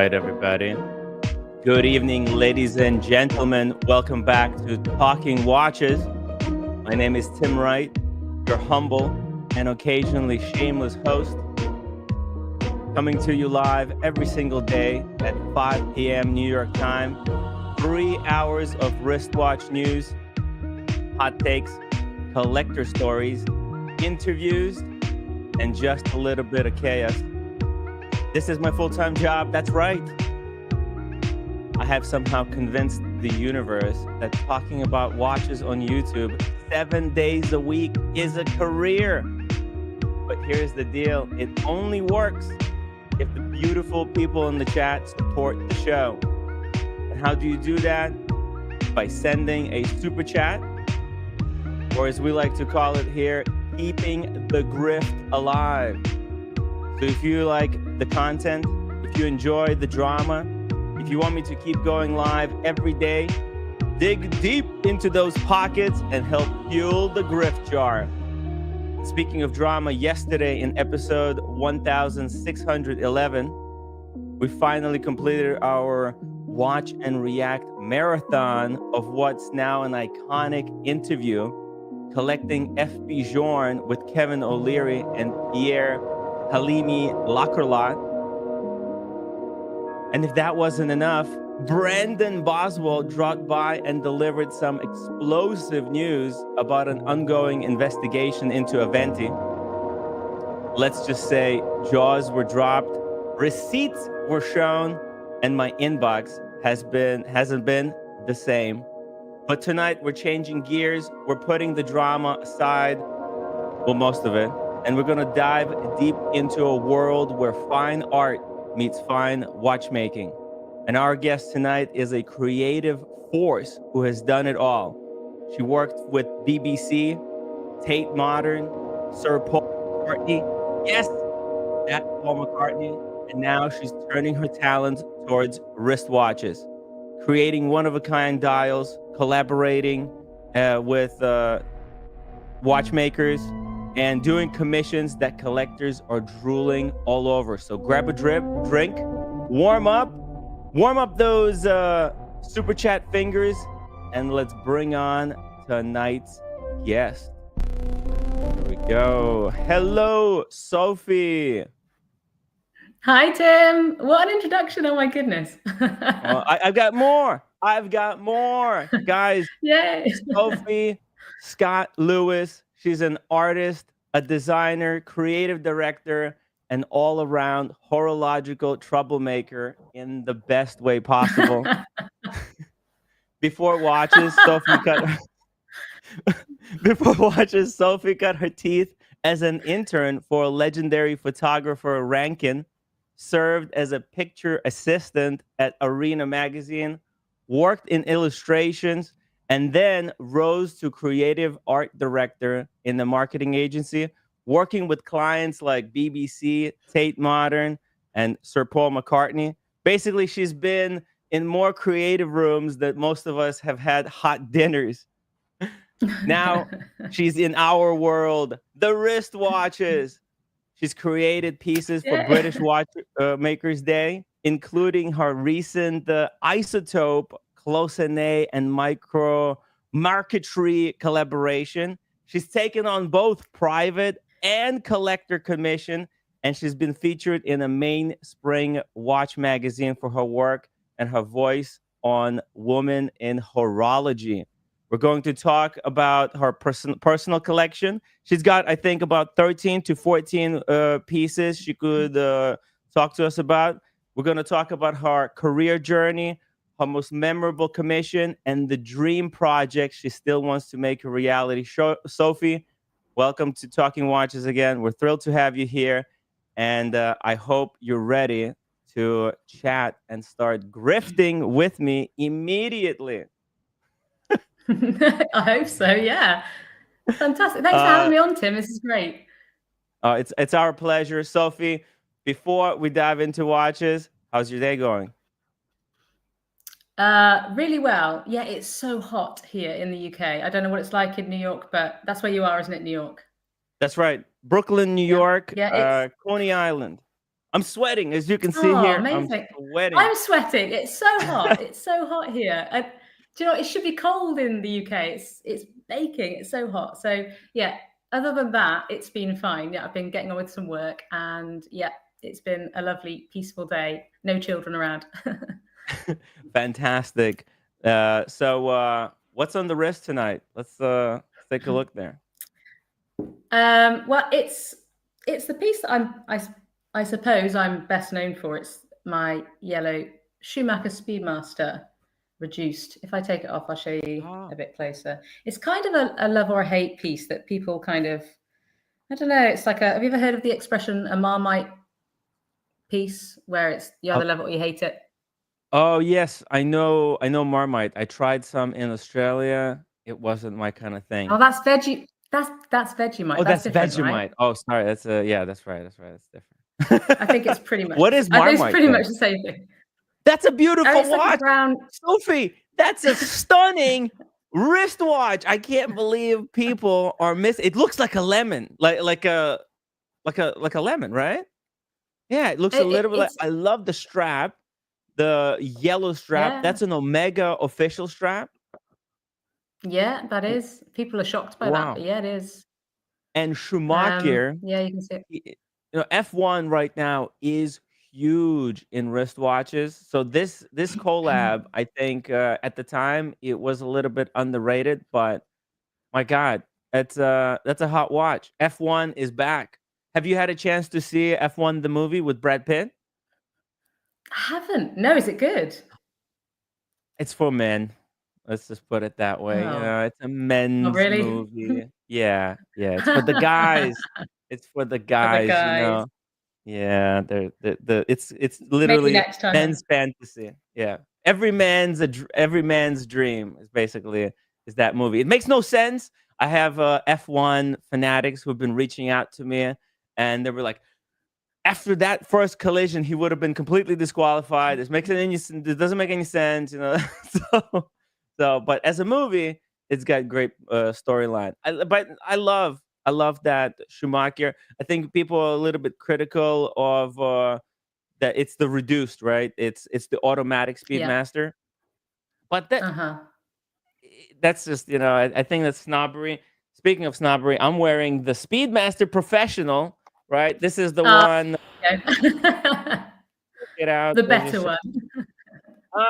right, everybody. Good evening, ladies and gentlemen. Welcome back to Talking Watches. My name is Tim Wright, your humble and occasionally shameless host, coming to you live every single day at 5 p.m. New York time. 3 hours of wristwatch news, hot takes, collector stories, interviews, and just a little bit of chaos. This is my full-time job. That's right. I have somehow convinced the universe that talking about watches on YouTube 7 days a week is a career. But here's the deal. It only works if the beautiful people in the chat support the show. And how do you do that? By sending a super chat, or as we like to call it here, keeping the grift alive. So if you like the content, if you enjoy the drama, if you want me to keep going live every day, dig deep into those pockets and help fuel the grift jar. Speaking of drama, yesterday in episode 1611, we finally completed our Watch and React marathon of what's now an iconic interview, collecting FP Journe with Kevin O'Leary and Pierre Halimi Lakerlot. And if that wasn't enough, Brendan Boswell dropped by and delivered some explosive news about an ongoing investigation into Aventi. Let's just say jaws were dropped, receipts were shown, and my inbox hasn't been the same. But tonight we're changing gears. We're putting the drama aside, well, most of it, and we're gonna dive deep into a world where fine art meets fine watchmaking. And our guest tonight is a creative force who has done it all. She worked with BBC, Tate Modern, Sir Paul McCartney. Yes, that Paul McCartney. And now she's turning her talent towards wristwatches, creating one-of-a-kind dials, collaborating with watchmakers, and doing commissions that collectors are drooling all over. So grab a drink, warm up those super chat fingers, and let's bring on tonight's guest. Here we go. Hello, Sophie. Hi, Tim. What an introduction. Oh, my goodness. I've got more. Guys, Yay. Sophie Scott Lewis. She's an artist, a designer, creative director, and all-around horological troublemaker in the best way possible. Before watches, Sophie cut her teeth as an intern for legendary photographer Rankin, served as a picture assistant at Arena magazine, worked in illustrations, and then rose to creative art director in the marketing agency, working with clients like BBC, Tate Modern, and Sir Paul McCartney. Basically, she's been in more creative rooms that most of us have had hot dinners. Now she's in our world, the wristwatches. She's created pieces for British Watchmakers Day, including her recent Isotope, Close-Nez, and Micro Marquetry collaboration. She's taken on both private and collector commission, and she's been featured in a mainspring watch magazine for her work and her voice on Women in Horology. We're going to talk about her personal collection. She's got, I think, about 13 to 14 pieces she could talk to us about. We're going to talk about her career journey, her most memorable commission, and the dream project she still wants to make a reality. Sophie, welcome to Talking Watches again. We're thrilled to have you here, and I hope you're ready to chat and start grifting with me immediately. I hope so, yeah. Fantastic. Thanks for having me on, Tim. This is great. It's our pleasure. Sophie, before we dive into watches, how's your day going? Really well. Yeah, it's so hot here in the UK. I don't know what it's like in New York, but that's where you are, isn't it, New York? That's right. Brooklyn, New York, Yeah, Coney Island. I'm sweating, as you can see Oh, here. I'm amazing. sweating. I'm sweating. It's so hot. It's so hot here. Do you know, it should be cold in the UK. It's baking. It's so hot. So yeah, other than that, it's been fine. Yeah, I've been getting on with some work, and yeah, it's been a lovely, peaceful day. No children around. Fantastic. What's on the wrist tonight? Let's take a look there. Well, it's the piece that I suppose I'm best known for. It's my yellow Schumacher Speedmaster reduced. If I take it off, I'll show you a bit closer. It's kind of a love or a hate piece that people kind of, I don't know. It's like have you ever heard of the expression a Marmite piece, where it's you either love it or you hate it? Oh yes, I know Marmite. I tried some in Australia. It wasn't my kind of thing. Oh, that's veggie. That's Vegemite. Oh, That's that's different, Vegemite. right? Oh, sorry. That's yeah, that's right. That's different. I think it's pretty much. What is I think it's Marmite pretty then? much the same thing. That's a beautiful It's like a watch. brown. Sophie, that's a stunning wristwatch. I can't believe people are missing. It looks like a lemon, like a lemon, right? Yeah, it looks a little bit like. It's I love the strap, the yellow strap. yeah. That's an Omega official strap. Yeah, that is. People are shocked by that, but Wow. yeah, it is. And Schumacher, Yeah, you can see it. F1 right now is huge in wristwatches. So this collab, I think at the time it was a little bit underrated, but my God, that's a hot watch. F1 is back. Have you had a chance to see F1 the movie with Brad Pitt? I haven't. No, is it good? It's for men. Let's just put it that way. Oh, It's a oh, men's really? movie. Yeah, yeah. It's for the guys. It's for the For the guys, you guys. know. Yeah, it's Maybe literally next time then. men's fantasy. Yeah. Every man's dream is basically is that movie. It makes no sense. I have F1 fanatics who've been reaching out to me and they were like, after that first collision, he would have been completely disqualified. This doesn't make any sense, you know. But as a movie, it's got great storyline. But I love that Schumacher. I think people are a little bit critical of that it's the reduced, right? It's the automatic Yeah. Speedmaster. But Uh-huh. that's just, I think that's snobbery. Speaking of snobbery, I'm wearing the Speedmaster Professional, right? This is the one. Yeah. Get out. The better one. Uh,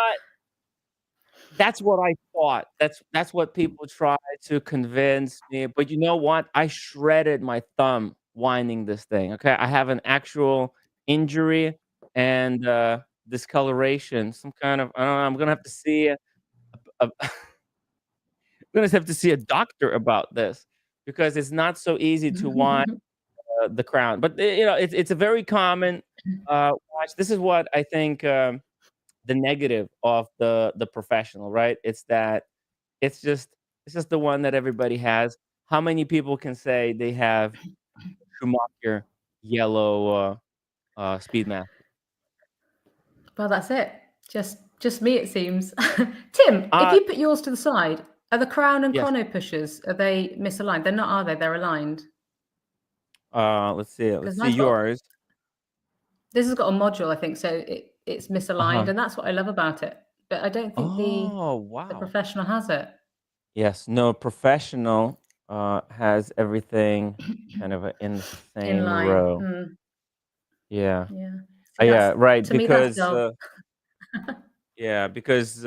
that's what I thought. That's what people try to convince me. But you know what? I shredded my thumb winding this thing. Okay, I have an actual injury and discoloration. Some kind of, I don't know. I'm gonna have to see I'm gonna have to see a doctor about this because it's not so easy to wind the crown. But it's a very common watch. This is what I think. The negative of the professional, right? It's that it's just the one that everybody has. How many people can say they have Schumacher yellow Speedmaster? Well, that's it. Just me, it seems. Tim, if Uh you put yours to the side, are the crown and yes. chrono pushers, are they misaligned? They're not, are they? They're aligned. Let's see. Let's Because see yours. this has got a module, I think, so it's misaligned, Uh-huh. and that's what I love about it. But I don't think the Oh, wow. professional has it. Yes, no, professional has everything kind of in the In same line. row. Yeah. Yeah. See, Yeah, right, to me, that's because dull. yeah, because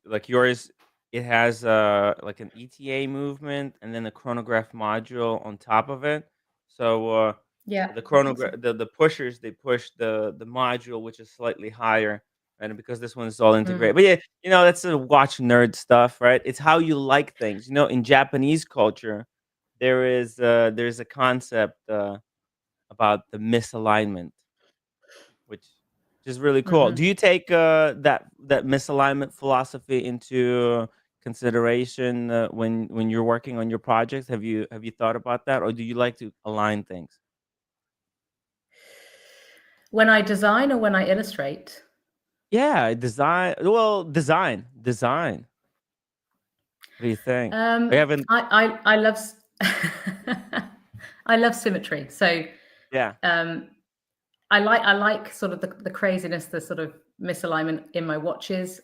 like yours, it has like an ETA movement and then a chronograph module on top of it. So Yeah. the chronograph, the pushers, they push the module which is slightly higher, and because this one is all integrated. But yeah, that's a watch nerd stuff, right? It's how you like things. In Japanese culture, there's a concept about the misalignment, which is really cool. Do you take that misalignment philosophy into consideration when you're working on your projects? Have you thought about that, or do you like to align things? When I design or when I illustrate? Yeah, design. Well, design. What do you think? I haven't. I love I love symmetry. So Yeah. I like sort of the craziness, the sort of misalignment in my watches.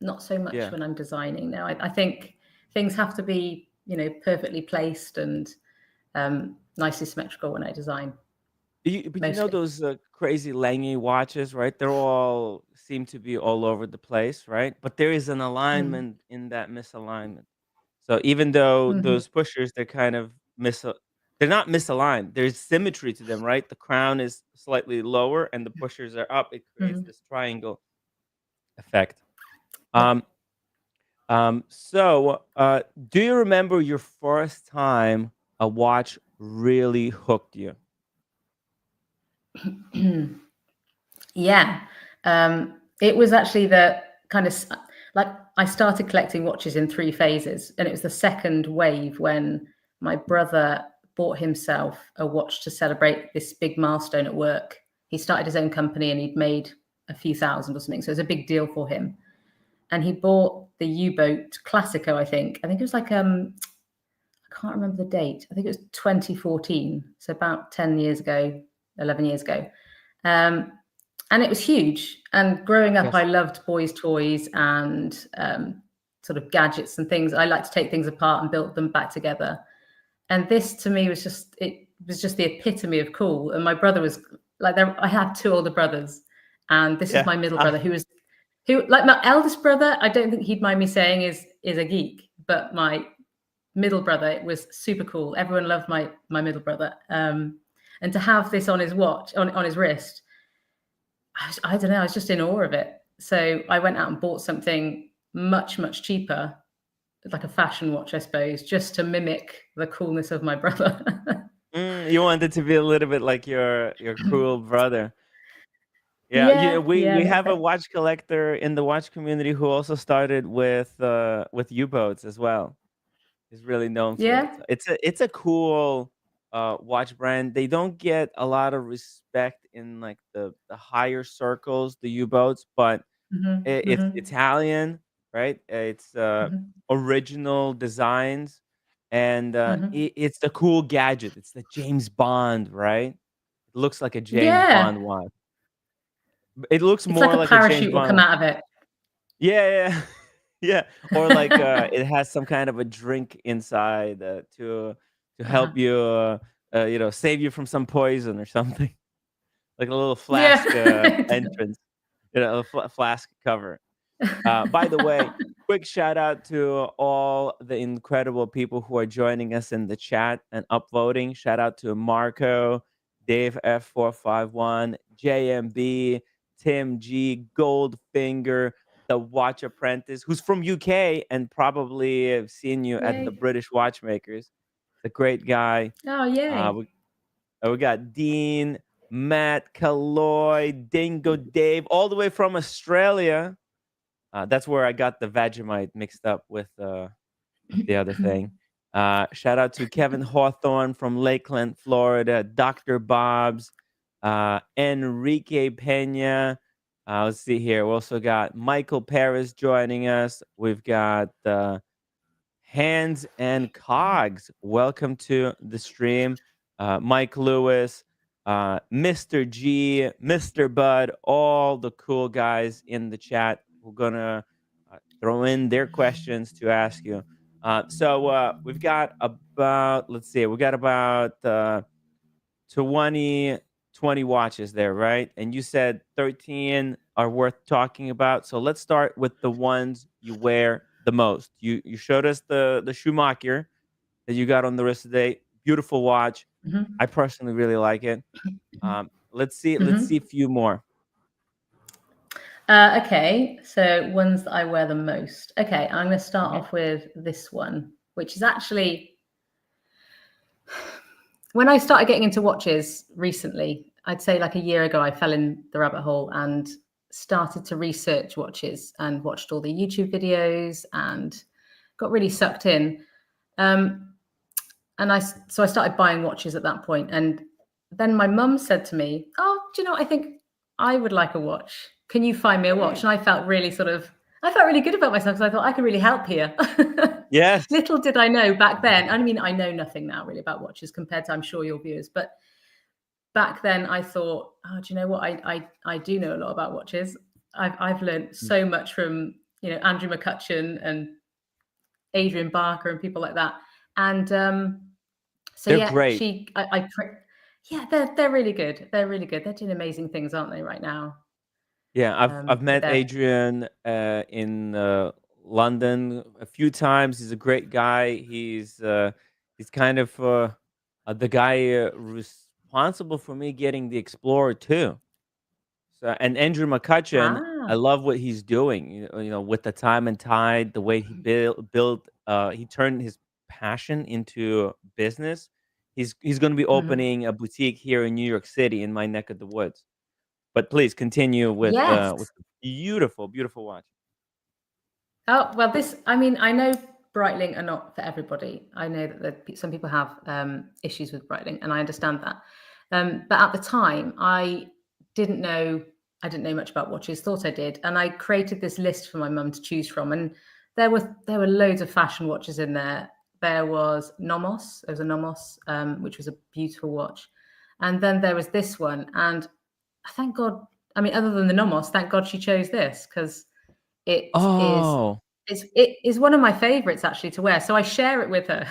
Not so much when I'm designing now. I think things have to be, perfectly placed and nicely symmetrical when I design. But you know those crazy Lange watches, right? They're all seem to be all over the place, right? But there is an alignment in that misalignment. So even though those pushers, they're kind of they're not misaligned. There's symmetry to them, right? The crown is slightly lower and the pushers are up. It creates this triangle effect. Yeah. So do you remember your first time a watch really hooked you? Yeah. It was actually the kind of like I started collecting watches in 3 phases, and it was the second wave when my brother bought himself a watch to celebrate this big milestone at work. He started his own company and he'd made a few thousand or something, so it was a big deal for him. And he bought the U-boat Classico, I think. I think it was like I can't remember the date. I think it was 2014, so about 10 years ago, 11 years ago. And it was huge. And growing up, Yes. I loved boys' toys and sort of gadgets and things. I like to take things apart and build them back together. And this to me was just the epitome of cool. And my brother was like, I had 2 older brothers, and this is my middle brother who like my eldest brother, I don't think he'd mind me saying is a geek, but my middle brother, it was super cool. Everyone loved my middle brother. And to have this on his watch, on his wrist, I don't know, I was just in awe of it. So I went out and bought something much, much cheaper, like a fashion watch, I suppose, just to mimic the coolness of my brother. You wanted to be a little bit like your cool brother. Yeah, we have a watch collector in the watch community who also started with U-boats as well. He's really known for it. Yeah. It's a cool watch brand. They don't get a lot of respect in like the higher circles, the U-boats, but it's Italian, right? It's original designs, and it's the cool gadget. It's the James Bond, right? It looks like a James Yeah. Bond watch. It looks It's like more a like a James parachute will Bond come watch. out of it. Yeah. Yeah. Or like it has some kind of a drink inside to help you save you from some poison or something. Like a little flask Yeah. entrance, a flask cover. By the way, quick shout out to all the incredible people who are joining us in the chat and upvoting. Shout out to Marco, Dave F451, JMB, Tim G, Goldfinger, the Watch Apprentice, who's from UK and probably have seen you at the Yay. British Watchmakers. The great guy. Oh, yay. We got Dean, Matt, Kaloy, Dingo Dave, all the way from Australia. That's where I got the Vegemite mixed up with the other thing. Shout out to Kevin Hawthorne from Lakeland, Florida, Dr. Bob's, Enrique Pena. Let's see here. We also got Michael Paris joining us. We've got Hands and Cogs. Welcome to the stream. Mike Lewis, Mr. G, Mr. Bud, all the cool guys in the chat. We're gonna throw in their questions to ask you. So we've got about, let's see, we got about 20 watches there, right? And you said 13 are worth talking about. So let's start with the ones you wear the most. You showed us the Schumacher that you got on the wrist today. Beautiful watch. I personally really like it. Let's see a few more. Okay, so ones that I wear the most. Okay, I'm going to start off with this one, which is actually when I started getting into watches recently. I'd say like a year ago, I fell in the rabbit hole and started to research watches and watched all the YouTube videos and got really sucked in. And I started buying watches at that point. And then my mum said to me, "Oh, do you know what? I think I would like a watch. Can you find me a watch?" And I felt really good about myself because I thought I could really help here. Yes. Little did I know back then. I mean, I know nothing now really about watches compared to, I'm sure, your viewers, but back then I thought, oh, do you know what? I do know a lot about watches. I've learned Mm. so much from, you know, Andrew McCutcheon and Adrian Barker and people like that. And so They're yeah, great. yeah, they're really good. They're really good. They're doing amazing things, aren't they, right now? Yeah, I've With met their Adrian in London a few times. He's a great guy. He's kind of the guy responsible for me getting the Explorer too. So, and Andrew McCutcheon, I ah, love what he's doing. You know, with the time and tide, the way he built, he turned his passion into business. He's going to be mhm. opening a boutique here in New York City, in my neck of the woods. But please continue Yes. with the beautiful, beautiful watch. Oh, well, I mean, I know Breitling are not for everybody. I know that some people have issues with Breitling, and I understand that. But at the time, I didn't know much about watches, thought I did. And I created this list for my mum to choose from. And there were loads of fashion watches in there. There was Nomos, there was a Nomos, which was a beautiful watch. And then there was this one. And thank God, I mean, other than the Nomos, thank God she chose this, because it is Oh, it is one of my favorites actually to wear. So I share it with her.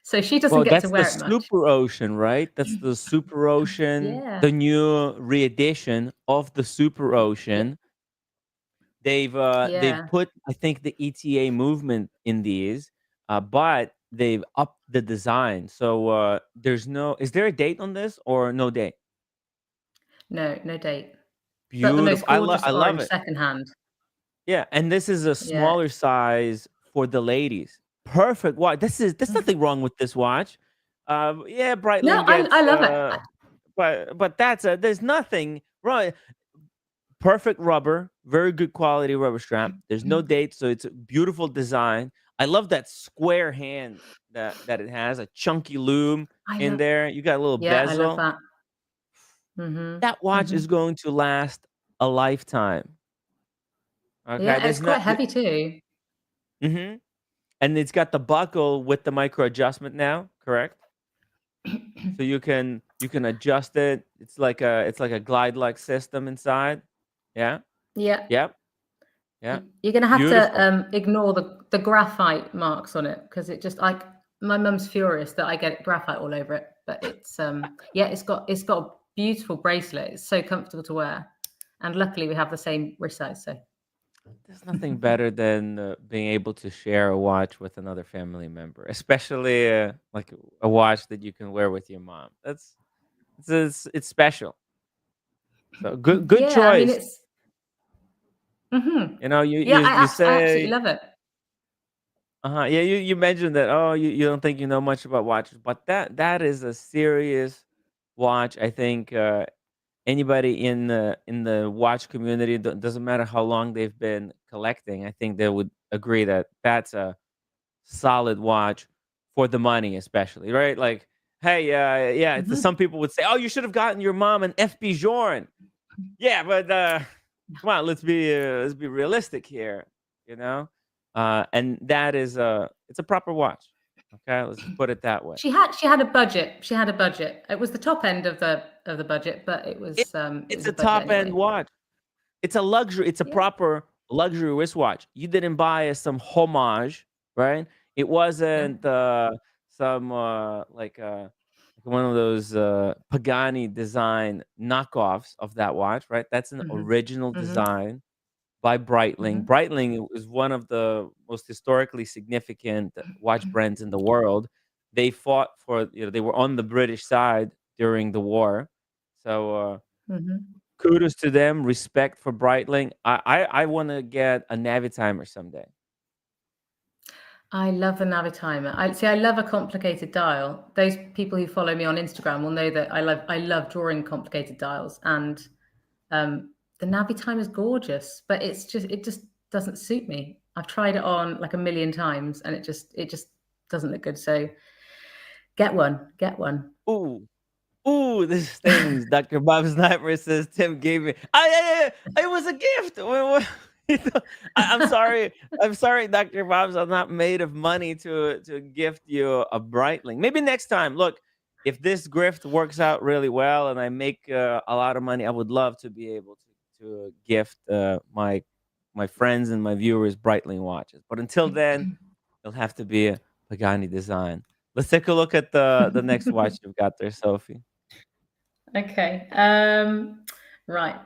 So she doesn't well, get to that's the wear it much. Superocean, right? That's the Superocean, Yeah. the new re-edition of the Yeah. Superocean. They've Yeah. put, I think, the ETA movement in these, but they've upped the design. So there's no, is there a date on this or no date? No, no date. But the Beautiful. most gorgeous I love orange it. secondhand. Yeah, and this is a Yeah. smaller size for the ladies. Perfect watch. There's Mhm. nothing wrong with this watch. Yeah, No, Breitling I gets love it. but there's nothing wrong. Perfect rubber, very good quality rubber strap. There's no date, so it's a beautiful design. I love that square hand that it has, a chunky loom I in love there. You got a little Yeah, I love bezel. that. Mhm. That watch is Mhm. going to last a lifetime. Okay, Yeah, it's there's quite not. heavy too. Mm-hmm. And it's got the buckle with the micro adjustment now, correct? So you can adjust it. It's like a glide like system inside. Yeah. Yeah. Yep. Yeah. You're gonna have to Beautiful. ignore the graphite marks on it, because it just like my mum's furious that I get graphite all over it. But it's yeah, it's got a beautiful bracelet. It's so comfortable to wear, and luckily we have the same wrist size. So There's nothing better than being able to share a watch with another family member, especially like a watch that you can wear with your mom. It's special. So good yeah, I mean choice. it's hmm You know, yeah, you I absolutely say love it. uh-huh. Yeah, you mentioned that, oh, you don't think you know much about watches, but that is a serious watch. I think anybody in the watch community, doesn't matter how long they've been collecting, I think they would agree that that's a solid watch for the money, especially, right? Like, hey, yeah, it's Hmm. some people would say, oh, you should have gotten your mom an FB Journe. Yeah, but come on, let's be realistic here, you know? And that is it's a proper watch. Okay, let's just put it that way. She had a budget. She had a budget. It was the top end of the budget, but It, it it's was a a budget top end anyway. watch. It's a luxury. It's a Yeah. proper luxury wristwatch. You didn't buy us some homage, right? It No. wasn't some like one of those Pagani design knockoffs of that watch, right? That's an Hmm. original Hmm. design by Breitling. Hmm. Breitling is one of the most historically significant watch brands in the world. They fought for, they were on the British side during the war. So Hmm. kudos to them, respect for Breitling. I want to get a Navitimer someday. I love the Navitimer. I love a complicated dial. Those people who follow me on Instagram will know that I love drawing complicated dials, and the Navitimer is gorgeous, but it just doesn't suit me. I've tried it on like a million times, and it just doesn't look good. So get one. Ooh, ooh, this stings. Dr. Bob Sniper says Tim gave me. It was a gift. I'm sorry. I'm sorry, Dr. Bob's. I'm not made of money to gift you a Breitling. Maybe next time. Look, if this grift works out really well and I make a lot of money, I would love to be able to gift my friends and my viewers Breitling watches. But until then, it'll have to be a Pagani design. Let's take a look at the next watch you've got there, Sophie. Okay. Right.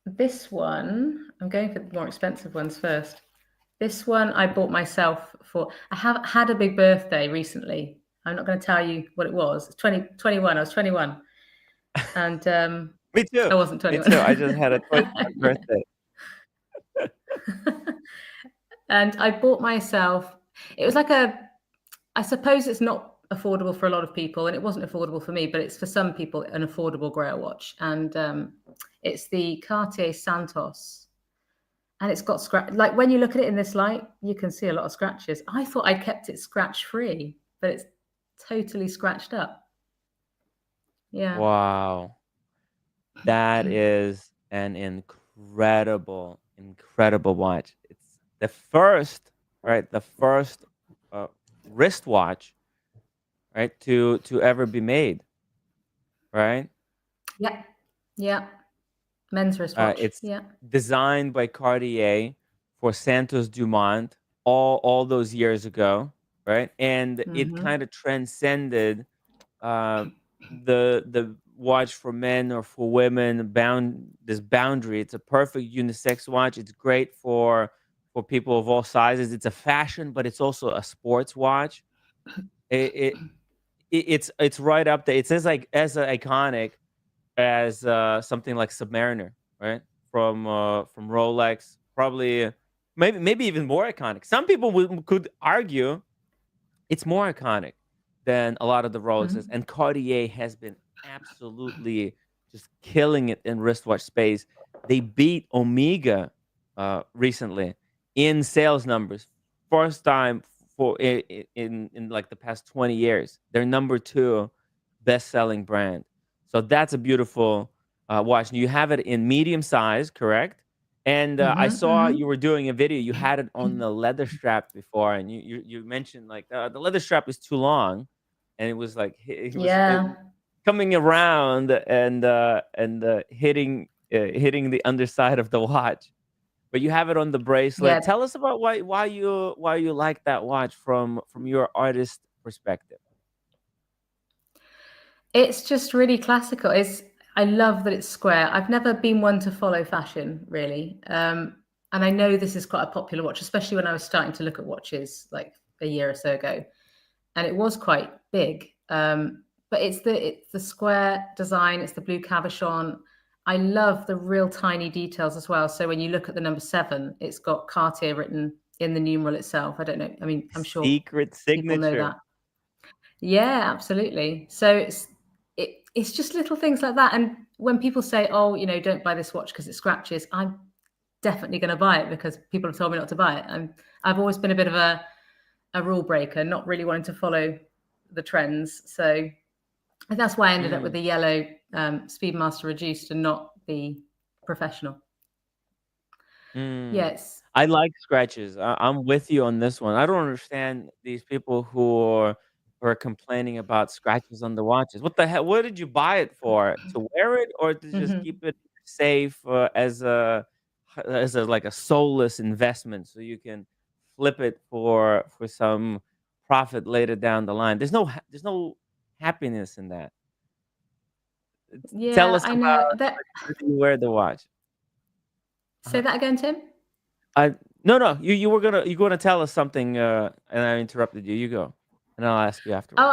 This one, I'm going for the more expensive ones first. This one I bought myself for, I have had a big birthday recently. I'm not going to tell you what it was. It's 2021. I was 21. And Me too. I wasn't 21. Me too. I just had a 21st birthday. And I bought myself, it was like I suppose it's not affordable for a lot of people, and it wasn't affordable for me, but it's for some people an affordable grail watch. And it's the Cartier Santos. And it's got scratch. Like when you look at it in this light, you can see a lot of scratches. I thought I kept it scratch free, but it's totally scratched up. Yeah. Wow. That is an incredible watch. It's the first, right? The first wristwatch, right, to ever be made, right? Yeah. Yeah. Men's wristwatch. It's yeah. designed by Cartier for Santos Dumont all those years ago, right? And it kind of transcended the watch for men or for women this boundary. It's a perfect unisex watch. It's great for people of all sizes. It's a fashion, but it's also a sports watch. It's right up there. It's as iconic as something like Submariner, right? From Rolex, probably maybe even more iconic. Some people could argue it's more iconic than a lot of the Rolexes, and Cartier has been absolutely just killing it in wristwatch space. They beat Omega recently in sales numbers, first time for in like the past 20 years. They're #2 best-selling brand. So that's a beautiful watch. You have it in medium size, correct? And I saw you were doing a video. You had it on the leather strap before, and you mentioned like the leather strap is too long, and it was like it was coming around and hitting the underside of the watch. But you have it on the bracelet. Yeah. Tell us about why you like that watch from your artist perspective. It's just really classical. I love that it's square. I've never been one to follow fashion, really. And I know this is quite a popular watch, especially when I was starting to look at watches like a year or so ago. And it was quite big. But it's the square design. It's the blue cabochon. I love the real tiny details as well. So when you look at the number 7, it's got Cartier written in the numeral itself. I don't know. I mean, I'm sure secret signature. People know that. Yeah, absolutely. So it's just little things like that. And when people say, "Oh, don't buy this watch because it scratches," I'm definitely going to buy it because people have told me not to buy it. I've always been a bit of a rule breaker, not really wanting to follow the trends. So that's why I ended up with the yellow Speedmaster Reduced and not the professional. Yes. I like scratches. I'm with you on this one. I don't understand these people who are complaining about scratches on the watches. What the hell? What did you buy it for? To wear it or to just keep it safe as a like a soulless investment so you can flip it for some profit later down the line? There's no happiness in that. Yeah, Tell us I about know that. how do you wear the watch. Say that again, Tim. No, you were gonna tell us something, and I interrupted you. You go, and I'll ask you afterwards. Oh,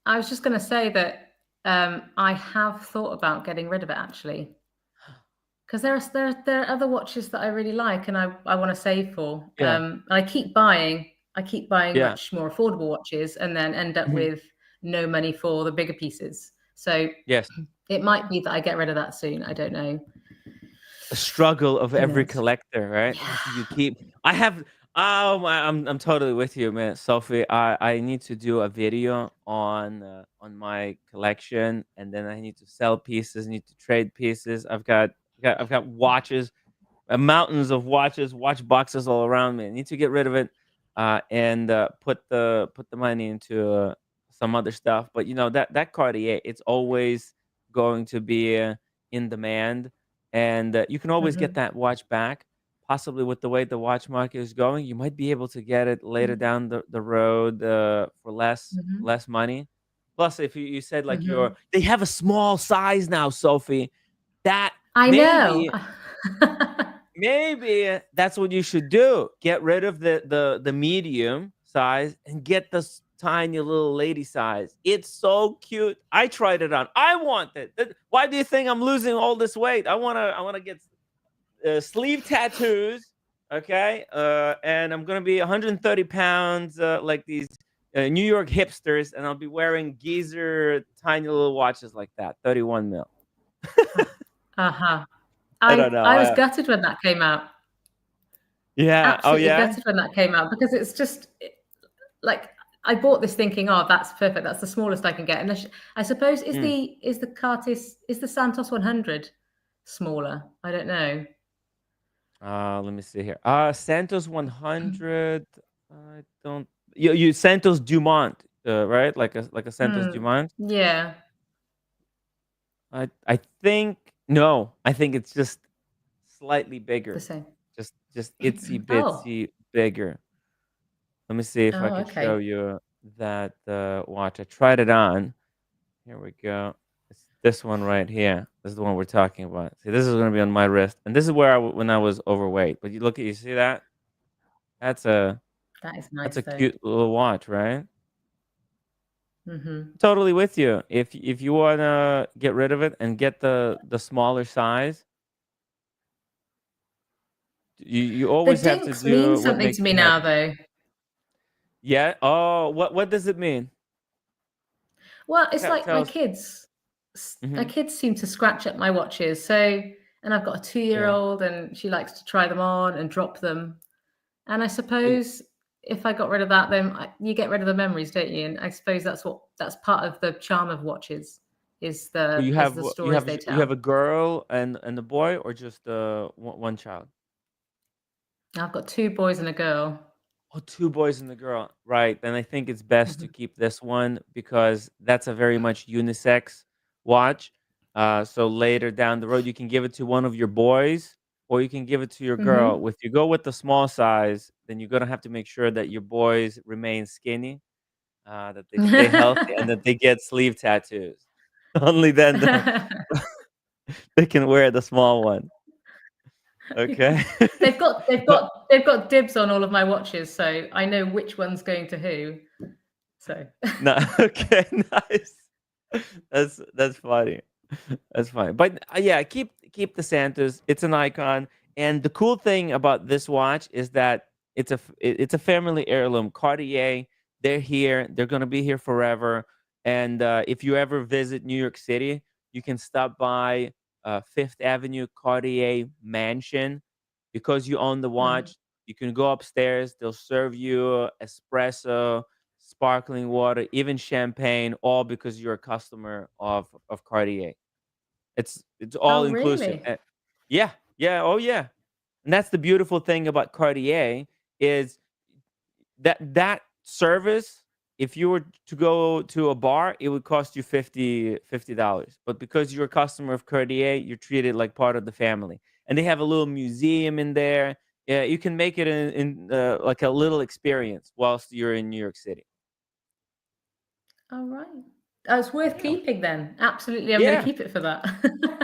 I was just gonna say that I have thought about getting rid of it actually, because there are other watches that I really like and I want to save for. Yeah. I keep buying Yeah. much more affordable watches and then end up with no money for the bigger pieces. So Yes, it might be that I get rid of that soon. I don't know. a struggle of every knows? collector, right? You keep. I have. Oh, I'm totally with you, man, Sophie. I need to do a video on my collection, and then I need to sell pieces. Need to trade pieces. I've got watches, mountains of watches, watch boxes all around me. I need to get rid of it, and put the money into some other stuff. But that Cartier, it's always going to be in demand, and you can always get Hmm. that watch back. Possibly with the way the watch market is going, you might be able to get it later down the road for Hmm. less money. Plus, if you said like Hmm. they have a small size now, Sophie. That I know. maybe that's what you should do. Get rid of the medium size and get the tiny little lady size. It's so cute. I tried it on. I want it. Why do you think I'm losing all this weight? I wanna get sleeve tattoos. Okay, and I'm gonna be 130 pounds, like these New York hipsters, and I'll be wearing geezer tiny little watches like that, 31 mil. Uh-huh. I don't know. I was gutted when that came out. Yeah. Oh Absolutely yeah. gutted when that came out because it's just like I bought this thinking, oh, that's perfect. That's the smallest I can get. And I suppose is Mm. the Cartier is the Santos 100 smaller? I don't know. Let me see here. Santos 100. I don't. You Santos Dumont, right? Like a Santos Hmm. Dumont. Yeah, I think no. I think it's just slightly the bigger. same. Just itsy Oh, bitsy bigger. Let me see if I oh, can show okay. you that watch. I tried it on. Here we go. It's this one right here. This is the one we're talking about. See, this is going to be on my wrist, and this is where when I was overweight. But you see that? That's a That is that's nice a though. cute little watch, right? Hmm. Totally with you. If you wanna get rid of it and get the smaller size, you The always have to dinks mean do what something makes to me you now, happy. though. Yeah. Oh, what does it mean? Well, it's like Tell my us. kids. My Hmm. kids seem to scratch at my watches. So, and I've got a 2 year Yeah. old, and she likes to try them on and drop them. And I Y- suppose if I got rid of that, then you get rid of the memories, don't you? And I suppose that's part of the charm of watches You is have the you stories have they you have tell. a girl and a boy, or just one child? I've got 2 boys and a girl. Oh, two boys and a girl. Right. Then I think it's best to Mhm. keep this one because that's a very much unisex watch. So later down the road, you can give it to one of your boys or you can give it to your girl. Mhm. If you go with the small size, then you're going to have to make sure that your boys remain skinny, that they stay healthy, and that they get sleeve tattoos. Only then they can wear the small one. Yeah. Okay. But They've got dibs on all of my watches, so I know which one's going to who. So no, okay, nice. That's funny. That's fine. But yeah, keep the Santos. It's an icon. And the cool thing about this watch is that it's a family heirloom. Cartier, they're here. They're gonna be here forever. And if you ever visit New York City, you can stop by Fifth Avenue Cartier Mansion because you own the Mm. watch. You can go upstairs. They'll serve you espresso, sparkling water, even champagne, all because you're a customer of Cartier. It's all Oh, inclusive. really? Yeah, yeah, oh yeah. And that's the beautiful thing about Cartier is that service. If you were to go to a bar, it would cost you $50. But because you're a customer of Cartier, you're treated like part of the family. And they have a little museum in there. Yeah, you can make it in like a little experience whilst you're in New York City. All right. Oh, it's worth Yeah, keeping then. Absolutely, I'm going to yeah. keep it for that.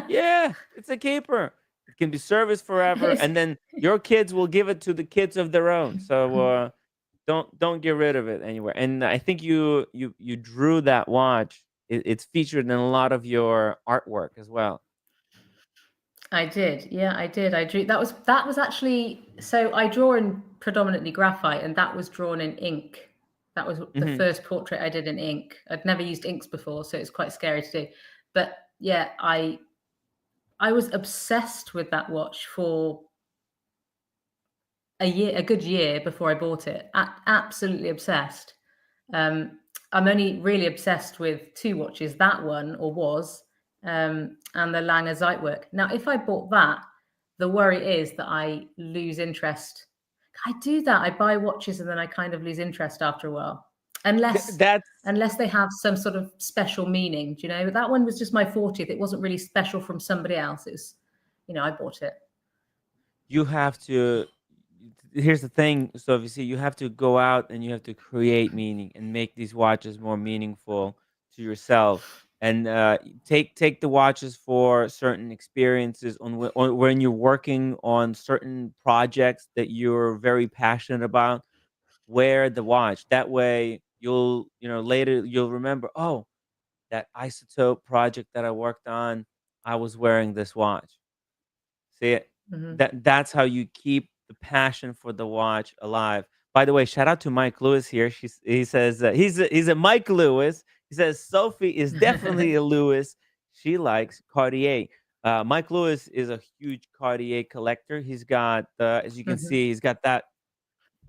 Yeah, it's a keeper. It can be serviced forever, It's, and then your kids will give it to the kids of their own. So don't get rid of it anywhere. And I think you drew that watch. It's featured in a lot of your artwork as well. I did. Yeah, I did. I drew. That was actually so I draw in predominantly graphite, and that was drawn in ink. That was the Hmm. first portrait I did in ink. I'd never used inks before, so it's quite scary to do. But yeah, I was obsessed with that watch for a good year before I bought it. Absolutely obsessed. I'm only really obsessed with 2 watches, that one or was, and the Lange Zeitwerk. Now, if I bought that, the worry is that I lose interest. I do that. I buy watches and then I kind of lose interest after a while. unless That's they have some sort of special meaning. Do you know? But that one was just my 40th. It wasn't really special from somebody else. It was, I bought it. you have to. Here's the thing. So if you see, you have to go out and you have to create meaning and make these watches more meaningful to yourself. And take the watches for certain experiences on when you're working on certain projects that you're very passionate about. Wear the watch. That way, later you'll remember. Oh, that Isotope project that I worked on, I was wearing this watch. See it? Mm-hmm. That's how you keep the passion for the watch alive. By the way, shout out to Mike Lewis here. He says he's a Mike Lewis. He says Sophie is definitely a Lewis. She likes Cartier. Mike Lewis is a huge Cartier collector. He's got, as you can Mm-hmm. see, he's got that.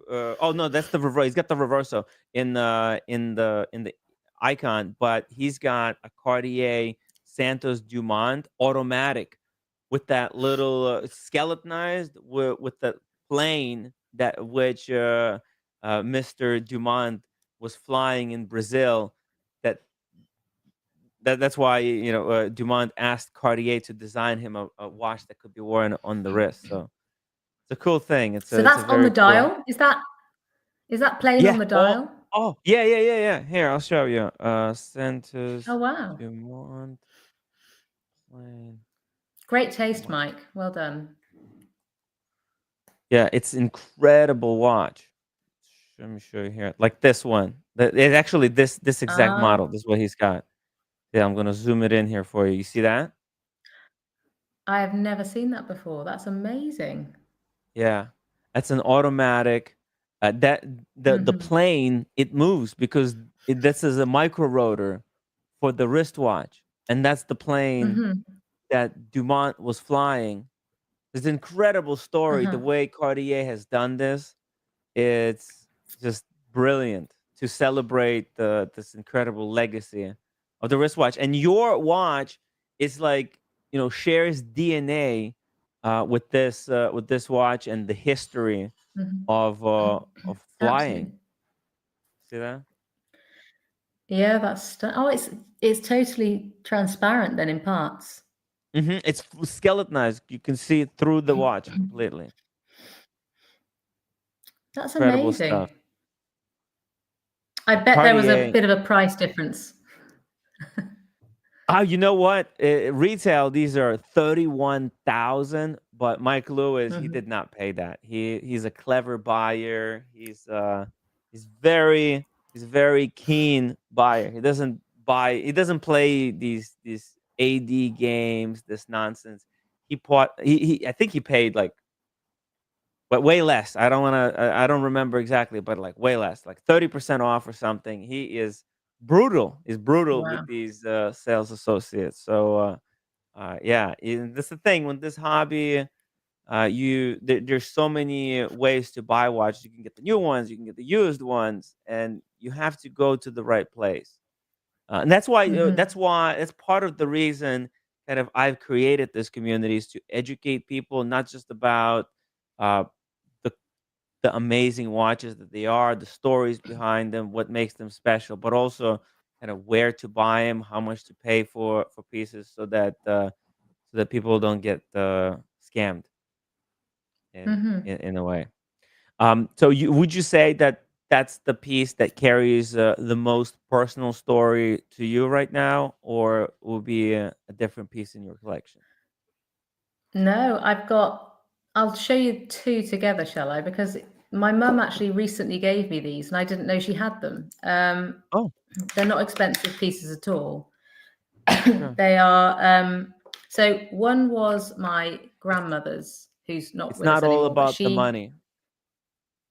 Oh no, that's the reverse. He's got the reverso in the icon, but he's got a Cartier Santos Dumont automatic with that little skeletonized with the plane that which Mr. Dumont was flying in Brazil. That that's why Dumont asked Cartier to design him a watch that could be worn on the wrist. So it's a cool thing. So It's a that's on the very cool. dial. Is that plain on Yeah. the dial? Yeah. Here, I'll show you. Santos Oh wow! Dumont plane. Great taste, Watch. Mike. Well done. Yeah, it's incredible watch. Let me show you here. Like this one. It's actually this exact Ah, model. This is what he's got. Yeah, I'm gonna zoom it in here for you. You see that? I have never seen that before. That's amazing. Yeah. That's an automatic. That the Mm-hmm. plane, it moves because this is a micro rotor for the wristwatch, and that's the plane Mm-hmm. that Dumont was flying. It's an incredible story. The Uh-huh. way Cartier has done this, it's just brilliant to celebrate this incredible legacy of the wristwatch. And your watch is like, shares DNA with this watch and the history Mm-hmm. of flying. Absolutely. See that? Yeah, it's totally transparent then in parts. It's skeletonized. You can see it through the watch completely. That's Incredible stuff. amazing. I bet there was a Cartier. bit of a price difference. You know what? Retail, these are 31,000, but Mike Lewis, he Mm-hmm. did not pay that. He's a clever buyer. He's very keen buyer. He doesn't play these AD games, this nonsense. I think he paid like, but way less. I don't remember exactly, but like way less, like 30% off or something. He is brutal. He's brutal with Wow. these sales associates. So yeah, that's the thing with this hobby. There's so many ways to buy watches. You can get the new ones, you can get the used ones, and you have to go to the right place. And that's why Mm-hmm. it's part of the reason kind of I've created this community is to educate people, not just about uh, the the amazing watches that they are, the stories behind them, what makes them special, but also kind of where to buy them, how much to pay for pieces, so that people don't get scammed in, Mm-hmm. in in a way. So would you say that that's the piece that carries the most personal story to you right now, or would be a different piece in your collection? No, I'll show you two together, shall I? Because my mum actually recently gave me these and I didn't know she had them. Oh, They're not expensive pieces at all. sure. They are, so one was my grandmother's, who's not It's with us not all anymore, but about the money.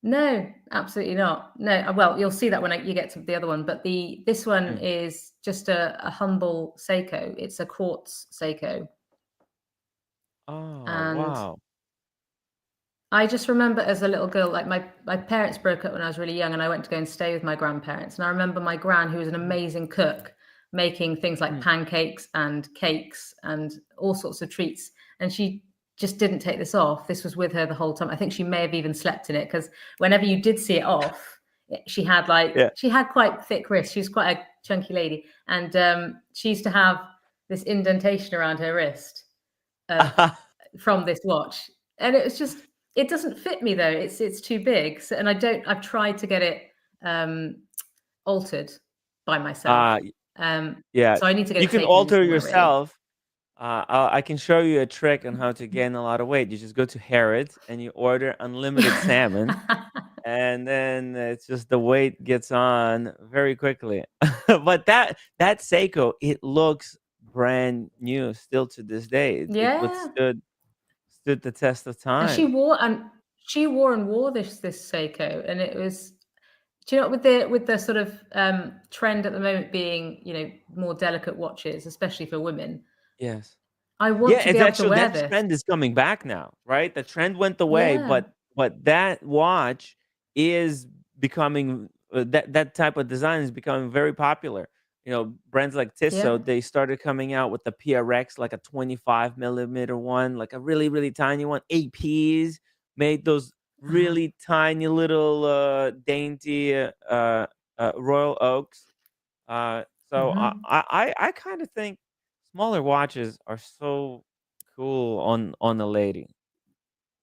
no, absolutely not. No, well, you'll see that when you get to the other one, but this one Mm. is just a humble Seiko. It's a quartz Seiko. Oh, And wow. I just remember as a little girl, like my parents broke up when I was really young and I went to go and stay with my grandparents. And I remember my gran, who was an amazing cook, making things like Mm. pancakes and cakes and all sorts of treats. And she just didn't take this off. This was with her the whole time. I think she may have even slept in it because whenever you did see it off, She had Yeah. she had quite thick wrists. She was quite a chunky lady, and she used to have this indentation around her wrist from this watch, and it was just, it doesn't fit me though. It's too big, so, and I've tried to get it altered by myself. Yeah. So I need to get You it can taken in alter somewhere, really. yourself. I can show you a trick on how to gain a lot of weight. You just go to Harrods and you order unlimited salmon, and then it's just the weight gets on very quickly. But that Seiko, it looks brand new still to this day. It Yeah, withstood the test of and time. she wore this Seiko, and it was. Do you know, with the sort of trend at the moment being, more delicate watches, especially for women, Yes. I Yeah, want to be it's able to actually wear that this. trend is coming back now, right? The trend went away, Yeah. but that watch is becoming that type of design is becoming very popular. Brands like Yeah. Tissot, they started coming out with the PRX, like a 25 millimeter one, like a really really tiny one. APs made those Uh-huh. really tiny little dainty Royal Oaks. So I Hmm. I I kind of think smaller watches are so cool on a lady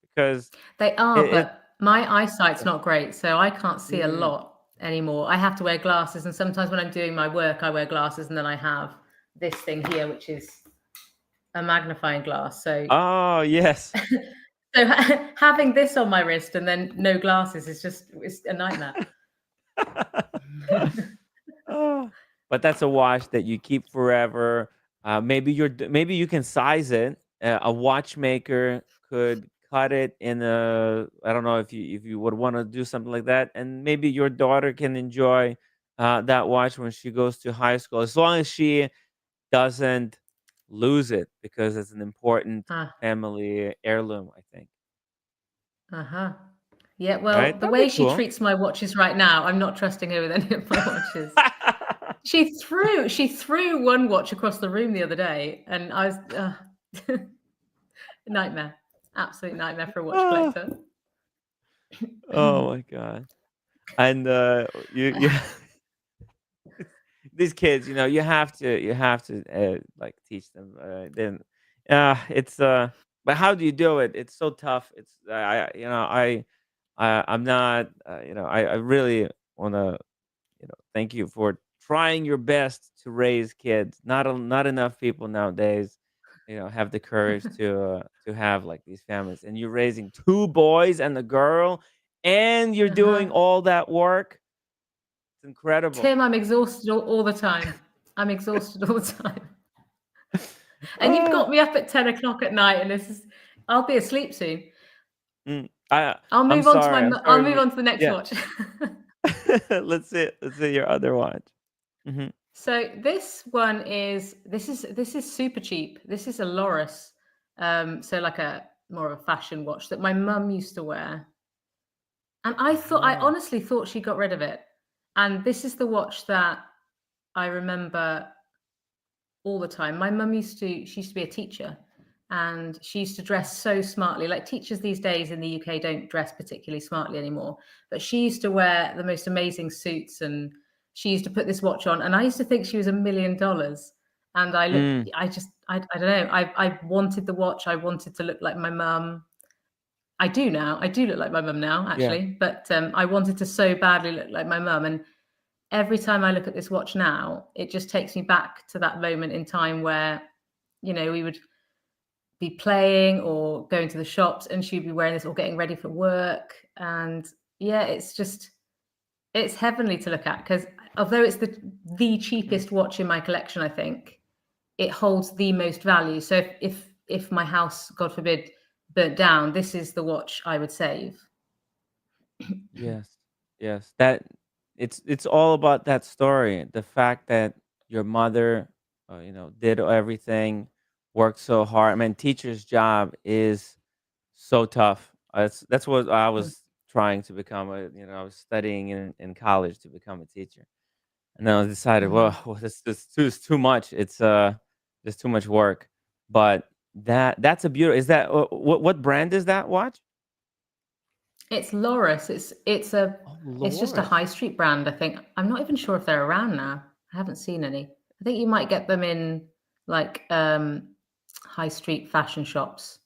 because They are, it but my eyesight's not great, so I can't see a mm, lot anymore. I have to wear glasses, and sometimes when I'm doing my work, I wear glasses, and then I have this thing here, which is a magnifying glass. So, oh yes. so having this on my wrist and then no glasses is it's a nightmare. Oh, but that's a watch that you keep forever. Maybe you can size it. A watchmaker could cut it in a. I don't know if you would want to do something like that, and maybe your daughter can enjoy that watch when she goes to high school, as long as she doesn't lose it because it's an important Ah, family heirloom. I think. uh-huh. Yeah, well, Right? the That'd be way she cool. treats my watches right now, I'm not trusting her with any of my watches. She threw one watch across the room the other day, and I was nightmare, absolute nightmare for a watch Ah, collector. oh my god. And you these kids, you have to like teach them. Then, it's but how do you do it? It's so tough. It's I you know I'm not I really want to thank you for trying your best to raise kids. Not enough people nowadays have the courage to have like these families, and you're raising two boys and a girl, and you're doing Uh-huh. all that work. It's incredible. Tim, I'm exhausted all the time. I'm exhausted all the time. And you've Ah, got me up at 10 o'clock at night, and I'll be asleep soon. I'm sorry. I'm I'll sorry. move on to the next Yeah. watch. Let's see your other watch. Hmm. So this one this is super cheap. This is a Loris, so like a more of a fashion watch that my mum used to wear, and I Oh, honestly thought she got rid of it. And this is the watch that I remember all the time. My mum she used to be a teacher, and she used to dress so smartly. Like teachers these days in the UK don't dress particularly smartly anymore, but she used to wear the most amazing suits, and she used to put this watch on, and I used to think she was $1 million. And mm, I don't know. I wanted the watch. I wanted to look like my mum. I do now. I do look like my mum now, yeah, actually. But I wanted to so badly look like my mum. And every time I look at this watch now, it just takes me back to that moment in time where, we would be playing or going to the shops, and she'd be wearing this or getting ready for work. And yeah, it's heavenly to look at, because although it's the mm, cheapest watch in my collection, I think it holds the most value. So if my house, God forbid, burnt down, this is the watch I would save. yes, yes. That it's all about that story. The fact that your mother, did everything, worked so hard. I mean, teacher's job is so tough. That's what I was trying to become. I was studying in college to become a teacher. And then I decided, Mm-hmm. well, it's too much. It's just too much work. But that's a beautiful. Is that what brand is that watch? It's Loris. Oh, It's just a high Loris. street brand, I think. I'm not even sure if they're around now. I haven't seen any. I think you might get them in like high street fashion shops.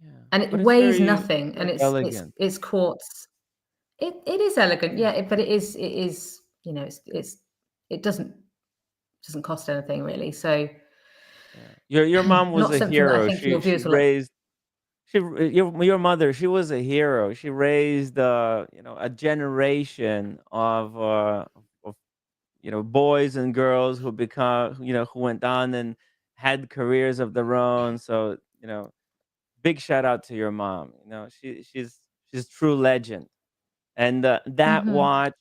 Yeah, And it but it's weighs very, nothing, and very elegant. it's quartz. It is elegant, Yeah. yeah, but it is, it doesn't cost anything really. So Yeah. Your mom was not a something that I hero. think your She viewers will like. raised your mother. She was a hero. She raised a generation of boys and girls who become who went on and had careers of their own. So big shout out to your mom. She's true legend. And that Hmm. watch,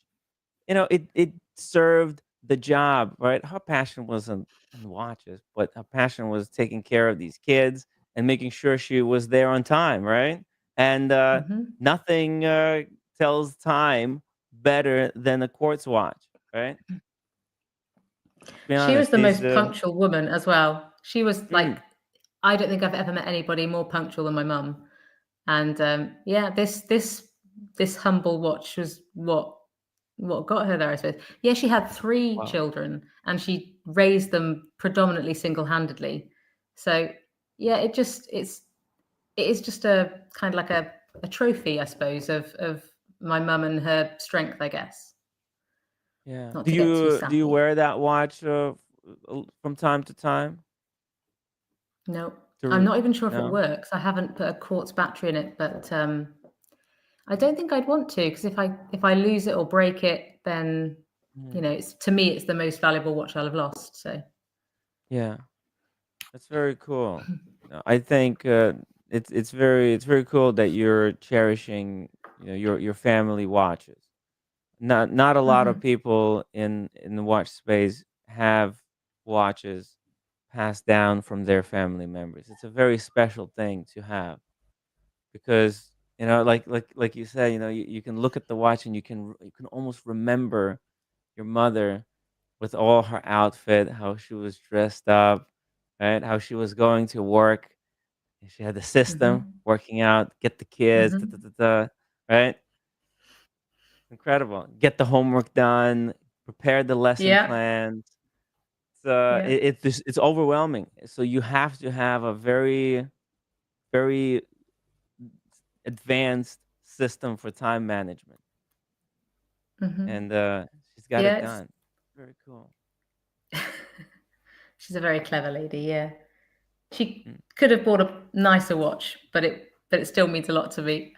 it served the job, right? Her passion wasn't in watches, but her passion was taking care of these kids and making sure she was there on time, right? And Hmm. nothing tells time better than a quartz watch, right? Let's be She was honest. the These most punctual woman as well. She was mm, like, I don't think I've ever met anybody more punctual than my mum. And yeah, this humble watch was what got her there, I suppose. Yeah, she had three wow. children, and she raised them predominantly single-handedly. So yeah, it is just a kind of like a trophy, I suppose, of my mum and her strength, I guess. Yeah. Not Do to get too you sappy. wear that watch from time to time? No, To I'm re- not even sure if it no. works. I haven't put a quartz battery in it, but I don't think I'd want to, because if I lose it or break it, then Mm, it's, to me, it's the most valuable watch I'll have lost. So. yeah. That's very cool. I think it's very cool that you're cherishing your family watches. Not a lot of Hmm. people in the watch space have watches passed down from their family members. It's a very special thing to have because like you said, you can look at the watch and you can almost remember your mother with all her outfit, how she was dressed up, right? How she was going to work. And she had the system Hmm. working out, get the kids, da, da, Hmm. da, da, right? Incredible. Get the homework done, prepare the lesson Yeah. plans. Yeah. It's overwhelming. So you have to have a very, very advanced system for time management. Hmm. And she's got Yeah. it done. Very cool. She's a very clever lady. Yeah. She Mm. could have bought a nicer watch, but it still means a lot to me.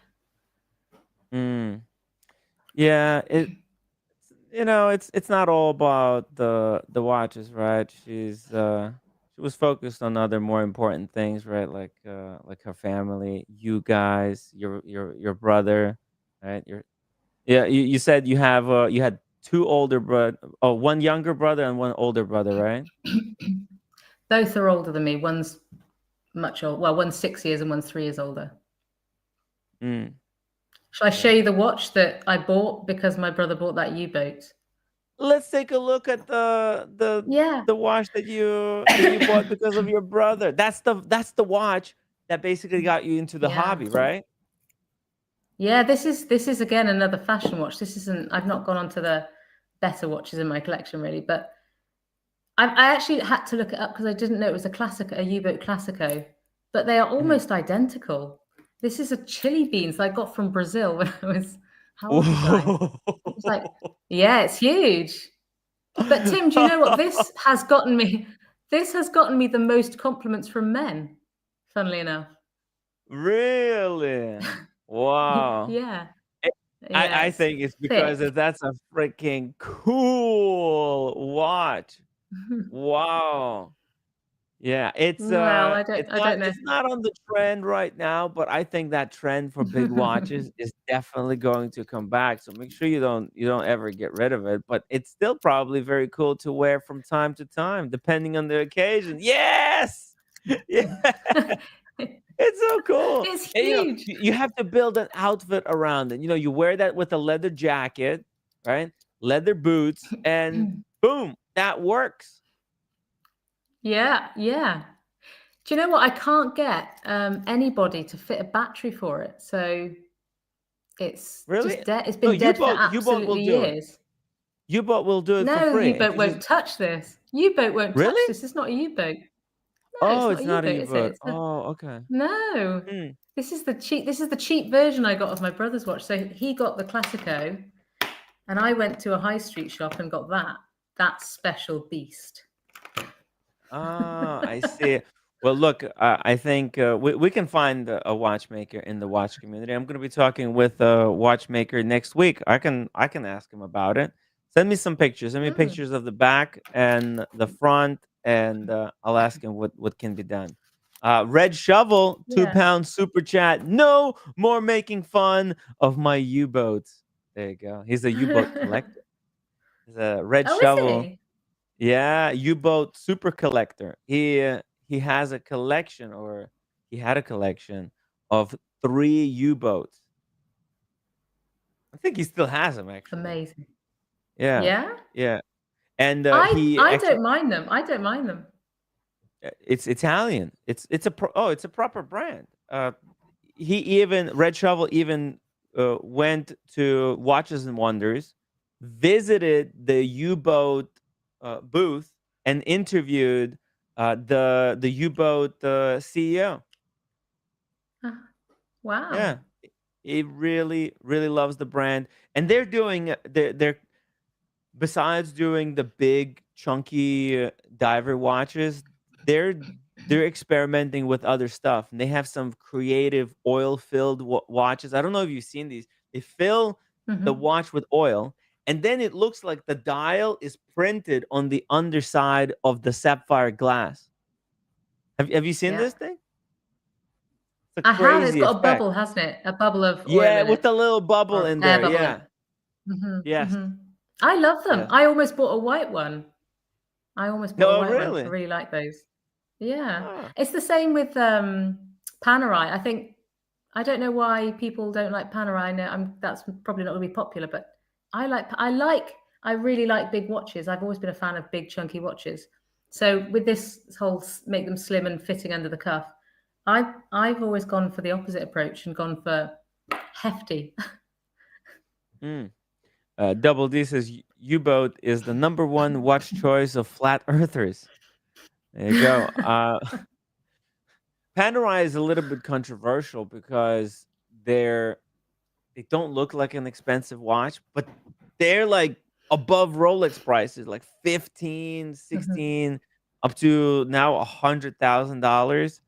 Mm. Yeah, it's not all about the watches, right? She was focused on other more important things, right? Like her family, you guys, your brother, right? You said you had two older one younger brother and one older brother, right? Both are older than me. One's much old. Well, one's 6 years and one's 3 years older. Mm, Shall I show yeah. you the watch that I bought because my brother bought that U-boat? Let's take a look at Yeah. the watch that you bought because of your brother. That's the watch that basically got you into the Yeah. hobby, right? Yeah, this is again another fashion watch. This isn't. I've not gone on to the better watches in my collection really, but I actually had to look it up because I didn't know it was a U-boat Classico, but they are Mhm. almost identical. This is a chili beans I got from Brazil when I was, how old was I? Whoa. It was like, yeah, it's huge. But Tim, do you know what this has gotten me? This has gotten me the most compliments from men, funnily enough. Really? Wow. Yeah, Eh, yeah, I it's think it's because thick. that's a freaking cool watch. Wow. Yeah, Well, it's I don't know. not on the trend right now, but I think that trend for big watches is definitely going to come back. So make sure you don't ever get rid of it. But it's still probably very cool to wear from time to time, depending on the occasion. Yes. Yeah. It's so cool. It's And huge. you have to build an outfit around it. You wear that with a leather jacket, right? Leather boots, and boom, that works. Yeah, yeah. Do you know what? I can't get anybody to fit a battery for it. So It's Really? just dead. It's No, been dead for U-boat will absolutely do it. years. U-boat will do it for No, free. If U-boat you just won't touch this. U-boat won't touch really? this. It's not a U-boat. No, it's Oh, not it's a not a U-boat, is it? U-boat. Oh, okay. No. Hmm. This is the cheap version I got of my brother's watch. So he got the Classico, and I went to a high street shop and got that special beast. Ah, I see. Well, look, I think we can find a watchmaker in the watch community. I'm going to be talking with a watchmaker next week. I can ask him about it. Send me some pictures. Send me Mm, pictures of the back and the front, and I'll ask him what can be done. Red Shovel, two yeah. pound super chat. No more making fun of my U-boats. There you go. He's a U-boat collector. He's a Red Oh, is Shovel. he? Yeah, U-boat super collector. He has a collection, or he had a collection of 3 U-boats. I think he still has them actually. Amazing. Yeah, Yeah. yeah. And he I actually don't mind them. I don't mind them. it's Italian. It's a proper brand. He even Red Shovel even went to Watches and Wonders, visited the U-boat booth, and interviewed the U-boat CEO. Ah, wow. Yeah, he really loves the brand, and they're doing they're besides doing the big chunky diver watches, they're they're experimenting with other stuff, and they have some creative oil filled watches. I don't know if you've seen these. They fill the Hmm. watch with oil, and then it looks like the dial is printed on the underside of the sapphire glass. Have you seen Yeah. this thing? It's a I have. It's crazy got a effect. bubble, hasn't it? A bubble of oil Yeah, in with it, a little bubble or in air there. bubble in. Yeah. Hmm. Yes. Hmm. I love them. Yes. I almost bought a white one. I almost bought a No, white one because I really. really like those. Yeah. Ah. It's the same with Panerai. I think I don't know why people don't like Panerai. I know that's probably not going to be popular, but I really like big watches. I've always been a fan of big chunky watches. So with this whole make them slim and fitting under the cuff, I've always gone for the opposite approach and gone for hefty. Mm. Double D says U-boat is the number one watch choice of flat earthers. There you go. Panerai is a little bit controversial because they're they don't look like an expensive watch, but they're like above Rolex prices, like 15, Mhm, 16, up to now $100,000.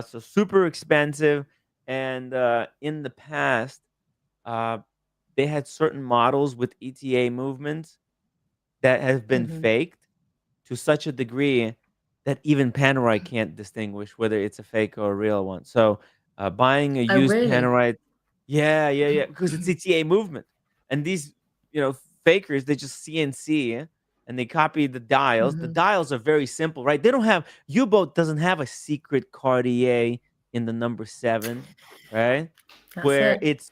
So super expensive. And in the past, uh, they had certain models with ETA movements that have been mhm. faked to such a degree that even Panerai can't distinguish whether it's a fake or a real one. So, buying a Oh, used really? Panerai, yeah, because it's ETA movement, and these, fakers, they just CNC and they copy the dials. The Mhm. dials are very simple, right? They don't have U-boat doesn't have a secret Cartier in the number 7, right? That's Where it. it's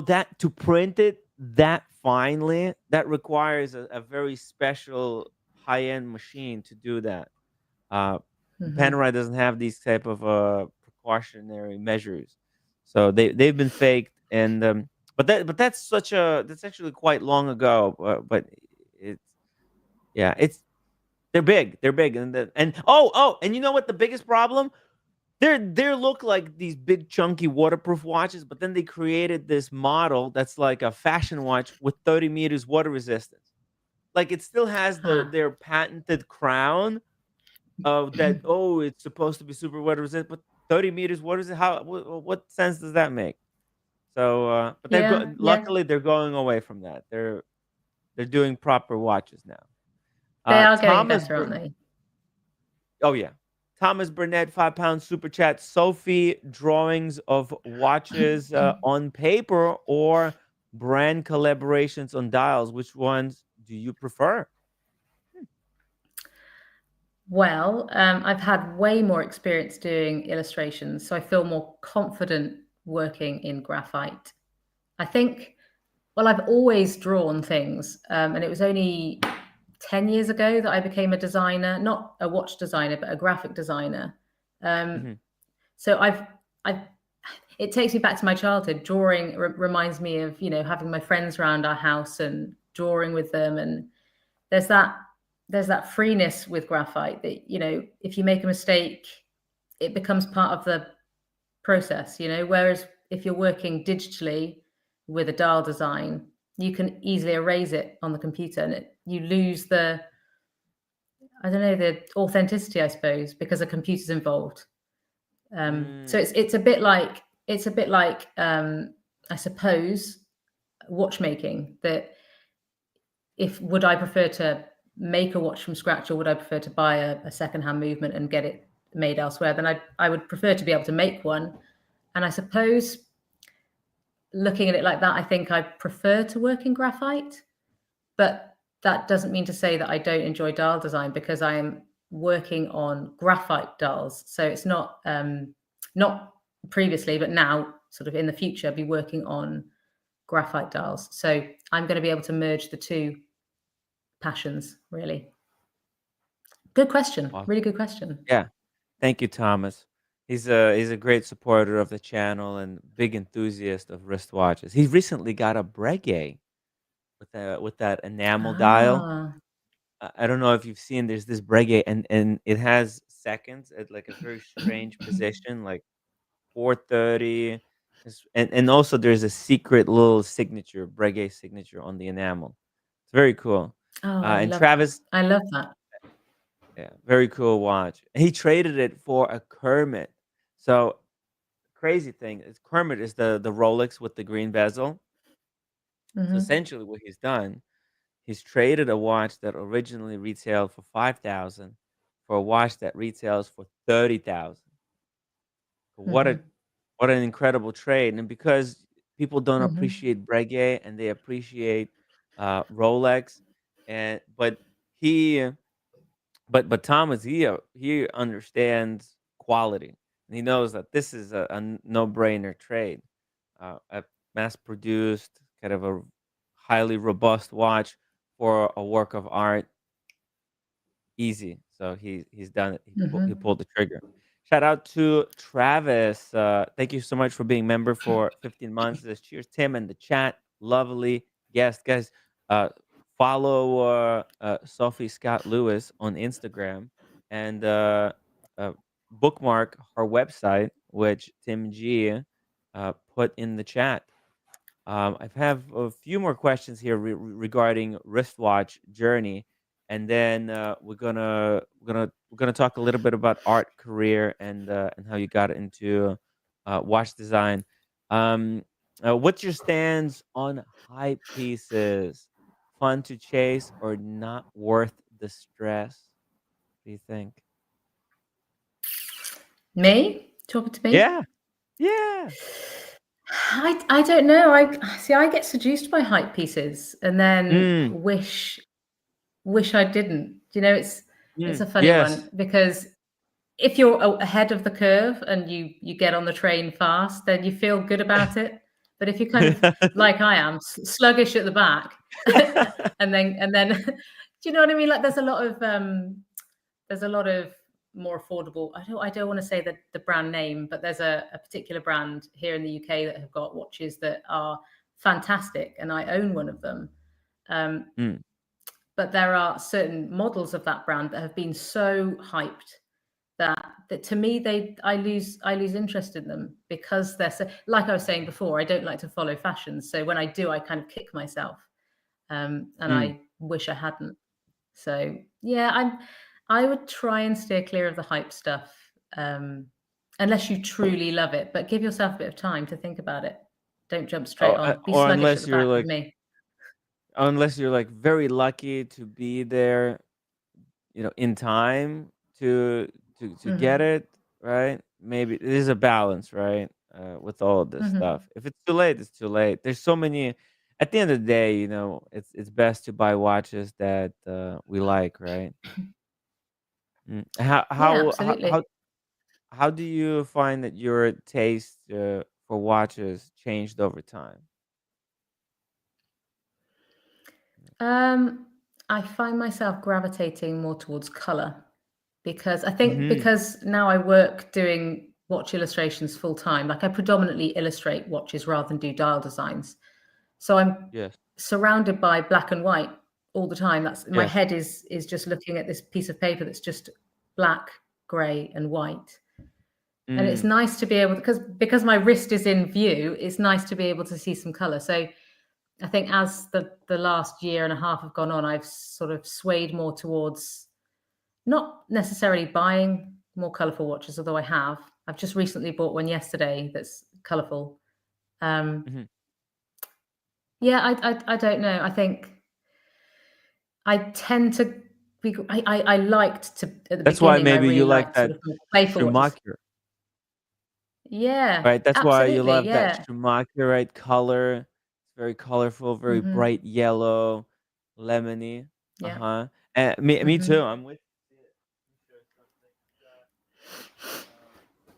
that to print it that finely, that requires a very special high-end machine to do that. Uh, Mhm. Panerai doesn't have these type of precautionary measures, so they've been faked. And that's actually quite long ago. But it's yeah, they're big, and you know what the biggest problem? They look like these big chunky waterproof watches, but then they created this model that's like a fashion watch with 30 meters water resistance. Like it still has Huh. their patented crown of that. Oh, it's supposed to be super water resistant, but 30 meters water resistant. What sense does that make? So, but Yeah, yeah. luckily they're going away from that. They're doing proper watches now. They are getting Thomas better, aren't they? Oh yeah. Thomas Burnett, £5 super chat. Sophie, drawings of watches on paper or brand collaborations on dials. Which ones do you prefer? Well, I've had way more experience doing illustrations, so I feel more confident working in graphite. I think, well, I've always drawn things, and it was only 10 years ago that I became a designer, not a watch designer, but a graphic designer. Um, Mhm. so I've it takes me back to my childhood. Drawing reminds me of, you know, having my friends around our house and drawing with them. And there's that freeness with graphite that, you know, if you make a mistake, it becomes part of the process, you know, whereas if you're working digitally with a dial design, you can easily erase it on the computer, and you lose the, I don't know, the authenticity, I suppose, because a computer's involved. So it's a bit like I suppose watchmaking. That would I prefer to make a watch from scratch, or would I prefer to buy a secondhand movement and get it made elsewhere? Then I would prefer to be able to make one. And I suppose, looking at it like that, I think I prefer to work in graphite, but that doesn't mean to say that I don't enjoy dial design, because I am working on graphite dials. So it's not previously, but now, sort of in the future, be working on graphite dials. So I'm going to be able to merge the two passions, really. Good question. Awesome. Really good question. Yeah. Thank you, Thomas. He's a great supporter of the channel and big enthusiast of wristwatches. He recently got a Breguet with that enamel dial. I don't know if you've seen. There's this Breguet, and it has seconds at like a very strange position, like 4:30, and also there's a secret little signature, Breguet signature on the enamel. It's very cool. Oh, And Travis, I love that. yeah, very cool watch. He traded it for a Kermit. So crazy thing is Kermit is the Rolex with the green bezel. So essentially, what he's done, he's traded a watch that originally retailed for 5,000 for a watch that retails for 30,000. What an incredible trade! And because people don't appreciate Breguet and they appreciate Rolex, and he but Thomas, he understands quality, and he knows that this is a no-brainer trade. A mass-produced, kind of a highly robust watch for a work of art, easy. So he's done it. He pulled the trigger. Shout out to Travis. Thank you so much for being member for 15 months. Says, cheers, Tim, in the chat. Lovely guest, guys. Follow Sophie Scott Lewis on Instagram, and bookmark her website, which Tim G put in the chat. I have a few more questions here regarding wristwatch journey, and then we're gonna talk a little bit about art career and how you got into watch design. What's your stance on hype pieces? Fun to chase or not worth the stress? What do you think? Me? Talking to me? Yeah, yeah. I don't know. I get seduced by hype pieces and then wish I didn't. You know, it's a funny one, because if you're ahead of the curve and you get on the train fast, then you feel good about it. But if you're kind of like I am, sluggish at the back, and then do you know what I mean? Like there's a lot of more affordable. I don't want to say the brand name, but there's a particular brand here in the UK that have got watches that are fantastic, and I own one of them. But there are certain models of that brand that have been so hyped that to me I lose interest in them, because they're so, like I was saying before, I don't like to follow fashions. So when I do, I kind of kick myself, and I wish I hadn't. So yeah, I would try and steer clear of the hype stuff, unless you truly love it. But give yourself a bit of time to think about it. Don't jump straight on. Be or sluggish unless at the you're back like with me. unless you're like very lucky to be there, in time to get it, right? Maybe it is a balance, right? With all of this stuff. If it's too late, it's too late. There's so many. At the end of the day, it's best to buy watches that we like, right? How Yeah, how how absolutely. how how do you find that your taste for watches changed over time? I find myself gravitating more towards color, because I think Hmm. because now I work doing watch illustrations full time. Like I predominantly illustrate watches rather than do dial designs. So I'm Yes. surrounded by black and white all the time. That's my Yes. head is just looking at this piece of paper that's just black, grey, and white. And it's Mm. nice to be able to, because my wrist is in view, it's nice to be able to see some color. So I think as the last year and a half have gone on, I've sort of swayed more towards not necessarily buying more colorful watches, although I've just recently bought one yesterday that's colorful. Mhm. Yeah, I don't know. I think I tend to be. I liked to at the That's why beginning. I maybe you really like liked sort that of more playful watches. Schumacher, Yeah, right? That's why you absolutely. love that Yeah. Schumacher, right? Color. It's very colorful, very Hmm. bright yellow, lemony. Yeah. Uh-huh. And me too. Hmm. I'm with you. Let me show you something.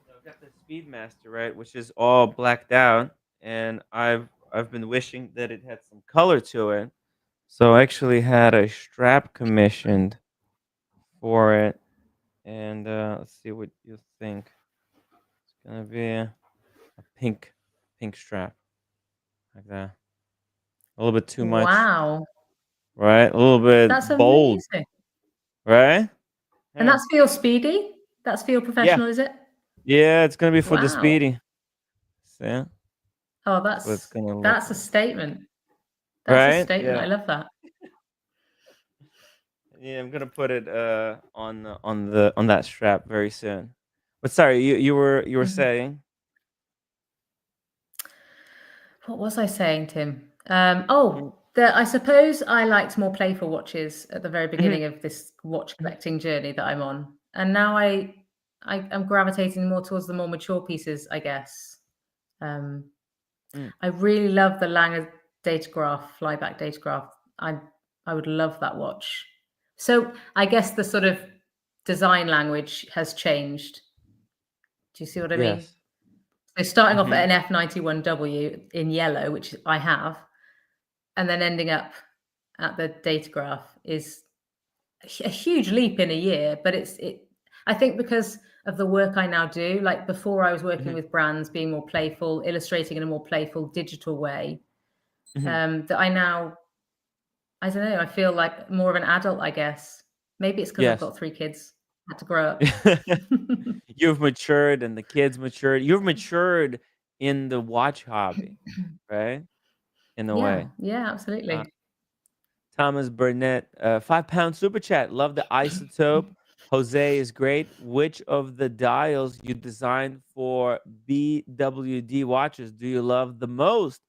So I've got the Speedmaster, right, which is all blacked out, and I've been wishing that it had some color to it. So I actually had a strap commissioned for it, and let's see what you think. It's gonna be a pink strap like that. A little bit too much, Wow, right? A little bit that's bold, amazing. right? And Yeah, that's for your speedy. That's for your yeah, professional, is it? yeah. It's gonna be for the Wow. Speedy. See, that's Oh, what it's gonna look that's a like, statement. That's a right? statement. I Yeah. love that. Yeah, I'm gonna put it on that strap very soon. But sorry, you were Mhm. saying. What was I saying, Tim? Mm, I suppose I liked more playful watches at the very mhm, beginning of this watch mhm, collecting journey that I'm on, and now I am gravitating more towards the more mature pieces, I guess. Um, mm, I really love the Lange Datograph, flyback Datograph. I I would love that watch. So I guess the sort of design language has changed. Do you see what I mean? yes. So starting off Mhm, at an F91W in yellow, which I have, and then ending up at the Datograph is a huge leap in a year. But I think because of the work I now do, like before I was working mhm, with brands, being more playful, illustrating in a more playful digital way, mhm. that I don't know, I feel like more of an adult, I guess. Maybe it's because I've Yes. got 3 kids. Had to grow up. You've matured and the kids matured. You've matured in the watch hobby, right? In a Yeah, way. yeah, Uh, absolutely. Thomas Burnett, 5 pound super chat. Love the isotope. Jose is great. Which of the dials you designed for BWD watches do you love the most?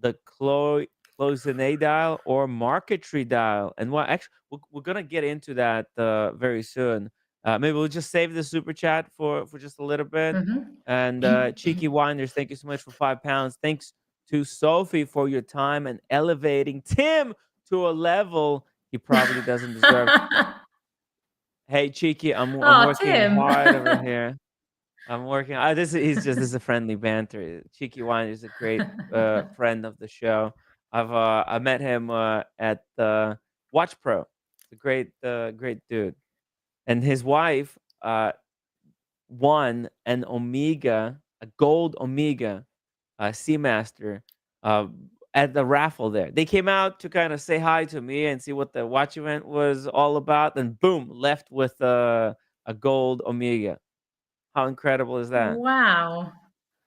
The Cloisonne dial or marquetry dial? And what actually, we're gonna get into that very soon. Maybe we'll just save the super chat for just a little bit. Mhm. And Cheeky Winders, thank you so much for 5 pounds. Thanks to Sophie for your time and elevating Tim to a level he probably doesn't deserve. Hey, Cheeky, I'm Oh, working Tim. hard over here. I'm working. This is a friendly banter. Cheeky Wine is a great friend of the show. I met him at Watch Pro. It's a great dude, and his wife won an Omega, a gold Omega Seamaster uh, at the raffle there. They came out to kind of say hi to me and see what the watch event was all about. And boom, left with a gold Omega. How incredible is that? Wow.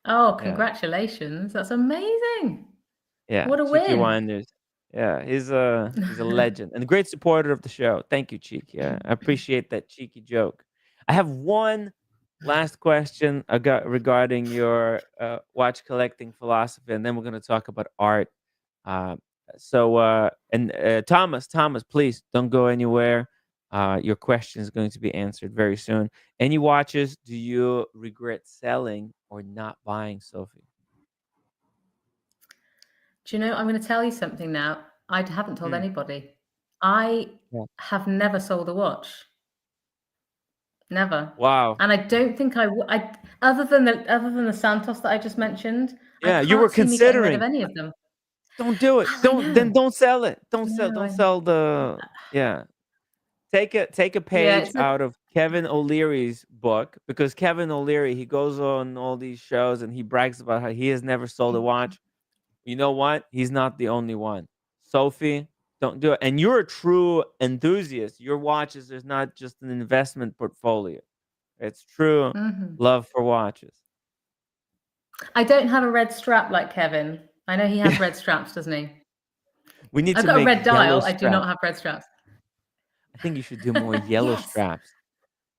Oh, Yeah, congratulations. That's amazing. yeah. What a Cheeky win. Winders. Yeah, he's a legend and a great supporter of the show. Thank you, Cheeky. I appreciate that cheeky joke. I have one last question I got regarding your watch collecting philosophy, and then we're gonna talk about art. Uh, Thomas, please don't go anywhere. Your question is going to be answered very soon. Any watches do you regret selling or not buying, Sophie? Do you know, I'm going to tell you something now. I haven't told Mm, anybody. I yeah. have never sold a watch. Never. Wow. And I don't think I other than the Santos that I just mentioned, I Yeah, you were can't see me getting rid of considering. any of them. Don't do it. Well, I Don't know. then don't sell it. I know. Don't sell the yeah. take a Yeah, page out of Kevin O'Leary's book, because Kevin O'Leary, he goes on all these shows and he brags about how he has never sold a watch. You know what? He's not the only one. Sophie, don't do it. And you're a true enthusiast. Your watches is not just an investment portfolio. It's true love for watches. I don't have a red strap like Kevin. I know he has red straps, doesn't he? We need I've to got a make red yellow dial. I do not have red straps. I think you should do more yellow Yes. straps,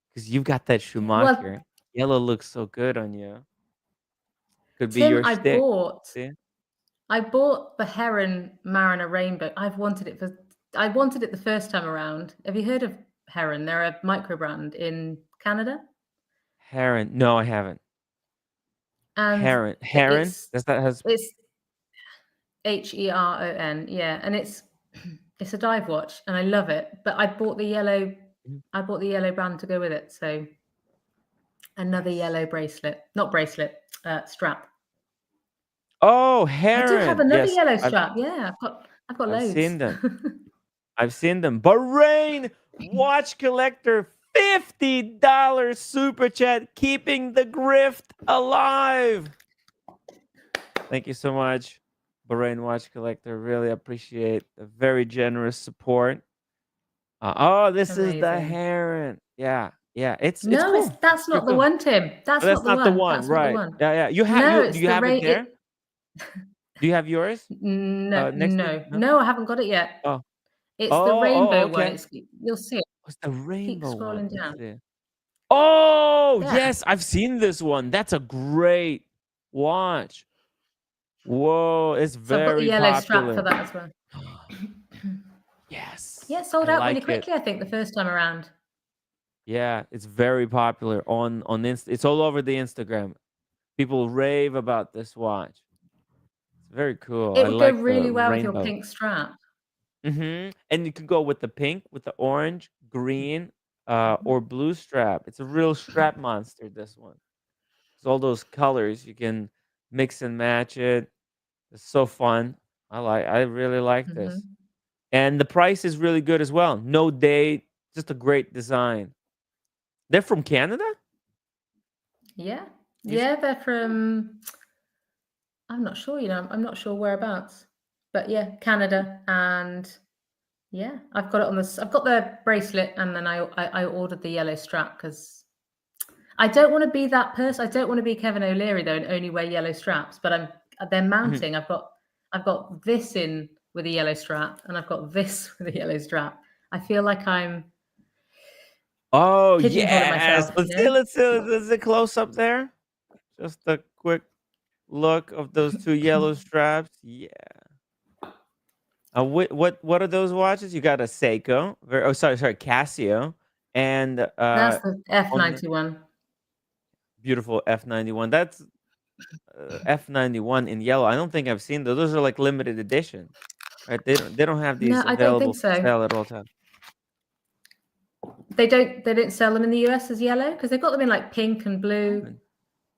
because you've got that Schumacher. Well, Yellow looks so good on you. Could be Tim, your shtick. See? I bought the Heron Mariner Rainbow. I wanted it the first time around. Have you heard of Heron? They're a micro brand in Canada. Heron. No, I haven't. And Heron. It's Heron, yeah, and it's a dive watch, and I love it. But I bought the yellow band to go with it. So another yellow strap. Oh, Heron. I do have another yes, yellow strap. Yeah, I've got loads. I've seen them. I've seen them. Bahrain watch collector, $50 super chat, keeping the grift alive. Thank you so much, Bahrain watch collector. Really appreciate the very generous support. This is the Amazing. Heron. Yeah. It's No, cool. that's not the one, Tim. That's That's not the one. That's right? not the one. Yeah. You have No, do you have it there? Do you have yours? No, next to you? no, I haven't got it yet. Oh. It's the rainbow Okay. one. You'll see it. What's the rainbow Keep scrolling one? down. Let's see. Oh, Yeah. yes, I've seen this one. That's a great watch. Whoa, it's So I've very got the yellow popular. strap for that as well. Yes. Yeah, it sold out really like quickly, I think, the first time around. Yeah, it's very popular on it's all over the Instagram. People rave about this watch. It's very cool. It I would like go really the well rainbow. with your pink strap. And you can go with the pink, with the orange, green, or blue strap. It's a real strap monster, this one. It's all those colors. You can mix and match it. It's so fun. I really like this. And the price is really good as well. No date, just a great design. They're from Canada? Yeah. Yeah, they're from, I'm not sure, I'm not sure whereabouts. But yeah, Canada. And yeah, I've got the bracelet, and then I ordered the yellow strap because I don't want to be that person. I don't want to be Kevin O'Leary though and only wear yellow straps, but they're mounting. I've got this in with a yellow strap, and I've got this with a yellow strap. I feel like I'm pigeonholing myself. Let's see. Let's see a close up there. Just a quick look of those two yellow straps. Yeah. What are those watches? You got a Seiko. Sorry, Casio, and That's the F91. Beautiful F91. That's F91 in yellow. I don't think I've seen those. Those are like limited edition, right? They don't have these No, I don't available think so. for sale at all times. They don't sell them in the US as yellow, because they've got them in like pink and blue,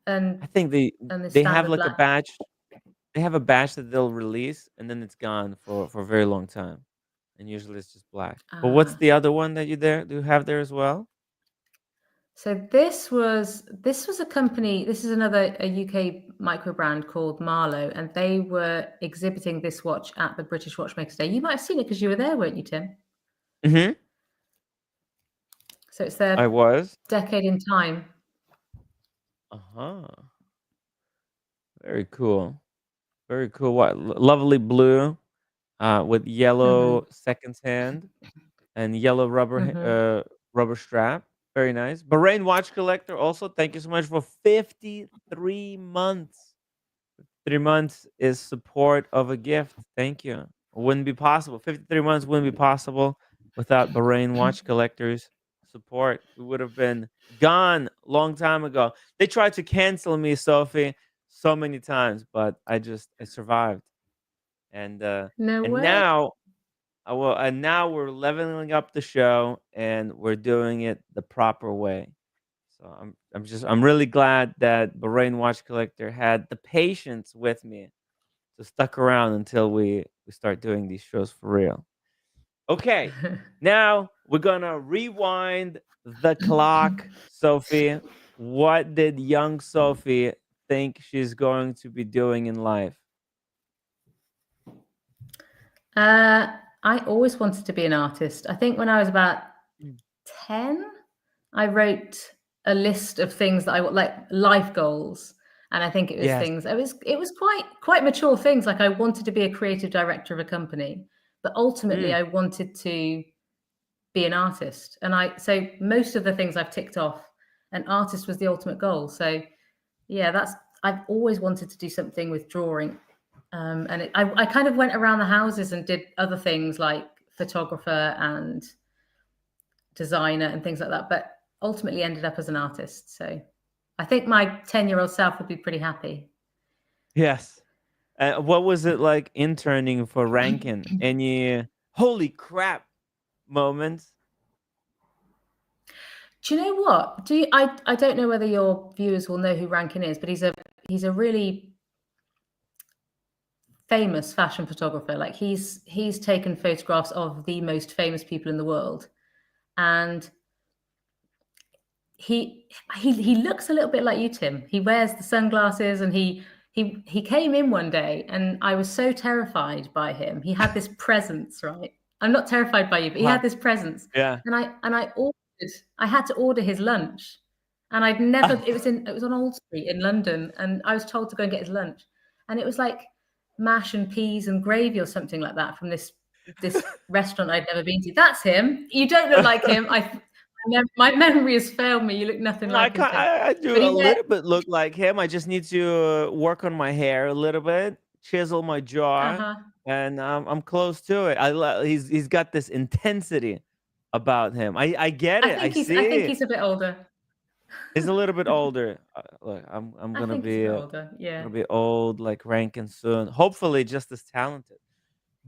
and I think they have like black. a batch. They have a batch that they'll release, and then it's gone for a very long time, and usually it's just black. But what's the other one that do you have there as well? So this was a company. This is a UK micro brand called Marlowe, and they were exhibiting this watch at the British Watchmakers Day. You might have seen it because you were there, weren't you, Tim? So it's their decade in time. Very cool. Very cool. What lovely blue, with yellow seconds hand and yellow rubber strap. Very nice. Bahrain watch collector also. Thank you so much for 53 months. 3 months is support of a gift. Thank you. Wouldn't be possible. 53 months wouldn't be possible without Bahrain watch collectors support. We would have been gone long time ago. They tried to cancel me, Sophie, so many times, but I survived. And now we're leveling up the show, and we're doing it the proper way. So I'm really glad that Bahrain watch collector had the patience with me, so stuck around until we start doing these shows for real. Okay, now we're gonna rewind the clock, Sophie. What did young Sophie think she's going to be doing in life? I always wanted to be an artist. I think when I was about 10, I wrote a list of things that I like, life goals. And I think it was Yes. things, it was quite mature things. Like I wanted to be a creative director of a company, but ultimately I wanted to be an artist. And so most of the things I've ticked off, an artist was the ultimate goal. So yeah, I've always wanted to do something with drawing. I kind of went around the houses and did other things like photographer and designer and things like that, but ultimately ended up as an artist. So I think my 10-year-old self would be pretty happy. Yes. What was it like interning for Rankin? Any holy crap moments? Do you know what? I don't know whether your viewers will know who Rankin is, but he's a really famous fashion photographer. Like he's taken photographs of the most famous people in the world, and he looks a little bit like you, Tim. He wears the sunglasses, and he came in one day, and I was so terrified by him. He had this presence, right? I'm not terrified by you, but he had this presence, Yeah. and I had to order his lunch, and I'd never. It was on Old Street in London, and I was told to go and get his lunch, and it was like mash and peas and gravy or something like that from this restaurant I'd never been to. That's him. You don't look like him. My memory has failed me. You look nothing No, I like him, can't. Tim. I do But a he wears, little bit look like him. I just need to work on my hair a little bit, chisel my jaw, uh-huh. and I'm close to it. He's got this intensity about him. I get it. I I see think it. he's a bit older. He's a little bit older. Look, I'm I gonna think he's a be bit older. Yeah. gonna be old like Rankin soon. Hopefully, just as talented.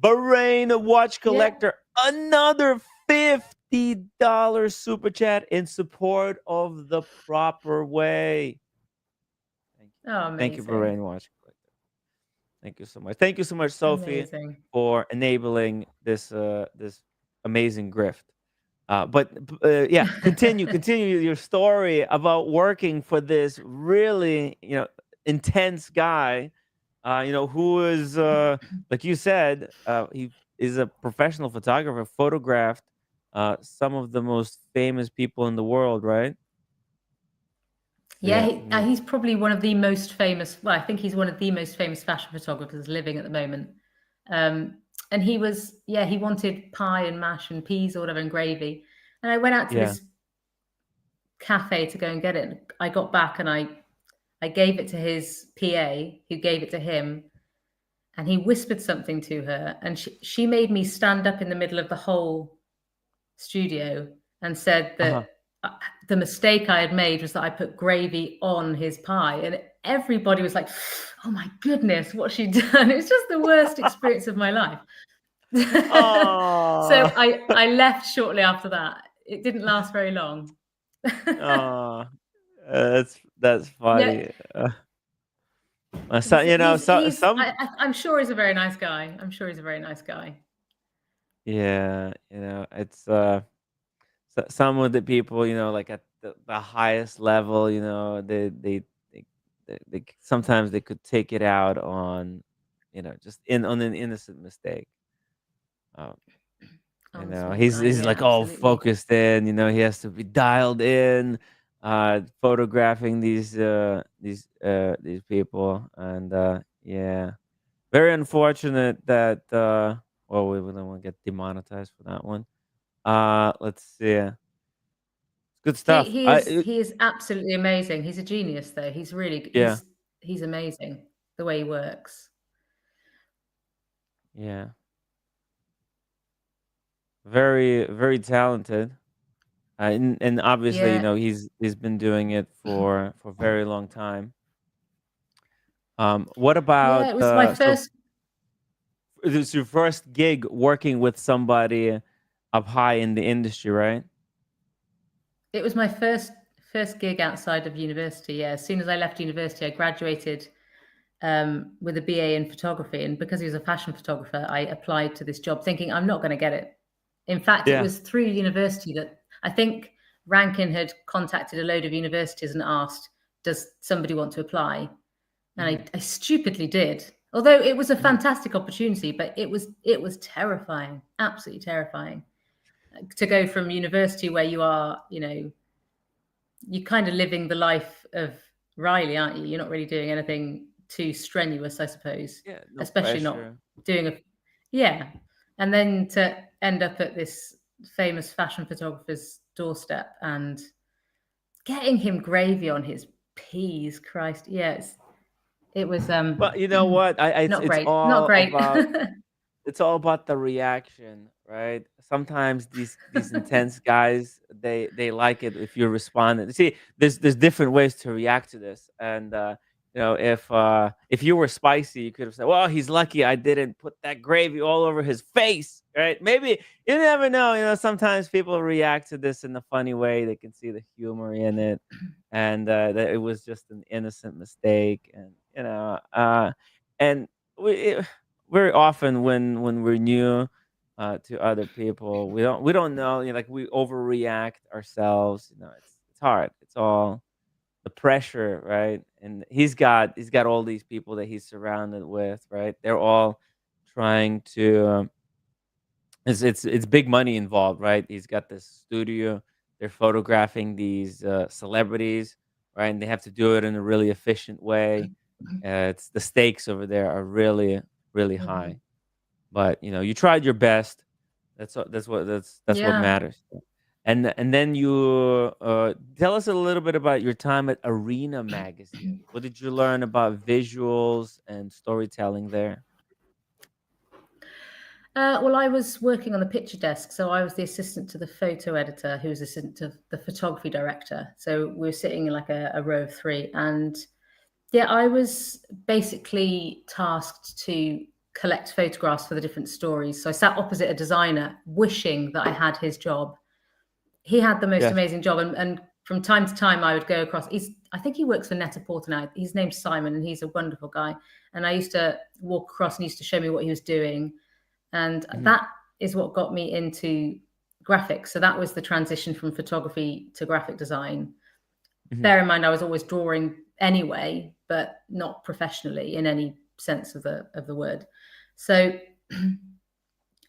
Bahrain watch Yeah. collector, another $50 super chat in support of the proper way. Oh, Thank you, Bahrain amazing. watch collector. Thank you so much. Thank you so much, Sophie, Amazing. for enabling this amazing grift. Yeah, continue your story about working for this really intense guy. Who is like you said, he is a professional photographer, photographed some of the most famous people in the world, right? So Yeah, yeah, he's probably one of the most famous. Well, I think he's one of the most famous fashion photographers living at the moment. And he wanted pie and mash and peas or whatever and gravy. And I went out to yeah, this cafe to go and get it. I got back and I gave it to his PA, who gave it to him, and he whispered something to her, and she made me stand up in the middle of the whole studio and said uh-huh. that the mistake I had made was that I put gravy on his pie, and everybody was like, "Oh my goodness, what's she done?" It was just the worst experience of my life. So Oh, I left shortly after that. It didn't last very long. oh, that's Yeah, funny. So I'm sure he's a very nice guy. I'm sure he's a very nice guy. yeah, it's some of the people, like at the highest level, they sometimes they could take it out on, just on an innocent mistake. Um, On the small he's guy, he's yeah, like all absolutely. focused in. He has to be dialed in, photographing these people, and yeah, very unfortunate that well, we don't want to get demonetized for that one. Let's see. Good stuff. He is absolutely amazing. He's a genius, though. Yeah, He's amazing the way he works. yeah. Very, very talented. And obviously, Yeah, he's been doing it for a very long time. What yeah. about It was my so first. it was your first gig working with somebody up high in the industry, right? It was my first gig outside of university. Yeah, as soon as I left university, I graduated with a BA in photography, and because he was a fashion photographer, I applied to this job thinking I'm not going to get it. In fact, it Yeah. was through university that I think Rankin had contacted a load of universities and asked, does somebody want to apply? And I stupidly did. Although it was a fantastic opportunity, but it was terrifying, absolutely terrifying, to go from university where you are, you're kind of living the life of Riley, aren't you? You're not really doing anything too strenuous, I suppose, Yeah, no especially not pressure. doing yeah. And then to end up at this famous fashion photographer's doorstep and getting him gravy on his peas, Christ. Yes. It was But you know what? not It's great. Not great. it's all about the reaction, right? Sometimes these intense guys, they like it if you're responding. See, there's different ways to react to this, and if you were spicy, you could have said, "Well, he's lucky I didn't put that gravy all over his face." Right? Maybe you never know. Sometimes people react to this in a funny way. They can see the humor in it, and that it was just an innocent mistake, and and we very often when we're new to other people, we don't know, like we overreact ourselves. It's hard. It's all the pressure, right? And he's got all these people that he's surrounded with, right? They're all trying to it's big money involved, right? He's got this studio. They're photographing these celebrities, right? And they have to do it in a really efficient way. It's the stakes over there are really, really high. Mhm. But you tried your best. That's what Yeah. matters. And then you tell us a little bit about your time at Arena Magazine. What did you learn about visuals and storytelling there? Well, I was working on the picture desk, so I was the assistant to the photo editor, who was assistant to the photography director. So we were sitting in like a row of three, and yeah, I was basically tasked to collect photographs for the different stories. So I sat opposite a designer, wishing that I had his job. He had the most Yes. amazing job, and from time to time I would go across. I think he works for Net-a-Porter now. His name's Simon, and he's a wonderful guy. And I used to walk across and he used to show me what he was doing, and Hmm. that is what got me into graphics. So that was the transition from photography to graphic design. Hmm. Bear in mind, I was always drawing anyway, but not professionally in any sense of the word. So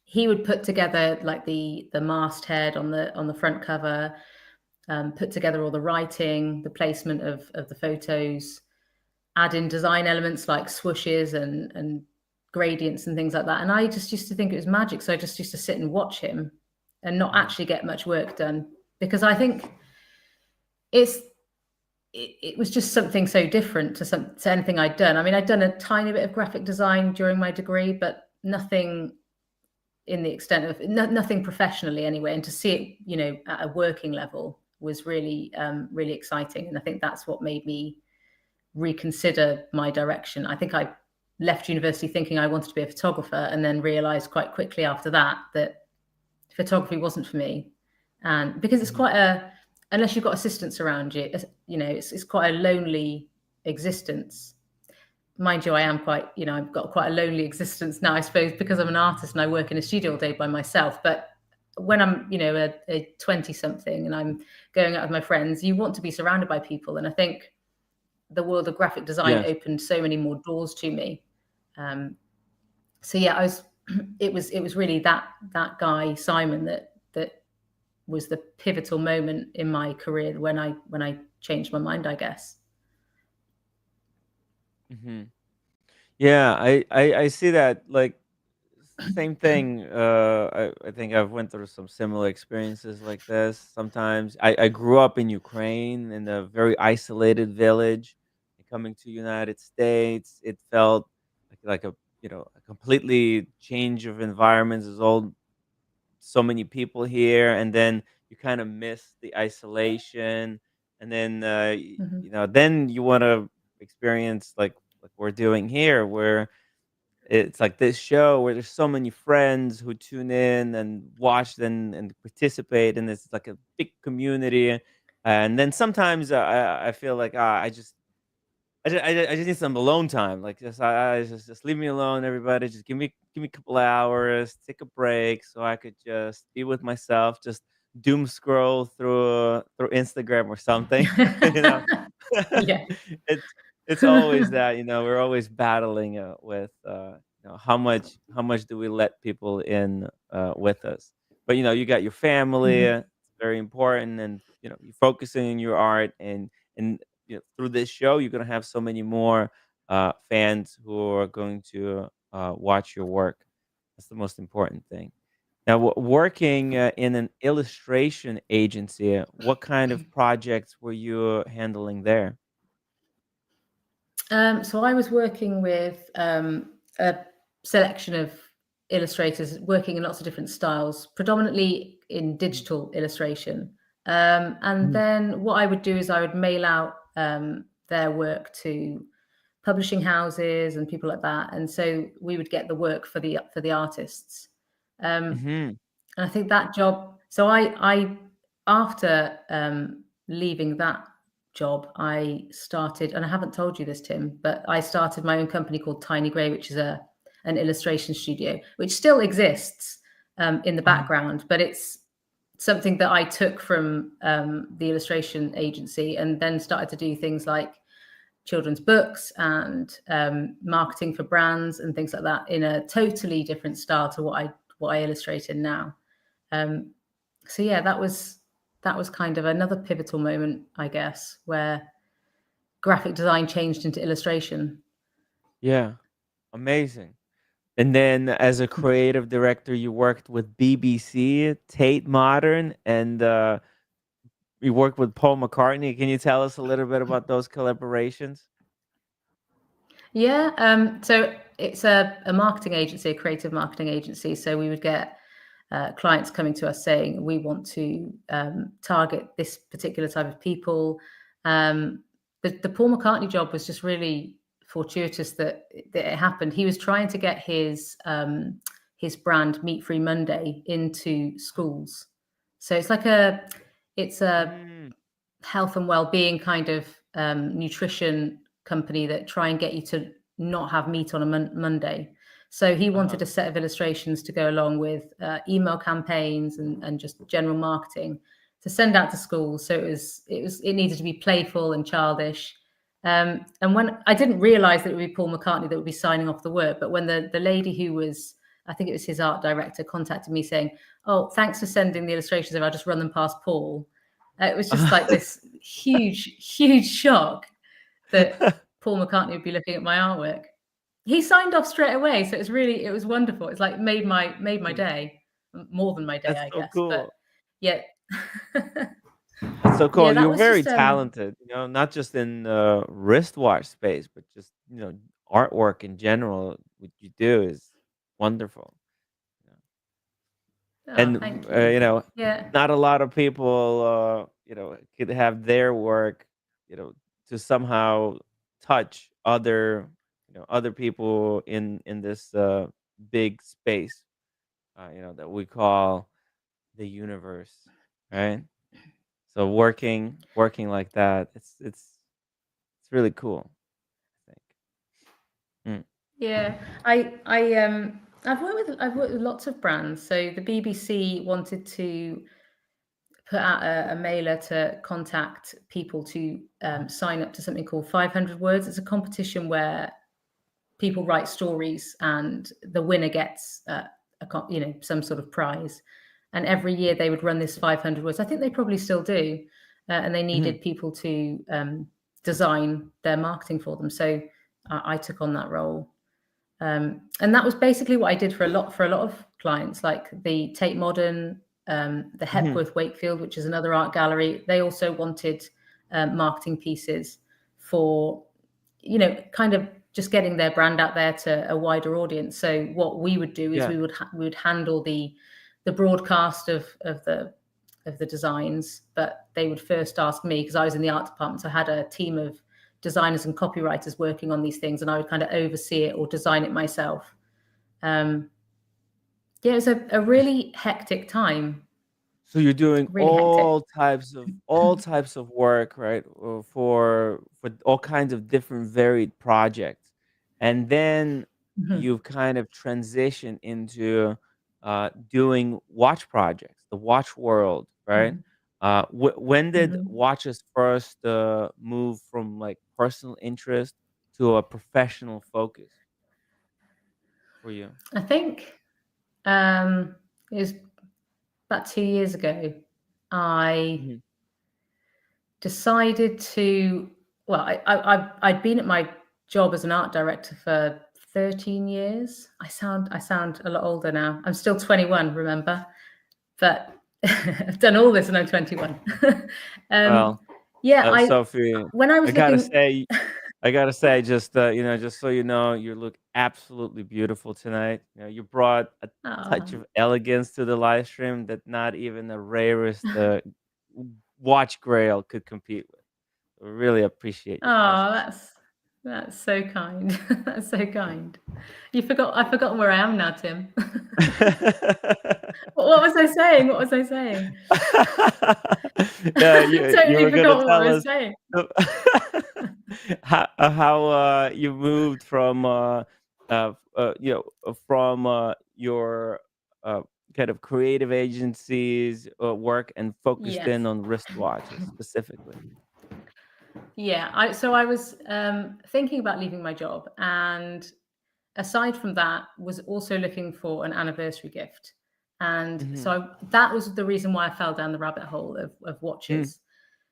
he would put together like the masthead on the front cover, put together all the writing, the placement of the photos, add in design elements like swooshes and gradients and things like that. And I just used to think it was magic. So I just used to sit and watch him and not Hmm. actually get much work done, because I think it was just something so different to anything I'd done. I mean, I'd done a tiny bit of graphic design during my degree, but nothing in the extent of nothing professionally anyway. And to see it, at a working level was really, really exciting. And I think that's what made me reconsider my direction. I think I left university thinking I wanted to be a photographer, and then realized quite quickly after that photography wasn't for me. And because it's Hmm. quite unless you've got assistants around you, it's quite a lonely existence. Mind you, I am quite, I've got quite a lonely existence now, I suppose, because I'm an artist and I work in a studio all day by myself. But when I'm, a 20 something and I'm going out with my friends, you want to be surrounded by people. And I think the world of graphic design Yes. opened so many more doors to me. So yeah, it was really that guy Simon that was the pivotal moment in my career when I changed my mind, I guess. Hmm. Yeah, I see that, like, same thing. I think I've went through some similar experiences like this. Sometimes I grew up in Ukraine in a very isolated village. And coming to United States, it felt like a completely change of environments. There's all so many people here, and then you kind of miss the isolation, and then Mm-hmm. then you want to experience like we're doing here, where it's like this show where there's so many friends who tune in and watch and participate, and it's like a big community. And then sometimes I feel like I just need some alone time. Like just leave me alone, everybody. Just give me a couple hours, take a break, so I could just be with myself. Just doom scroll through Instagram or something. you know, Yeah. it's it's always that. We're always battling with how much do we let people in with us. But you got your family. Mhm. It's very important, and you're focusing on your art and through this show, you're gonna have so many more fans who are going to watch your work. That's the most important thing. Now, working in an illustration agency, what kind of projects were you handling there? So I was working with a selection of illustrators working in lots of different styles, predominantly in Mhm. digital illustration. And Mhm. then what I would do is I would mail out their work to publishing houses and people like that, and so we would get the work for the artists. Um, Mhm. and I think that job. So I after leaving that job, I started, and I haven't told you this, Tim, but I started my own company called Tiny Grey, which is an illustration studio, which still exists in the Ah. background, but it's something that I took from the illustration agency and then started to do things like children's books and marketing for brands and things like that in a totally different style to what I illustrate in now. Um, so yeah, that was kind of another pivotal moment, I guess, where graphic design changed into illustration. Yeah, amazing. And then, as a creative director, you worked with BBC, Tate Modern, and you worked with Paul McCartney. Can you tell us a little bit about those collaborations? Yeah, so it's a marketing agency, a creative marketing agency. So we would get clients coming to us saying we want to target this particular type of people. The Paul McCartney job was just really fortuitous that it happened. He was trying to get his brand Meat Free Monday into schools. So it's a Mm. health and well-being kind of nutrition company that try and get you to not have meat on a Monday. So he Uh-huh. wanted a set of illustrations to go along with email campaigns and just general marketing to send out to schools. So it needed to be playful and childish. And when I didn't realize that it would be Paul McCartney that would be signing off the work, but when the lady who was, I think it was his art director, contacted me saying, "Oh, thanks for sending the illustrations. If I just run them past Paul," it was just like this huge shock that Paul McCartney would be looking at my artwork. He signed off straight away, so it was wonderful. It's like made my Mm. day, more than my day, That's I so guess. But cool. yeah, That's so yeah, cool. that You're was very just talented, not just in the wristwatch space, but just, artwork in general. What you do is wonderful. you know. oh, And, thank you. Yeah, not a lot of people, could have their work, to somehow touch other people in this big space, that we call the universe, right? So working like that, it's really cool, I think. Mm. yeah. I've worked with lots of brands. So the BBC wanted to put out a mailer to contact people to sign up to something called 500 Words. It's a competition where people write stories and the winner gets some sort of prize. And every year they would run this 500 words. I think they probably still do, and they Mhm. needed people to design their marketing for them. So I took on that role. And that was basically what I did for a lot of clients, like the Tate Modern, the Mhm. Hepworth Wakefield, which is another art gallery. They also wanted marketing pieces for, kind of just getting their brand out there to a wider audience. So what we would do is Yeah. we would handle the broadcast of the designs, but they would first ask me because I was in the art department. So I had a team of designers and copywriters working on these things, and I would kind of oversee it or design it myself. Yeah, it was a really hectic time. So you're doing Really hectic. all types of work, right? For all kinds of different varied projects, and then Mhm, you've kind of transitioned into doing watch projects, the watch world, right? mhm, When did mhm. watches first move from like personal interest to a professional focus for you? I think um, it was about 2 years ago. I Hmm. decided to. Well, I'd been at my job as an art director for 13 years. I sound a lot older now. I'm still 21, remember, but I've done all this and I'm 21. um, Well, yeah, I Sophie, when I I was gotta looking. say, just just so you know, you look absolutely beautiful tonight. You brought a touch Oh, of elegance to the live stream that not even the rarest watch grail could compete with. I really appreciate your oh, presence. that's so kind. That's so kind. You forgot. I've forgotten where I am now, Tim. What was I saying? What was I saying? Yeah, you Totally were gonna forgotten what tell I was us saying. uh, how you moved from from your uh, kind of creative agencies work and focused in Yes. on wristwatches specifically. Yeah. I was thinking about leaving my job, and aside from that, was also looking for an anniversary gift. And Hmm. so that was the reason why I fell down the rabbit hole of Mm. watches.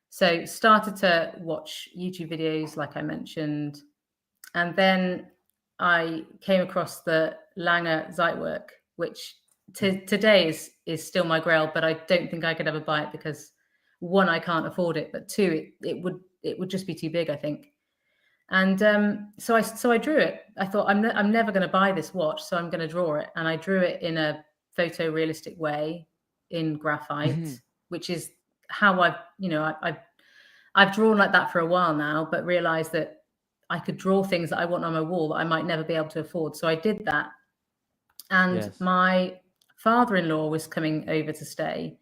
So started to watch YouTube videos, like I mentioned, and then I came across the Lange Zeitwerk, which today is still my grail, but I don't think I could ever buy it because one, I can't afford it, but two, it would just be too big, I think. And so I drew it. I thought I'm never going to buy this watch, so I'm going to draw it, and I drew it in a photorealistic way in Hmm. graphite, which is how I've drawn like that for a while now, but realized that I could draw things that I want on my wall that I might never be able to afford. So I did that. And Yes. my father-in-law was coming over to stay,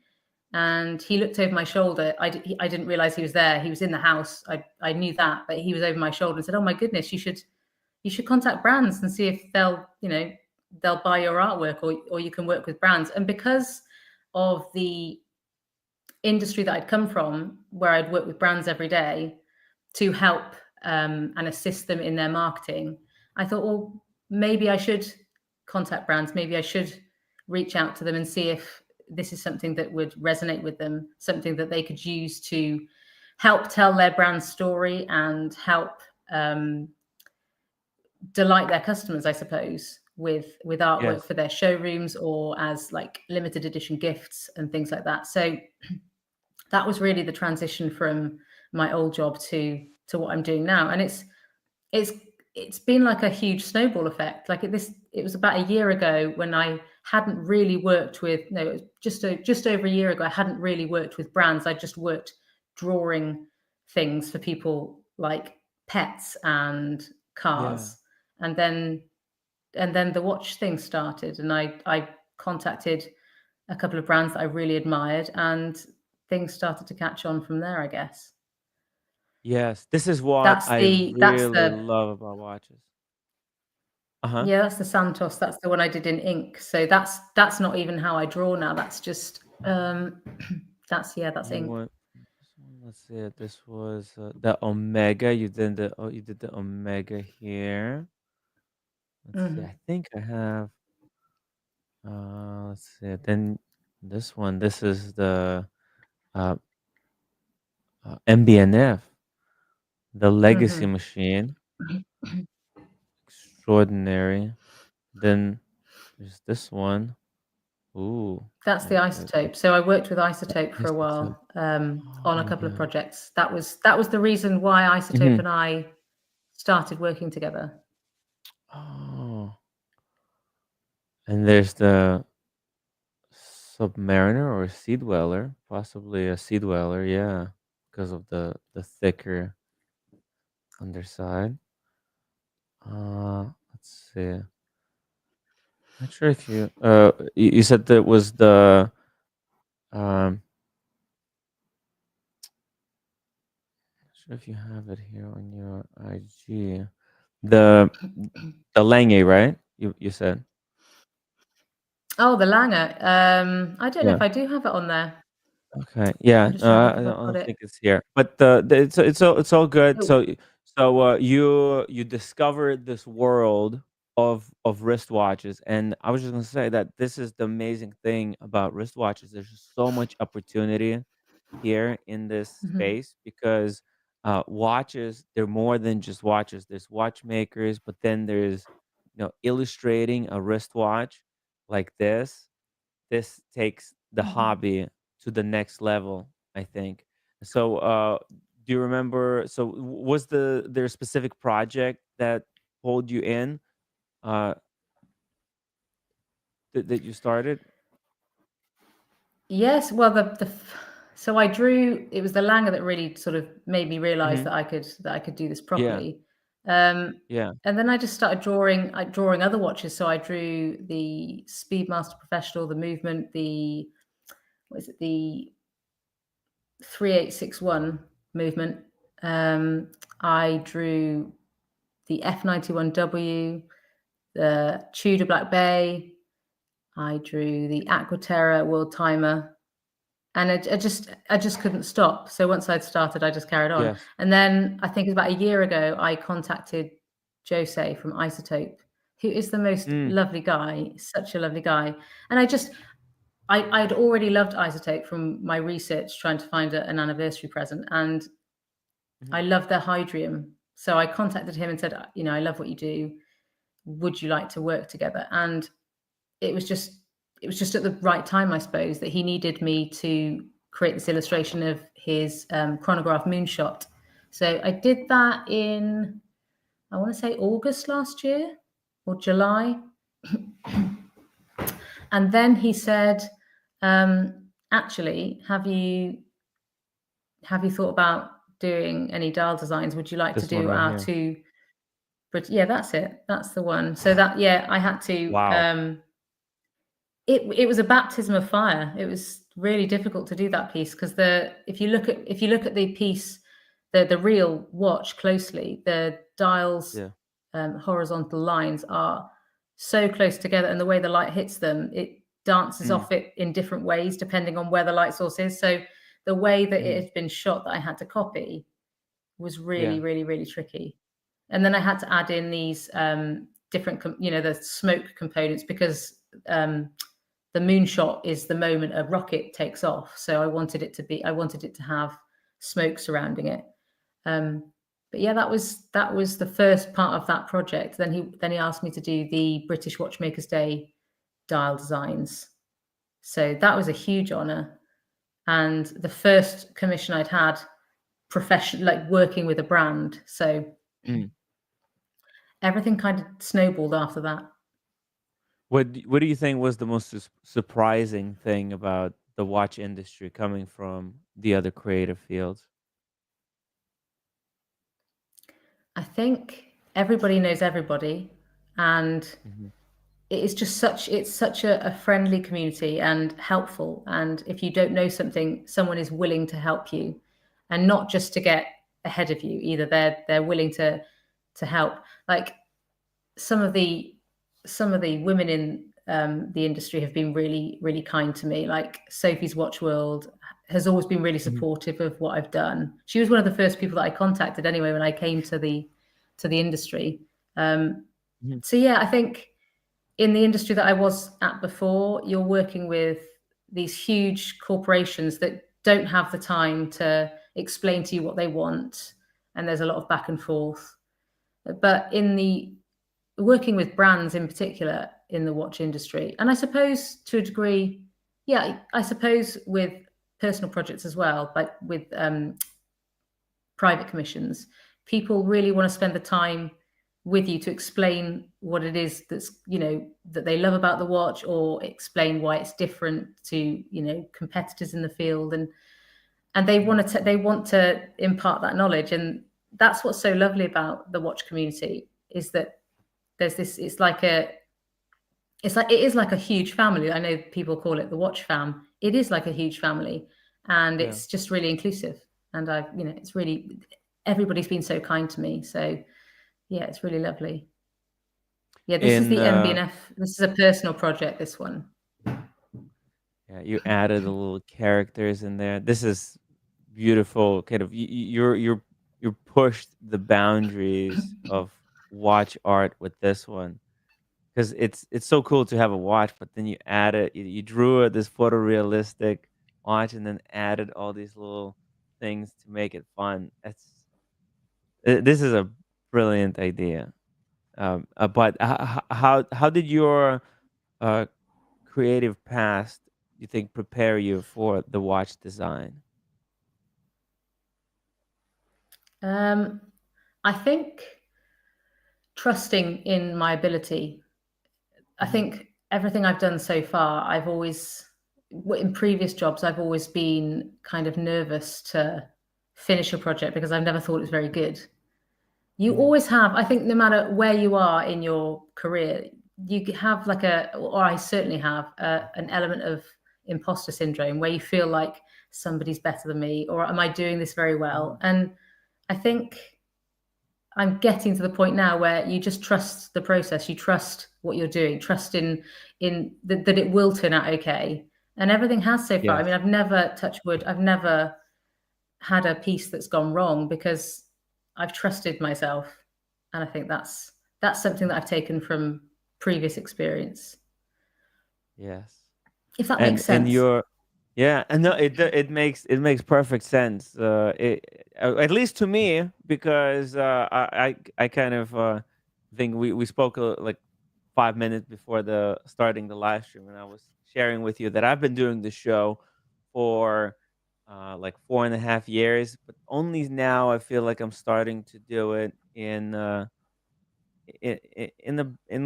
and he looked over my shoulder. I didn't realize he was there. He was in the house. I knew that, but he was over my shoulder and said, "Oh my goodness, you should contact brands and see if they'll buy your artwork, or you can work with brands." And because of the industry that I'd come from, where I'd work with brands every day to help and assist them in their marketing, I thought, well, maybe I should contact brands. Maybe I should reach out to them and see if this is something that would resonate with them, something that they could use to help tell their brand story and help um, delight their customers, I suppose, with artwork Yes. for their showrooms or as like limited edition gifts and things like that. So that was really the transition from my old job to what I'm doing now, and it's it's been like a huge snowball effect. Like it was about a year ago when I hadn't really worked with, no, it was just over a year ago. I hadn't really worked with brands. I just worked drawing things for people like pets and Yeah. cars, and then the watch thing started, and I contacted a couple of brands that I really admired, and things started to catch on from there, I guess. Yes. This is what That's I the that's really the love about watches. Uh huh. Yeah, that's the Santos. That's the one I did in ink. So that's not even how I draw now. That's just that's You ink. want this one? Let's see. This was the Omega. You did the Omega here. Let's see. Mhm. I think I have. Let's see. Then this one. This is the uh, MBNF, the Legacy Mhm. Machine. Extraordinary. Then there's this one. Ooh. That's the The Isotope. So I worked with Isotope for a Isotope. while Oh on a my couple of god. projects. That was the reason why Isotope Hmm. and I started working together. Oh. And there's the Submariner or Sea Dweller, possibly a Sea Dweller, yeah, because of the thicker underside. Let's see. Not sure if you you said that was the Not sure if you have it here on your IG. The Lange, right? You said. Oh, the Langer. I don't know Yeah. if I do have it on there. Okay. Yeah. I'm just trying to think I if I've got don't it. think it's here, but it's all good. Oh, So you discovered this world of wristwatches, and I was just gonna say that this is the amazing thing about wristwatches. There's just so much opportunity here in this mhm, space because watches, they're more than just watches. There's watchmakers, but then there's illustrating a wristwatch like this takes the mhm. hobby to the next level, I think. So do you remember, so was there a specific project that pulled you in, uh that you started? Yes, well, so I drew. It was the Langer that really sort of made me realize Hmm. that I could do this Yeah. properly. Um, Yeah. and then I just started drawing other watches. So I drew the Speedmaster Professional, the Movement, the what is it, the 3861 Movement. I drew the F91W, the Tudor Black Bay. I drew the Aquaterra World Timer, and I just couldn't stop. So once I'd started, I just carried on. Yes. And then I think about a year ago, I contacted Jose from Isotope, who is the most Mm. lovely guy, such a lovely guy. And I'd already loved Isotope from my research trying to find an anniversary present, and Mhm. I love their Hydrium. So I contacted him and said, I love what you do. Would you like to work together? And it was just at the right time, I suppose, that he needed me to create this illustration of his chronograph moonshot. So I did that in, I want to say, August last year or July. And then he said, actually, have you thought about doing any dial designs? Would you like to This one do right our here. two? But yeah, that's it. That's the one. So that, yeah, I had to. Wow. It was a baptism of fire. It was really difficult to do that piece because if you look at the piece, the real watch closely, the dials, Yeah. horizontal lines are so close together, and the way the light hits them, it dances Mm. off it in different ways depending on where the light source is. So the way that it Mm. had been shot that I had to copy was really, Yeah. really, really tricky. And then I had to add in these different, the smoke components because the moonshot is the moment a rocket takes off. So I wanted it to have smoke surrounding it. But yeah, that was the first part of that project. Then he asked me to do the British Watchmakers Day dial designs. So that was a huge honor, and the first commission I'd had professional, like working with a brand. So Mm. everything kind of snowballed after that. What do you think was the most surprising thing about the watch industry coming from the other creative fields? I think everybody knows everybody, and Hmm. it's such a friendly community and helpful. And if you don't know something, someone is willing to help you, and not just to get ahead of you either. They're willing to help. Like some of the women in the industry have been really, really kind to me. Like Sophie's Watch World has always been really Hmm. supportive of what I've done. She was one of the first people that I contacted anyway when I came to the industry. Hmm. So yeah, I think in the industry that I was at before, you're working with these huge corporations that don't have the time to explain to you what they want, and there's a lot of back and forth. But in the working with brands in particular in the watch industry, and I suppose to a degree, yeah, I suppose with personal projects as well, like with private commissions, people really want to spend the time with you to explain what it is that they love about the watch, or explain why it's different to competitors in the field, and they Hmm. want to impart that knowledge. And that's what's so lovely about the watch community, is that there's this, it's like it's like, it is like a huge family. I know people call it the watch fam. It is like a huge family, and Yeah. it's just really inclusive. And it's really, everybody's been so kind to me. So yeah, it's really lovely. Yeah, this is In the MBNF. This is a personal project, this one. Yeah, you added the little characters in there. This is beautiful. Kind of you're pushed the boundaries of watch art with this one, because it's so cool to have a watch, but then you added you drew this photorealistic watch and then added all these little things to make it fun. This is a brilliant idea. But how did your uh, creative past, you think, prepare you for the watch design? I think trusting in my ability. I Mhm. think everything I've done so far, in previous jobs, I've always been kind of nervous to finish a project because I've never thought it was very good. You Mhm. always have, I think, no matter where you are in your career, you have or I certainly have an element of imposter syndrome where you feel like somebody's better than me, or am I doing this very well? Mhm. And I think I'm getting to the point now where you just trust the process. You trust what you're doing. Trust that it will turn out okay. And everything has so far. I mean, Yes. I've never, touch wood, I've never had a piece that's gone wrong because I've trusted myself. And I think that's something that I've taken from previous experience. Yes. If that makes And sense. you're yeah, and no, it makes perfect sense. At least to me, because I kind of think we spoke like 5 minutes before the starting the live stream, and I was sharing with you that I've been doing the show for like 4.5 years, but only now I feel like I'm starting to do it in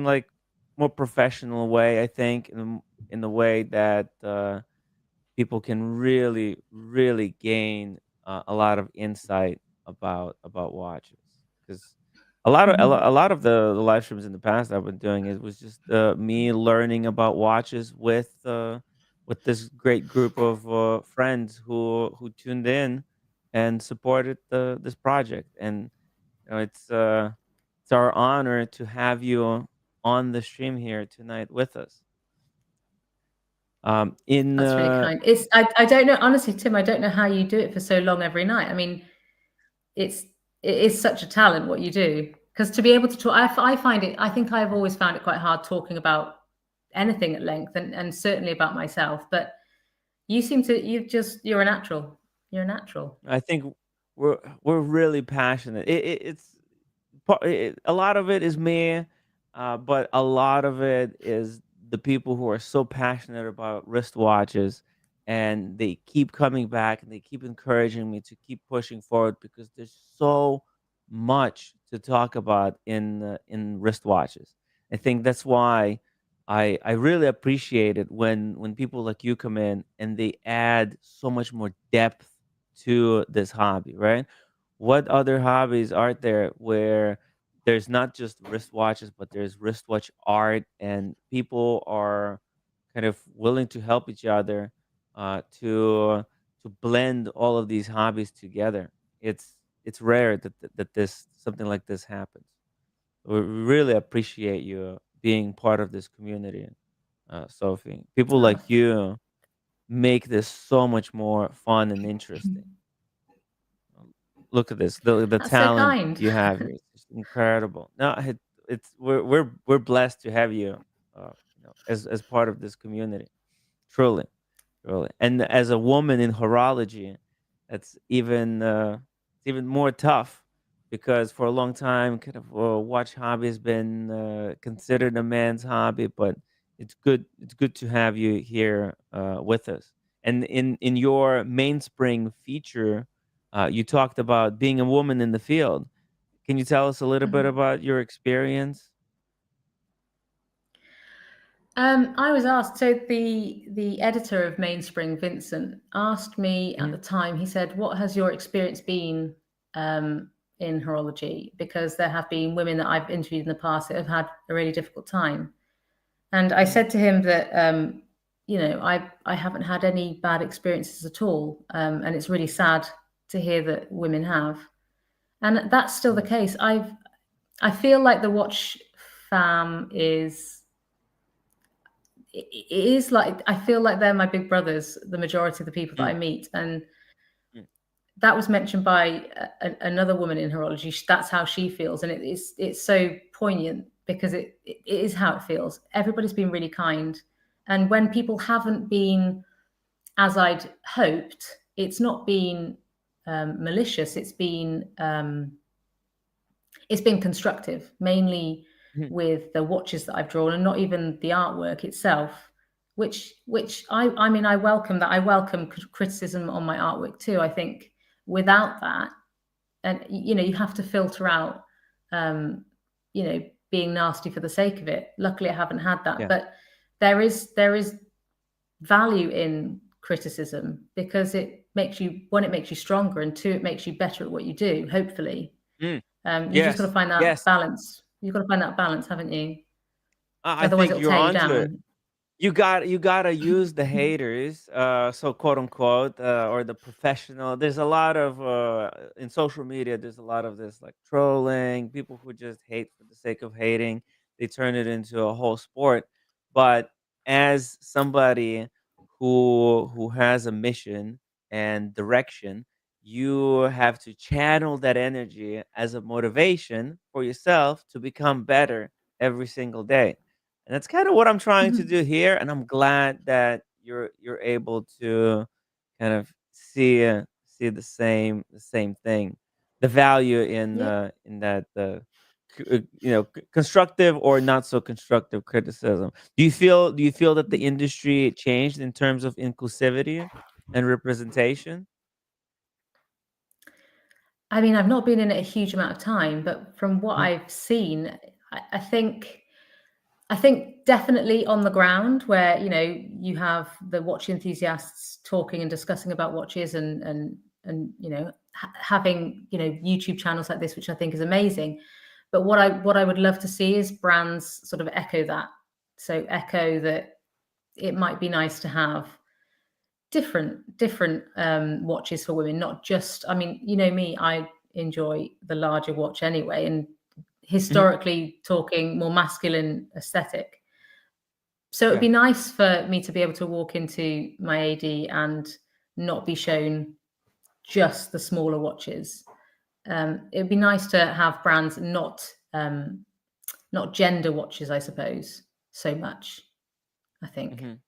like more professional way. I think in the way that people can really really gain a lot of insight about watches, because a Hmm. lot of the live streams in the past I've been doing, it was just me learning about watches with this great group of friends who tuned in and supported this project. And it's our honor to have you on the stream here tonight with us. In That's really kind. I don't know, honestly, Tim, I don't know how you do it for so long every night. I mean, it's it is such a talent what you do, because to be able to talk, I find it, I think I've always found it quite hard talking about anything at length, and certainly about myself, but you seem to, you're a natural. I think we're really passionate. A lot of it is me, but a lot of it is the people who are so passionate about wristwatches, and they keep coming back and they keep encouraging me to keep pushing forward, because there's so much to talk about in wristwatches. I think that's why I really appreciate it when people like you come in and they add so much more depth to this hobby, right? What other hobbies are there where there's not just wristwatches, but there's wristwatch art, and people are kind of willing to help each other to blend all of these hobbies together. It's rare that this something like this happens. We really appreciate you being part of this community, Sophie. People Oh, like you make this so much more fun and interesting. Look at this, the that's so talent kind. you have here. It's just incredible. No, it's we're blessed to have you, as part of this community. Truly, truly. And as a woman in horology, that's it's even more tough, because for a long time, kind of watch hobby has been considered a man's hobby, but it's good to have you here with us. And in your mainspring feature, you talked about being a woman in the field. Can you tell us a little bit Mhm. about your experience? I was asked, so the editor of Mainspring, Vincent, asked me at the Mhm. time. He said, "What has your experience been in horology?" Because there have been women that I've interviewed in the past that have had a really difficult time. And I said to him that, I haven't had any bad experiences at all. And it's really sad to hear that women have. And that's still the case. I feel like the watch fam it is like, I feel like they're my big brothers, the majority of the people that I meet. And that was mentioned by another woman in horology. That's how she feels. And it's so poignant because it is how it feels. Everybody's been really kind. And when people haven't been as I'd hoped, it's not been malicious. It's been constructive, mainly with the watches that I've drawn, and not even the artwork itself. Which I mean, I welcome that. I welcome criticism on my artwork too. I think without that, and you have to filter out, being nasty for the sake of it. Luckily, I haven't had that, Yeah. but there is value in criticism because it makes you, one, it makes you stronger, and two, it makes you better at what you do. Hopefully, you just got to Yes. find that Yes. balance. You've got to find that balance, haven't you? I Otherwise, think it'll you're tear you onto it. down. You gotta use the haters, so quote unquote, or the professional. There's a lot of in social media. There's a lot of this like trolling, people who just hate for the sake of hating. They turn it into a whole sport. But as somebody who has a mission and direction, you have to channel that energy as a motivation for yourself to become better every single day. And that's kind of what I'm trying to do here, and I'm glad that you're able to kind of see the same thing, the value Yeah. in that constructive or not so constructive criticism. Do you feel that the industry changed in terms of inclusivity and representation? I mean, I've not been in it a huge amount of time, but from what Mhm. I've seen, I think definitely on the ground where you have the watch enthusiasts talking and discussing about watches, and having YouTube channels like this, which I think is amazing. But what I would love to see is brands sort of echo that. So echo that it might be nice to have different watches for women, not just, I mean, me, I enjoy the larger watch anyway, and Mhm. historically talking, more masculine aesthetic. So it'd Yeah. be nice for me to be able to walk into my AD and not be shown just the smaller watches. It'd be nice to have brands not gender watches, I suppose, so much, I think. Mhm.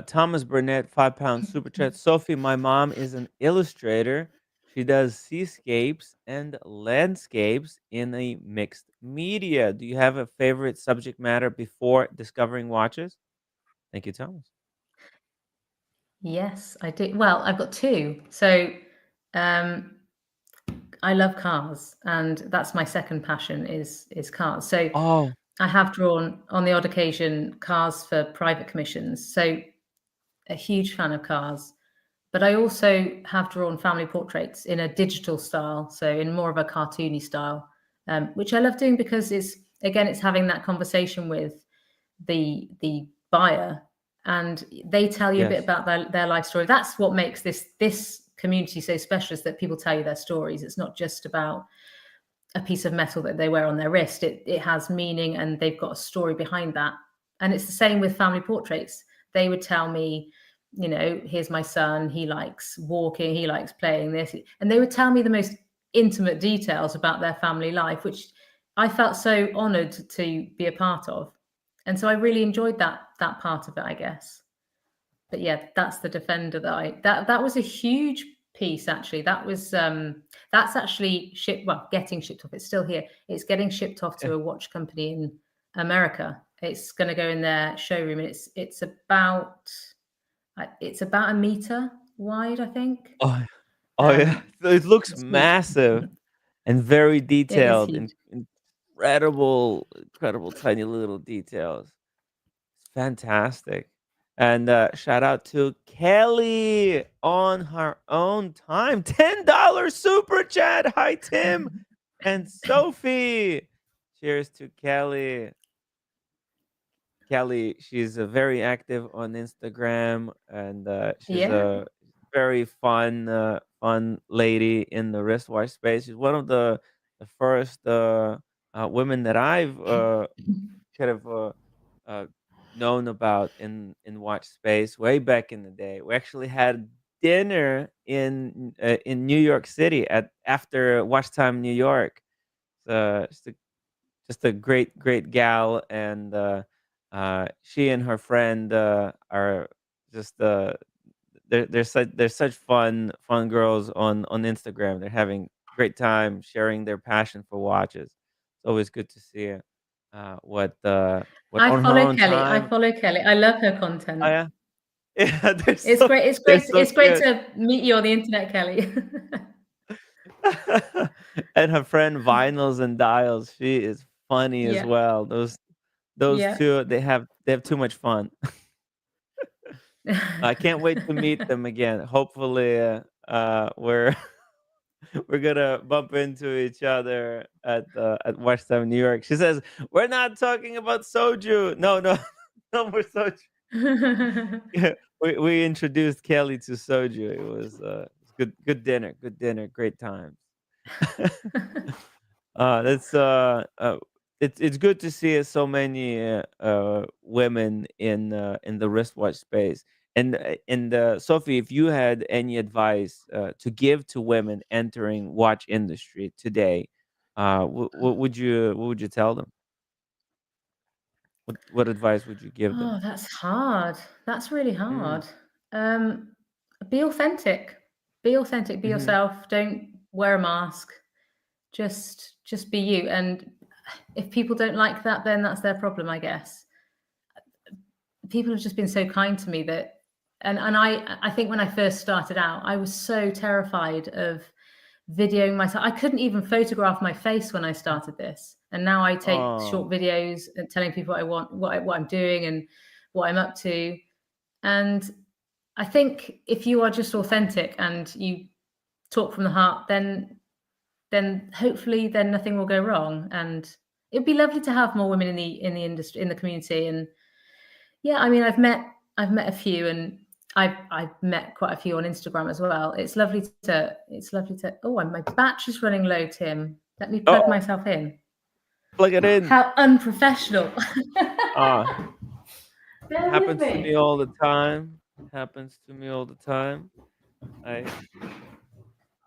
Thomas Burnett, 5 pounds super chat. Sophie, my mom is an illustrator. She does seascapes and landscapes in a mixed media. Do you have a favorite subject matter before discovering watches? Thank you, Thomas. Yes, I do. Well, I've got two. So um, I love cars, and that's my second passion is cars. So Oh, I have drawn on the odd occasion cars for private commissions. So a huge fan of cars. But I also have drawn family portraits in a digital style, so in more of a cartoony style, which I love doing because it's having that conversation with the buyer, and they tell you a bit yes. about their life story. That's what makes this community so special, is that people tell you their stories. It's not just about a piece of metal that they wear on their wrist. It has meaning, and they've got a story behind that. And it's the same with family portraits. They would tell me, here's my son, he likes walking, he likes playing this, and they would tell me the most intimate details about their family life, which I felt so honored to be a part of. And so I really enjoyed that part of it, I guess. But yeah, that's the Defender that was a huge piece, actually. That's actually getting shipped off. It's still here. It's getting shipped off Yeah. to a watch company in America. It's going to go in their showroom, and it's about a meter wide, I think. Oh, oh yeah. Um, So it looks it's huge. massive and very It is detailed huge. and incredible tiny little details. It's fantastic. And shout out to Kelly on her own time. $10 super chat. Hi, Tim and Sophie. Cheers to Kelly. Kelly, she's very active on Instagram, and she's Yeah. a very fun lady in the wristwatch space. She's one of the first women that I've kind of uh, known about in watch space way back in the day. We actually had dinner in New York City at after Watch Time New York. Just a great gal, and she and her friend are just they're such fun girls on Instagram. They're having great time sharing their passion for watches. It's always good to see what I on her follow own Kelly. I time. follow Kelly. I love her Oh content. yeah, yeah, It's great. It's they're great. so It's great cute. to meet you on the internet, Kelly. And her friend Vinyls and Dials, she is funny as Yeah. well. Those Yeah. two, they have too much fun. I can't wait to meet them again. Hopefully, we're we're gonna bump into each other at Watch Time New York. She says we're not talking about soju. No, no, no more soju. Yeah, we introduced Kelly to soju. It was good dinner, great times. That's it's good to see so many women in the wristwatch space. And Sophie, if you had any advice to give to women entering watch industry today, what would you tell them? What advice would you give them? Oh, that's hard. That's really Mm, hard. Um, be authentic. Be authentic. Be mm-hmm. yourself. Don't wear a mask. Just be you. And if people don't like that, then that's their problem, I guess. People have just been so kind to me that, and I think when I first started out, I was so terrified of videoing myself. I couldn't even photograph my face when I started this, and now I take Oh, short videos and telling people what I want, what I'm doing, and what I'm up to. And I think if you are just authentic and you talk from the heart, then hopefully then nothing will go wrong. And it'd be lovely to have more women in the industry, in the community. And yeah, I mean, I've met a few, and I've met quite a few on Instagram as well. It's lovely to. Oh, and my battery's running low, Tim. Let me plug oh, myself in. plug it in. How unprofessional. Ah, Bear with happens to me me. all the time. Happens to me all the time. I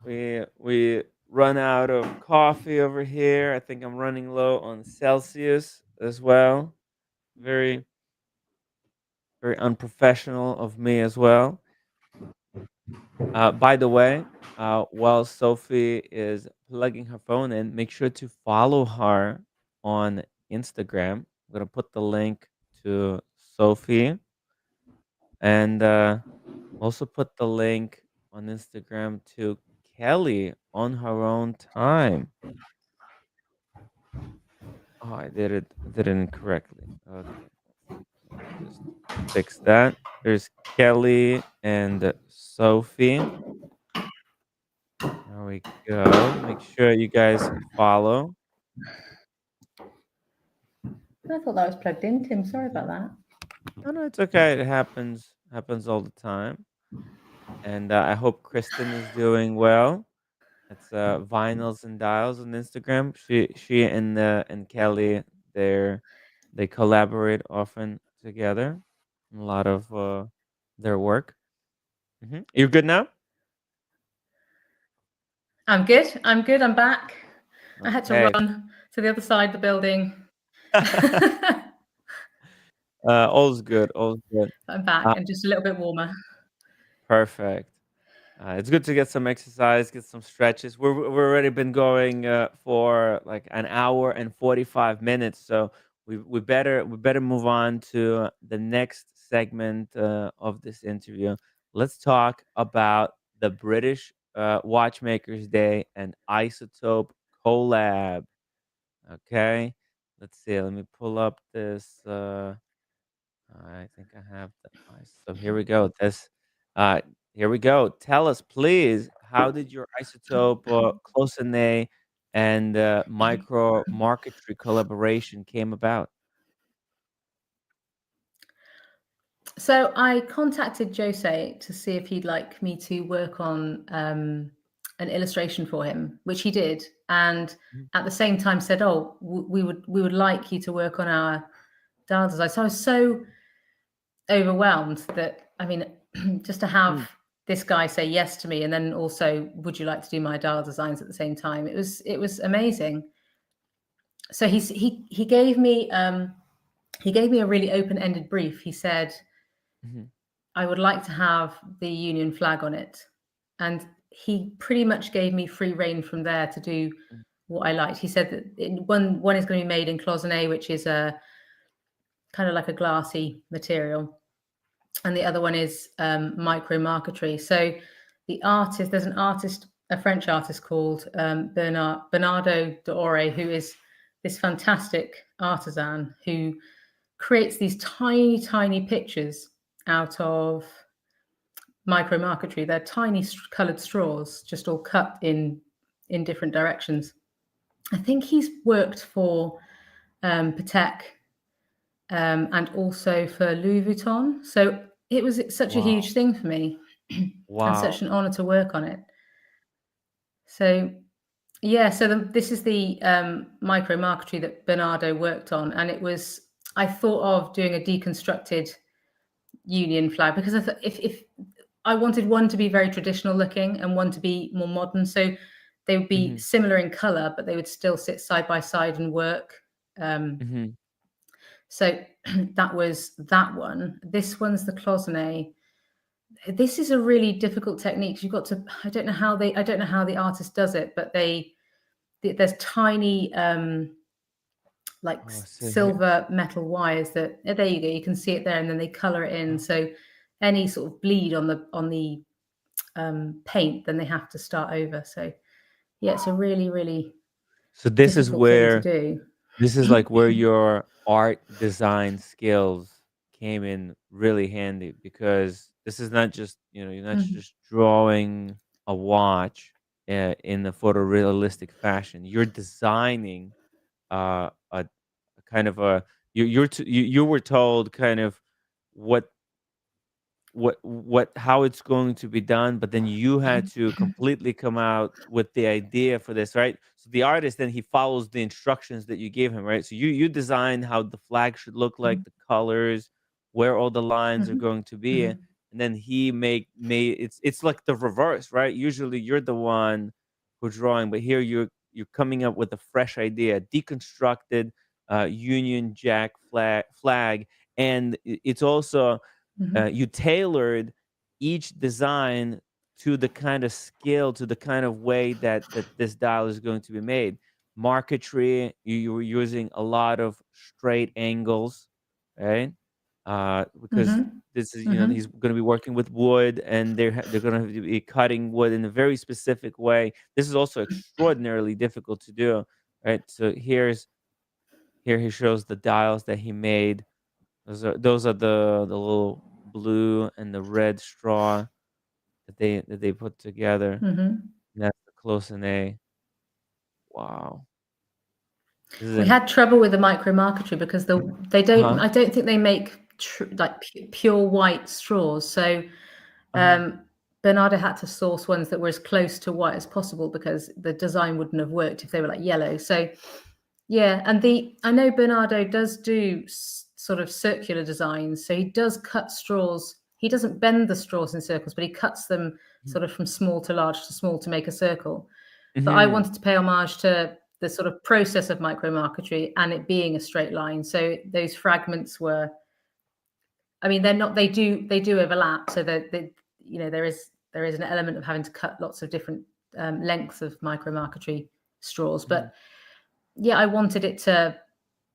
we run out of coffee over here. I think I'm running low on Celsius as well. Very very unprofessional of me as well. By the way, while Sophie is plugging her phone in, make sure to follow her on Instagram. I'm gonna put the link to Sophie, and also put the link on Instagram to Kelly on her own time. Oh, I did it incorrectly. Okay, let me just fix that. There's Kelly and Sophie. There we go. Make sure you guys follow. I thought that was plugged in, Tim. Sorry about that. Oh no, it's okay. It happens all the time. And I hope Kristen is doing well. It's Vinyls and Dials on Instagram. She and Kelly, they collaborate often together in a lot of their work. You're good now. I'm good. I'm good. I'm back. I had to Okay. run to the other side of the building. All's good. All's good. I'm back Uh, and just a little bit warmer. Perfect. It's good to get some exercise, get some stretches. We've already been going for like an hour and 45 minutes, so we better move on to the next segment of this interview. Let's talk about the British Watchmakers Day and Isotope collab. Okay, let's see. Let me pull up this. I think I have the isotope. Here we go. Uh, here we go. Tell us, please, how did your isotope close and micro marketry collaboration came about? So I contacted Jose to see if he'd like me to work on an illustration for him, which he did, and at the same time said, "Oh, we would like you to work on our dial design." So I was so overwhelmed that, I mean, just to have this guy say yes to me, and then also, would you like to do my dial designs at the same time? It was amazing. So he gave me a really open-ended brief. He said, I would like to have the Union flag on it. And he pretty much gave me free rein from there to do what I liked. He said that one is going to be made in cloisonné, which is a kind of like a glassy material. And the other one is micro marquetry. So there's a French artist called Bernardo d'Ore, who is this fantastic artisan who creates these tiny, tiny pictures out of micro marquetry. They're tiny colored straws, just all cut in different directions. I think he's worked for Patek and also for Louis Vuitton. So it was such a huge thing for me and such an honor to work on it. So yeah, so this is the micro marquetry that Bernardo worked on, and I thought of doing a deconstructed Union flag because I thought if I wanted one to be very traditional looking and one to be more modern, so they would be similar in color, but they would still sit side by side and work. So that was that one. This one's the cloisonné. This is a really difficult technique. You've got to. I don't know how the artist does it, but there's tiny silver metal wires that there you go. You can see it there, and then they color it in. So any sort of bleed on the paint, then they have to start over. So yeah, it's a really, really this is where thing to do. This is like where your art design skills came in really handy, because this is not just, you're not just drawing a watch in a photorealistic fashion. You're designing a kind of a you were told kind of what how it's going to be done, but then you had to completely come out with the idea for this, right? So the artist, then he follows the instructions that you gave him, right? So you designed how the flag should look like, the colors, where all the lines are going to be, and then he made it's like the reverse, right? Usually you're the one who's drawing, but here you're coming up with a fresh idea, deconstructed Union Jack flag, and it's also you tailored each design to the kind of scale, to the kind of way that this dial is going to be made. Marquetry, you were using a lot of straight angles, right? Because this is, he's going to be working with wood, and they're going to be cutting wood in a very specific way. This is also extraordinarily difficult to do, right? So here he shows the dials that he made. Those are the little blue and the red straw that they put together. And that's the cloisonné. Wow. We had trouble with the micro marquetry because I don't think they make pure white straws. So Bernardo had to source ones that were as close to white as possible because the design wouldn't have worked if they were like yellow. So yeah, and I know Bernardo does do sort of circular designs. So he does cut straws. He doesn't bend the straws in circles, but he cuts them sort of from small to large to small to make a circle. But I wanted to pay homage to the sort of process of micro marquetry and it being a straight line. So those fragments were, I mean, they do overlap. So that there is an element of having to cut lots of different lengths of micro marquetry straws. But yeah, I wanted it to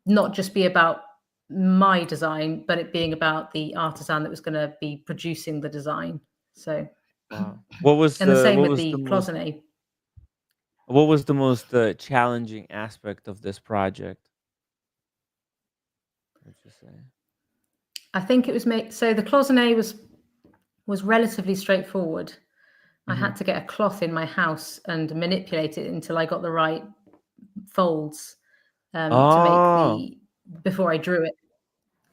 not just be about my design, but it being about the artisan that was going to be producing the design. So, what was and the same with the cloisonné. What was the most challenging aspect of this project? What would you say? I think it was so the cloisonné was relatively straightforward. I had to get a cloth in my house and manipulate it until I got the right folds to make before I drew it.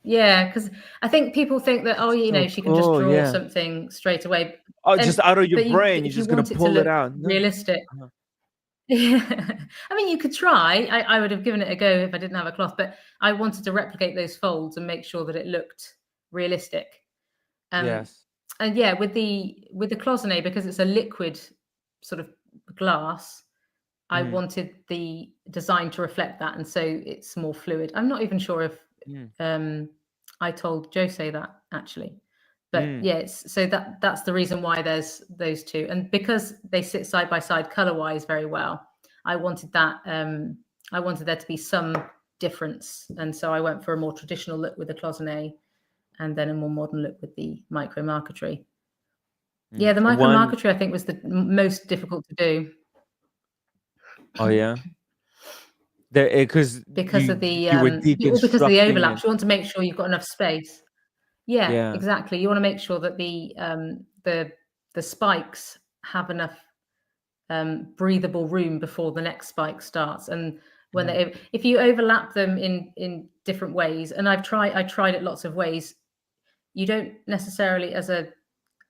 Yeah, because I think people think that, oh, you know, So she can just cool. draw Yeah. something straight away. Oh, just out of your But brain, you're if you just gonna want it to pull it look out. No. realistic, Uh-huh. yeah. I mean, you could try. I would have given it a go if I didn't have a cloth, but I wanted to replicate those folds and make sure that it looked realistic. Yes. And yeah, with the cloisonné, because it's a liquid sort of glass, I Mm. wanted the design to reflect that, and so it's more fluid. I'm not even sure if I told Jose that actually, but yeah, so that's the reason why there's those two, and because they sit side by side color-wise very well, I wanted that. I wanted there to be some difference, and so I went for a more traditional look with the cloisonné, and then a more modern look with the micro marquetry. Yeah, the micro marquetry I think was the most difficult to do. Oh yeah. Because Of the you were because of the deconstructing overlaps. it. You want to make sure you've got enough space. Yeah, Yeah. exactly. You want to make sure that the spikes have enough breathable room before the next spike starts. And when if you overlap them in different ways, and I tried it lots of ways, you don't necessarily,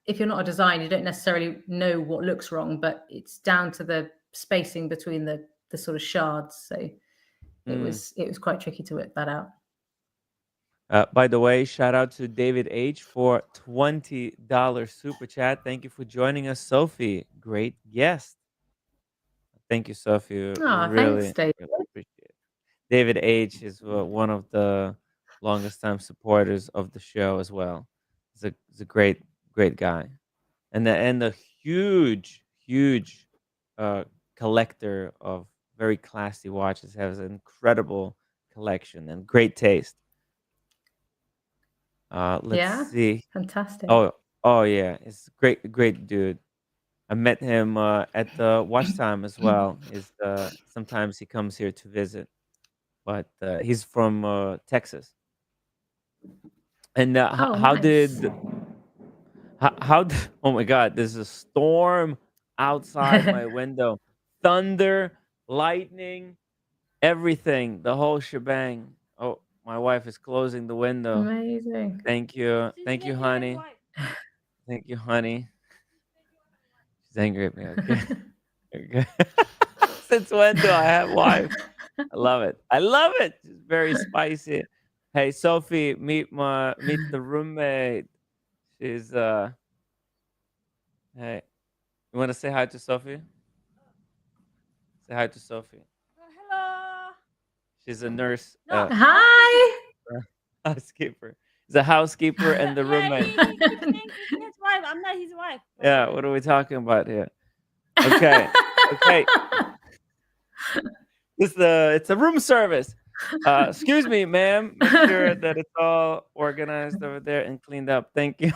if you're not a designer, you don't necessarily know what looks wrong, but it's down to the spacing between the sort of shards. So it was quite tricky to work that out. By the way, shout out to David H for $20 super chat. Thank you for joining us, Sophie. Great guest. Thank you, Sophie. Oh, Really, thanks, Dave. really appreciate it. David H is one of the longest time supporters of the show as well. He's a great guy, and a huge collector of very classy watches. Has an incredible collection and great taste. Let's see. Fantastic. Oh yeah, it's great dude. I met him at the watch time as well. Sometimes he comes here to visit, but he's from Texas. And how nice. did oh my god, there's a storm outside my window, thunder, lightning, everything, the whole shebang. Oh, my wife is closing the window. Amazing. Thank you, honey. Thank you, honey. She's angry at me. Okay. Okay. Since when do I have wife? I love it. It's very spicy. Hey, Sophie, meet the roommate. She's Hey, you want to say hi to Sophie? Say hi to Sophie. Hello. She's a nurse. Hi. Housekeeper. He's a housekeeper and the roommate. He's his wife. I'm not his wife. Yeah, what are we talking about here? Okay. Okay. It's a room service. Excuse me, ma'am. Make sure that it's all organized over there and cleaned up. Thank you.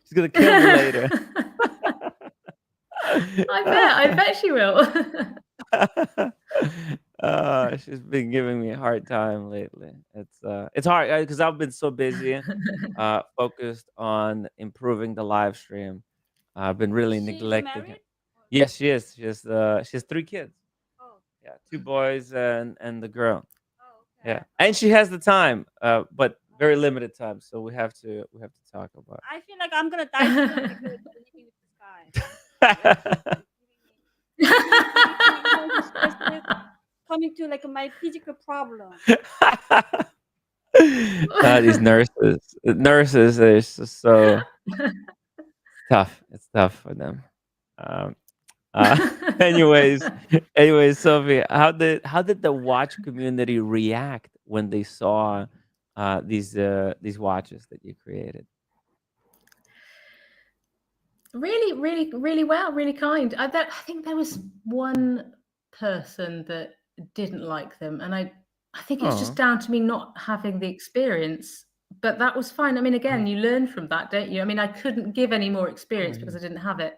She's gonna kill me later. I bet she will. She's been giving me a hard time lately. It's hard because I've been so busy, focused on improving the live stream. I've been really neglecting it. Yes, she is. She has 3 kids. Oh. Yeah, 2 boys and the girl. Oh, okay. Yeah, and she has the time, but very limited time. So we have to talk about. I feel like I'm gonna die soon because I'm living with this guy. Coming to like my physical problem. These nurses are so tough. It's tough for them. Anyways, Sophie, how did the watch community react when they saw these watches that you created? Really well, really kind. I think there was one person that didn't like them, and I think it's just down to me not having the experience. But that was fine. I mean, again, you learn from that, don't you? I mean, I couldn't give any more experience because I didn't have it.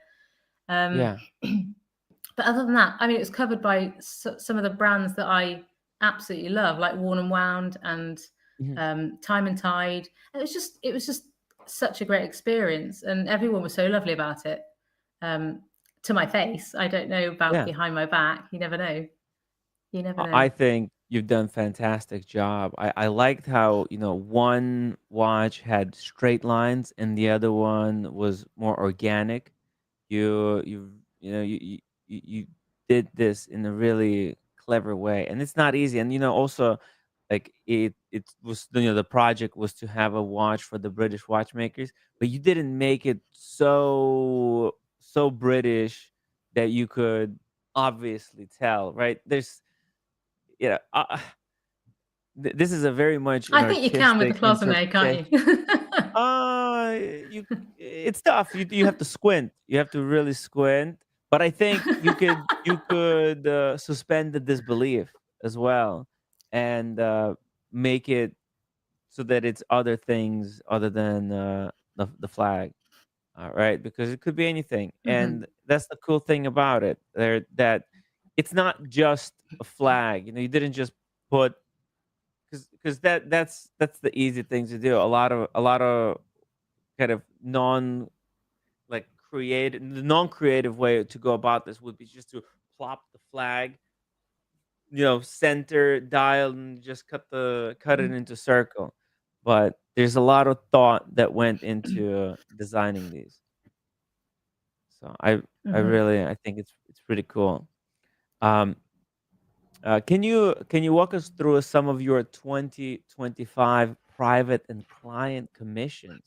Yeah. But other than that, I mean, it was covered by some of the brands that I absolutely love, like Worn and Wound and Time and Tide. It was just such a great experience, and everyone was so lovely about it. To my face, I don't know about behind my back. You never know. I think you've done fantastic job. I liked how, one watch had straight lines and the other one was more organic. You did this in a really clever way, and it's not easy. And also, like it was, the project was to have a watch for the British watchmakers, but you didn't make it so British that you could obviously tell, right? There's, you know, uh, this is a very much an I think you can with the artistic cloisonne, can't interpretation. you? You it's tough. You have to squint. You have to really squint. But I think you could suspend the disbelief as well, and make it so that it's other things other than the flag, right? Because it could be anything, Mhm. and that's the cool thing about it. That it's not just a flag. You didn't just put, because that's the easy thing to do. A lot of kind of the non-creative way to go about this would be just to plop the flag, center dial, and just cut it into circle. But there's a lot of thought that went into designing these. So I Mhm. really, I think it's pretty cool. Um, can you walk us through some of your 2025 private and client commissions?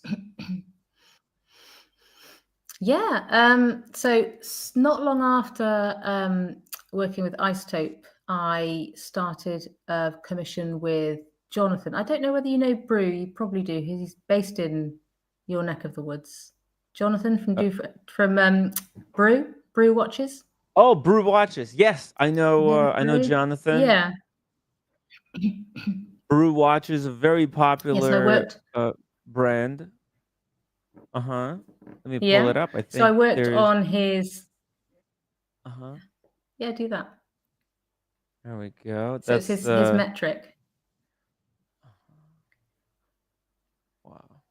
Yeah. So not long after working with Isotope, I started a commission with Jonathan. I don't know whether you know Brew. You probably do. He's based in your neck of the woods. Jonathan Uh, from Brew Watches. oh, Brew watches. Yes, I know. You know I know Brew? Jonathan. Yeah. Brew watches, a very Yes, I popular worked. brand. Uh huh. Let me pull Yeah. it up. I So I think worked there's. on his. Uh huh. Yeah, do that. There we go. So it's That's his metric. wow.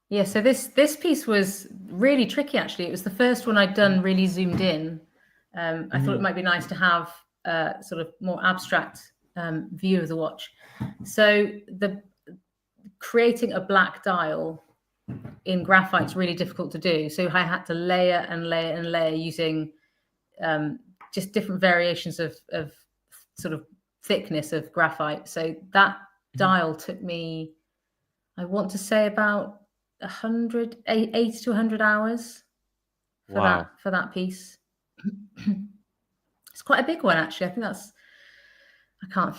Yeah, so this piece was really tricky actually. It was the first one I'd done really zoomed in. I thought it Mm-hmm. might be nice to have a sort of more abstract view of the watch. So the creating a black dial in graphite is really difficult to do. So I had to layer and layer and layer using just different variations of sort of thickness of graphite. So that dial took me, I want to say, about 80 to 100 hours Wow. for that piece. It's quite a big one actually. I think that's, I can't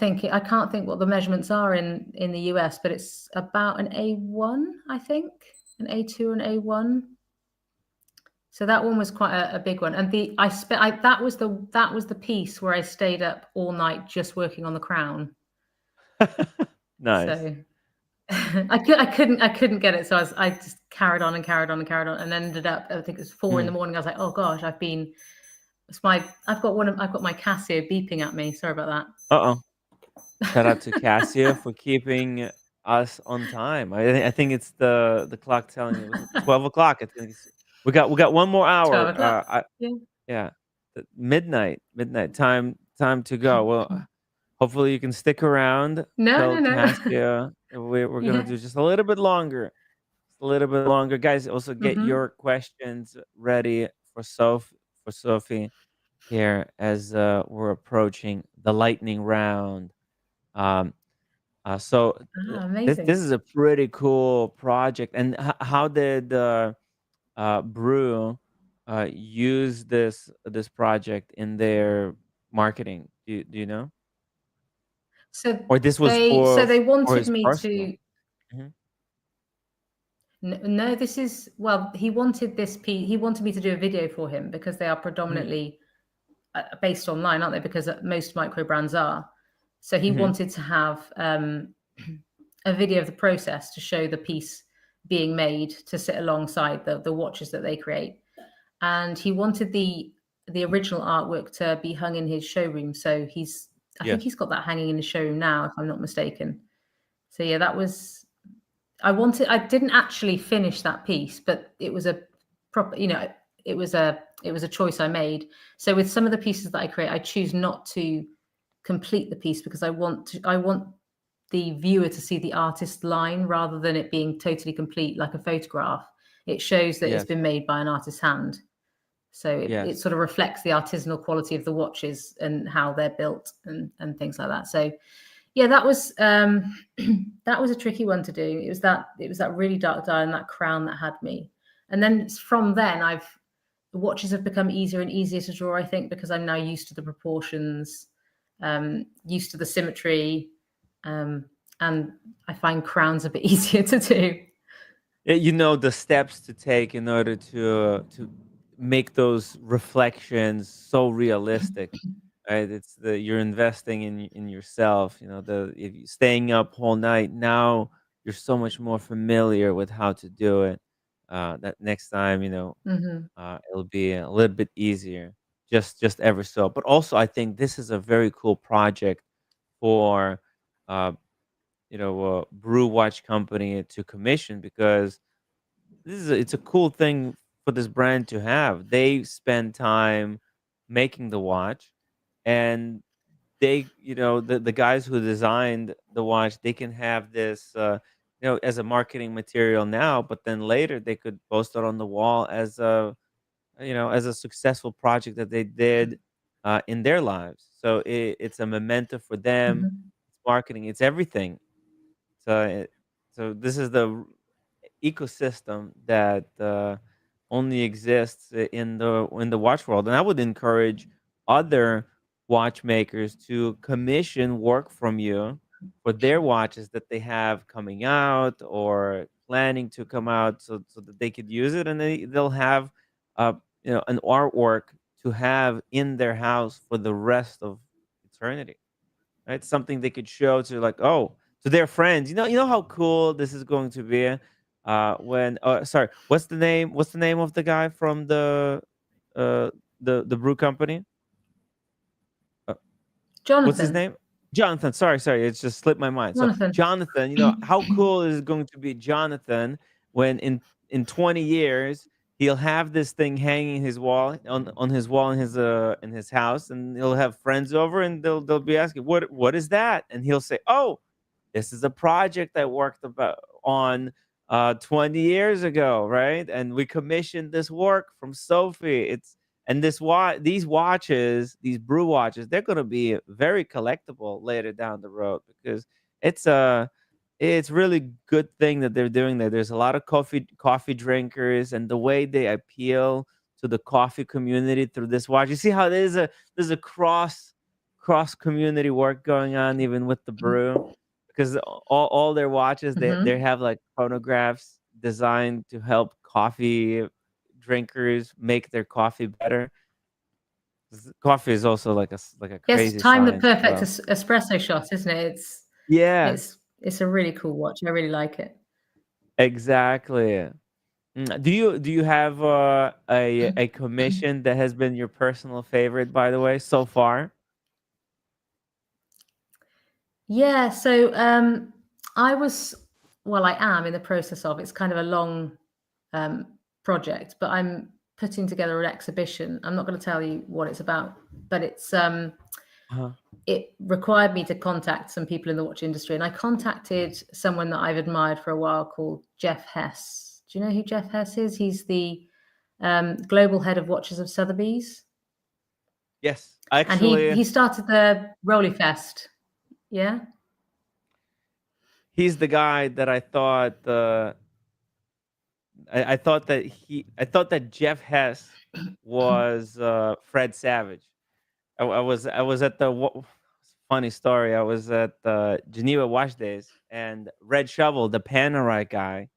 think what the measurements are in the US, but it's about an A1, I think, an A2 and A1. So that one was quite a big one, and that was the piece where I stayed up all night just working on the crown. Nice. So I couldn't get it, so I just carried on and carried on and carried on, and ended up, I think it was 4 in the morning. I was like, oh gosh, I've got my Casio beeping at me. Sorry about Uh oh. Shout out to Casio for keeping us on time. I think it's the clock telling me, was it 12 o'clock? I think we got one more 12 hour. o'clock. Yeah. Yeah, midnight time to go. Well, hopefully you can stick around. No, Tell no. Cassia we're gonna Yeah. do just a little bit longer. Just a little bit longer, guys. Also get Mm-hmm. your questions ready for Sophie here as we're approaching the lightning round. Um, so this Amazing. is a pretty cool project. And how did Brew use this project in their marketing? Do you know? So Or this was they for wanted his me personal? to. Mhm. No, this is, well, he wanted this piece. He wanted me to do a video for him because they are Mhm. predominantly based online, aren't they? Because most micro brands are. So he Mhm. wanted to have a video of the process to show the piece being made to sit alongside the watches that they create. And he wanted the original artwork to be hung in his showroom. So I think Yes. he's got that hanging in his showroom now, if I'm not mistaken. So yeah, that was, I didn't actually finish that piece, but it was a proper, it was a choice I made. So with some of the pieces that I create, I choose not to complete the piece because I want the viewer to see the artist's line rather than it being totally complete like a photograph. It shows that it's Yes. been made by an artist's hand. So it Yes. sort of reflects the artisanal quality of the watches and how they're built and things like that. So yeah, that was that was a tricky one to do. It was that really dark dial and that crown that had me. And then from then the watches have become easier and easier to draw, I think, because I'm now used to the proportions, used to the symmetry, and I find crowns a bit easier to do. You know the steps to take in order to make those reflections so realistic, right? It's you're investing in yourself. You know, if you staying up all night now, you're so much more familiar with how to do it. That next time, Hmm. it'll be a little bit easier, just ever so. But also, I think this is a very cool project for uh, brew watch company to commission, because it's a cool thing for this brand to have. They spend time making the watch, and the guys who designed the watch, they can have this as a marketing material now, but then later they could post it on the wall as a successful project that they did in their lives. So it's a memento for them. Hmm. It's marketing. It's everything. So this is the ecosystem that only exists in the watch world, and I would encourage other watchmakers to commission work from you for their watches that they have coming out or planning to come out, so that they could use it, and they'll have uh, an artwork to have in their house for the rest of eternity, right? Something they could show to, like, to their friends. You know how cool this is going to be. When sorry, what's the name of the guy from uh the brew company? Uh, what's his Jonathan. name? Jonathan. Sorry, it's just slipped my mind. So Jonathan. Jonathan, how cool is it going to be, Jonathan, when in 20 years he'll have this thing hanging his wall on his wall in his house, and he'll have friends over, and they'll be asking, what is that? And he'll say, oh, this is a project I worked about on 20 years ago, right? And we commissioned this work from Sophie. These watches, these brew watches, they're going to be very collectible later down the road, because it's a it's really good thing that they're doing that. There's a lot of coffee drinkers, and the way they appeal to the coffee community through this watch. You see how there's a cross community work going on even with the brew, because all their watches, they Hmm. have like chronographs designed to help coffee drinkers make their coffee better. 'Cause coffee is also like a Yes, crazy time the science as perfect well. espresso shot, isn't it? Yes, It's a really cool watch. I really like it. exactly. Do you have a commission that has been your personal favorite, by the way, so far? Yeah, so I was, well, I am in the process of, it's kind of a long um, project, but I'm putting together an exhibition. I'm not going to tell you what it's about, but Uh-huh. it required me to contact some people in the watch industry, and I contacted someone that I've admired for a while called Jeff Hess. Do you know who Jeff Hess is? He's the global head of watches of Sotheby's, Yes, and actually, he started the Rolly Fest. Yeah. he's the guy that I thought. I thought that Jeff Hess was Fred Savage. I was at funny story. I was at the Geneva Watch Days, and Red Shovel, the Panerai guy,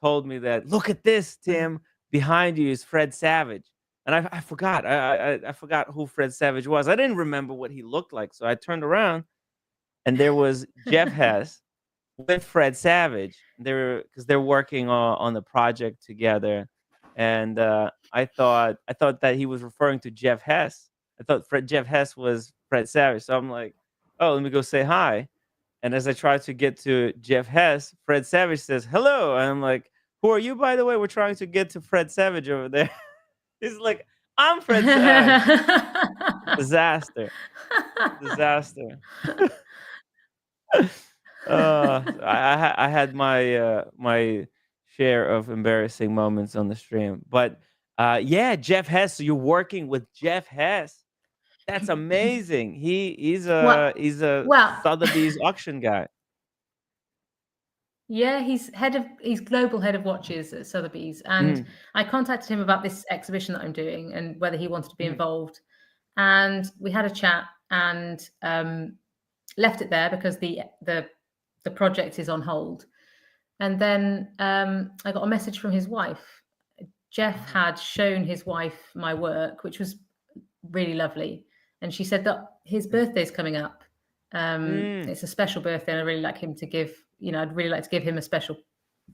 told me that, look at this, Tim, behind you is Fred Savage. And I forgot. I forgot who Fred Savage was. I didn't remember what he looked like. So I turned around, and there was Jeff Hess with Fred Savage. Because they're working on the project together, and I thought that he was referring to Jeff Hess. I thought Jeff Hess was Fred Savage. So I'm like, oh, let me go say hi. And as I try to get to Jeff Hess, Fred Savage says hello, and I'm like, who are you, by the way? We're trying to get to Fred Savage over there. He's like, I'm Fred Savage. Disaster. Disaster. I had my my share of embarrassing moments on the stream, but yeah, Jeff Hess. So you're working with Jeff Hess. That's amazing. Well, He's a well, Sotheby's auction guy. yeah, he's global head of watches at Sotheby's, and Mm, I contacted him about this exhibition that I'm doing and whether he wanted to be mm, involved. And we had a chat and left it there because the project is on hold. And then I got a message from his wife. Jeff had shown his wife my work, which was really lovely, and she said that his birthday's coming up. mm. It's a special birthday, and I'd really like him to give. I'd really like to give him a special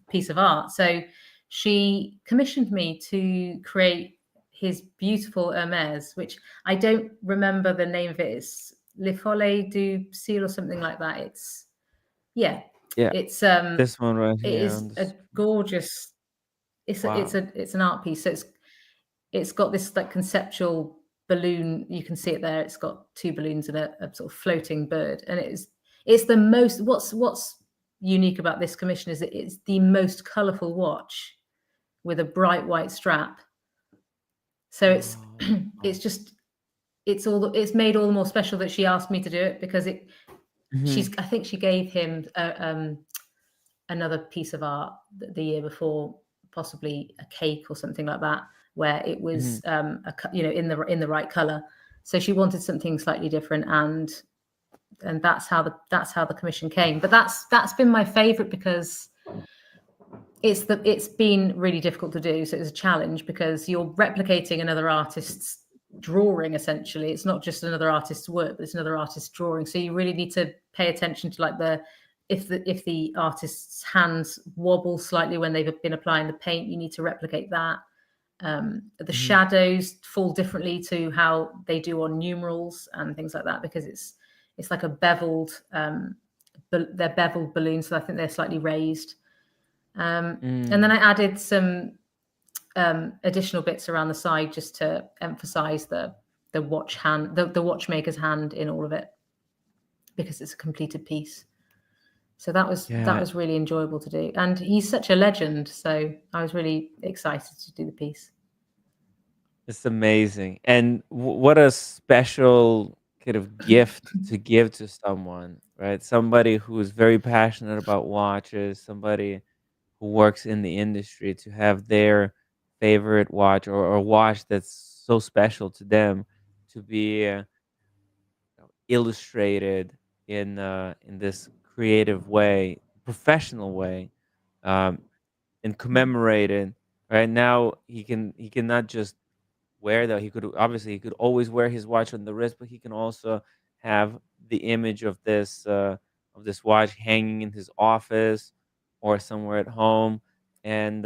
piece of art. So she commissioned me to create his beautiful Hermes, which I don't remember the name of it. It's Le Follet du Ciel or something like that. It's Yeah, it's this one right it here is on the a gorgeous. It's wow. it's an art piece. So it's got this like conceptual balloon. You can see it there. It's got two balloons and a sort of floating bird, and it's the most. What's unique about this commission is that it's the most colourful watch with a bright white strap. So it's Oh, it's just it's made all the more special that she asked me to do it because mhm, I think she gave him another piece of art the year before, possibly a cake or something like that, where it was mhm. in the right color. So she wanted something slightly different, and that's how the commission came. But that's been my favorite because it's been really difficult to do. So it's a challenge because you're replicating another artist's drawing. Essentially, it's not just another artist's work, but it's another artist's drawing. So you really need to pay attention to like if the artist's hands wobble slightly when they've been applying the paint, you need to replicate that. The Mhm. shadows fall differently to how they do on numerals and things like that because it's like a beveled they're beveled balloons, so I think they're slightly raised. And then I added some additional bits around the side just to emphasize the watch hand, the watchmaker's hand in all of it, because it's a completed piece. So that Yeah, was really enjoyable to do, and he's such a legend. So I was really excited to do the piece. it's amazing. And what a special kind of gift to give to someone, right? Somebody who is very passionate about watches, somebody who works in the industry to have their favorite watch or watch that's so special to them to be illustrated in this creative way, professional way, um, and commemorated. Right now, he can not just wear that. He could always wear his watch on the wrist, but he can also have the image of this watch hanging in his office or somewhere at home, and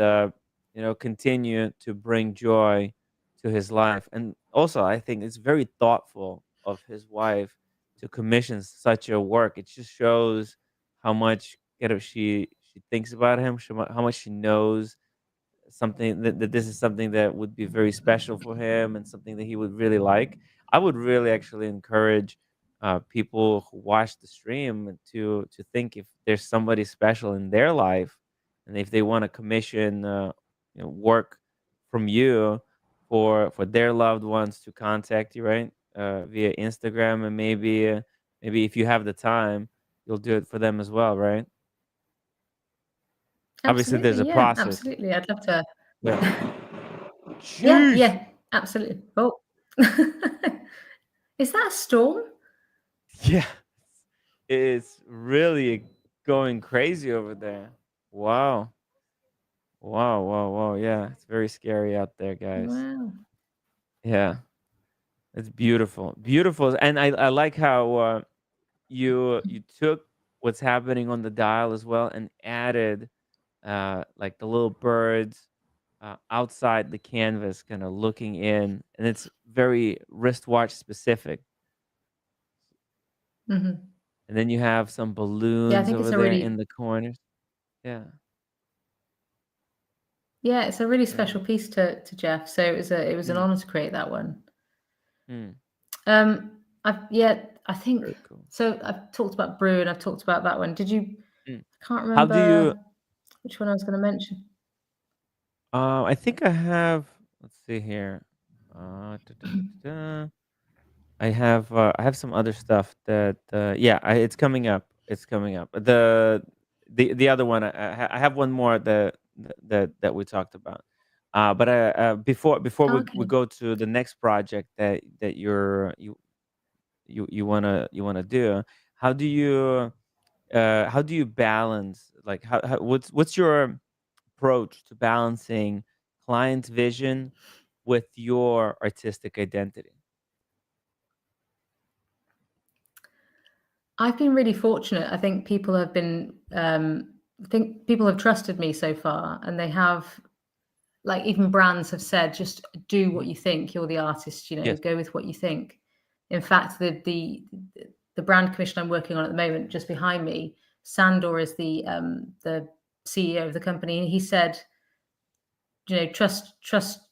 continue to bring joy to his life. And also, I think it's very thoughtful of his wife to commission such a work. It just shows how much she thinks about him, how much she knows something that this is something that would be very special for him and something that he would really like. I would really actually encourage people who watch the stream to think if there's somebody special in their life, and if they want to commission work from you for their loved ones, to contact you, right, via Instagram, and maybe if you have the time, you'll do it for them as well, right? Obviously, there's Absolutely, a yeah, process. absolutely. I'd love to. Yeah. Yeah, Jeez. yeah, absolutely. Oh, is that a storm? Yeah, it's really going crazy over there. Wow. Wow, wow, wow. Yeah, it's very scary out there, guys. Wow. Yeah, it's beautiful. Beautiful. And I like how you took what's happening on the dial as well and added like the little birds outside the canvas kind of looking in, and it's very wristwatch specific. Hmm. And then you have some Yeah, I balloons think over it's a there in really the corners. Yeah. yeah, it's a really Yeah. special piece to Jeff. So it was an Mm, honor to create that one. mm, I've yeah, I think Very cool. so. I've talked about Brew and I've talked about that one. Did you? Mm. I can't How do you? remember which one I was going to mention. I think I have. Let's see here. Da, da, da, da, da. I have some other stuff that yeah, it's coming up. It's coming up. The other one I have one more that we talked about. But before we Okay. go to the next project that you wanna do, how do you balance, like, what's your approach to balancing client vision with your artistic identity? I've been really fortunate. I think people have been. I think people have trusted me so far, and they have. Like even brands have said, just do what you think. You're the artist. Yes. Go with what you think. In fact, the brand commission I'm working on at the moment, just behind me, Sandor is the CEO of the company, and he said, trust.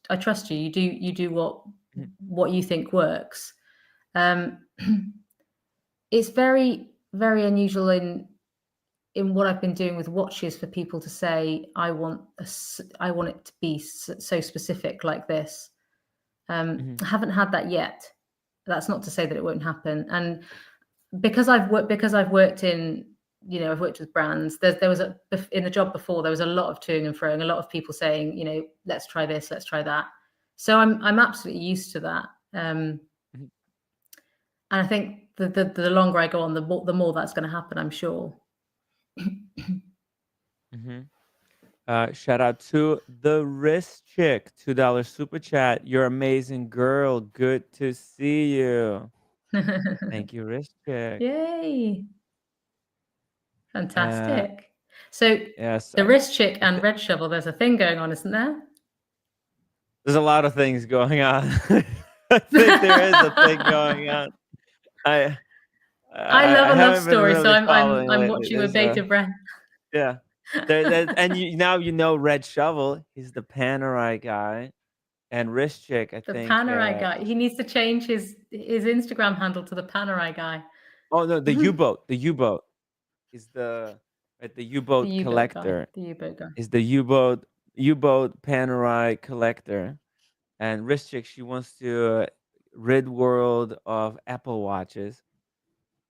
I trust you. You do Mhm. what you think works. It's very, very unusual in what I've been doing with watches for people to say, I want it to be so specific like this. Mhm. I haven't had that yet. That's not to say that it won't happen. And because I've worked in, I've worked with brands. There was in the job before, there was a lot of toing and froing, a lot of people saying, let's try this, let's try that. So I'm absolutely used to that. Mhm. And I think the longer I go on, the more that's going to happen, I'm sure. Mhm. Shout out to the wrist chick, $2 super chat. You're amazing girl. Good to see you. Thank you, wrist chick. Yay! Uh, Fantastic. So yes, the wrist chick I and thi- red shovel, there's a thing going on, isn't there? there's a lot of things going on. I think there is a thing going on. I I love I a love haven't been story, so really following I'm lately. watching with There's bated breath. yeah, and now Red Shovel. He's the Panerai guy, and wrist chick. I The think. Panerai guy. He needs to change his Instagram handle to the Panerai guy. Oh no, the U-boat. The U-boat is the The U-boat U-boat guy. collector. The U-boat guy. Is the U-boat Panerai collector, and wrist chick. She wants to rid world of Apple watches,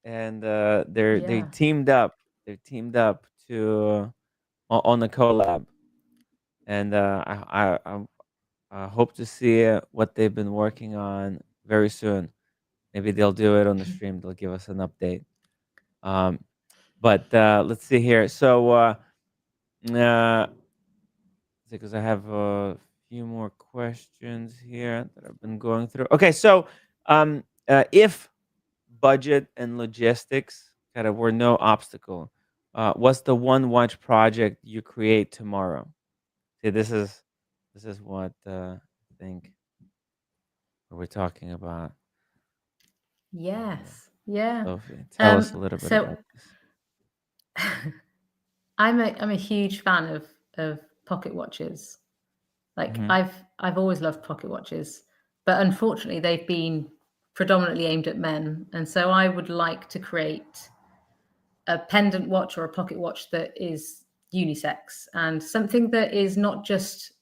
and they Yeah. teamed up. They're teamed up to on a collab, and I hope to see what they've been working on very soon. Maybe they'll do it on the stream. They'll give us an update. Um, but let's see here. So, because I have a few more questions here that I've been going through. Okay, so if budget and logistics kind of were no obstacle, what's the one watch project you create tomorrow? See, this is what I think we're talking about. Yes. Yeah. Sophie, tell us a little bit So about this. I'm a huge fan of pocket watches. Like Hmm. I've always loved pocket watches, but unfortunately they've been predominantly aimed at men. And so I would like to create a pendant watch or a pocket watch that is unisex and something that is not just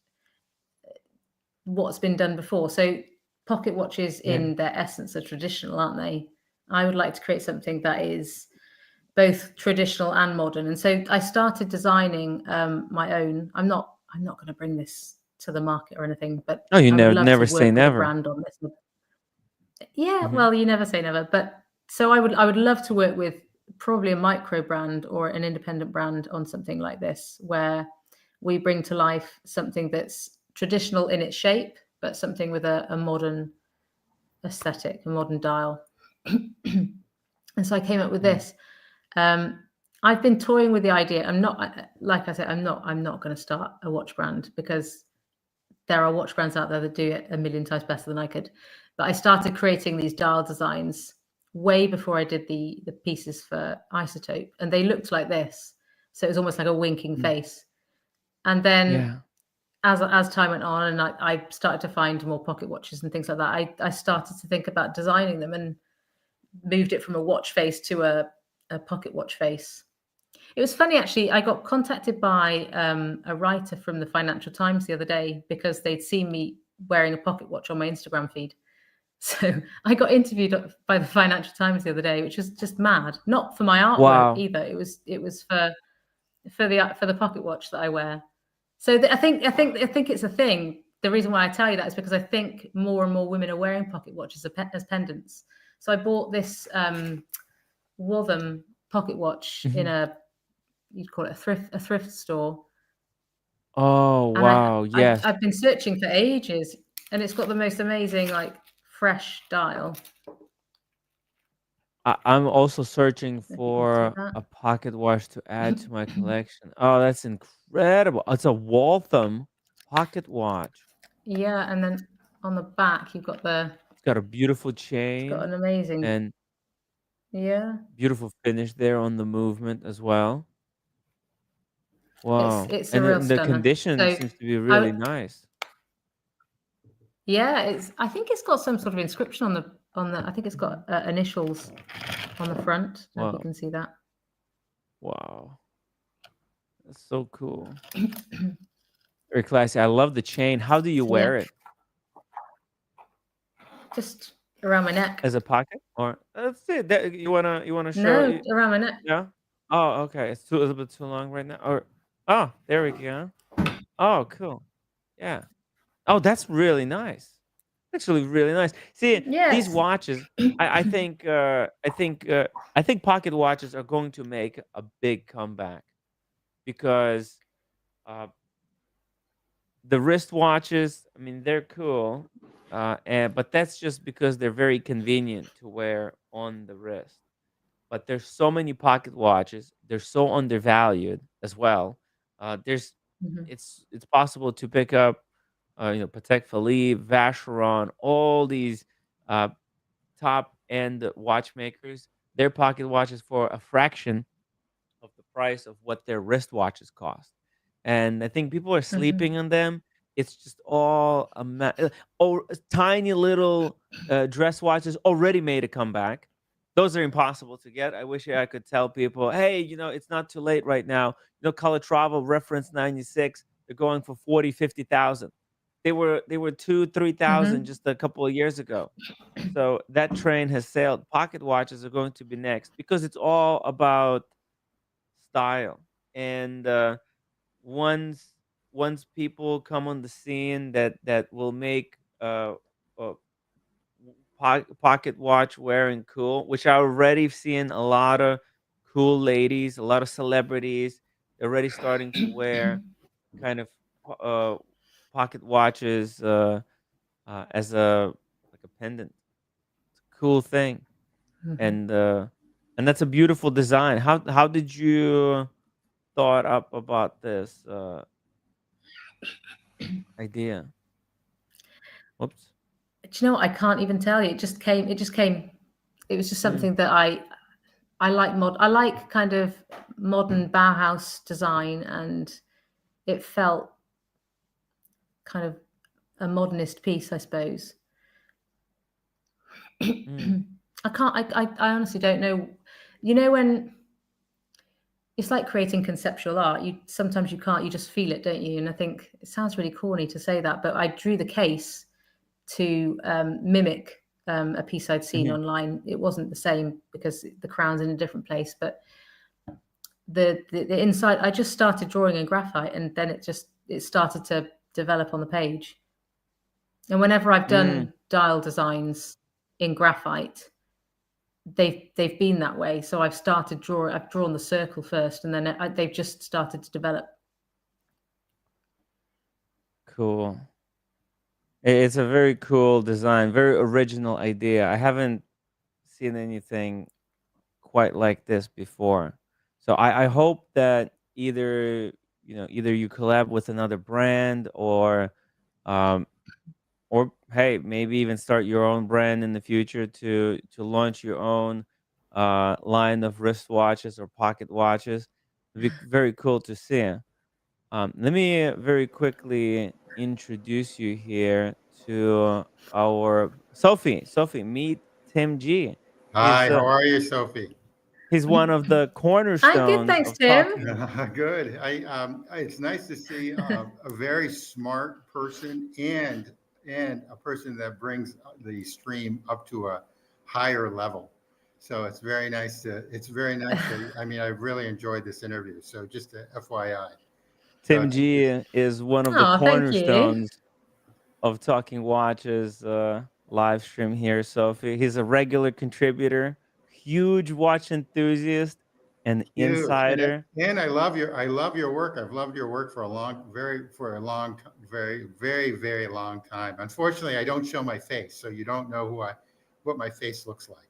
what's been done before. So pocket watches Yeah. in their essence are traditional, aren't they? I would like to create something that is both traditional and modern. And so I started designing my own. I'm not going to bring this to the market or anything, but Oh, you I would never love to never say work with a never. brand on this. Yeah, Hmm. well, you never say never, but so I would love to work with probably a micro brand or an independent brand on something like this, where we bring to life something that's traditional in its shape, but something with a modern aesthetic, a modern dial. And so I came up with Hmm. this. I've been toying with the idea. I'm not, like I said, I'm not going to start a watch brand because there are watch brands out there that do it a million times better than I could. But I started creating these dial designs way before I did the pieces for Isotope, and they looked like this. So it was almost like a winking face. And then Yeah. as time went on, and I started to find more pocket watches and things like that, I started to think about designing them. And moved it from a watch face to a pocket watch face. It was funny, actually. I got contacted by a writer from the Financial Times the other day because they'd seen me wearing a pocket watch on my Instagram feed. So I got interviewed by the Financial Times the other day, which was just mad. Not for my artwork Wow. either. It was for the pocket watch that I wear. So I think it's a thing. The reason why I tell you that is because I think more and more women are wearing pocket watches as pendants. So I bought this Witham pocket watch in you'd call it a thrift store. Oh, wow. And Yes. I've been searching for ages, and it's got the most amazing, like, fresh dial. I'm also searching If you can see for that. a pocket watch to add to my collection. Oh, that's incredible. It's a Waltham pocket watch. Yeah, and then on the back you've got It's got a beautiful it's got chain an amazing and yeah. beautiful finish there on the movement as well. Wow. It's a And real the stunner. condition So seems to be really I nice. yeah, I think it's got some sort of inscription on the I think it's got initials on the front. I don't know if you Wow. can see that. Wow. That's so cool. Very classy. I love the chain. How do you wear it? Just around my neck. As a pocket? Or let's see. That, you wanna show No, around my neck. Yeah? Oh, okay. It's a little bit too long right now. Or oh, there we go. Oh, cool. Yeah. Oh, that's really nice. Actually, really nice. See, these Yes. watches, I think pocket watches are going to make a big comeback because uh, the wristwatches, I mean, they're cool, but that's just because they're very convenient to wear on the wrist. But there's so many pocket watches; they're so undervalued as well. There's, Mhm. it's possible to pick up, Patek Philippe, Vacheron, all these uh, top end watchmakers. Their pocket watches for a fraction of the price of what their wristwatches cost. And I think people are sleeping on them. It's just all tiny little dress watches already made a comeback. Those are impossible to get. I wish I could tell people, hey, it's not too late right now. Calatrava Reference 96, they're going for 40, 50,000. They were 2, 3,000 just a couple of years ago. So that train has sailed. Pocket watches are going to be next because it's all about style. And once people come on the scene that will make uh pocket watch wearing cool, which I already seen a lot of cool ladies, a lot of celebrities already starting to wear kind of uh pocket watches as a like a pendant. It's a cool thing. Mhm. And that's a beautiful design. How did you thought up about this idea? Whoops. Do you know what? I can't even tell you. It just came. It just came. It was just Mm, something that I like I like kind of modern Bauhaus design, and it felt kind of a modernist piece, I suppose. mm, I can't. I honestly don't know. When it's like creating conceptual art. Sometimes you can't. You just feel it, don't you? And I think it sounds really corny to say that, but I drew the case to mimic a piece I'd seen mhm. online. It wasn't the same because the crown's in a different place, but the inside, I just started drawing in graphite, and then it started to develop on the page. And whenever I've Mm, done dial designs in graphite, they've been that way. So I've drawn the circle first, and then they've just started to develop. cool. It's a very cool design, very original idea. I haven't seen anything quite like this before. So I hope that either you collab with another brand um or hey, maybe even start your own brand in the future to launch your own line of wristwatches or pocket watches. It'd be very cool to see. Let me very quickly introduce you here to our Sophie. Sophie, meet Tim G. Hi, He's how are you, Sophie? he's one of the I'm good, cornerstones thanks, of Tim. talking. Good. It's nice to see a very smart person and a person that brings the stream up to a higher level. So it's very nice to. It's very nice. I mean, I've really enjoyed this interview. So just a FYI. So Tim G is one of the Oh, thank you. cornerstones of Talking Watches live stream here, Sophie. He's a regular contributor, huge watch enthusiast, and huge. insider. And I love your work. I've loved your work for a long, very long time. Unfortunately, I don't show my face, so you don't know what my face looks like.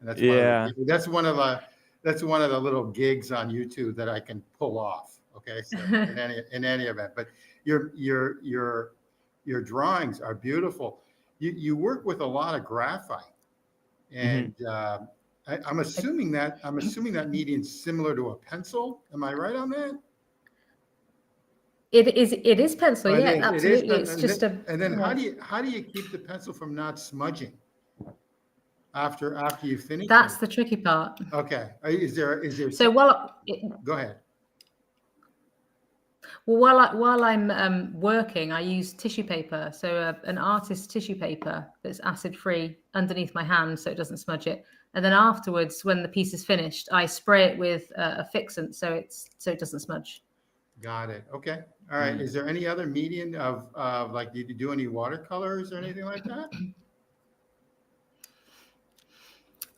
And Yeah. that's one of the little gigs on YouTube that I can pull off. Okay, so in any event, but your drawings are beautiful. You work with a lot of graphite, and I'm assuming that medium's similar to a pencil. Am I right on that? It is pencil, Oh, yeah, it is, absolutely. It's just a. And then how do you keep the pencil from not smudging after you finish? That's the tricky part. Okay. Is there? So Go ahead. Well, while I'm working, I use tissue paper. So an artist's tissue paper that's acid free underneath my hand, so it doesn't smudge it. And then afterwards, when the piece is finished, I spray it with a fixant, so it doesn't smudge. Got it. Okay. All right. Is there any other medium of like, did you do any watercolors or anything like that?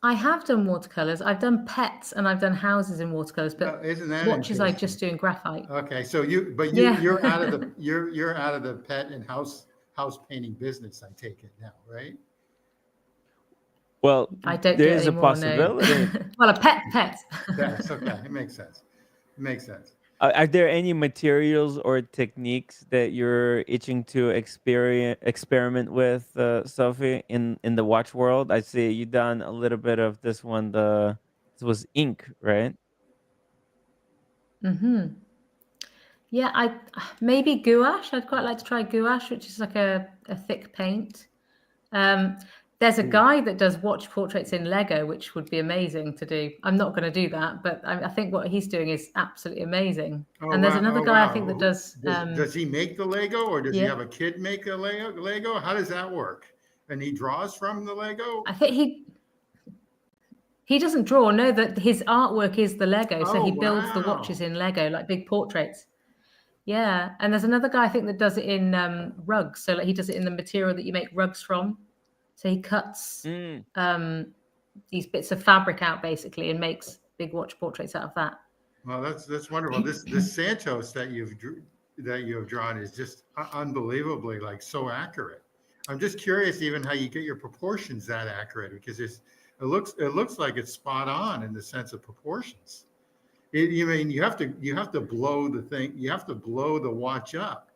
I have done watercolors. I've done pets and I've done houses in watercolors, but isn't that watches I just do in graphite. Okay, so you're out of the you're out of the pet and house painting business. I take it now, right? Well, I don't. there is a anymore, possibility. No. Well, a pet. That's okay. It makes sense. It makes sense. Are there any materials or techniques that you're itching to experiment with, Sophie, in the watch world? I see you done a little bit of this one. This was ink, right? Yeah, maybe gouache. I'd quite like to try gouache, which is like a thick paint. There's a guy that does watch portraits in Lego, which would be amazing to do. I'm not going to do that, but I think what he's doing is absolutely amazing. Oh, and there's wow. another guy I think that does. Does he make the Lego, or does he have a kid make a Lego? How does that work? And he draws from the Lego? I think he doesn't draw. No, that his artwork is the Lego, so he builds the watches in Lego, like big portraits. Yeah, and there's another guy I think that does it in rugs. So like he does it in the material that you make rugs from. So he cuts these bits of fabric out basically and makes big watch portraits out of that. Well, that's wonderful. This Santos that you have drawn is just unbelievably like so accurate. I'm just curious even how you get your proportions that accurate, because it looks like it's spot on in the sense of proportions. You have to blow the thing. You have to blow the watch up,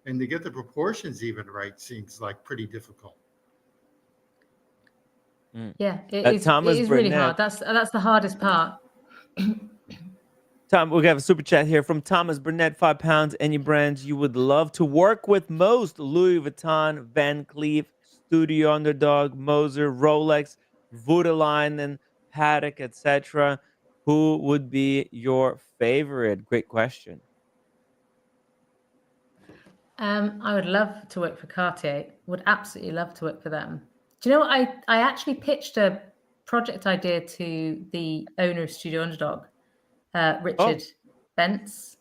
and to get the proportions even right seems like pretty difficult. Yeah, it is really hard. That's the hardest part. Tom, we have a super chat here from Thomas Burnett, £5. Any brands you would love to work with most? Louis Vuitton, Van Cleef, Studio Underdog, Moser, Rolex, Voutilainen, Patek, etc. Who would be your favorite? Great question. I would love to work for Cartier. Would absolutely love to work for them. Do you know what? I actually pitched a project idea to the owner of Studio Underdog, Richard Bentz.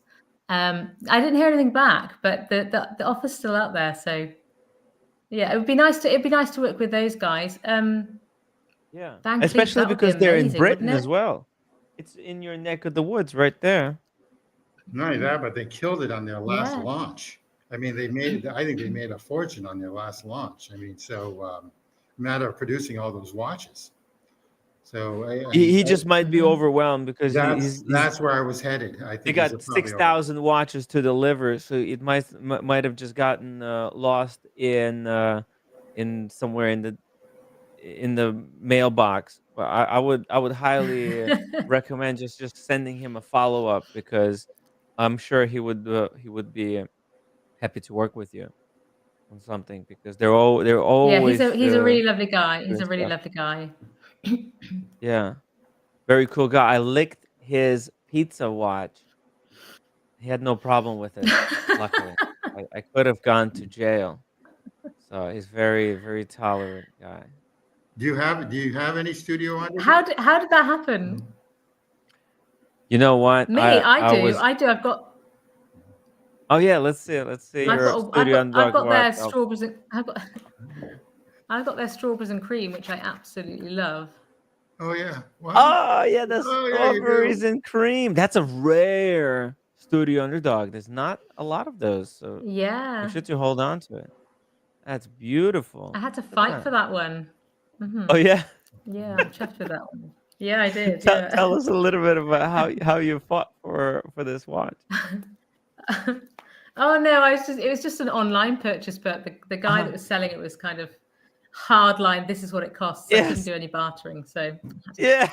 I didn't hear anything back, but the offer's still out there. So yeah, it'd be nice to work with those guys. Yeah, Van Cleef, especially because they're in Britain as it? well. It's in your neck of the woods right there. Not only that, but they killed it on their last launch. I mean, I think they made a fortune on their last launch. I mean, so matter of producing all those watches. So he just might be overwhelmed because that's where I was headed. I think they got 6,000 watches to deliver, so it might have just gotten lost in somewhere in the mailbox. Well, I would highly recommend just sending him a follow-up, because I'm sure he would be happy to work with you on something, because they're always he's a really lovely guy. He's a really lovely guy. Yeah. Very cool guy. I licked his pizza watch. He had no problem with it, luckily. I could have gone to jail. So he's very, very tolerant guy. Do you have any studio under? How did that happen? You know what? Me, I do. was. I've got Oh yeah, let's see. Let's see I've your got studio I've underdog got their watch. strawberries and I've got their strawberries and cream, which I absolutely love. Oh yeah. Wow. Oh yeah, the Oh, yeah, you strawberries do. and cream. That's a rare studio underdog. There's not a lot of those, so Yeah. make sure to hold on to it. That's beautiful. I had to Look at fight for that one. Oh yeah. Yeah, I'm chuffed with that one. Yeah, I did. Tell us a little bit about how you fought for this watch. Oh no, it was just an online purchase, but the guy that was selling it was kind of hard line. This is what it costs. So I couldn't Yes. do any bartering. So Yeah.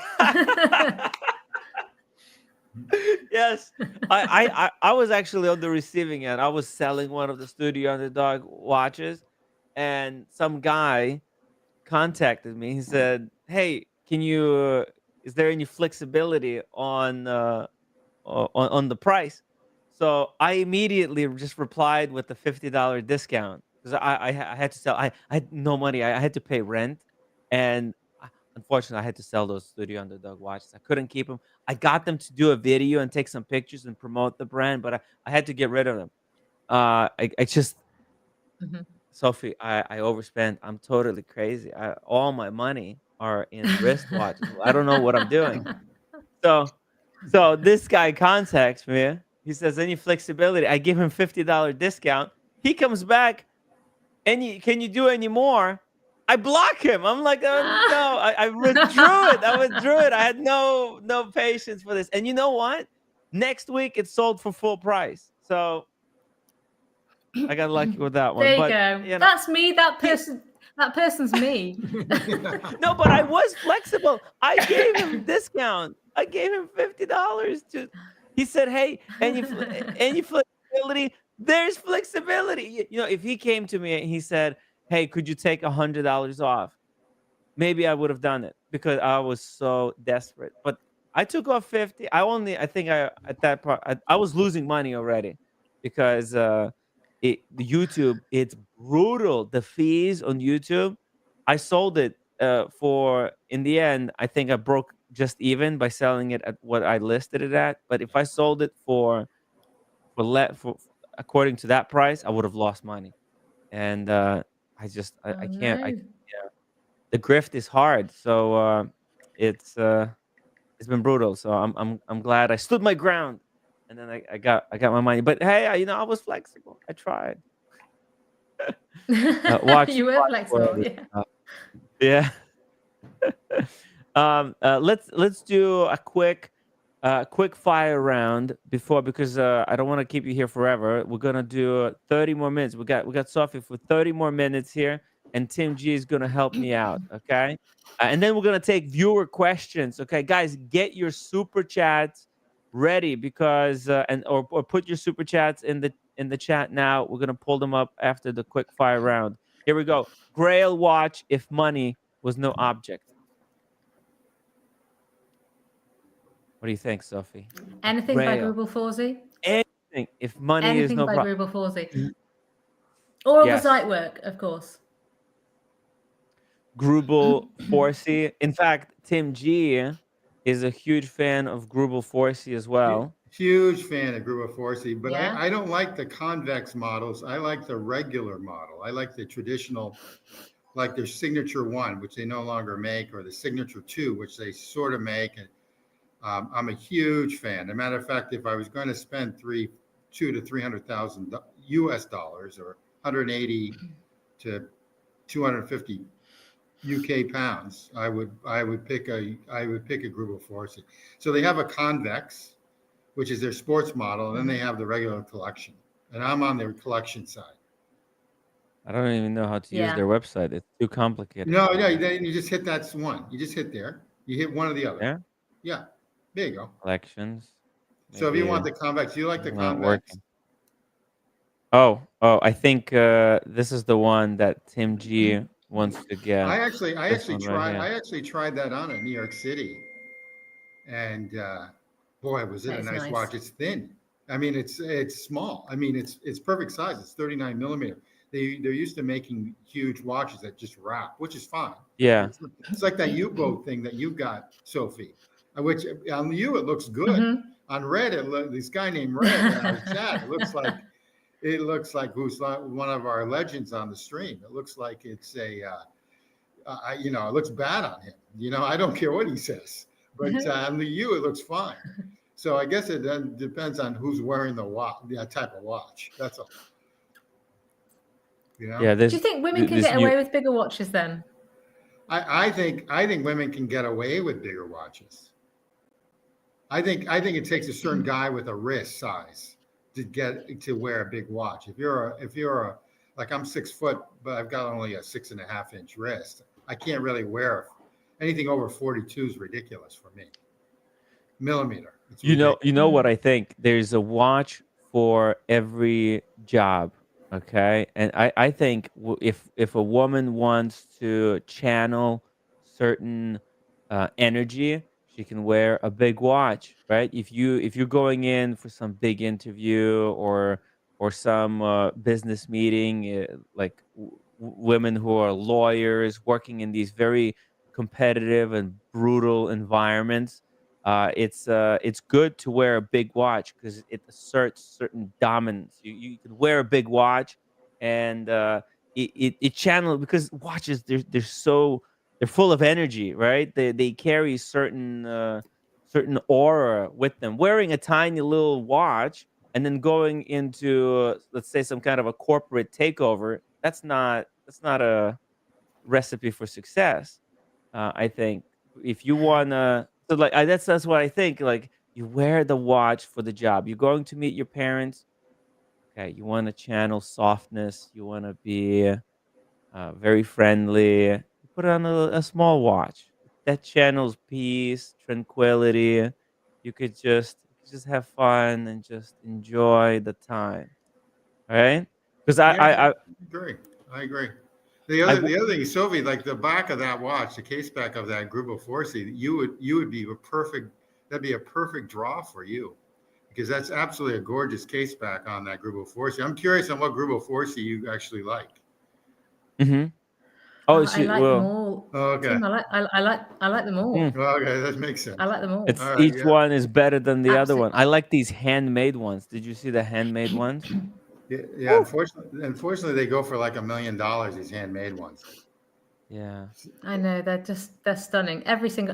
Yes. I was actually on the receiving end. I was selling one of the studio underdog watches, and some guy contacted me. He said, "Hey, can you? Is there any flexibility on the price?" So I immediately just replied with the $50 discount because I had to sell. I had no money. I had to pay rent, and unfortunately, I had to sell those studio underdog watches. I couldn't keep them. I got them to do a video and take some pictures and promote the brand, but I had to get rid of them. I just Mhm. Sophie, I overspent. I'm totally crazy. All my money are in wristwatches. I don't know what I'm doing. So, so this guy contacts me. He says, "Any flexibility?" I give him $50 discount. He comes back. Can you do any more? I block him. I'm like, oh, no, I withdrew it. I withdrew it. I had no patience for this. And you know what? Next week it sold for full price. So I got lucky with that one. There you But go. you know, That's me. That person's me. no, but I was flexible. I gave him discount. I gave him $50 to. He said, "Hey, any flexibility? There's flexibility." You know, if he came to me and he said, "Hey, could you take $100 off?" Maybe I would have done it because I was so desperate. But I took off 50. I think at that part I was losing money already because the YouTube, it's brutal. The fees on YouTube, I sold it for, in the end, I think I broke just even by selling it at what I listed it at. But if I sold it for according to that price, I would have lost money. And I can't. No. The grift is hard, so it's it's been brutal. So I'm glad I stood my ground, and then I got my money. But hey, I was flexible. I tried. Watch, You were flexible. world is Yeah. tough. Yeah. Let's do a quick fire round because I don't want to keep you here forever. We're gonna do 30 more minutes. We got Sophie for 30 more minutes here, and Tim G is gonna help me out. Okay, and then we're gonna take viewer questions. Okay, guys, get your super chats ready because or put your super chats in the chat now. We're gonna pull them up after the quick fire round. Here we go. Grail watch if money was no object. What do you think, Sophie? Anything by Grail. Grubel Forsey? Anything. If money is Anything no by problem. Grubel Forsey. Or all Yes. the site work, of course. Grubel Forsey. In fact, Tim G is a huge fan of Grubel Forsey as well. Huge fan of Gruber Forsey, but Yeah. I don't like the convex models. I like the regular model. I like the traditional, like their Signature 1, which they no longer make, or the Signature 2, which they sort of make. And I'm a huge fan. As a matter of fact, if I was going to spend $200,000 to $300,000 US dollars, or 180 to 250 UK pounds, I would pick a Grubel Forsey. So they have a convex, which is their sports model, and then they have the regular collection. And I'm on their collection side. I don't even know how to use their website. It's too complicated. No, then you just hit that one. You just hit there. You hit one or the other. Yeah. Yeah. There you go. Collections. So if you want the convex, you like the convex? Oh, I think this is the one that Tim G wants to get I this actually one right here. tried that on in New York City, and boy, was it That a is nice nice. watch. It's thin. I mean, it's small. I mean, it's perfect size. It's 39 millimeter. They're used to making huge watches that just wrap, which is fine. Yeah. It's like that U-boat thing that you got, Sophie, which on you it looks good. Mhm. On Red, this guy named Red in our chat, it looks like who's one of our legends on the stream. It looks like it's it looks bad on him. I don't care what he says, but on the U it looks fine. So I guess it then depends on who's wearing the watch, that type of watch. That's all. Yeah. Do you think women can get away with bigger watches then? I think women can get away with bigger watches. I think it takes a certain guy with a wrist size to wear a big watch. If you're like I'm 6 foot, but I've got only a 6.5 inch wrist, I can't really wear anything over 42 is ridiculous for me. Millimeter. It's You know Mm. what I think? There's a watch for every job. Okay. And I think if a woman wants to channel certain energy, she can wear a big watch, right? If you're going in for some big interview or some business meeting, like women who are lawyers working in these very competitive and brutal environments, it's good to wear a big watch because it asserts certain dominance. You can wear a big watch, and it channel because watches they're full of energy, right? They carry certain aura with them. Wearing a tiny little watch and then going into let's say some kind of a corporate takeover, that's not a recipe for success. I think if you wanna, so like that's what I think. Like you wear the watch for the job. You're going to meet your parents. Okay, you want to channel softness. You want to be very friendly. You put on a small watch that channels peace, tranquility. You could just have fun and just enjoy the time, right? Because Yeah, I agree. I agree. The I other thing, Sophie, like the back of that watch, the case back of that Grupo Forsi, you would be that'd be a perfect draw for you, because that's absolutely a gorgeous case back on that Grupo Forsi. I'm curious on what Grupo Forsi you actually like. mm-hmm. Oh, I like them all. Oh, okay. Tim, I like them all. Okay, that makes sense. I like them all. It's All right, each yeah. one is better than the other one. Absolutely. I like these handmade ones. Did you see the handmade ones? Yeah. Unfortunately, they go for like $1 million. These handmade ones. Yeah. I know they're stunning. Everything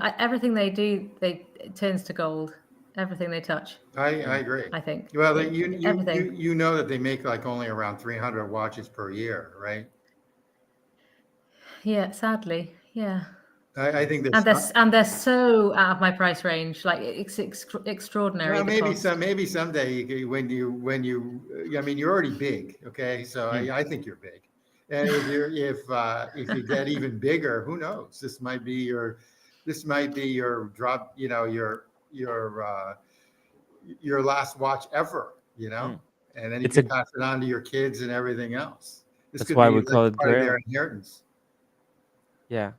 they do, it turns to gold. Everything they touch. I agree. I think. Well, Everything. you know that they make like only around 300 watches per year, right? Yeah, sadly, yeah. I think And they're so out of my price range. Like it's extraordinary. well, the cost. maybe someday when you I mean, you're already big, okay? So I think you're big, and if you get even bigger, who knows? This might be your drop, your last watch ever, and then you can pass it on to your kids and everything else. This That's could why be we call it part of their grail. inheritance. Yeah.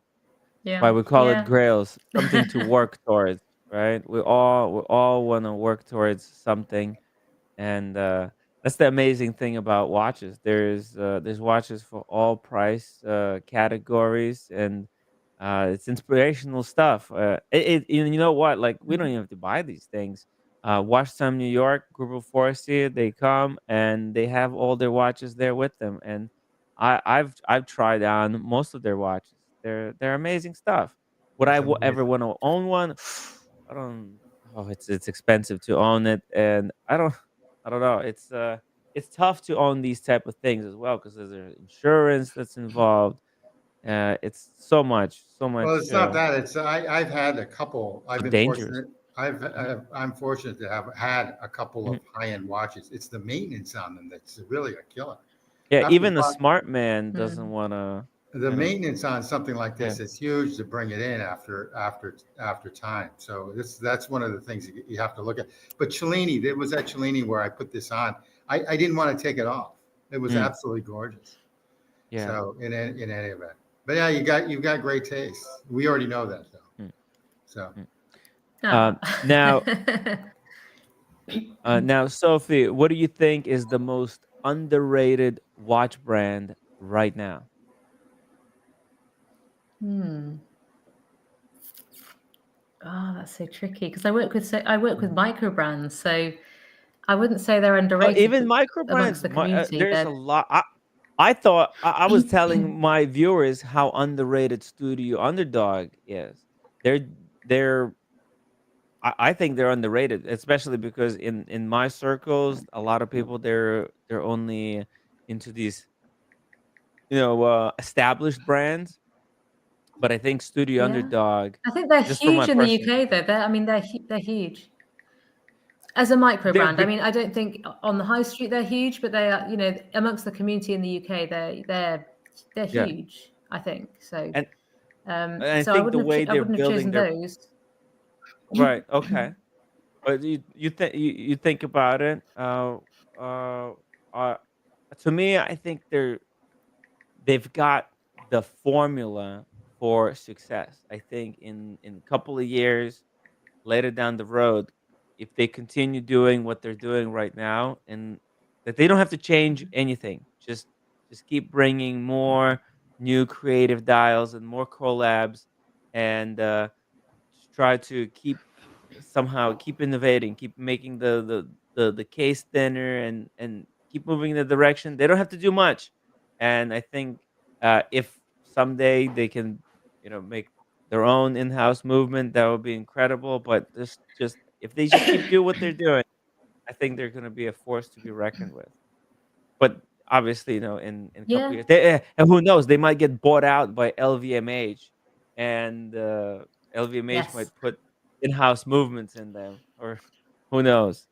Yeah. Why we call Yeah. it grails. Something to work towards, right? We all want to work towards something, and that's the amazing thing about watches. There's watches for all price categories, and it's inspirational stuff. You know what? Like we don't even have to buy these things. Watch Time New York, Grupo Forsi, they come and they have all their watches there with them, and I've tried on most of their watches. They're amazing stuff. Would That's I amazing. ever want to own one? I don't. Oh, it's expensive to own it, and I don't know. It's tough to own these type of things as well because there's insurance that's involved. It's so much. Well, it's not that. It's I've had a couple. I've been Dangerous. fortunate. I'm fortunate to have had a couple of Mhm. high-end watches. It's the maintenance on them that's really a killer. Yeah, After even a fi- smart man doesn't want to. the maintenance on something like this Yeah. is huge to bring it in after time. So that's one of the things you have to look at. But Cellini, there was at Cellini where I put this on. I didn't want to take it off. It was absolutely gorgeous. Yeah. So in any event, But yeah, you've got great taste. We already know that though. Mm. So Now, now, Sophie, what do you think is the most underrated watch brand right now? Oh, that's so tricky because I work with micro brands, so I wouldn't say they're underrated Even micro amongst brands, the community. there's a They're lot. I thought I was telling my viewers how underrated Studio Underdog is. They're they're I think they're underrated, especially because in my circles, a lot of people they're only into these established brands. But I think Studio yeah. Underdog, I think they're just from my huge in the personal, UK though. They're huge as a micro they're brand. I big, mean, I don't think on the high street they're huge, but they are, amongst the community in the UK, they're yeah, huge. I think so. and I So I think the wouldn't way I they're wouldn't have building chosen their those. right, okay. But you think about it. Uh, uh, to me, I think they've got the formula for success. I think in a couple of years later down the road, if they continue doing what they're doing right now, and that they don't have to change anything, just keep bringing more new creative dials and more collabs, and just try to somehow keep innovating, keep making the case thinner, and keep moving in the direction. They don't have to do much, and I think if someday they can, make their own in-house movement, that would be incredible. But just if they just keep doing what they're doing, I think they're going to be a force to be reckoned with. But obviously, in a couple Yeah. years, and who knows, they might get bought out by LVMH, and LVMH Yes. might put in-house movements in them, or who knows.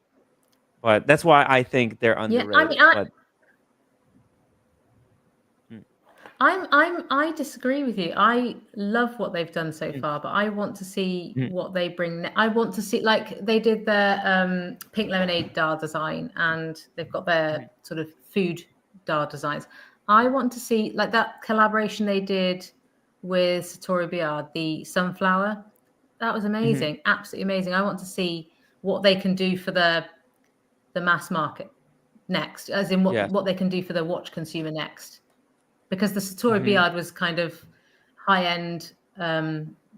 But that's why I think they're Yeah. I mean, underrated. But mm, I disagree with you. I love what they've done so mm, far, but I want to see mm, what they bring. I want to see, like they did their pink lemonade dial design, and they've got their mhm, sort of food dial designs. I want to see like that collaboration they did with Satori Biard, the sunflower. That was mhm. amazing, absolutely amazing. I want to see what they can do for the mass market next, as in Yes. what they can do for the watch consumer next, because the Satori Mhm. Biard was kind of high end,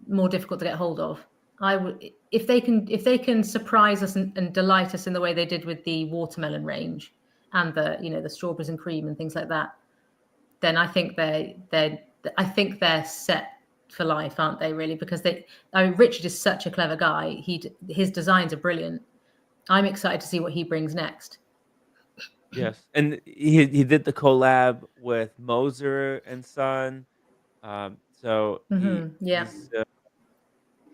more difficult to get hold of. I would, if they can surprise us and delight us in the way they did with the watermelon range and the strawberries and cream and things like that, then I think they're set for life, aren't they? Really, because Richard is such a clever guy. His designs are brilliant. I'm excited to see what he brings next. Yes, and he did the collab with Moser and Son. So Yeah.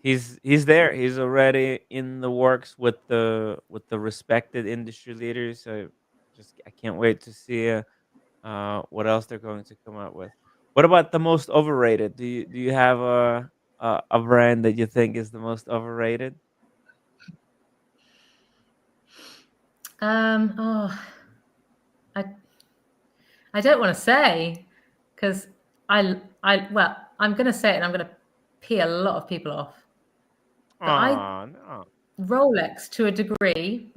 he's there. He's already in the works with the respected industry leaders. So just I can't wait to see what else they're going to come out with. What about the most overrated? Do you have a brand that you think is the most overrated? Oh, I I don't want to say because well, I'm going to say it and I'm going to pee a lot of people off. But Oh no. Rolex to a degree,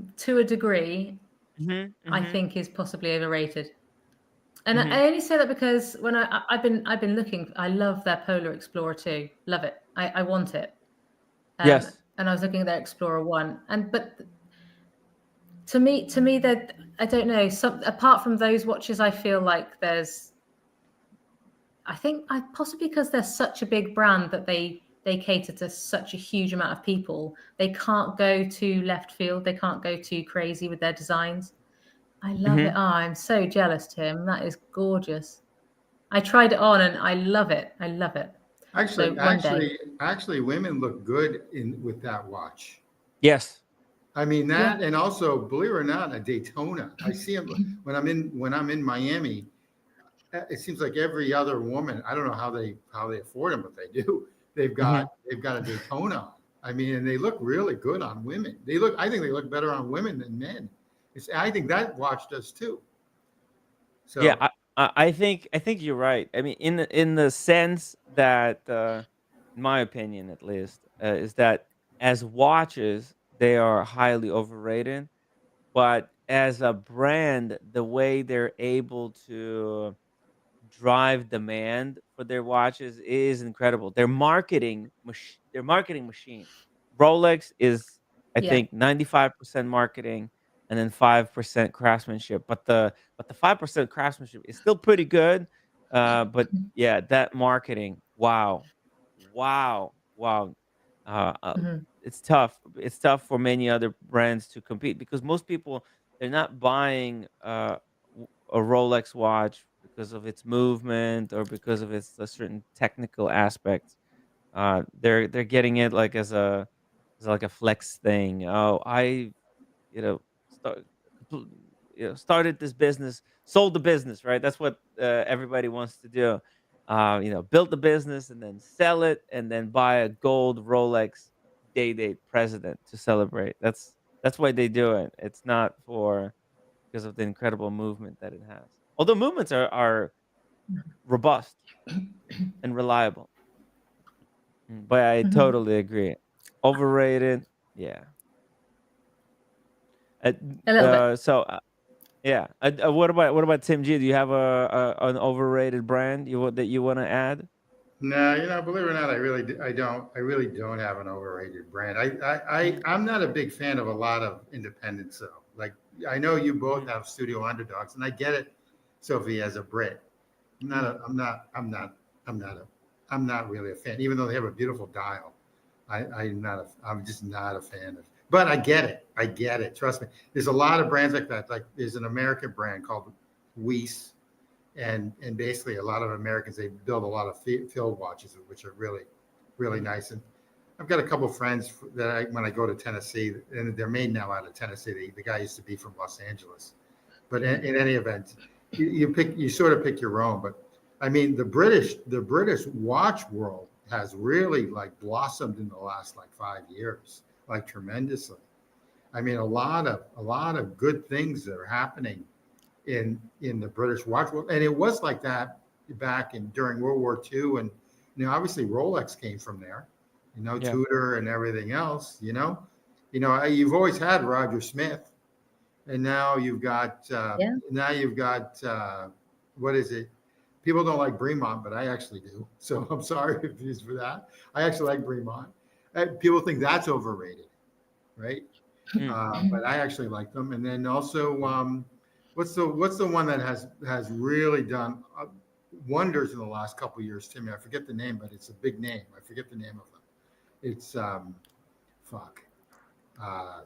Hmm, I hmm, think is possibly overrated. And hmm. I only say that because when I've been looking, I love their Polar Explorer 2. Love it. I want it. Yes. And I was looking at their Explorer 1, but to me that I don't know. Some apart from those watches, I feel like I think possibly because they're such a big brand that they cater to such a huge amount of people. They can't go to left field. They can't go too crazy with their designs. I love it. Hmm. Oh, I'm so jealous, Tim. That is gorgeous. I tried it on and I love it. I love it. So one day, Actually, women look good in with that watch. Yes. I mean yeah. that, and also, believe it or not, a Daytona. I see them when I'm in Miami. It seems like every other woman. I don't know how they afford them, but they do. Hmm. They've got a Daytona on. I mean, and they look really good on women. I think they look better on women than men. I think that watch does too. Yeah, So I think you're right. I mean, in the sense that, in my opinion, at least, is that as watches they are highly overrated, but as a brand, the way they're able to drive demand for their watches is incredible. Their marketing machine. Rolex is, I Yeah. think, 95% marketing and then 5% craftsmanship. But the 5% craftsmanship is still pretty good. But yeah, that marketing, wow, wow. Uh, uh, Mhm. it's tough. It's tough for many other brands to compete because most people, they're not buying a Rolex watch because of its movement or because of its a certain technical aspects. They're getting it like as like a flex thing. Oh, I you know start, compl- started this business, sold the business, right? That's what everybody wants to do. Build the business and then sell it and then buy a gold Rolex day date president to celebrate. That's why they do it. It's not for because of the incredible movement that it has. Although movements are robust and reliable. But I Mhm. totally agree. Overrated, yeah. Uh, A little bit. yeah. What about Tim G? Do you have an overrated brand that you want to add? No, believe it or not, I don't. I really don't have an overrated brand. I'm not a big fan of a lot of independents though. Like I know you both Mhm. have studio underdogs, and I get it, Sophie, as a Brit. I'm not a, I'm not, I'm not, I'm not a, I'm not really a fan, even though they have a beautiful dial. I'm just not a fan of, but I get it. I get it. Trust me. There's a lot of brands like that. Like there's an American brand called Weiss, and basically a lot of Americans, they build a lot of field watches, which are really, really nice. And I've got a couple of friends that when I go to Tennessee, and they're made now out of Tennessee. The guy used to be from Los Angeles, but in any event, you sort of pick your own. But I mean, the British watch world has really like blossomed in the last like 5 years, like tremendously. I mean, a lot of good things that are happening in the British watch world, and it was like that back in during World War II, and obviously Rolex came from there, Yeah. Tudor and everything else. You've always had Roger Smith, and Yeah. now you've got what is it? People don't like Bremont, but I actually do. So I'm sorry if it's for that. I actually like Bremont. People think that's overrated, right? Mm. But I actually like them. And then also, what's the one that has really done wonders in the last couple of years, Timmy? I forget the name, but it's a big name. I forget the name of them. It's fuck. Uh,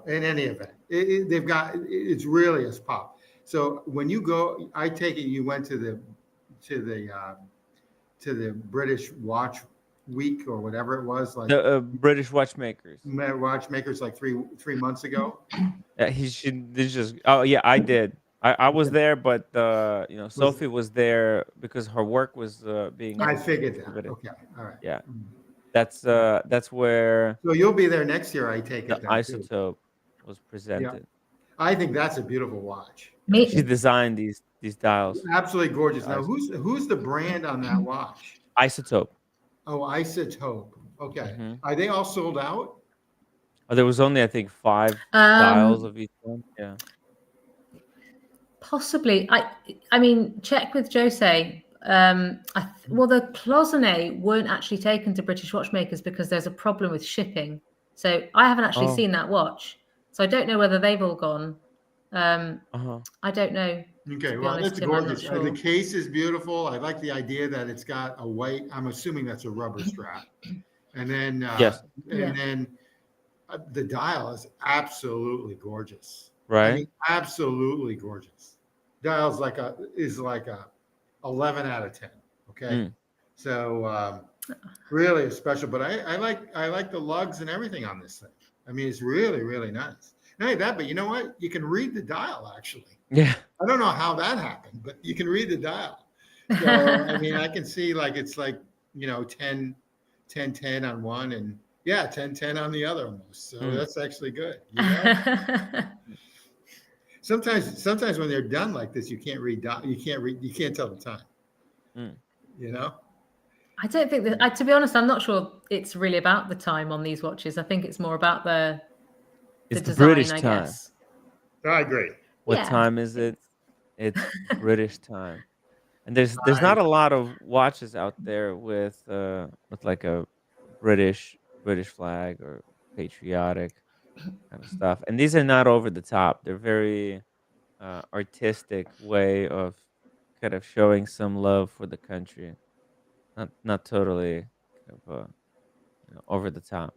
in any event, it's really a pop. So when you go, I take it you went to the to the British Watch Week or whatever it was, like The British watchmakers. watchmakers, like three months ago. He should. This just. Oh yeah, I did. I was there, but Was Sophie was there because her work was Yeah. being I figured that. exhibited. Okay, all right. Yeah, that's where So you'll be there next year, I take the it then too. Isotope was Yeah, presented. I think that's a beautiful watch. Yeah, she Me. designed these dials. Absolutely gorgeous. The Now, Isotope. who's the brand on that watch? Isotope. Oh, Isotope. Okay, Hmm. are they all sold out? Oh, there was only I think 5 dials Um, of each one. Yeah. Possibly. I mean, check with Jose. Well, the cloisonne weren't actually taken to British watchmakers because there's a problem with shipping. So I haven't actually Oh. seen that watch. So I don't know whether they've all gone. Uh huh. I don't know. To Okay, be well, honest, that's Tim, I'm not gorgeous. The sure. case is beautiful. I like the idea that it's got a white. I'm assuming that's a rubber strap, and then Yes. Yeah. the dial is absolutely gorgeous. I Right. mean, absolutely gorgeous. Dial's is like a 11 out of 10. Okay, Mm. so really special. But I like the lugs and everything on this thing. I mean, it's really really nice. Not only that, but you know what? You can read the dial actually. Yeah. I don't know how that happened, but you can read the dial. So I mean, I can see like it's like 10, 10, 10 on one, and yeah, 10, 10 on the other almost. So Mm. that's actually good. sometimes when they're done like this, you can't read. You can't tell the time. Mm. You know. I don't think that. To be honest, I'm not sure it's really about the time on these watches. I think it's more about the It's the design, British I time. guess. I agree. What Yeah, time is it? It's British time. And there's I not a lot of watches out there with like a British flag or patriotic kind of stuff. And these are not over the top. They're very artistic way of kind of showing some love for the country. Not totally kind of over the top.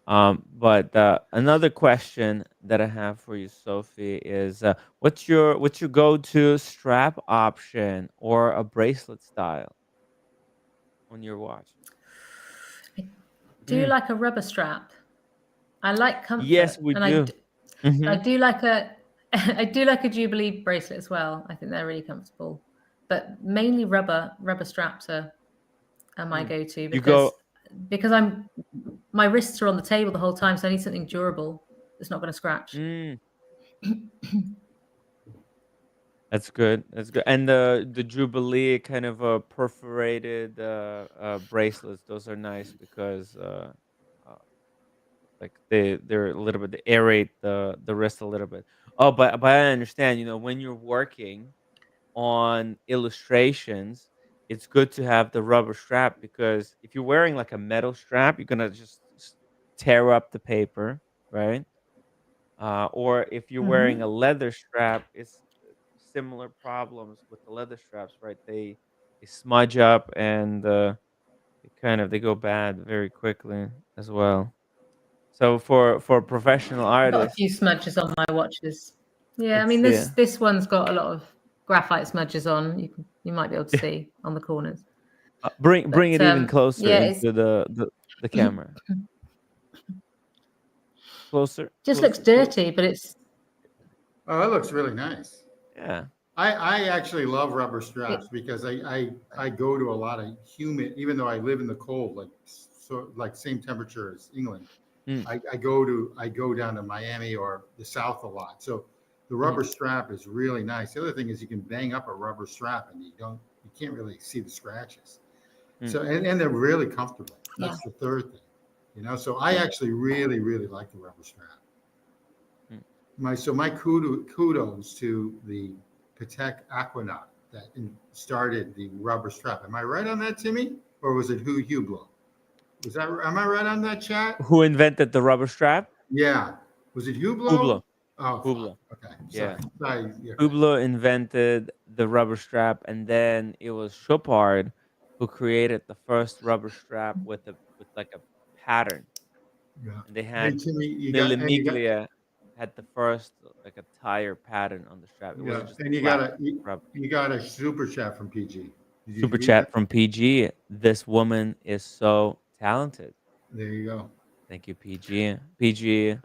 But another question that I have for you, Sophie, is what's your go-to strap option or a bracelet style on your watch? do you like a rubber strap? I like comfort. Yes, we and do. I do like a I do like a Jubilee bracelet as well. I think they're really comfortable, but mainly rubber straps are my go-to You go. because my wrists are on the table the whole time, so I need something durable that's not going to scratch. Mm, that's good. That's good. And the Jubilee kind of perforated bracelets. Those are nice because uh, like they're a little bit, they aerate the wrist a little bit. Oh, but I understand. When you're working on illustrations, it's good to have the rubber strap because if you're wearing like a metal strap, you're gonna just tear up the paper, right? Or if you're wearing a leather strap, it's similar problems with the leather straps, right? They smudge up and they go bad very quickly as well. So for professional I've got a artists, few smudges on my watches. Yeah, I it's mean this one's got a lot of graphite smudges on. You might be able to see on the corners. bring But it even closer yeah, it's into the camera. Closer, just looks closer, closer. dirty, but it's Oh, that looks really nice. Yeah. I actually love rubber straps because I go to a lot of humid, even though I live in the cold, like same temperature as England. Mm. I go down to Miami or the South a lot. So the rubber strap is really nice. The other thing is you can bang up a rubber strap and you can't really see the scratches. So and they're really comfortable. That's the third thing. So I actually really, really like the rubber strap. My kudos to the Patek Aquanaut that started the rubber strap. Am I right on that, Timmy? Or was it Hublot? Am I right on that, chat? Who invented the rubber strap? Yeah. Was it Hublot? Hublot. Oh, Hublot. okay. Yeah. Sorry. Hublot invented the rubber strap, and then it was Chopard who created the first rubber strap with like a pattern. Yeah. And they Hey, had Timmy, Millimiglia had the first like a tire pattern on the strap. It wasn't just and you got a super chat from PG. super chat from PG. This woman is so talented. There you go. Thank you, PG. PG is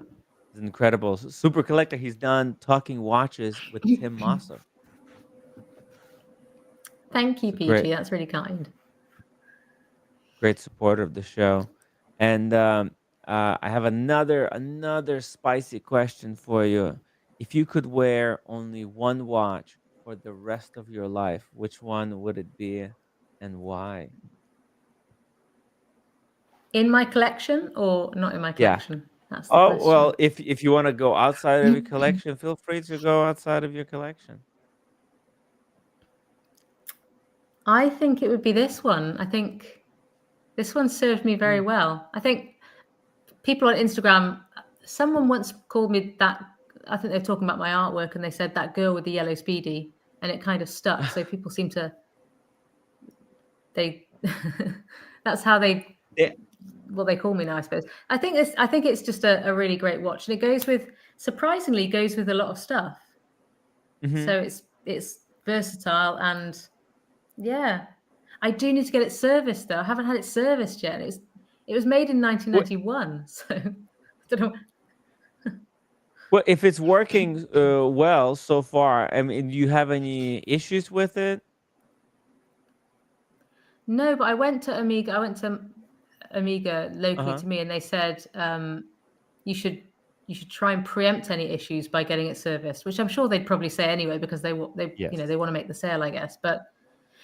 incredible. Super collector. He's done talking watches with Tim Mosser. Thank you, PG. That's really kind. Great supporter of the show. And I have another spicy question for you. If you could wear only one watch for the rest of your life, which one would it be and why? In my collection or not in my collection? That's the Oh, question. well, if you want to go outside of your collection, feel free to go outside of your collection. I think it would be this one. I think this one served me very well. I think people on Instagram, someone once called me that, I think they're talking about my artwork, and they said that girl with the yellow Speedy, and it kind of stuck. So people seem to, that's how they, what they call me now, I suppose. I think it's just a really great watch, and it surprisingly goes with a lot of stuff. So it's versatile, and yeah, I do need to get it serviced though. I haven't had it serviced yet. It was made in 1991, so I don't know. Well, if it's working well so far, I mean, do you have any issues with it? No, but I went to Amiga locally to me, and they said you should you should try and preempt any issues by getting it serviced, which I'm sure they'd probably say anyway because they want Yes. they want to make the sale, I guess. But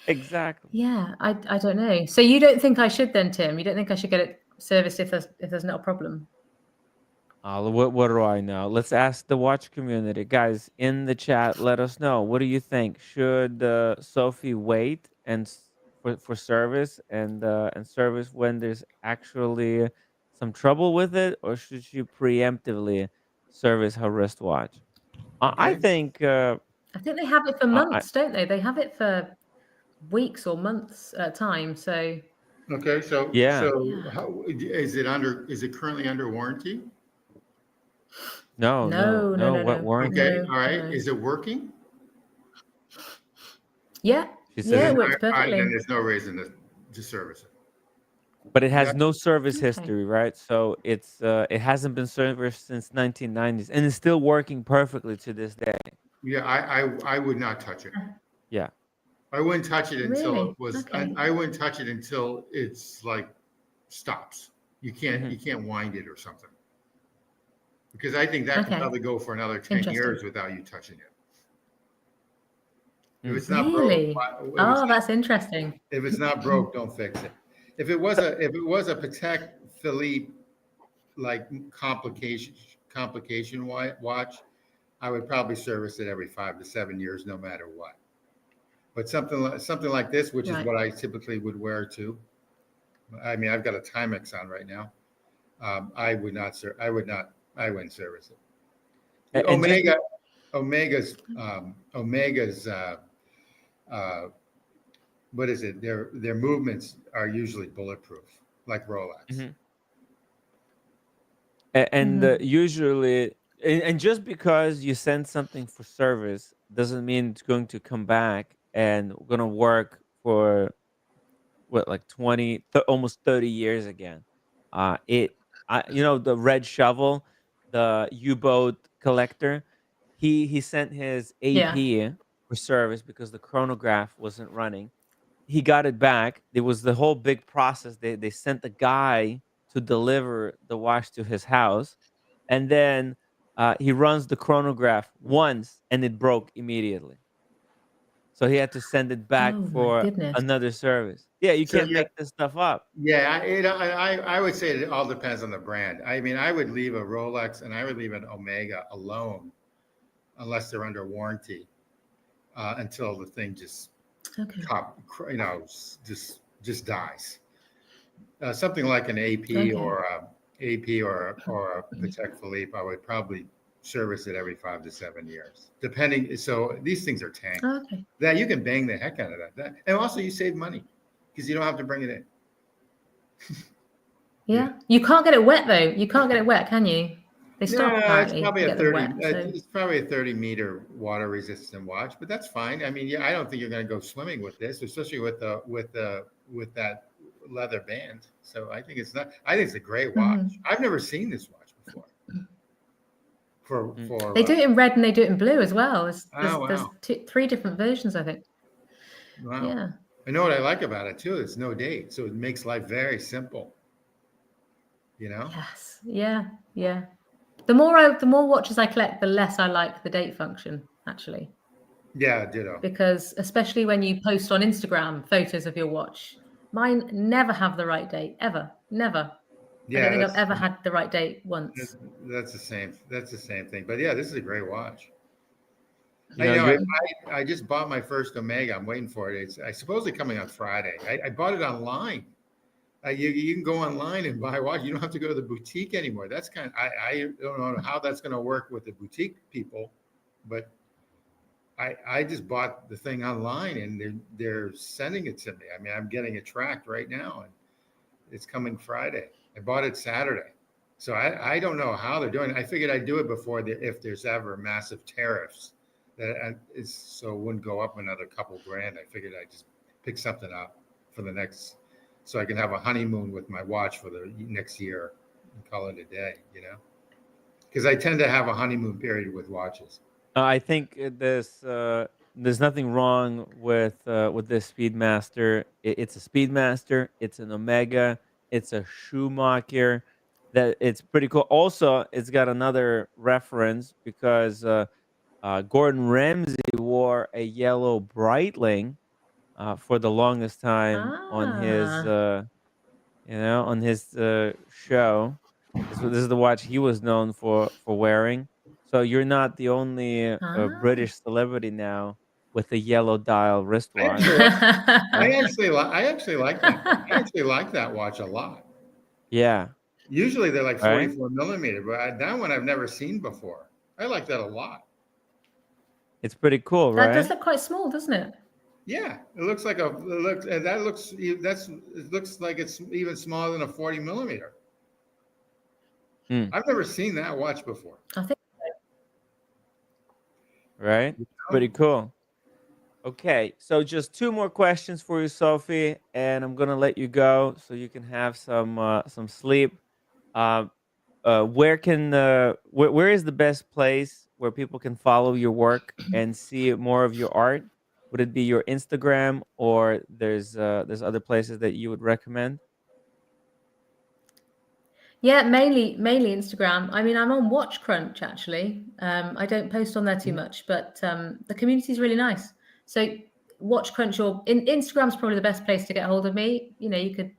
Exactly. yeah, I don't know. So you don't think I should then, Tim? You don't think I should get it serviced if there's not a problem? What do I know? Let's ask the watch community. Guys, in the chat, let us know. What do you think? Should Sophie wait for service and service when there's actually some trouble with it, or should she preemptively service her wristwatch? I Okay. think I think they have it for I months, don't they? They have it for weeks or months at a time. So Okay. So yeah. yeah. how, is it currently under warranty? No, No, no, no, what no, warranty? Okay. no, All right. no. Is it working? Yeah, She says yeah, it, it works All right, then perfectly. there's no reason to service it. but it has Yeah. no service Okay. history, right? So it hasn't been serviced since 1990s, and it's still working perfectly to this day. Yeah. I would not touch it. Yeah. I wouldn't touch it until Really? it was. Okay. I wouldn't touch it until it's like stops. You can't wind it or something. Because I think that could Okay. probably go for another 10 Interesting. years without you touching it. If Mm. it's not broke, Really? Oh, that's interesting. if it's not broke, don't fix it. If it was a Patek Philippe like complication watch, I would probably service it every 5 to 7 years, no matter what. But something like this, which is Right. what I typically would wear too. I mean, I've got a Timex on right now. I wouldn't service it. And just Omega's what is it? Their movements are usually bulletproof, like Rolex. Mhm. And Mhm. usually, and just because you send something for service doesn't mean it's going to come back and going to work for what, like 20, almost 30 years again. The red shovel, the U-boat collector, he sent his Yeah. AP for service because the chronograph wasn't running. He got it back. There was the whole big process. They sent the guy to deliver the watch to his house, and then he runs the chronograph once, and it broke immediately. So he had to send it back Oh my for goodness. another service. Yeah, you So can't yeah, make this stuff up. yeah. I would say it all depends on the brand. I mean, I would leave a Rolex and I would leave an Omega alone, unless they're under warranty, until the thing just Okay. just dies. Something like an AP Okay. or a Patek Philippe, I would probably service it every 5 to 7 years, depending. So these things are tanked. Okay. That you can bang the heck out of that. And also you save money because you don't have to bring it in. Yeah. You can't get it wet though. You can't get it wet, can you? They stop No, it's apparently. probably to a get them 30. wet, so. It's probably a 30-meter water resistant watch, but that's fine. I mean, yeah, I don't think you're going to go swimming with this, especially with that leather band. So I think it's not. I think it's a great watch. Mhm. I've never seen this watch before. They do it in red and they do it in blue as well. There's wow. 3 different versions, I think. Wow. Yeah. I know what I like about it too. It's no date, so it makes life very simple. You know. Yes. Yeah. Yeah. The more watches I collect, the less I like the date function, actually. Yeah, ditto. Because especially when you post on Instagram photos of your watch, mine never have the right date, ever. Never. Yeah, I don't think I've ever had the right date once. That's the same. That's the same thing. But yeah, this is a great watch. You I just bought my first Omega. I'm waiting for it. It's supposedly coming on Friday. I bought it online. You can go online and buy a watch. You don't have to go to the boutique anymore. That's I don't know how that's going to work with the boutique people, but I just bought the thing online and they're sending it to me. I mean, I'm getting it tracked right now and it's coming Friday. I bought it Saturday. So I don't know how they're doing it. I figured I'd do it before if there's ever massive tariffs so it wouldn't go up another couple grand. I figured I'd just pick something up for the next, so I can have a honeymoon with my watch for the next year and call it a day, you know? Because I tend to have a honeymoon period with watches. I think there's nothing wrong with this Speedmaster. It's a Speedmaster. It's an Omega. It's a Schumacher. that it's pretty cool. Also, it's got another reference because Gordon Ramsay wore a yellow Breitling for the longest time on his Ah. on his show. This is the watch he was known for wearing. So you're not the only Ah. British celebrity now with a yellow dial wristwatch. I actually like that. I actually like that watch a lot. Yeah, Usually they're like right. 44 millimeter, but that one I've never seen before. I like that a lot. It's pretty cool, That does right? look quite small, doesn't it? Yeah, it looks like it looks like it's even smaller than a 40 millimeter. Mm, I've never seen that watch before. I think. right. It's pretty cool. Okay, so just two more questions for you, Sophie, and I'm gonna let you go so you can have some sleep. Um, where is the best place where people can follow your work and see more of your art? Would it be your Instagram, or there's other places that you would recommend? Yeah, mainly Instagram. I mean, I'm on Watch Crunch actually. I don't post on there too much, but the community is really nice. So Watch Crunch or Instagram's probably the best place to get hold of me. You know, you could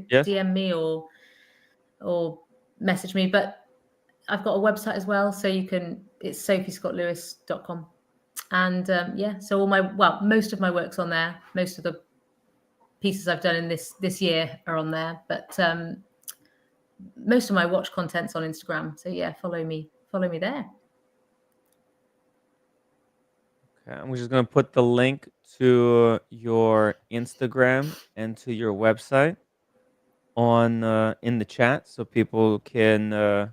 Yes. DM me or message me, but I've got a website as well, so you can. It's sophiescottlewis.com, and yeah, so most of my work's on there. Most of the pieces I've done in this year are on there, but most of my watch content's on Instagram. So yeah, follow me there. Okay, I'm just gonna put the link to your Instagram and to your website on in the chat so people can go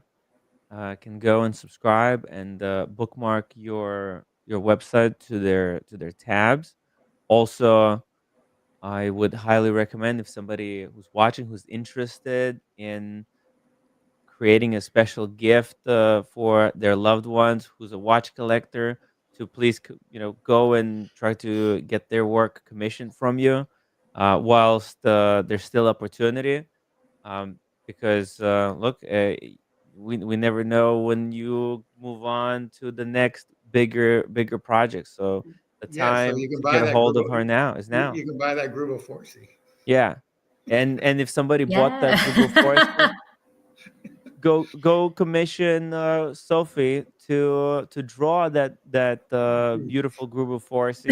and subscribe and bookmark your website to their tabs. Also, I would highly recommend if somebody who's watching who's interested in creating a special gift for their loved ones who's a watch collector to please go and try to get their work commissioned from you whilst there's still opportunity um, because look, we never know when you move on to the next bigger project. So the Yeah, so time you can to buy get a that hold of Grupo, her now is now. you can buy that Grupo Forsi. Yeah, and if somebody bought that Grupo Yeah. Force, go commission Sophie to draw that beautiful Grupo Force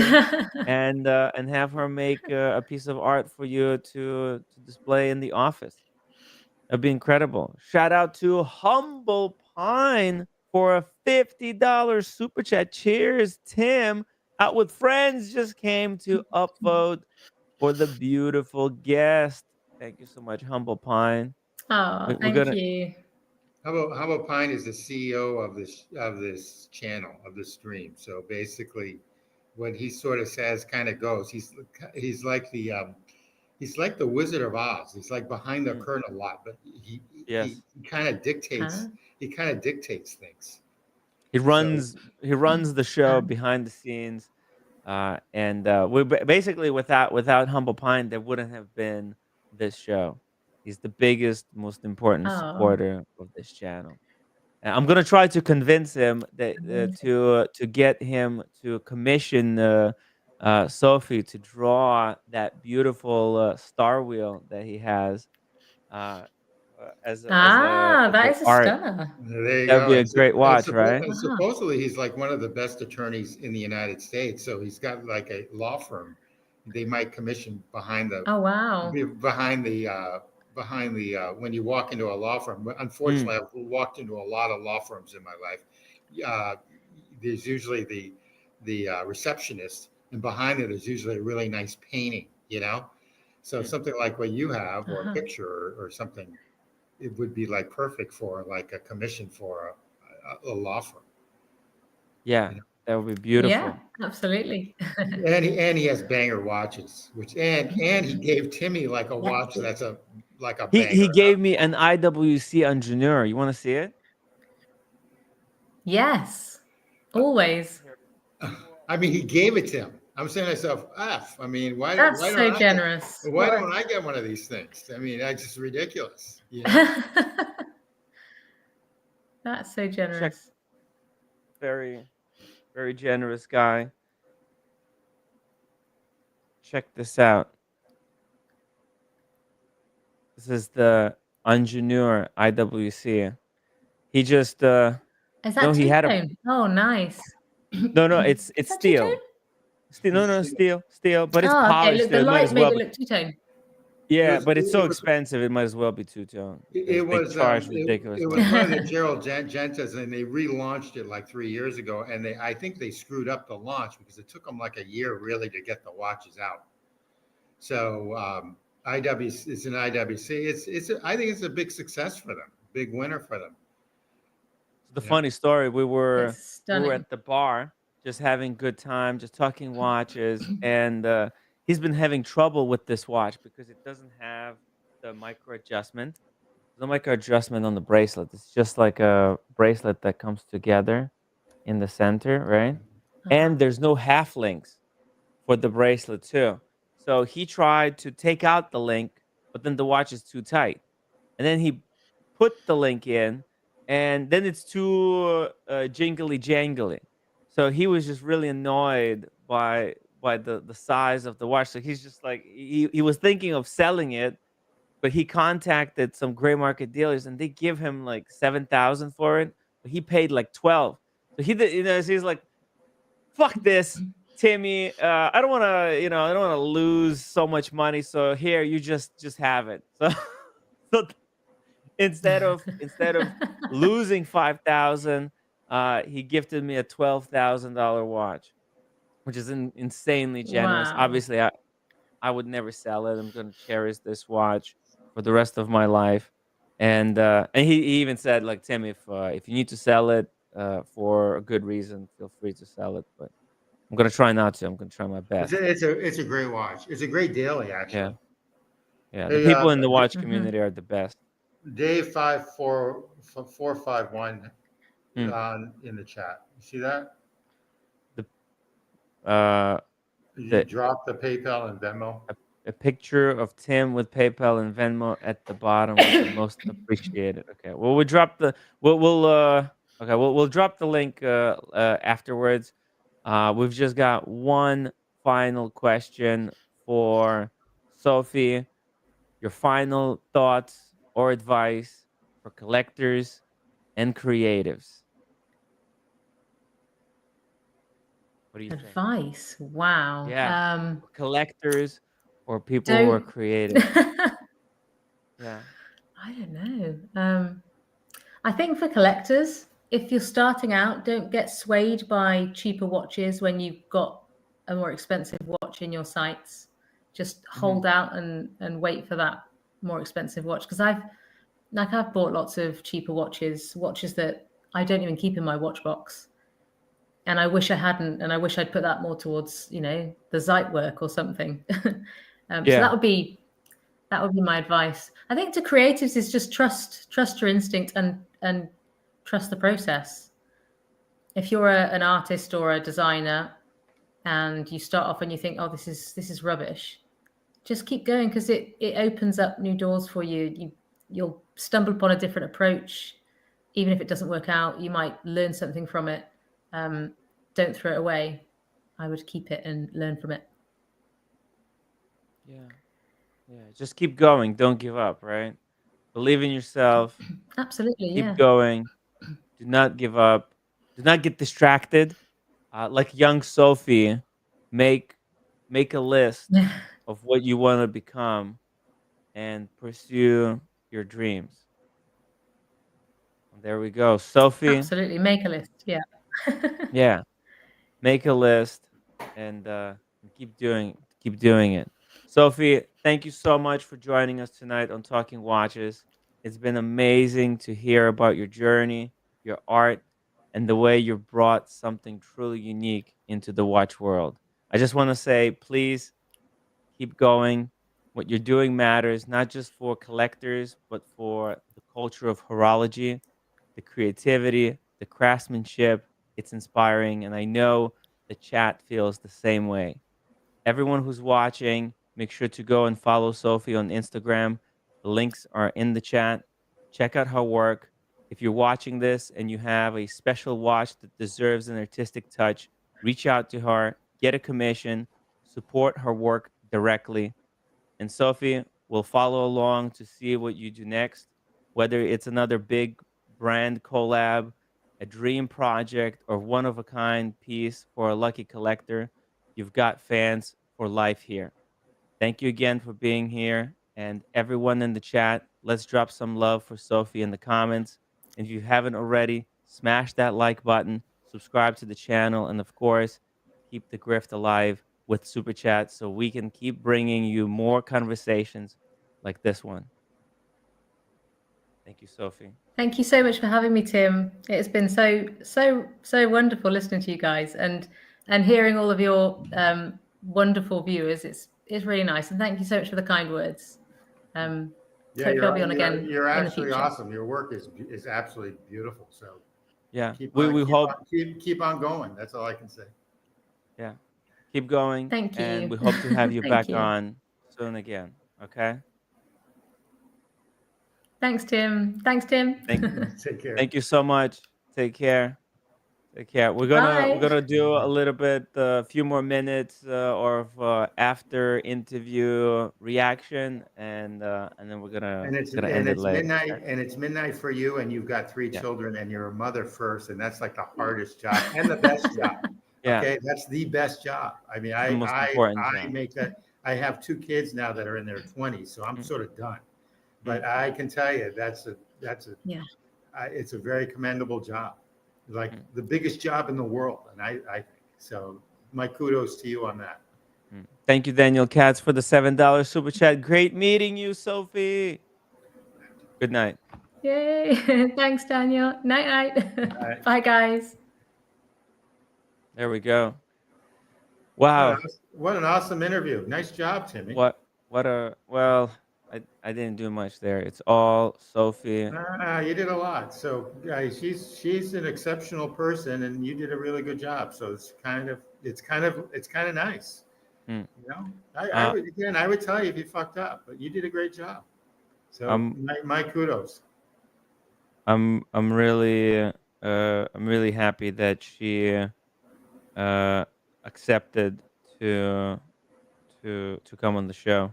and have her make a piece of art for you to display in the office. That'd be incredible. Shout out to Humble Pine for a $50 super chat. Cheers, Tim. Out with Friends just came to upvote for the beautiful guest. Thank you so much, Humble Pine. Oh, We're thank gonna you. How about Pine is the CEO of this channel, of this stream. So basically, what he sort of says kind of goes. He's like the Wizard of Oz. He's like behind the curtain a lot, but yes. he kind of dictates. Huh? He kind of dictates things. He So runs the show behind the scenes, and basically without Humble Pine, there wouldn't have been this show. He's the biggest, most important Oh, supporter of this channel. And I'm gonna try to convince him that amazing. to get him to commission Sophie to draw that beautiful star wheel that he has uh, as That an is a art. stunner. there you That would go. be a great watch, right? And Wow. supposedly he's like one of the best attorneys in the United States. So he's got like a law firm. They might commission behind the Oh, wow. behind the when you walk into a law firm. But unfortunately, I've walked into a lot of law firms in my life. There's usually the receptionist, and behind it is usually a really nice painting. So something like what you have, or a picture, or something, it would be like perfect for like a commission for a law firm. Yeah, that would be beautiful. Yeah, absolutely. And he has banger watches, and he gave Timmy like a watch that's like a He banger. gave me an IWC engineer. You want to see it? Yes, always. I mean, he gave it to him. I'm saying to myself, I mean, why That's don't so I generous. why don't I get one of these things? I mean, that's just ridiculous. That's so generous. Very, very generous guy. Check this out. This is the Ingenieur IWC. He just Is that he had a two-tone? Oh, nice. no, it's Is that steel. two-tone? No, steel, but it's Oh, okay. polished. Look, the It might light as made well it be. look two-tone. Yeah, was- but it's it so was- expensive. It might as well be two-tone. It They was charge it ridiculous. was one of the Gerald Gentas, and they relaunched it like 3 years ago. And I think they screwed up the launch because it took them like a year really to get the watches out. So IWC, it's an IWC. I think it's a big success for them, big winner for them. The Yeah. funny story, we were It's stunning. at the bar just having good time, just talking watches, and he's been having trouble with this watch because it doesn't have the micro adjustment. There's no micro adjustment on the bracelet. It's just like a bracelet that comes together in the center, right? Uh-huh. And there's no half links for the bracelet too. So he tried to take out the link, but then the watch is too tight. And then he put the link in, and then it's too jingly jangly. So he was just really annoyed by the size of the watch. So he's just like he was thinking of selling it, but he contacted some gray market dealers, and they give him like 7,000 for it, but he paid like 12. So he did, so he's like, fuck this, Timmy. I don't want to, I don't want to lose so much money. So here, you just have it. So, so instead of losing 5,000, he gifted me a $12,000 watch, which is insanely generous. Wow. Obviously, I would never sell it. I'm going to cherish this watch for the rest of my life. And he even said, like, Tim, if you need to sell it for a good reason, feel free to sell it. But I'm going to try not to. I'm going to try my best. It's a great watch. It's a great daily, actually. Yeah. Hey, The people in the watch Mhm. community are the best. Dave 54451 Hmm. in the chat. You see that? You The- dropped the PayPal and Venmo. A picture of Tim with PayPal and Venmo at the bottom would be most appreciated. Okay. Well, we drop the we'll drop the link afterwards. We've just got one final question for Sophie. Your final thoughts or advice for collectors and creatives. What do you think? Advice. Wow. Yeah. Collectors or people who are Don't- creative. Yeah. I don't know. I think for collectors, if you're starting out, don't get swayed by cheaper watches when you've got a more expensive watch in your sights. Just hold out and wait for that more expensive watch. Because I've bought lots of cheaper watches that I don't even keep in my watch box. And I wish I hadn't, and I wish I'd put that more towards, the Zeit work or something. So that would be my advice. I think to creatives is just trust your instinct and trust the process. If you're an artist or a designer and you start off and you think, oh, this is rubbish, just keep going, because it opens up new doors for you. You'll stumble upon a different approach. Even if it doesn't work out, you might learn something from it. Don't throw it away. I would keep it and learn from it. Yeah. Just keep going. Don't give up, right? Believe in yourself. Absolutely. Keep Yeah. going. Do not give up. Do not get distracted. Like young Sophie, make a list of what you want to become and pursue your dreams. And there we go. Sophie. Absolutely. Make a list. Yeah. Yeah. Make a list and keep doing it. Sophie, thank you so much for joining us tonight on Talking Watches. It's been amazing to hear about your journey, your art, and the way you brought something truly unique into the watch world. I just want to say, please keep going. What you're doing matters, not just for collectors, but for the culture of horology, the creativity, the craftsmanship. It's inspiring, and I know the chat feels the same way. Everyone who's watching, make sure to go and follow Sophie on Instagram. The links are in the chat. Check out her work. If you're watching this and you have a special watch that deserves an artistic touch, reach out to her, get a commission, support her work directly. And Sophie will follow along to see what you do next, whether it's another big brand collab, a dream project, or one of a kind piece for a lucky collector. You've got fans for life here. Thank you again for being here. And everyone in the chat, let's drop some love for Sophie in the comments. And if you haven't already, smash that like button, subscribe to the channel, and of course, keep the grift alive with Super Chat so we can keep bringing you more conversations like this one. Thank you, Sophie. Thank you so much for having me, Tim. It's been so wonderful listening to you guys and hearing all of your wonderful viewers. It's really nice, and thank you so much for the kind words. Yeah, Hope you'll be on again. You're in the actually future. awesome. Your work is absolutely beautiful. So Yeah, we hope keep on going. That's all I can say. Yeah, keep going. Thank you. And we hope to have you Thank back you. on soon again. Okay. Thanks, Tim. Thanks, Tim. Take care. Thank you so much. Take care. Take care. We're Bye. gonna do a little bit, a few more minutes of after interview reaction, and then we're gonna And it's end it later. midnight, Okay? and it's midnight for you, and you've got 3 Yeah. children, and you're a mother first, and that's like the hardest job and the best job. Yeah. Okay, that's the best job. I mean, the most important I job. make that. I have 2 kids now that are in their 20s, so I'm sort of done. But I can tell you that's a Yeah. it's a very commendable job, like the biggest job in the world, and I so my kudos to you on that. Thank you, Daniel Katz, for the $7 super chat. Great meeting you, Sophie. Good night. Yay. Thanks, Daniel. Night. Right. Bye, guys. There we go. Wow. What an awesome interview. Nice job, Timmy. Well, I didn't do much there. It's all Sophie. You did a lot. So, guys, she's an exceptional person, and you did a really good job. So it's kind of nice. You know, I would tell you if you fucked up, but you did a great job. So my kudos. I'm really happy that she accepted to come on the show.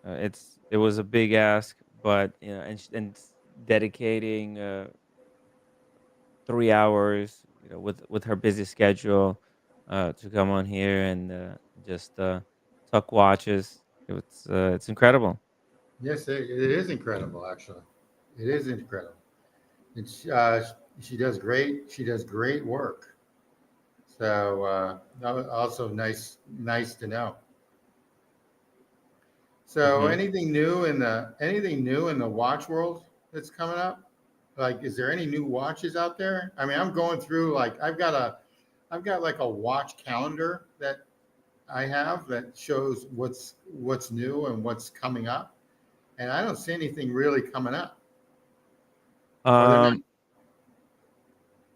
It was a big ask, but you know, and dedicating 3 hours, you know, with her busy schedule, to come on here and just talk watches. It's incredible. Yes, it is incredible. Actually, it is incredible. It's she does great. She does great work. So also nice to know. So anything new in the watch world that's coming up? Like, is there any new watches out there? I mean, I'm going through, like, I've got like a watch calendar that I have that shows what's new and what's coming up, and I don't see anything really coming up.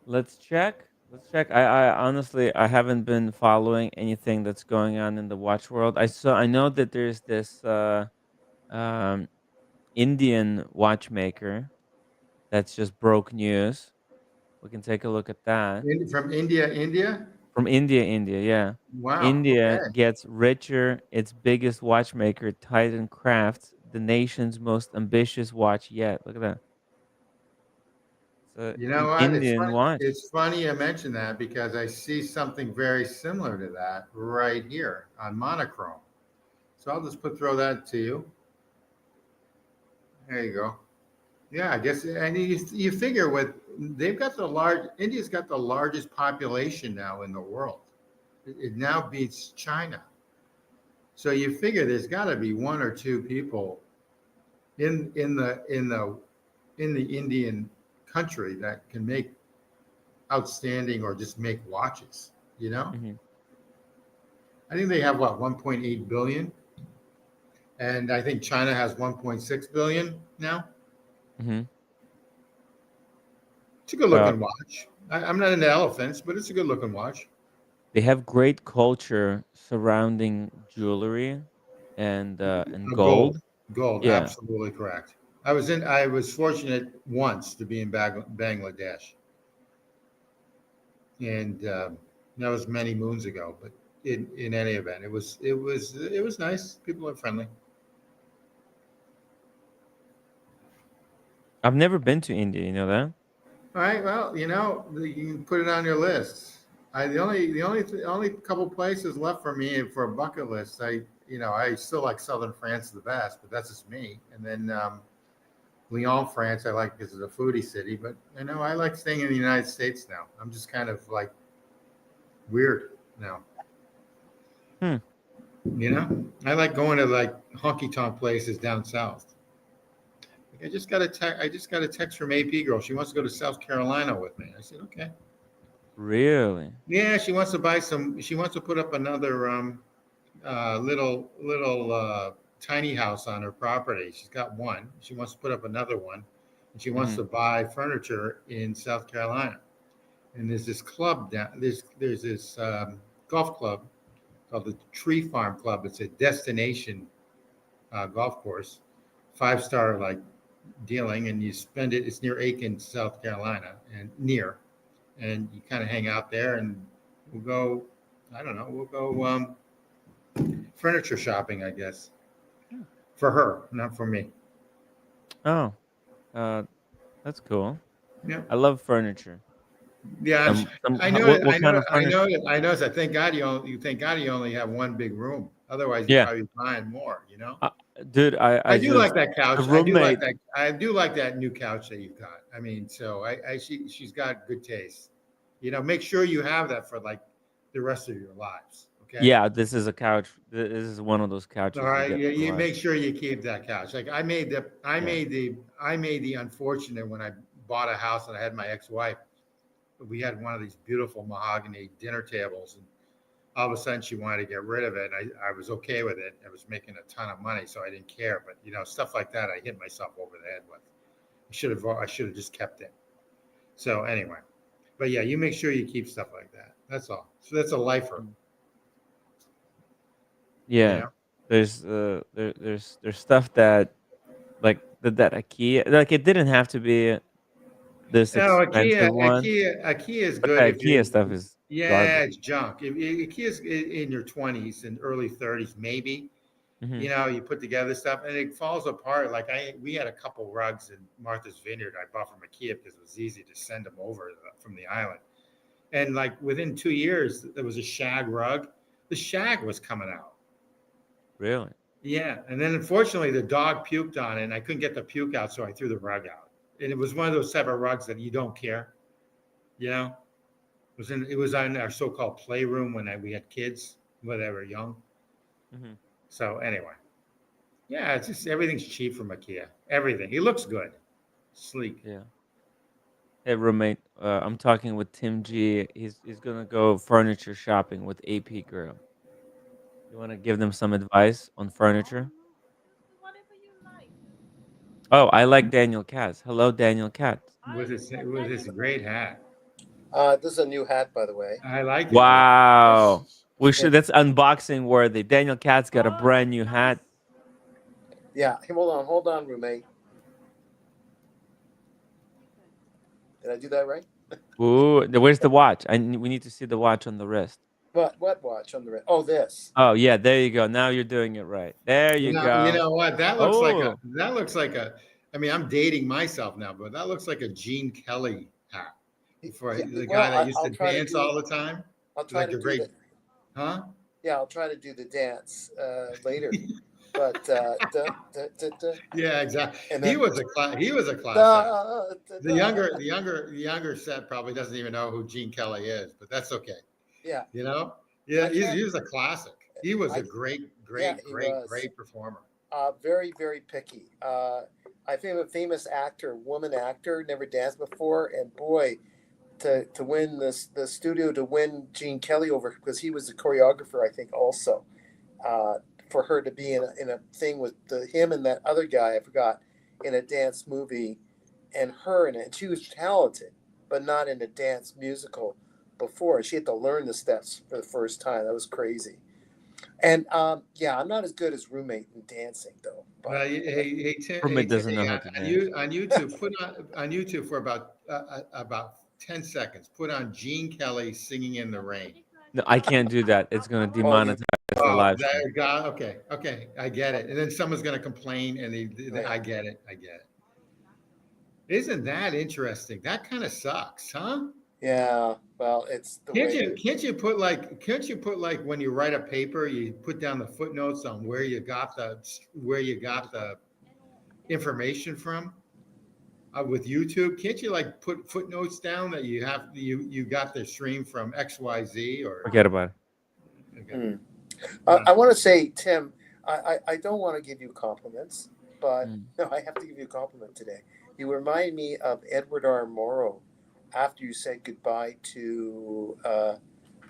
Let's check. I honestly I haven't been following anything that's going on in the watch world. I know that there's this Indian watchmaker that's just broke news. We can take a look at that. From India? From India, yeah. Wow. India Okay. gets richer. Its biggest watchmaker, Titan Crafts, the nation's most ambitious watch yet. Look at that. You know what? Indian watch. It's funny you mention that because I see something very similar to that right here on monochrome. So I'll just throw that to you. There you go. Yeah, I guess, and you figure India's got the largest population now in the world. It now beats China. So you figure there's got to be 1 or 2 people in the Indian country that can make outstanding or just make watches, you know? I think they have 1.8 billion, and I think China has 1.6 billion now. It's a good looking watch. I'm not into elephants, but it's a good looking watch. They have great culture surrounding jewelry and gold. Gold, Yeah. absolutely correct. I was fortunate once to be in Bangladesh, and that was many moons ago. But in any event, it was nice. People are friendly. I've never been to India. You know that? All right. Well, you can put it on your list. The only couple places left for me for a bucket list. I still like southern France the best, but that's just me. And then Lyon, France, I like because it's a foodie city. But I like staying in the United States now. I'm just kind of like weird now. Hmm. I like going to like honky tonk places down south. I just got a text from AP girl. She wants to go to South Carolina with me. I said, okay. Really? Yeah, she wants to buy some. She wants to put up another little tiny house on her property. She's got one. She wants to put up another one, and she wants to buy furniture in South Carolina. And there's this club down. There's this golf club called the Tree Farm Club. It's a destination golf course, 5-star like dealing, and you spend it. It's near Aiken, South Carolina, and you kind of hang out there, and we'll go. I don't know. We'll go furniture shopping, I guess, for her, not for me. Oh, that's cool. Yeah, I love furniture. yeah. I know. What kind of furniture? I know. I thank God you only have one big room. Otherwise, you'd Yeah, probably be buying more. dude. I do like that couch. the roommate. I do like that new couch that you've got. I mean, so she's got good taste. Make sure you have that for like the rest of your lives. Okay. Yeah, this is a couch. This is one of those couches All you right. get You for life. make sure you keep that couch. Like I made the unfortunate when I bought a house and I had my ex-wife. We had one of these beautiful mahogany dinner tables, and all of a sudden she wanted to get rid of it. I was okay with it. I was making a ton of money, so I didn't care. But stuff like that, I hit myself over the head with. I should have just kept it. So anyway, but yeah, you make sure you keep stuff like that. That's all. So that's a lifer. Yeah, there's there's stuff that like that IKEA, like it didn't have to be this No, expensive one, IKEA is but good the if IKEA you. stuff is Yeah, garbage. it's junk. IKEA's in your 20s and early 30s, maybe. Hmm. You put together stuff and it falls apart. Like we had a couple rugs in Martha's Vineyard I bought from IKEA because it was easy to send them over from the island. And like within 2 years, there was a shag rug. The shag was coming out. Really? Yeah, and then unfortunately the dog puked on it, and I couldn't get the puke out, so I threw the rug out. And it was one of those type of rugs that you don't care. It was on our so-called playroom when we had kids when they were young. Hmm. So anyway, yeah, it's just everything's cheap from IKEA. Everything. It looks good, sleek. Yeah. Hey, roommate. I'm talking with Tim G. He's gonna go furniture shopping with AP Girl. You want to give them some advice on furniture? Whatever you like. Oh, I like Daniel Katz. Hello, Daniel Katz. I With like his great hat. This is a new hat, by the way. I like it. Wow. We should. That's unboxing worthy. Daniel Katz got a brand new hat. Yeah, hey, hold on, roommate. Did I do that right? Ooh, where's the watch? We need to see the watch on the wrist. What watch on the wrist? Oh, this. Oh yeah, there you go. Now you're doing it right. There you go. You know what? That looks like Oh. I mean, I'm dating myself now, but that looks like a Gene Kelly hat. For Yeah, the well, guy that used I'll to try to dance do- all the time. I'll try Like to a do great, that. huh? Yeah, I'll try to do the dance later. But Yeah, exactly. And He then- was a class. The younger set probably doesn't even know who Gene Kelly is, but that's okay. Yeah. Yeah, I he can't- was a classic. He was a I- great Yeah, he was. great performer. Very, very picky. I think a famous actor, woman actor, never danced before, and boy, to win the studio to win Gene Kelly over because he was the choreographer, I think, also. For her to be in a thing with him and that other guy, I forgot, in a dance movie, and her in it. And she was talented, but not in a dance musical before. She had to learn the steps for the first time. That was crazy. And yeah, I'm not as good as roommate in dancing though. But Hey, Tim, Roommate Tim, doesn't know how to dance. on YouTube, put on YouTube for about 10 seconds. Put on Gene Kelly singing in the rain. No, I can't do that. It's gonna you- demonetize the Oh, live stream. okay, I get it. And then someone's going to complain, and Right. I get it. Isn't that interesting? That kind of sucks, huh? yeah, well, it's the way. Can't you put like when you write a paper, you put down the footnotes on where you got the information from? With YouTube, can't you like put footnotes down that you got the stream from XYZ or? Forget about it. Okay. I want to say, Tim, I don't want to give you compliments, but no, I have to give you a compliment today. You remind me of Edward R. Morrow after you said goodbye to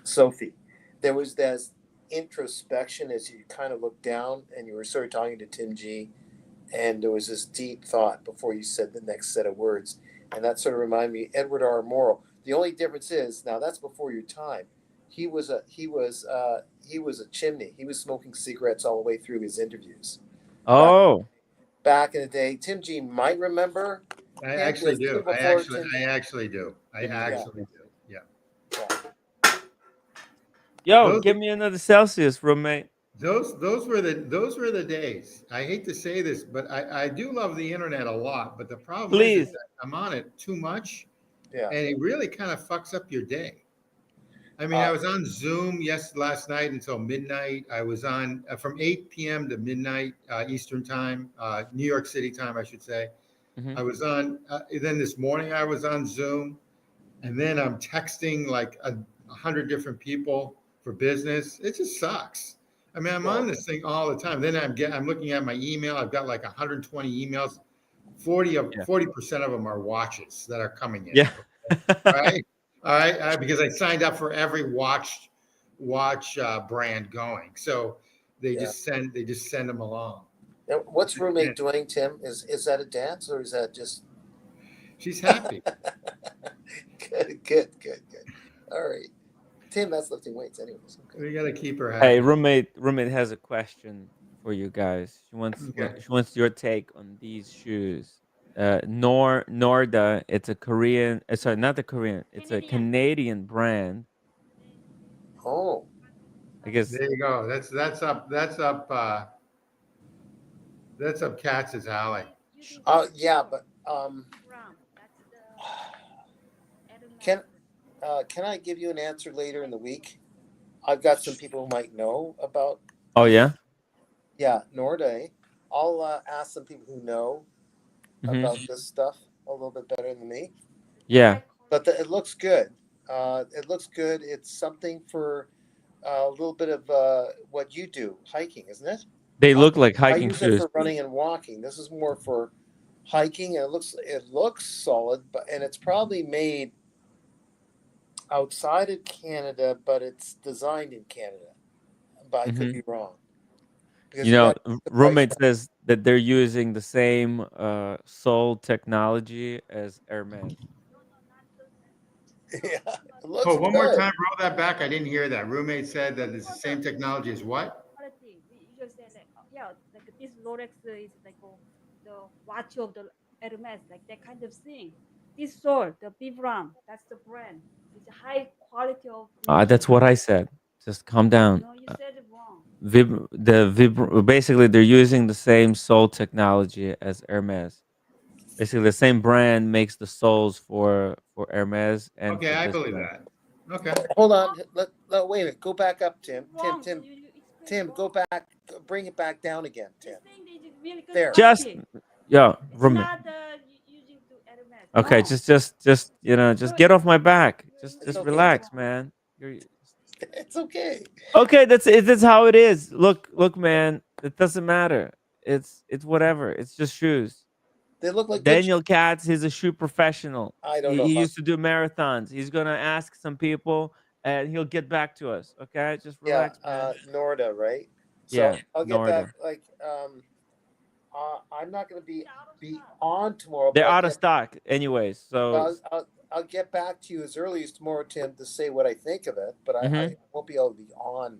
Sophie. There was this introspection as you kind of looked down and you were sort of talking to Tim G. And there was this deep thought before you said the next set of words. And that sort of reminded me of Edward R. Morrow. The only difference is, now that's before your time. He was a chimney. He was smoking cigarettes all the way through his interviews. Oh, Back in the day, Tim G might remember. I actually do. I actually do. Yeah. yo, give me another Celsius, roommate. Those were the days. I hate to say this, but I do love the internet a lot. But the problem is that I'm on it too much, and it really kind of fucks up your day. I mean, I was on Zoom last night until midnight. I was on from 8 p.m. to midnight Eastern time, New York City time, I should say. Mhm. I was on. Then this morning I was on Zoom, and then I'm texting like 100 different people for business. It just sucks. I mean, I'm on this thing all the time. Then I'm looking at my email. I've got like 120 emails. 40% of them are watches that are coming in. Yeah. All right. Because I signed up for every watch brand going. So they just send them along. Now, what's roommate doing, Tim? Is that a dance or is that just? She's happy. Good. All right. Tim, that's lifting weights anyways. Okay. We got to keep her happy. Hey, roommate has a question for you guys. She wants your take on these shoes. Norda, it's a Korean. Sorry, not the Korean. It's a Canadian brand. Oh, I guess. There you go. That's up Katz's alley. yeah, but can I give you an answer later in the week? I've got some people who might know about. Oh yeah. Yeah, Norda. I'll ask some people who know about this stuff a little bit better than me. Yeah. But it looks good. It's something for a little bit of what you do, hiking, isn't it? They look like hiking I use shoes. it for running and walking. This is more for hiking, and it looks solid, and it's probably made outside of Canada, but it's designed in Canada. But I could be wrong. Because roommate says that they're using the same sole technology as Hermes. Yeah, it looks Oh, one more good. time, roll that back. I didn't hear that. Roommate said that it's the same technology as what? Quality. We usually say like this Rolex is like the watch of the Hermes, like that kind of thing. This sword, the Vibram, that's the brand. It's a high quality of. That's what I said. Just calm down. No, you said it wrong. Basically they're using the same sole technology as Hermes. Basically, the same brand makes the soles for Hermes and. Okay, I believe that. Okay. Hold on. Wait a minute. Go back up, Tim. Wrong. Tim, go back. Bring it back down again, Tim. Really good There. Just it's roommate. not using to Hermes. Okay, No. just get off my back. Just okay. relax, man. It's okay. Okay, that's it. That's how it is. Look, man. It doesn't matter. It's whatever. It's just shoes. They look like Daniel Katz, he's a shoe professional. I don't know. He used to do marathons. He's gonna ask some people, and he'll get back to us. Okay, just relax, man. Norda, right? So Yeah, I'll get Norda. back. I'm not going to be on tomorrow. They're but out of stock, anyways. So I'll get back to you as early as tomorrow, Tim, to say what I think of it. But I won't be able to be on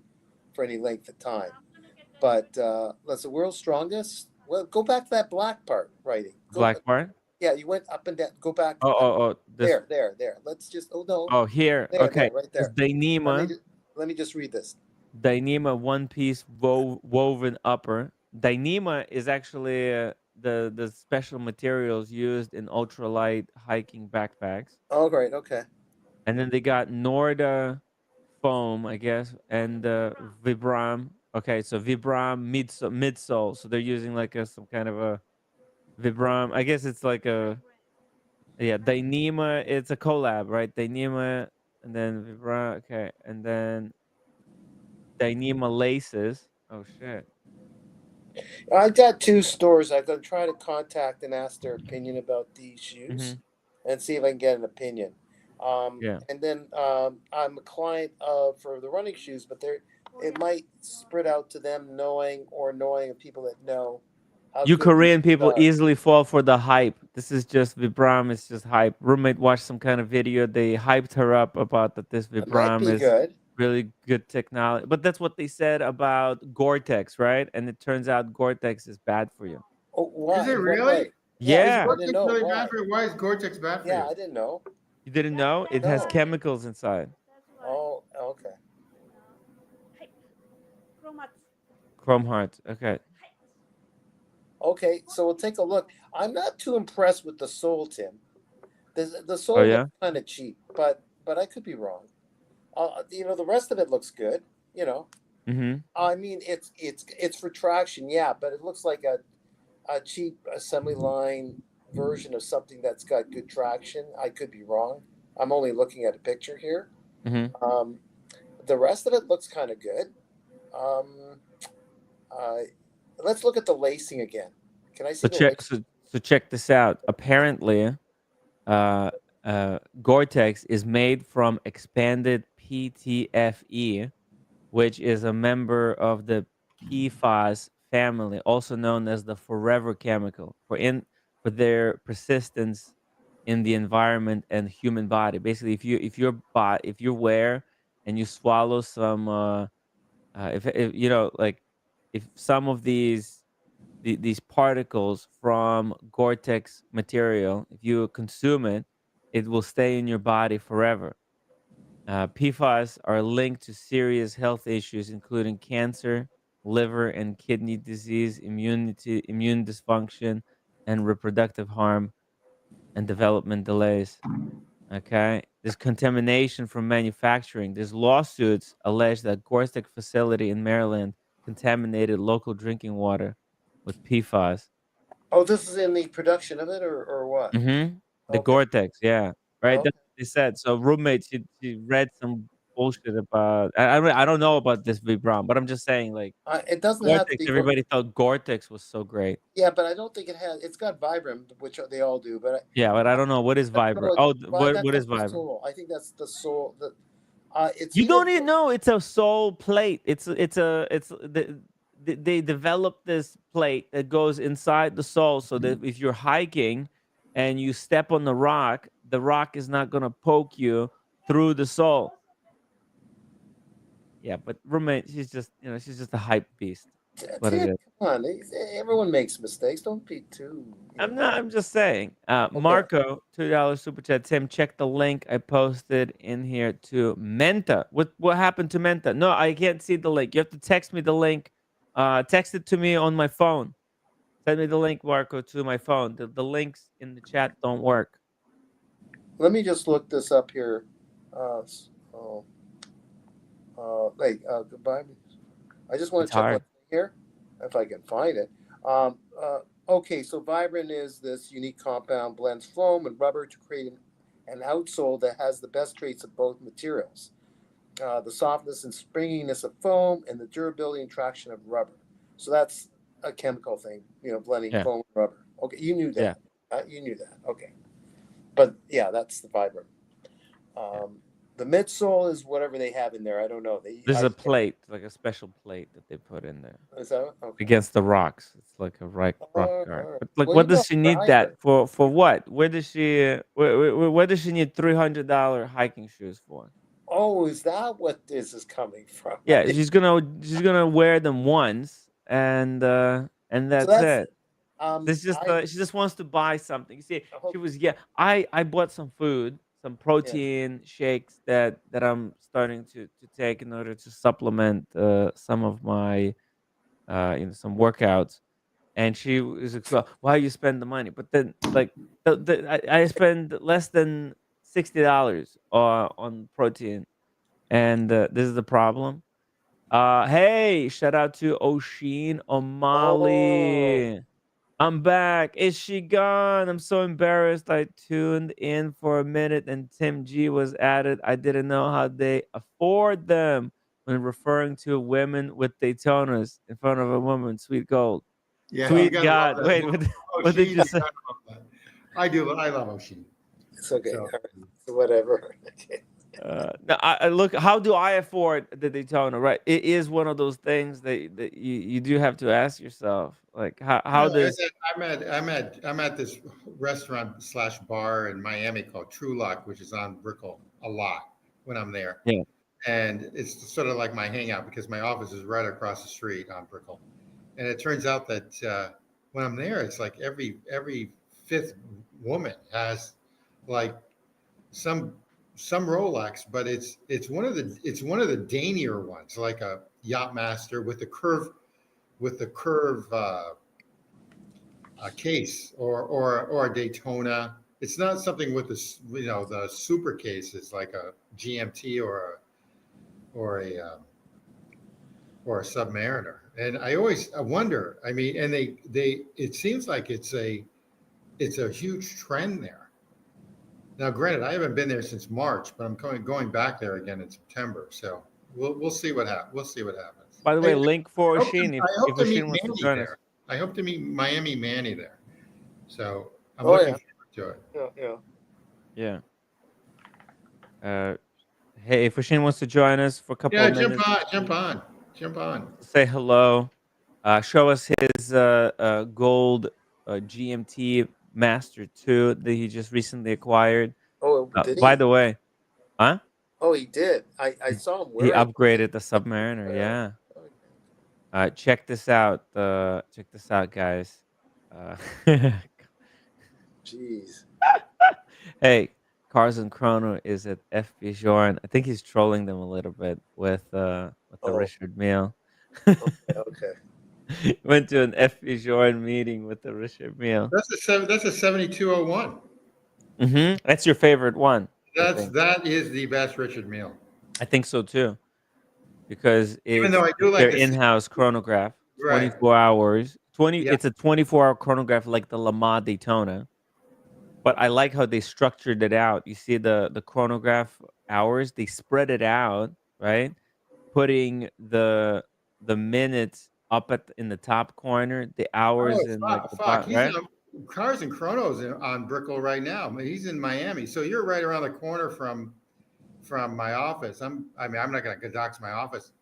for any length of time. But let's the world's strongest. Well, go back to that black part writing. Black part. Yeah, you went up and down. Go back. Oh. This. There. Let's just. Oh no. Oh, here. There, Okay. right It's there. Dyneema. Let me just read this. Dyneema one-piece woven upper. Dyneema is actually the special materials used in ultralight hiking backpacks. Oh, great. Okay. And then they got Norda foam, I guess, and Vibram. Okay, so Vibram midsole. So they're using like some kind of a Vibram. I guess it's like a Dyneema. It's a collab, right? Dyneema, and then Vibram. Okay, and then Dyneema laces. Oh shit. I got 2 stores. I'm gonna try to contact and ask their opinion about these shoes, and see if I can get an opinion. Yeah. And then I'm a client for the running shoes, but it might spread out to them knowing of people that know. How You good Korean these people are. easily fall for the hype. This is just Vibram. It's just hype. Roommate watched some kind of video. They hyped her up about that this It might Vibram be is good. really good technology. But that's what they said about Gore-Tex, right? And it turns out Gore-Tex is bad for you. Oh, why? Is it What really? way? Yeah. I Gore-Tex didn't know. really Why? bad for you? Why is Gore-Tex bad for Yeah, you? I didn't know. You didn't know? It has No. chemicals inside. Oh, okay. Chrome hearts. Okay. Okay, so we'll take a look. I'm not too impressed with the sole, Tim. The sole Oh, yeah? looks kind of cheap, but I could be wrong. The rest of it looks good. Mm-hmm. I mean, it's for traction, yeah, but it looks like a cheap assembly line version of something that's got good traction. I could be wrong. I'm only looking at a picture here. Mm-hmm. The rest of it looks kind of good. Let's look at the lacing again. Can I see the lacing? So check this out. Apparently, Gore-Tex is made from expanded PTFE, which is a member of the PFAS family, also known as the forever chemical, for their persistence in the environment and human body. Basically, if you wear and you swallow some if like if some of these particles from Gore-Tex material, if you consume it, it will stay in your body forever. PFAS are linked to serious health issues, including cancer, liver and kidney disease, immune dysfunction, and reproductive harm and development delays. Okay, there's contamination from manufacturing. There's lawsuits allege that Gore-Tex facility in Maryland contaminated local drinking water with PFAS. Oh, this is in the production of it, or what? Mm-hmm. The Okay. Gore-Tex, yeah, right. Okay. That's what they said. So roommate, she read some bullshit about. I don't know about this Vibram, but I'm just saying, like It doesn't have to Gore-Tex. be. Everybody thought Gore-Tex was so great. Yeah, but I don't think it has. It's got Vibram, which they all do. But Yeah, but I don't know what is Vibram. No, Oh, that's what is the Vibram? sole. I think that's the sole. It's You either- don't even know it's a sole plate. They developed this plate that goes inside the sole so that if you're hiking and you step on the rock is not gonna poke you through the sole. Yeah, but roommate, she's just a hype beast. What it Tim, is. come on, everyone makes mistakes. Don't be too. I'm just saying. Marco, $2 super chat. Tim, check the link I posted in here to Menta. What happened to Menta? No, I can't see the link. You have to text me the link. Text it to me on my phone. Send me the link, Marco, to my phone. The links in the chat don't work. Let me just look this up here. Goodbye. I just want It's to check hard. one thing here, if I can find it. Okay, so Vibrant is this unique compound, blends foam and rubber to create an outsole that has the best traits of both materials. The softness and springiness of foam and the durability and traction of rubber. So that's a chemical thing, blending Yeah. foam and rubber. Okay, you knew that. Yeah. You knew that. Okay. But yeah, that's the Vibrant. The midsole is whatever they have in there. I don't know. There's a plate, like a special plate that they put in there Is that okay? against the rocks. It's like a rock guard. Alright. But like, Well, what you does she know, need for that for? For what? Where does she? Where does she need $300 hiking shoes for? Oh, is that what this is coming from? Yeah, she's gonna wear them once, and that's that's it. This just I she just wants to buy something. You see, hope she was I bought some food, some protein shakes that I'm starting to take in order to supplement some of my some workouts. And she was like, "Well, why you spend the money?" But then, like, I spend less than $60 on protein, and this is the problem. Hey, shout out to Osheen oh O'Malley. I'm back. Is she gone? I'm so embarrassed. I tuned in for a minute and Tim G was added. I didn't know how they afford them when referring to women with Daytonas in front of a woman. Sweet gold. Yeah, you Sweet gotta love God. that. Wait, what did Osheen, you you say? gotta love that. I do. I love Osheen. it's okay. So, All right. Whatever. Okay. No, I look. How do I afford the Daytona? Right, it is one of those things that you do have to ask yourself, like how no, does I'm at this restaurant slash bar in Miami called True Lock, which is on Brickell a lot when I'm there. Yeah. And it's sort of like my hangout because my office is right across the street on Brickell. And it turns out that when I'm there, it's like every fifth woman has like some Rolex, but it's one of the daintier ones, like a Yachtmaster with the curve case, or a Daytona. It's not something with the super cases like a GMT or a Submariner. And I wonder. I mean, and they it seems like it's a huge trend there. Now, granted, I haven't been there since March, but I'm going back there again in September. So we'll see what happens. We'll see what happens. by the way, link for I hope Osheen I if hope to meet Osheen wants to Manny join us. there. I hope to meet Miami Manny there. So I'm Oh, looking yeah. forward to it. Yeah. Yeah. Hey, if Osheen wants to join us for a couple Yeah, of minutes, jump on. say hello. Show us his gold GMT Master 2 that he just recently acquired. Oh, did By he? the way, huh? Oh, he did. I saw him He wearing. upgraded the Submariner. Yeah. Check this out. Check this out, guys. Uh, Jeez. hey, Cars and Chrono is at FB Jorn. I think he's trolling them a little bit with the Oh. Richard Mille. Okay. Went to an FB Jorn meeting with the Richard Mille. That's a 7201. That's your favorite one. That is the best Richard Mille. I think so too, because Even though I do like their the in-house chronograph, Right. 24 hours. Yeah. It's a 24-hour chronograph like the Le Mans Daytona. But I like how they structured it out. You see the chronograph hours, they spread it out, right? Putting the minutes up in the top corner, the hours in like the bottom, He's right? on Cars and Chronos on Brickell right now. He's in Miami, so you're right around the corner from my office. I'm not going to dox my office.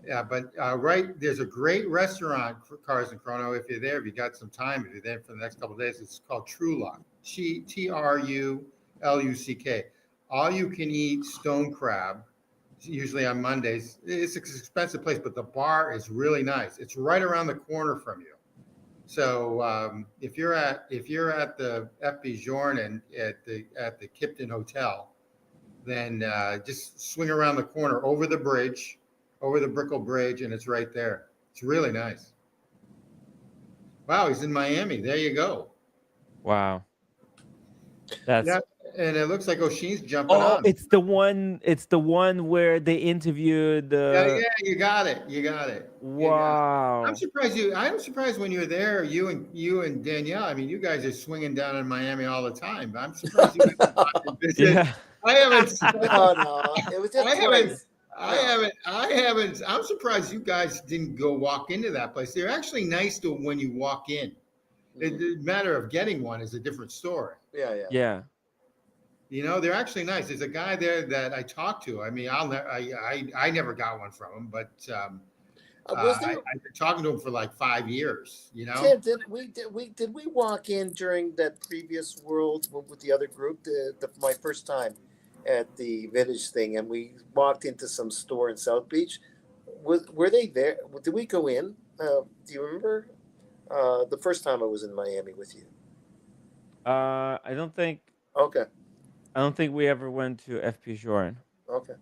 Yeah, but right there's a great restaurant for Cars and Chrono. If you're there, if you got some time, if you're there for the next couple of days, it's called True Lock. TRULUCK. All you can eat stone crab. Usually on Mondays. It's an expensive place, but the bar is really nice. It's right around the corner from you. So if you're at the FB Jorn and at the Kipton Hotel, then just swing around the corner over the Brickell Bridge, and it's right there. It's really nice. Wow, he's in Miami. There you go. Wow. That's and it looks like Osheen's jumping on. it's the one where they interviewed Yeah, you got it. Wow. I'm surprised when you're there, you and Danielle. I mean, you guys are swinging down in Miami all the time. But I'm surprised you haven't visit. Yeah. I haven't. No. It was just twice. I haven't. I'm surprised you guys didn't go walk into that place. They're actually nice to when you walk in. The matter of getting one is a different story. Yeah. You know, they're actually nice. There's a guy there that I talked to. I mean, I never got one from him, but I've been talking to him for like 5 years. You know, Tim, did we walk in during that previous World with the other group, my first time, at the vintage thing, and we walked into some store in South Beach. Were they there? Did we go in? Do you remember the first time I was in Miami with you? I don't think Okay. we ever went to FP Joran. Okay.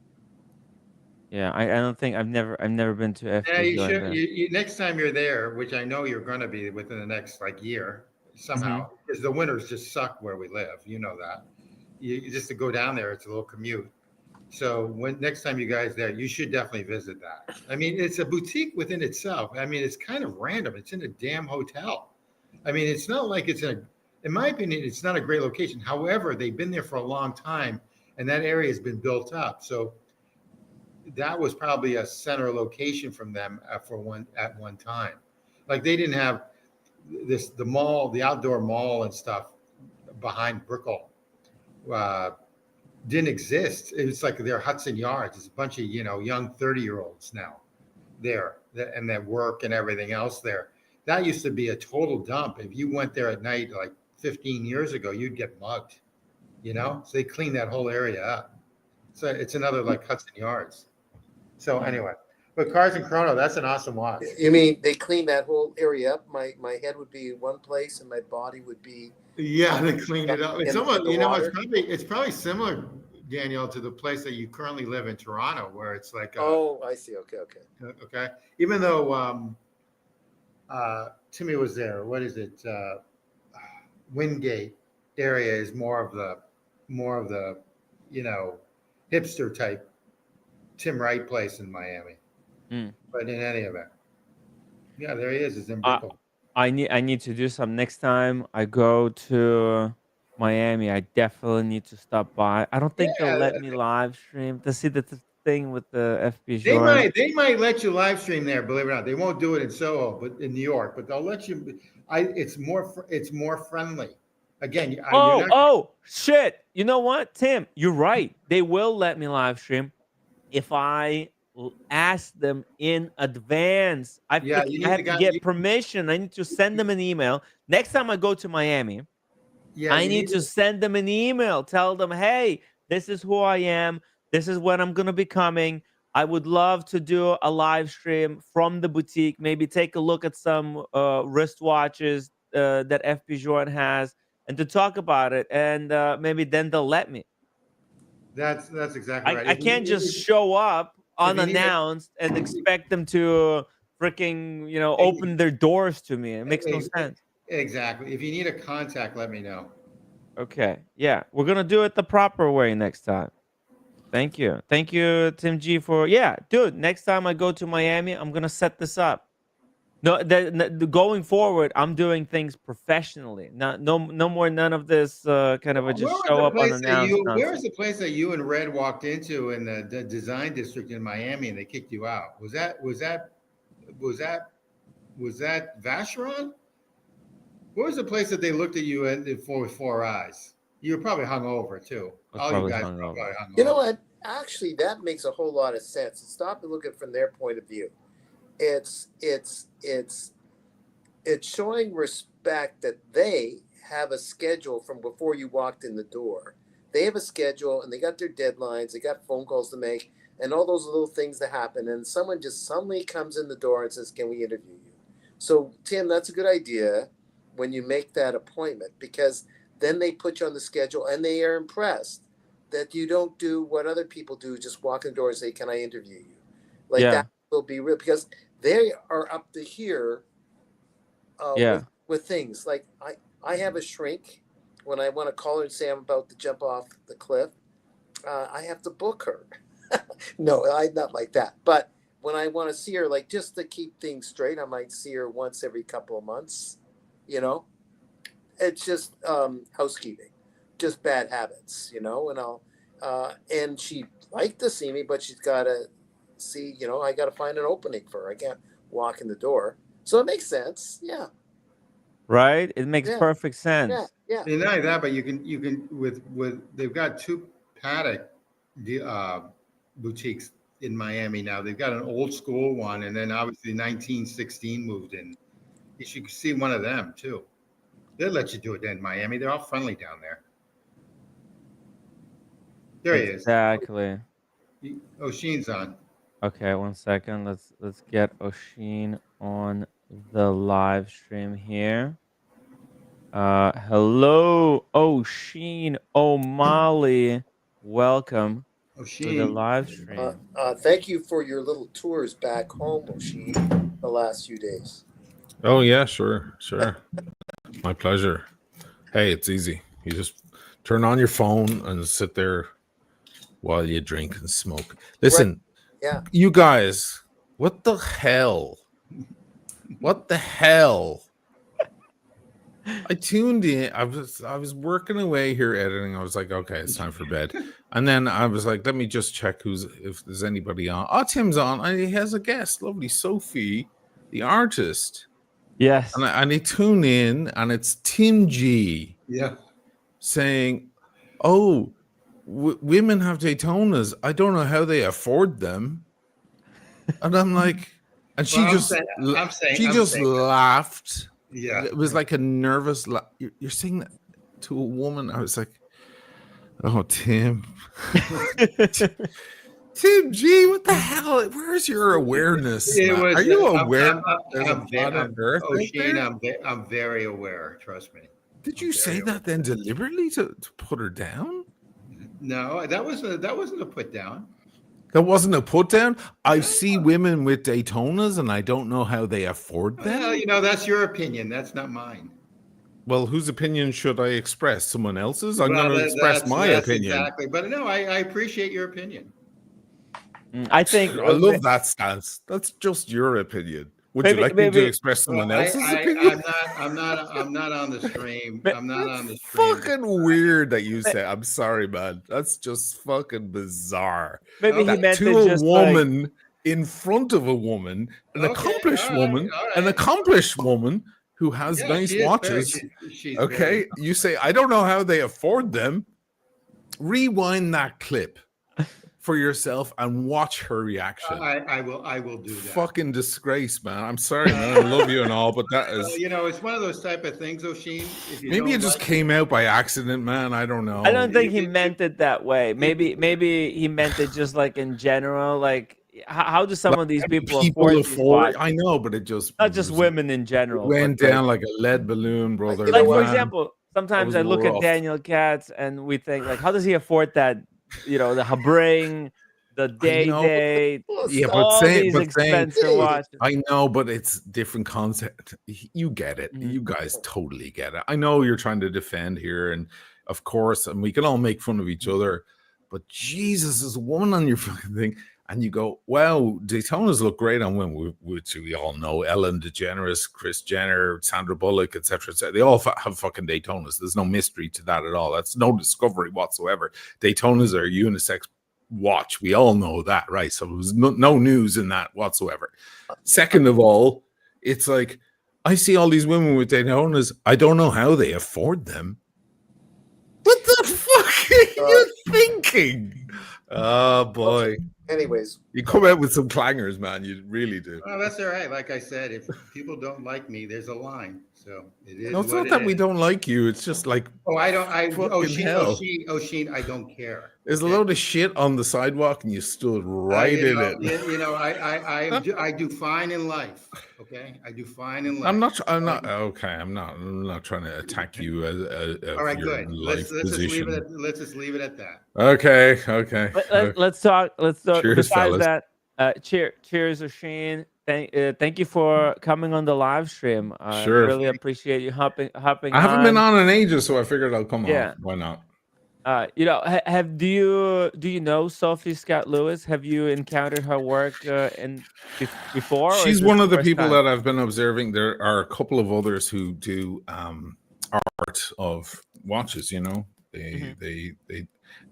Yeah, I don't think I've never been to Yeah, FP you Joran should. then. Next time you're there, which I know you're going to be within the next like year somehow, because the winters just suck where we live. You know that. Just to go down there, it's a little commute. So when next time you guys there, you should definitely visit that. I mean, it's a boutique within itself. I mean, it's kind of random. It's in a damn hotel. I mean, it's not like in my opinion, it's not a great location. However, they've been there for a long time, and that area has been built up. So that was probably a center location from them at one time. Like they didn't have the mall, the outdoor mall and stuff behind Brickell. Didn't exist. It was like their Hudson Yards. It's a bunch of young 30-year-olds now there, and their work and everything else there. That used to be a total dump. If you went there at night like 15 years ago, you'd get mugged. So they cleaned that whole area up. So it's another like Hudson Yards. So anyway, but Cars and Chrono, that's an awesome watch. You mean they cleaned that whole area up? My head would be in one place, and my body would be. Yeah, they cleaned it up. It's in almost, the water. it's probably similar, Danielle, to the place that you currently live in Toronto, where it's like. Oh, I see. Okay. Okay. Even though Timmy was there, what is it? Wingate area is more of the hipster type Tim Wright place in Miami. But in any event, yeah, there he is. It's in Brickell. I need to do some next time I go to Miami. I definitely need to stop by. I don't think they'll let me live stream to see the thing with the FP Joran. They might let you live stream there, believe it or not. They won't do it in Soho, but in New York. But they'll let you. It's more friendly. Again, Shit! You know what, Tim? You're right. They will let me live stream if I ask them in advance. I have to get permission. I need to send them an email. Next time I go to Miami, I need to send them an email. Tell them, hey, this is who I am. This is when I'm going to be coming. I would love to do a live stream from the boutique. Maybe take a look at some wristwatches that FP Joran has, and to talk about it. And maybe then they'll let me. That's exactly right. I can't just show up unannounced and expect them to freaking open their doors to me. It makes no sense. Exactly. If you need a contact, let me know. Okay. Yeah, we're gonna do it the proper way next time. Thank you, Tim G, for dude. Next time I go to Miami, I'm gonna set this up. No, going forward, I'm doing things professionally. No more none of this kind of just show up unannounced. Where was the place that you and Red walked into in the design district in Miami and they kicked you out? Was that Vacheron? Where was the place that they looked at you with four eyes? You were probably hungover too. All you guys were probably hungover. You know what? Actually, that makes a whole lot of sense. Stop and look at it from their point of view. It's showing respect that they have a schedule from before you walked in the door. They have a schedule and they got their deadlines. They got phone calls to make and all those little things that happen. And someone just suddenly comes in the door and says, "Can we interview you?" So, Tim, that's a good idea when you make that appointment, because then they put you on the schedule and they are impressed that you don't do what other people do, just walk in the door and say, "Can I interview you?" That will be real, because they are up to here with things. Like I have a shrink. When I want to call her and say I'm about to jump off the cliff, I have to book her. No, I'm not like that. But when I want to see her, like just to keep things straight, I might see her once every couple of months. It's just housekeeping, just bad habits, and I'll and she'd like to see me, but she's got to see, I got to find an opening for her. I can't walk in the door. So it makes sense. Yeah. Right. It makes perfect sense. Yeah. Not only that, but you can with they've got two Paddock boutiques in Miami now. They've got an old school one, and then obviously 1916 moved in. You should see one of them too. They'll let you do it in Miami. They're all friendly down there. There he is. Exactly. Osheen's on. Okay, 1 second. Let's get Osheen on the live stream here. Hello, Osheen O'Malley. Welcome to the Osheen. live stream. Thank you for your little tours back home, Osheen, the last few days. Oh yeah, sure. My pleasure. Hey, it's easy. You just turn on your phone and sit there while you drink and smoke. Listen, Yeah. you guys, what the hell? What the hell? I tuned in. I was working away here editing. I was like, okay, it's time for bed. And then I was like, let me just check if there's anybody on. Oh, Tim's on. And he has a guest, lovely Sophie, the artist. Yes. And I tune in, and it's Tim G. Yeah. saying, "Oh, women have Daytonas. I don't know how they afford them." And I'm like, and she Well, just I'm saying- laughed. Yeah. It was like a nervous laugh. You're saying that to a woman. I was like, oh, Tim. Tim G, what the hell? Where's your awareness? It was, Are you aware? I'm very aware. Trust me. Did you say that then deliberately to put her down? No, that wasn't a put down. That wasn't a put down. I see women with Daytonas, and I don't know how they afford them. Well, that's your opinion. That's not mine. Well, whose opinion should I express? Someone else's? I'm going to express my opinion. Exactly. But no, I appreciate your opinion. I think I love that stance. That's just your opinion. Would Maybe- you like me to express someone else's opinion? I'm not on the stream. I'm not on the stream. Fucking weird that you say. I'm sorry, man. That's just fucking bizarre. maybe he That meant to it a just like, woman in front of a woman, an Okay, accomplished all right, woman, all right. an accomplished woman who has Yeah, nice she is watches. she's Okay, very- you say, I don't know how they afford them. Rewind that clip for yourself and watch her reaction. I will do that. Fucking disgrace, man. I'm sorry, man. I love you and all, but that is It's one of those type of things, Osheen. If you maybe don't it just like came out by accident, man. I don't know. I don't think he meant it that way. Maybe he meant it just like in general. Like, how do some of these people afford these watches? I know, but it just Not just women in general. went but, like- down like a lead balloon, brother. Like, for man. example, sometimes That I was look at rough. Daniel Katz and we think, like, how does he afford that? The Habring, the Day, Yeah, all these expensive watches. I know, but it's different concept. You get it. Mhm. You guys totally get it. I know you're trying to defend here, and of course, and we can all make fun of each other. But Jesus, there's a woman on your fucking thing, and you go, "Wow, Daytonas look great on women," which we all know. Ellen DeGeneres, Kris Jenner, Sandra Bullock, etc. They all have fucking Daytonas. There's no mystery to that at all. That's no discovery whatsoever. Daytonas are a unisex watch. We all know that, right? So there's no news in that whatsoever. Second of all, it's like I see all these women with Daytonas. I don't know how they afford them. What the fuck are you thinking? Oh boy. Anyways, You come out with some clangers, man. You really do. Oh, that's all right. Like I said, if people don't like me, there's a line. So it is. No, it's what not it that we is. don't like you. It's just like Oh, I don't. Fucking hell. Osheen, I don't care. there's a load of shit on the sidewalk, and you stood right in it. I do fine in life. Okay, I do fine in life. I'm not. Okay. I'm not trying to attack you as All right, your good. life Let's just leave position. it. Let's just leave it at that. Okay. Let's talk. Cheers, Besides fellas. that, cheers, Osheen. Thank you for coming on the live stream. I Sure. really appreciate you hopping. I haven't been on in ages, so I figured I'll come Yeah. on. Why not? Do you know Sophie Scott Lewis? Have you encountered her work before? or is She's this one of the first people time? that I've been observing. There are a couple of others who do art of watches. You know, they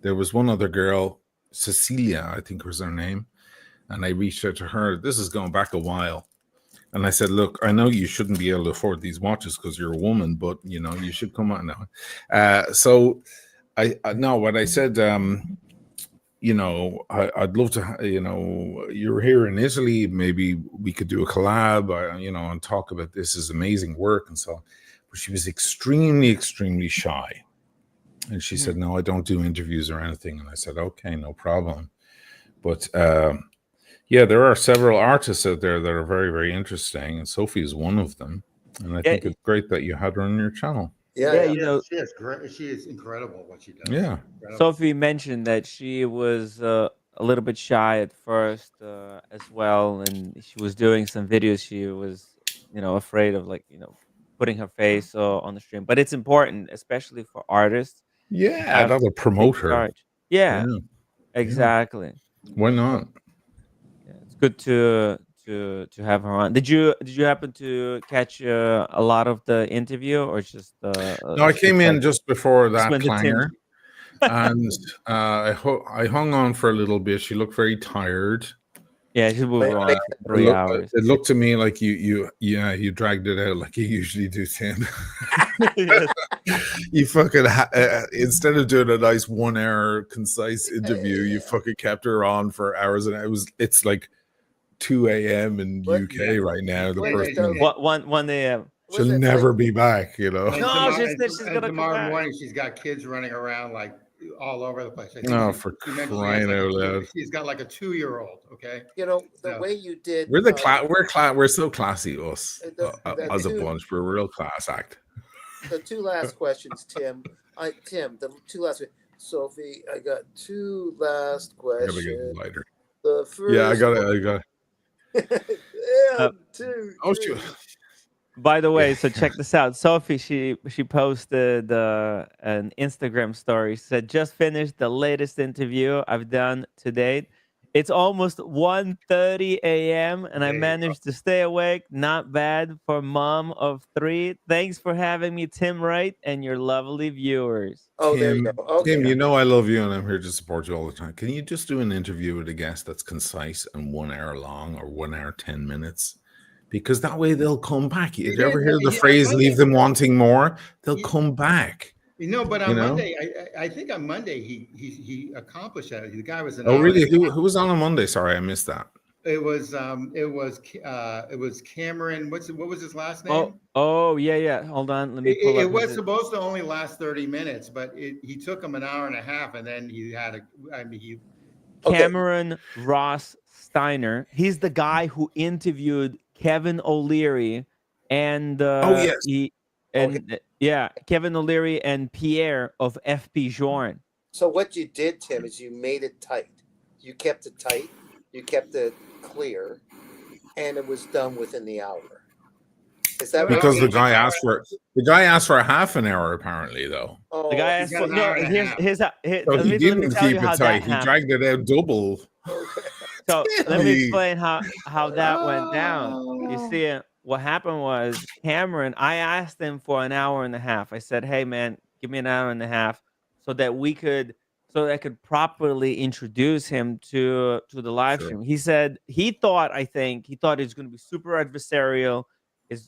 there was one other girl, Cecilia, I think was her name, and I reached out to her. This is going back a while. And I said, look, I know you shouldn't be able to afford these watches because you're a woman, but you know, you should come on now. So I no, what I said, you know, I'd love to, you know, you're here in Italy, maybe we could do a collab, you know, and talk about this is amazing work and so on. But she was extremely, extremely shy. And she said, no, I don't do interviews or anything. And I said, okay, no problem. But yeah, there are several artists out there that are very, very interesting. And Sophie is one of them. And I think it's great that you had her on your channel. Yeah, you know, she is great. She is incredible what she does. Yeah. Incredible. Sophie mentioned that she was a little bit shy at first as well, and she was doing some videos. She was, afraid of putting her face on the stream. But it's important, especially for artists. Yeah, that'll promote her. Yeah, exactly. Why not? Yeah, it's good to have her on. Did you happen to catch a lot of the interview, or just no, I came in just before that clanger, and I hung on for a little bit. She looked very tired. Yeah, she was on for 3 hours. It looked to me like you dragged it out like you usually do, Tim. You fucking instead of doing a nice 1 hour concise interview, you fucking kept her on for hours, and it's like 2 a.m. in UK right now. The person, 1 a.m. She'll never be back, No, she said she's gonna come tomorrow back. morning. She's got kids running around like all over the place. For crying out loud! She's got like a 2-year-old. Okay, the way you did. We're so classy, us as a bunch. We're a real class act. The 2 last questions, Tim. The 2 last. Sophie, I got 2 last questions. I gotta get lighter. The first. Yeah, I got it. Yeah, 2. Oh, shoot. By the way, so check this out. Sophie, she posted an Instagram story. She said, just finished the latest interview I've done to date. It's almost 1:30 a.m. and I managed to stay awake. Not bad for mom of 3. Thanks for having me, Tim Wright, and your lovely viewers. Oh, there you go. Okay. Tim, I love you and I'm here to support you all the time. Can you just do an interview with a guest that's concise and 1 hour long or 1 hour 10 minutes? Because that way they'll come back. Did you ever hear the phrase "leave them wanting more"? They'll come back. But on Monday, I think on Monday he accomplished that. The guy was an Oh, really? Who was on Monday? Sorry, I missed that. It was Cameron. What was his last name? Oh, yeah. Hold on, let me pull It up was supposed to only last 30 minutes, but he took him an hour and a half, and then he had Cameron Ross Steiner. He's the guy who interviewed Kevin O'Leary and Kevin O'Leary and Pierre of FP Journe. So what you did, Tim, is you made it tight. You kept it tight. You kept it clear, and it was done within the hour. Is that because the guy asked for a half an hour apparently though? Oh, the guy asked for so he didn't keep it tight. He dragged it out double. So let me explain how that went down. You see, what happened was Cameron, I asked him for an hour and a half. I said, hey man, give me an hour and a half so that I could properly introduce him to the live stream. He said he thought it was going to be super adversarial.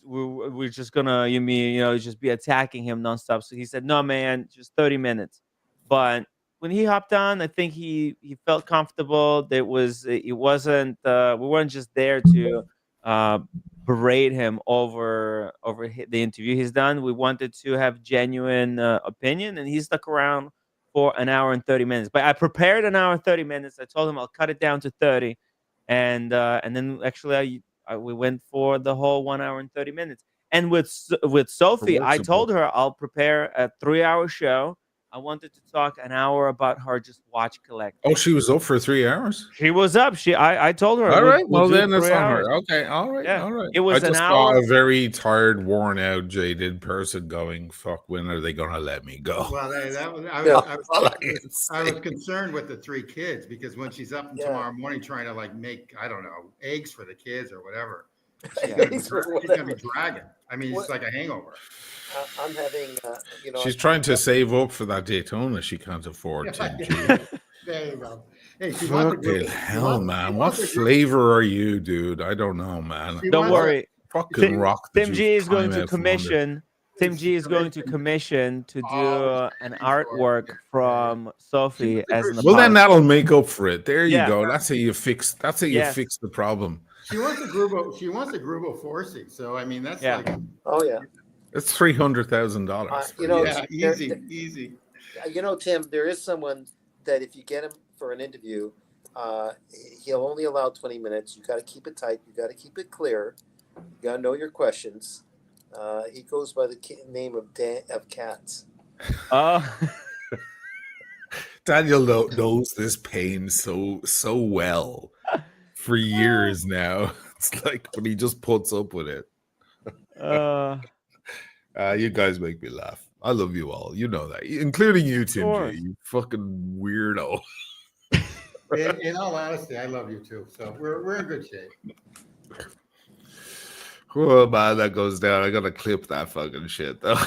We're just gonna just be attacking him nonstop. So he said, no man, just 30 minutes. But when he hopped on, I think he felt comfortable. We weren't just there to berate him over the interview he's done. We wanted to have genuine opinion, and he stuck around for an hour and 30 minutes. But I prepared an hour and 30 minutes. I told him I'll cut it down to 30, and then actually we went for the whole 1 hour and 30 minutes. And with Sophie, I told her I'll prepare a 3-hour show. I wanted to talk an hour about her just watch collecting. Oh, she was up for 3 hours? She was up. I told her. All right. Well, then it's on her. Okay. All right. Yeah. All right. It was I an just hour. saw a very tired, worn out, jaded person going, fuck, when are they going to let me go? Well, I was concerned with the 3 kids because when she's up tomorrow morning trying to make, I don't know, eggs for the kids or whatever, she's going to be dragging. I mean, it's like a hangover. I'm having, she's trying to save up for that Daytona she can't afford. There you go. Hey, fucking hell, man. What flavor are you, dude? I don't know, man. Don't worry. Fucking rock. Tim G is going to commission. Tim G is going to commission to do an artwork from Sophie as an Well, then that'll make up for it. There you go. That's how you fix. That's how you Yes. fix the problem. She wants a Grubo. She wants a Grubo 4C. So I mean, that's like oh yeah, It's $300,000. easy. You know, Tim, there is someone that if you get him for an interview, he'll only allow 20 minutes. You got to keep it tight. You got to keep it clear. You got to know your questions. He goes by the name of Cats. Daniel knows this pain so well for years now. It's like, but he just puts up with it. You guys make me laugh. I love you all. You know that, including you, Tim G. You fucking weirdo. In all honesty, I love you too. So we're in good shape. Oh man, that goes down. I gotta clip that fucking shit though.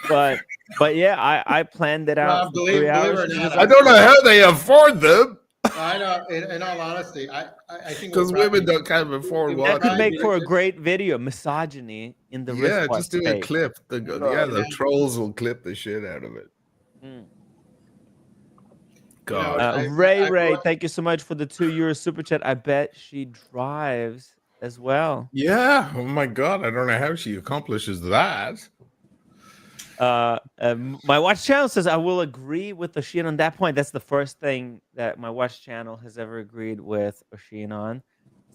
But yeah, I planned it out. Believe it or not, I don't know how they afford them. I know. In all honesty, I think because women can't afford that could make for a great video. Misogyny in the wristwatch just do a clip. The trolls will clip the shit out of it. God, Ray, thank you so much for the €2 super chat. I bet she drives as well. Yeah. Oh my God, I don't know how she accomplishes that. My watch channel says I will agree with Osheen on that point. That's the first thing that my watch channel has ever agreed with Osheen on.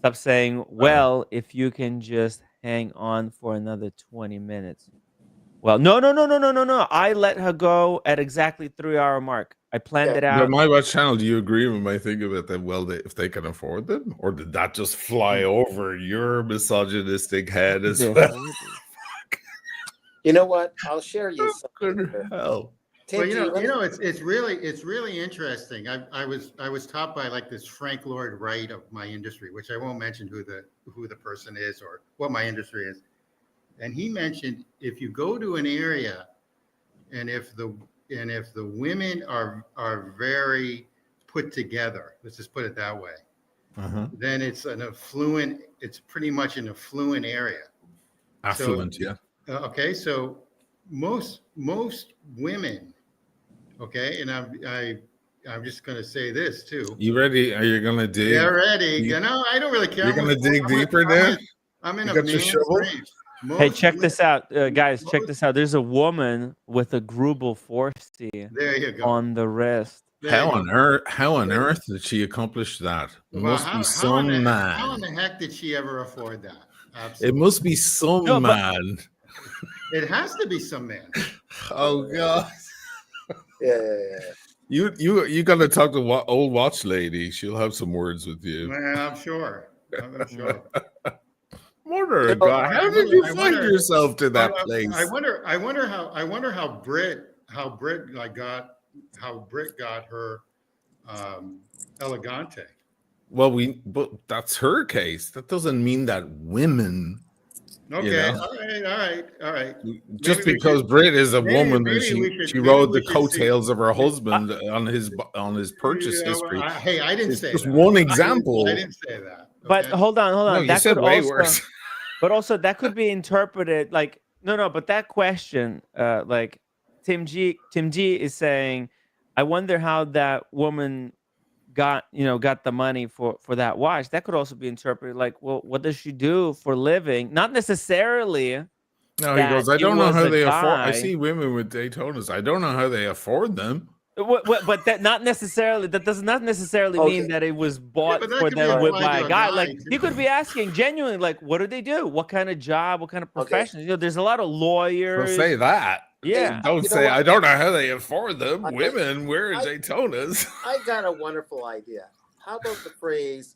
Stop saying, well, if you can just hang on for another 20 minutes. Well, no. I let her go at exactly 3-hour mark. I planned it out. But my watch channel, do you agree with my thing about that? Well, if they can afford them, or did that just fly over your misogynistic head as well? You know what? I'll share you something. Hell. Well, you know, it's really interesting. I was taught by like this Frank Lloyd Wright of my industry, which I won't mention who the person is or what my industry is. And he mentioned if you go to an area, and if the women are very put together, let's just put it that way, then it's it's pretty much an affluent area. Affluent, so, yeah. Okay, so most women, okay, and I'm just going to say this too. You ready? Are you going to dig? Yeah, ready. You know, I don't really care. You're going to dig deeper there? I'm in a man's range. Hey, check this out, guys. Check this out. There's a woman with a Grubel 4C on the wrist. How on earth did she accomplish that? It must be some man. How in the heck did she ever afford that? Absolutely. It must be some man. It has to be some man. Oh God. Yeah. You got to talk to old watch lady. She'll have some words with you. I'm sure. God, how did you find yourself to that place? I wonder how Brit got her Elegante. Well, but that's her case. That doesn't mean that women. Okay, all right. Just because Brit is a woman, and she rode the coattails of her husband on his purchase history. Hey, I didn't say just that. one example. I didn't say that. Okay? But hold on. No, that could way worse. But also that could be interpreted like no. But that question, like Tim G is saying, I wonder how that woman got the money for that watch. That could also be interpreted like, well, what does she do for living? Not necessarily. No, he goes, I don't know how they afford. I see women with Daytonas. I don't know how they afford them. But that not necessarily. That does not necessarily mean that it was bought for them by a guy. Like he could be asking genuinely, like, what do they do? What kind of job? What kind of profession? Okay. There's a lot of lawyers. Say that. Yeah. Don't say I don't know how they afford them. Women wearing Daytonas. I got a wonderful idea. How about the phrase?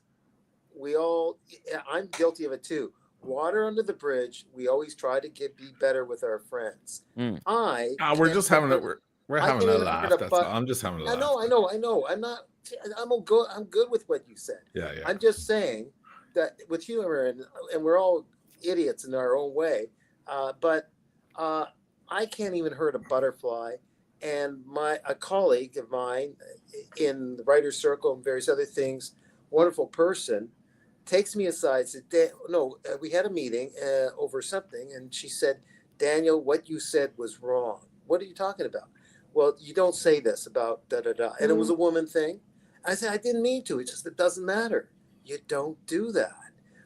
I'm guilty of it too. Water under the bridge. We always try to be better with our friends. We're just having it. We're having a laugh. That's all. I'm just having a laugh. I know. I'm good with what you said. Yeah. I'm just saying that with humor, and we're all idiots in our own way. But I can't even hurt a butterfly. And a colleague of mine in the writer's circle and various other things, wonderful person, takes me aside, said, we had a meeting over something, and she said, Daniel, what you said was wrong. What are you talking about? Well, you don't say this about da-da-da. And it was a woman thing. I said, I didn't mean to. It's just, it doesn't matter. You don't do that.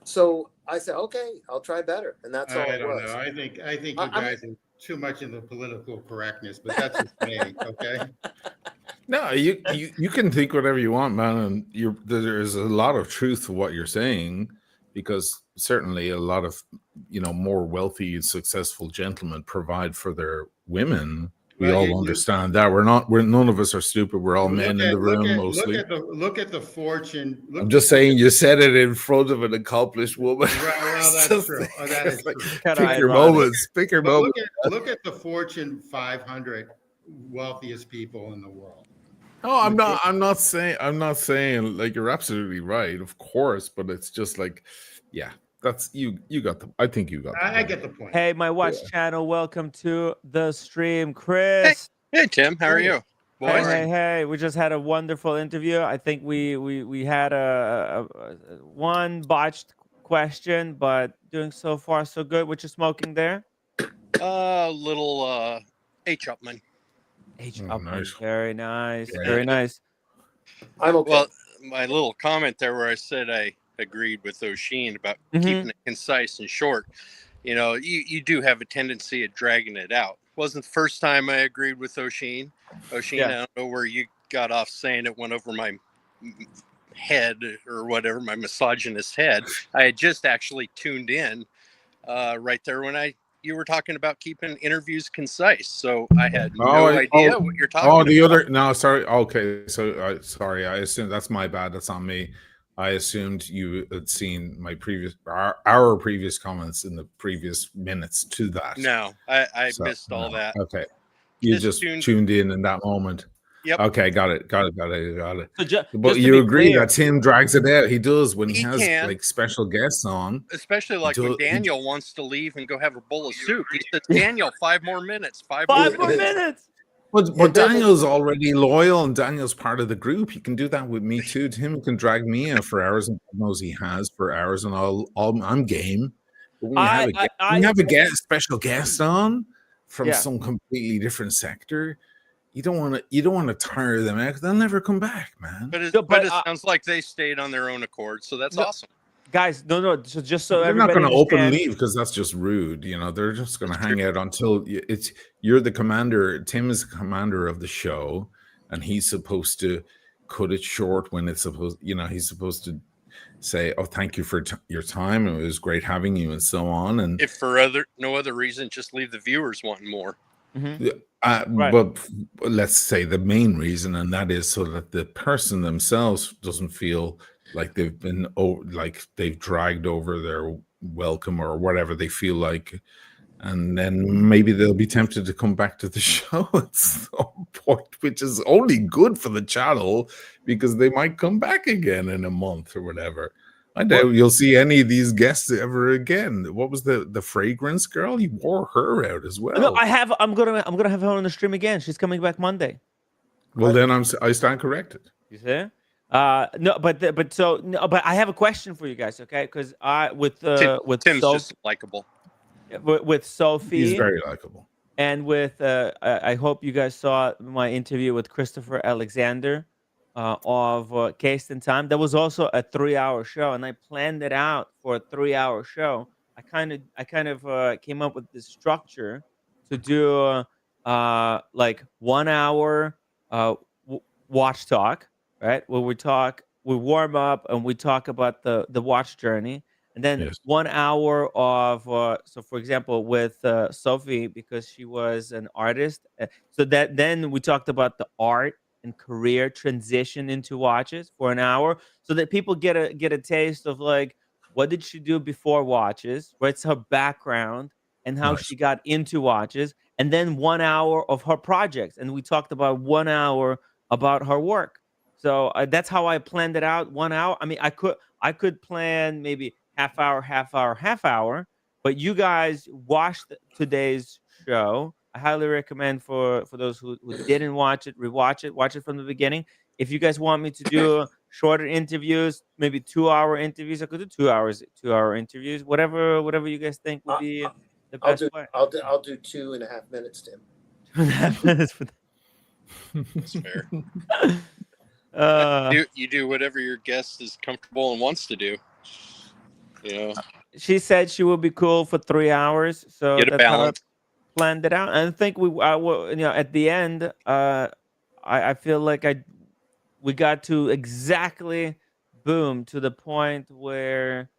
So I said, okay, I'll try better. And that's all it was. I don't know. I think you guys too much in the political correctness, but that's just me. Okay. No, you can think whatever you want, man, and there's a lot of truth to what you're saying, because certainly a lot of more wealthy and successful gentlemen provide for their women. We Well, all understand that. We're none of us are stupid. We're all men in the room mostly. Look at the fortune. I'm just saying, you said it in front of an accomplished woman. Right, well, that's true. Oh, that is true. Pick your moments. Pick your moments. Look at the Fortune 500 wealthiest people in the world. Oh, I'm not saying like, you're absolutely right, of course, but it's just like, yeah, that's you got the. I think you got. I get the point. Hey, my watch channel, welcome to the stream, Chris. Hey, Tim, how are you? Boys? Hey, we just had a wonderful interview. I think we had a one botched question, but doing so far so good. What you smoking there? Little H. Upman. Nice. Very nice. Yeah. Very nice. I'm okay. Well, my little comment there where I said I agreed with Osheen about keeping it concise and short. You do have a tendency of dragging it out. Wasn't the first time I agreed with Osheen. Osheen, I don't know where you got off saying it went over my head or whatever, my misogynist head. I had just actually tuned in right there when you were talking about keeping interviews concise. So I had no idea what you're talking about. No, sorry. Okay. So sorry. I assumed that's my bad. That's on me. I assumed you had seen our previous comments in the previous minutes to that. No, I missed all that. Okay. You just tuned in that moment. Yep. Okay, got it. So but you agree that Tim drags it out. He does when he has can. like special guests on. Especially like when Daniel wants to leave and go have a bowl of soup. He says, Daniel, 5 more minutes. 5 more minutes. But Daniel's already loyal, and Daniel's part of the group. He can do that with me too. Tim can drag me in for hours, and God knows he has for hours, and I'm game. But when you have a special guest on from some completely different sector, you don't want to tire them out. They'll never come back, man. But it sounds like they stayed on their own accord, so that's awesome. Guys, no. So just so they're not going to open leave, because that's just rude. They're just going to hang out until you're the commander. Tim is the commander of the show, and he's supposed to cut it short when it's supposed. He's supposed to say, "Oh, thank you for your time. It was great having you," and so on. And if for no other reason, just leave the viewers wanting more. Right. But let's say the main reason, and that is so that the person themselves doesn't feel like they've dragged over their welcome or whatever they feel like, and then maybe they'll be tempted to come back to the show at some point, which is only good for the channel because they might come back again in a month or whatever. I doubt you'll see any of these guests ever again. What was the fragrance girl? You wore her out as well. No, I'm gonna have her on the stream again. She's coming back Monday. Well, then I stand corrected. You see? No, but I have a question for you guys, okay? Because with Tim's just likable. With Sophie, he's very likable, and with I hope you guys saw my interview with Christopher Alexander of Case in Time. That was also a 3-hour show, and I planned it out for a 3-hour show. I kind of came up with this structure to do like 1 hour watch talk. Right, where we warm up and we talk about the watch journey, and then 1 hour of so for example with Sophie, because she was an artist, so that then we talked about the art and career transition into watches for an hour, so that people get a taste of like what did she do before watches, what's her background, and how she got into watches, and then 1 hour of her projects, and we talked about 1 hour about her work. So that's how I planned it out. 1 hour. I mean, I could plan maybe half hour. But you guys watched today's show. I highly recommend for those who didn't watch it, rewatch it, watch it from the beginning. If you guys want me to do shorter interviews, maybe 2-hour interviews, I could do 2-hour interviews. Whatever you guys think would be the best way. I'll do 2.5 minutes, Tim. 2.5 minutes for That's fair. You do whatever your guest is comfortable and wants to do. She said she will be cool for 3 hours. So get a balance. planned it out. And I think at the end, I feel like we got to exactly boom to the point where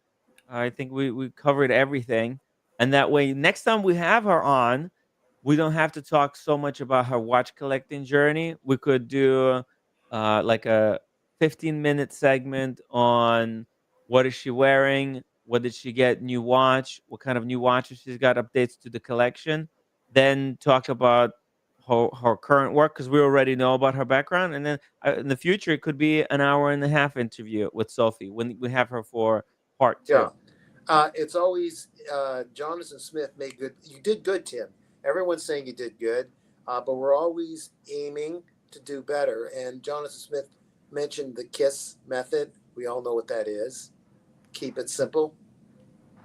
I think we covered everything. And that way, next time we have her on, we don't have to talk so much about her watch collecting journey. We could do like a 15-minute segment on what is she wearing, what did she get new watch, what kind of new watches she's got, updates to the collection. Then talk about her current work, because we already know about her background. And then in the future, it could be an hour and a half interview with Sophie when we have her for part 2. Yeah. It's always Jonathan Smith made good. You did good, Tim. Everyone's saying you did good, but we're always aiming to do better. And Jonathan Smith mentioned the KISS method. We all know what that is. Keep it simple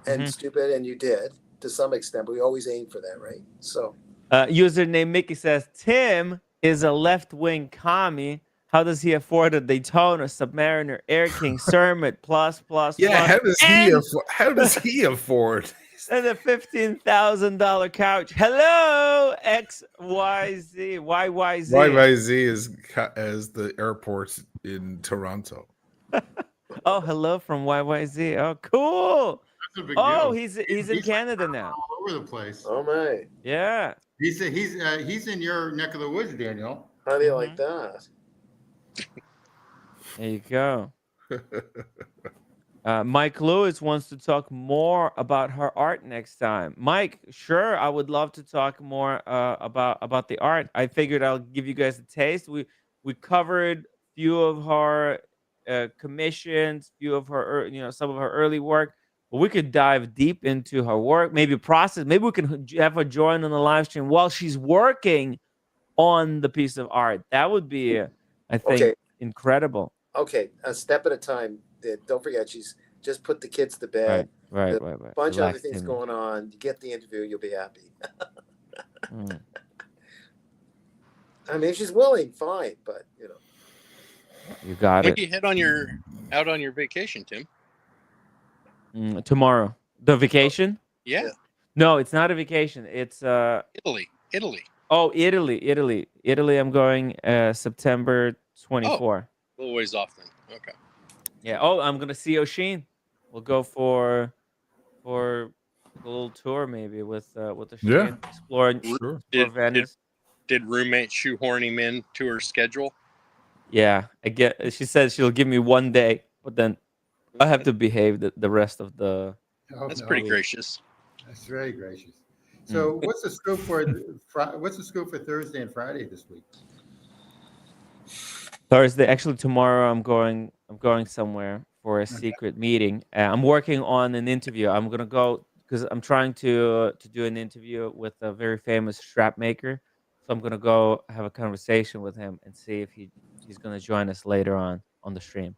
and stupid, and you did to some extent. But we always aim for that, right? So, username Mickey says Tim is a left-wing commie. How does he afford a Daytona, Submariner, Air King, Cermet, plus? Yeah, plus, how does he afford? And a $15,000 couch. Hello, XYZ, YYZ. YYZ is the airport in Toronto. Oh, hello from YYZ. Oh, cool. That's a big Oh, deal. he's in Canada now. All over the place. oh my, Yeah. He's in your neck of the woods, Daniel. how do you like that? There you go. Mike Lewis wants to talk more about her art next time. Mike, sure, I would love to talk more about the art. I figured I'll give you guys a taste. We covered few of her commissions, few of her some of her early work. But we could dive deep into her work, maybe process. Maybe we can have her join on the live stream while she's working on the piece of art. That would be, I think, incredible. Okay, a step at a time. Don't forget, she's just put the kids to bed. Right. Bunch of other Relax, things Timmy. going on. You get the interview, you'll be happy. I mean, if she's willing, fine, but You got When it. do you head out on your vacation, Tim? Tomorrow. The vacation? Yeah, No, it's not a vacation. It's Italy. oh, Italy. I'm going September 24. A little ways off then. Okay. Yeah. Oh, I'm gonna see Osheen. We'll go for a little tour maybe with Osheen. Yeah. Exploring Sure. Venice. Did roommate shoehorn him in to her schedule? Yeah. She says she'll give me one day, but then I have to behave the rest of the. Oh, That's no. pretty gracious. That's very gracious. So, what's the scoop for Thursday and Friday this week? Thursday, actually tomorrow, I'm going somewhere for a secret meeting. I'm working on an interview. I'm gonna go because I'm trying to do an interview with a very famous strap maker. So I'm gonna go have a conversation with him and see if he's gonna join us later on the stream.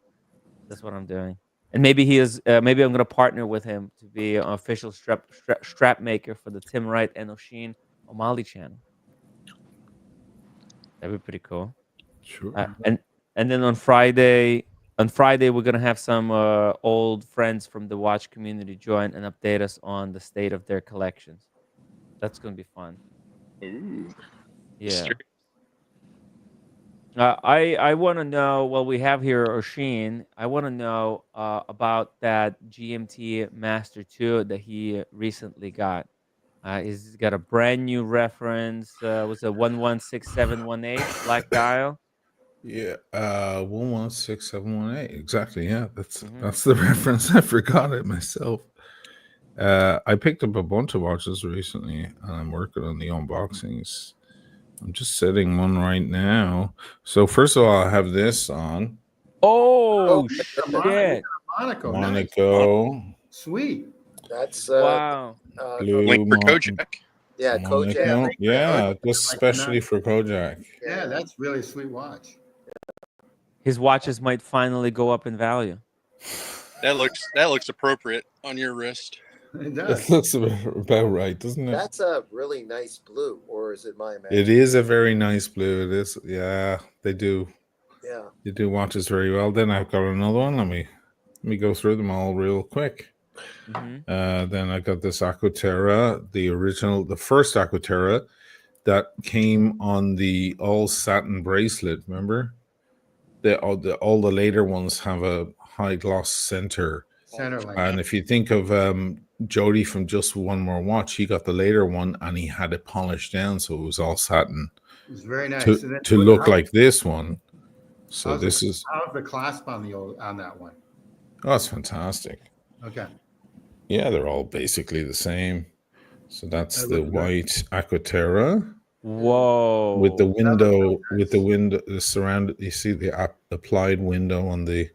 That's what I'm doing. And maybe he is. Maybe I'm gonna partner with him to be an official strap maker for the Tim Wright and Osheen O'Malley channel. That'd be pretty cool. Sure. And then on Friday we're gonna have some old friends from the watch community join and update us on the state of their collections. That's gonna be fun. Ooh. Yeah. I want to know. Well, we have here Osheen. I want to know about that GMT Master 2 that he recently got. He's got a brand new reference. Was a 116718 black dial. Yeah, 116718. Exactly. Yeah, that's the reference. I forgot it myself. I picked up a bunch of watches recently, and I'm working on the unboxings. I'm just setting one right now. So first of all, I have this on. Oh shit! Monaco. Monaco. Nice. Sweet. that's Wow. Blue Link for Kojak. yeah, Monaco. Kojak. Yeah, just especially for Kojak. Yeah, that's really a sweet watch. His watches might finally go up in value. That looks appropriate on your wrist. It That does. looks about right, doesn't it? That's a really nice blue, or is it my imagination? It is a very nice blue. It is. Yeah, they do. Yeah. They do watches very well. Then I've got another one. Let me go through them all real quick. Then I got this Aquaterra, the first Aquaterra that came on the all satin bracelet. Remember, all the later ones have a high gloss center. Centerlink. And if you think of Jody from Just One More Watch, he got the later one and he had it polished down, so it was all satin. It was very nice. To look like this one. So how's the clasp on that one? Oh, it's fantastic. Okay. Yeah, they're all basically the same. So that's the white Aquaterra. Whoa! With the window, the surround. You see the applied window on the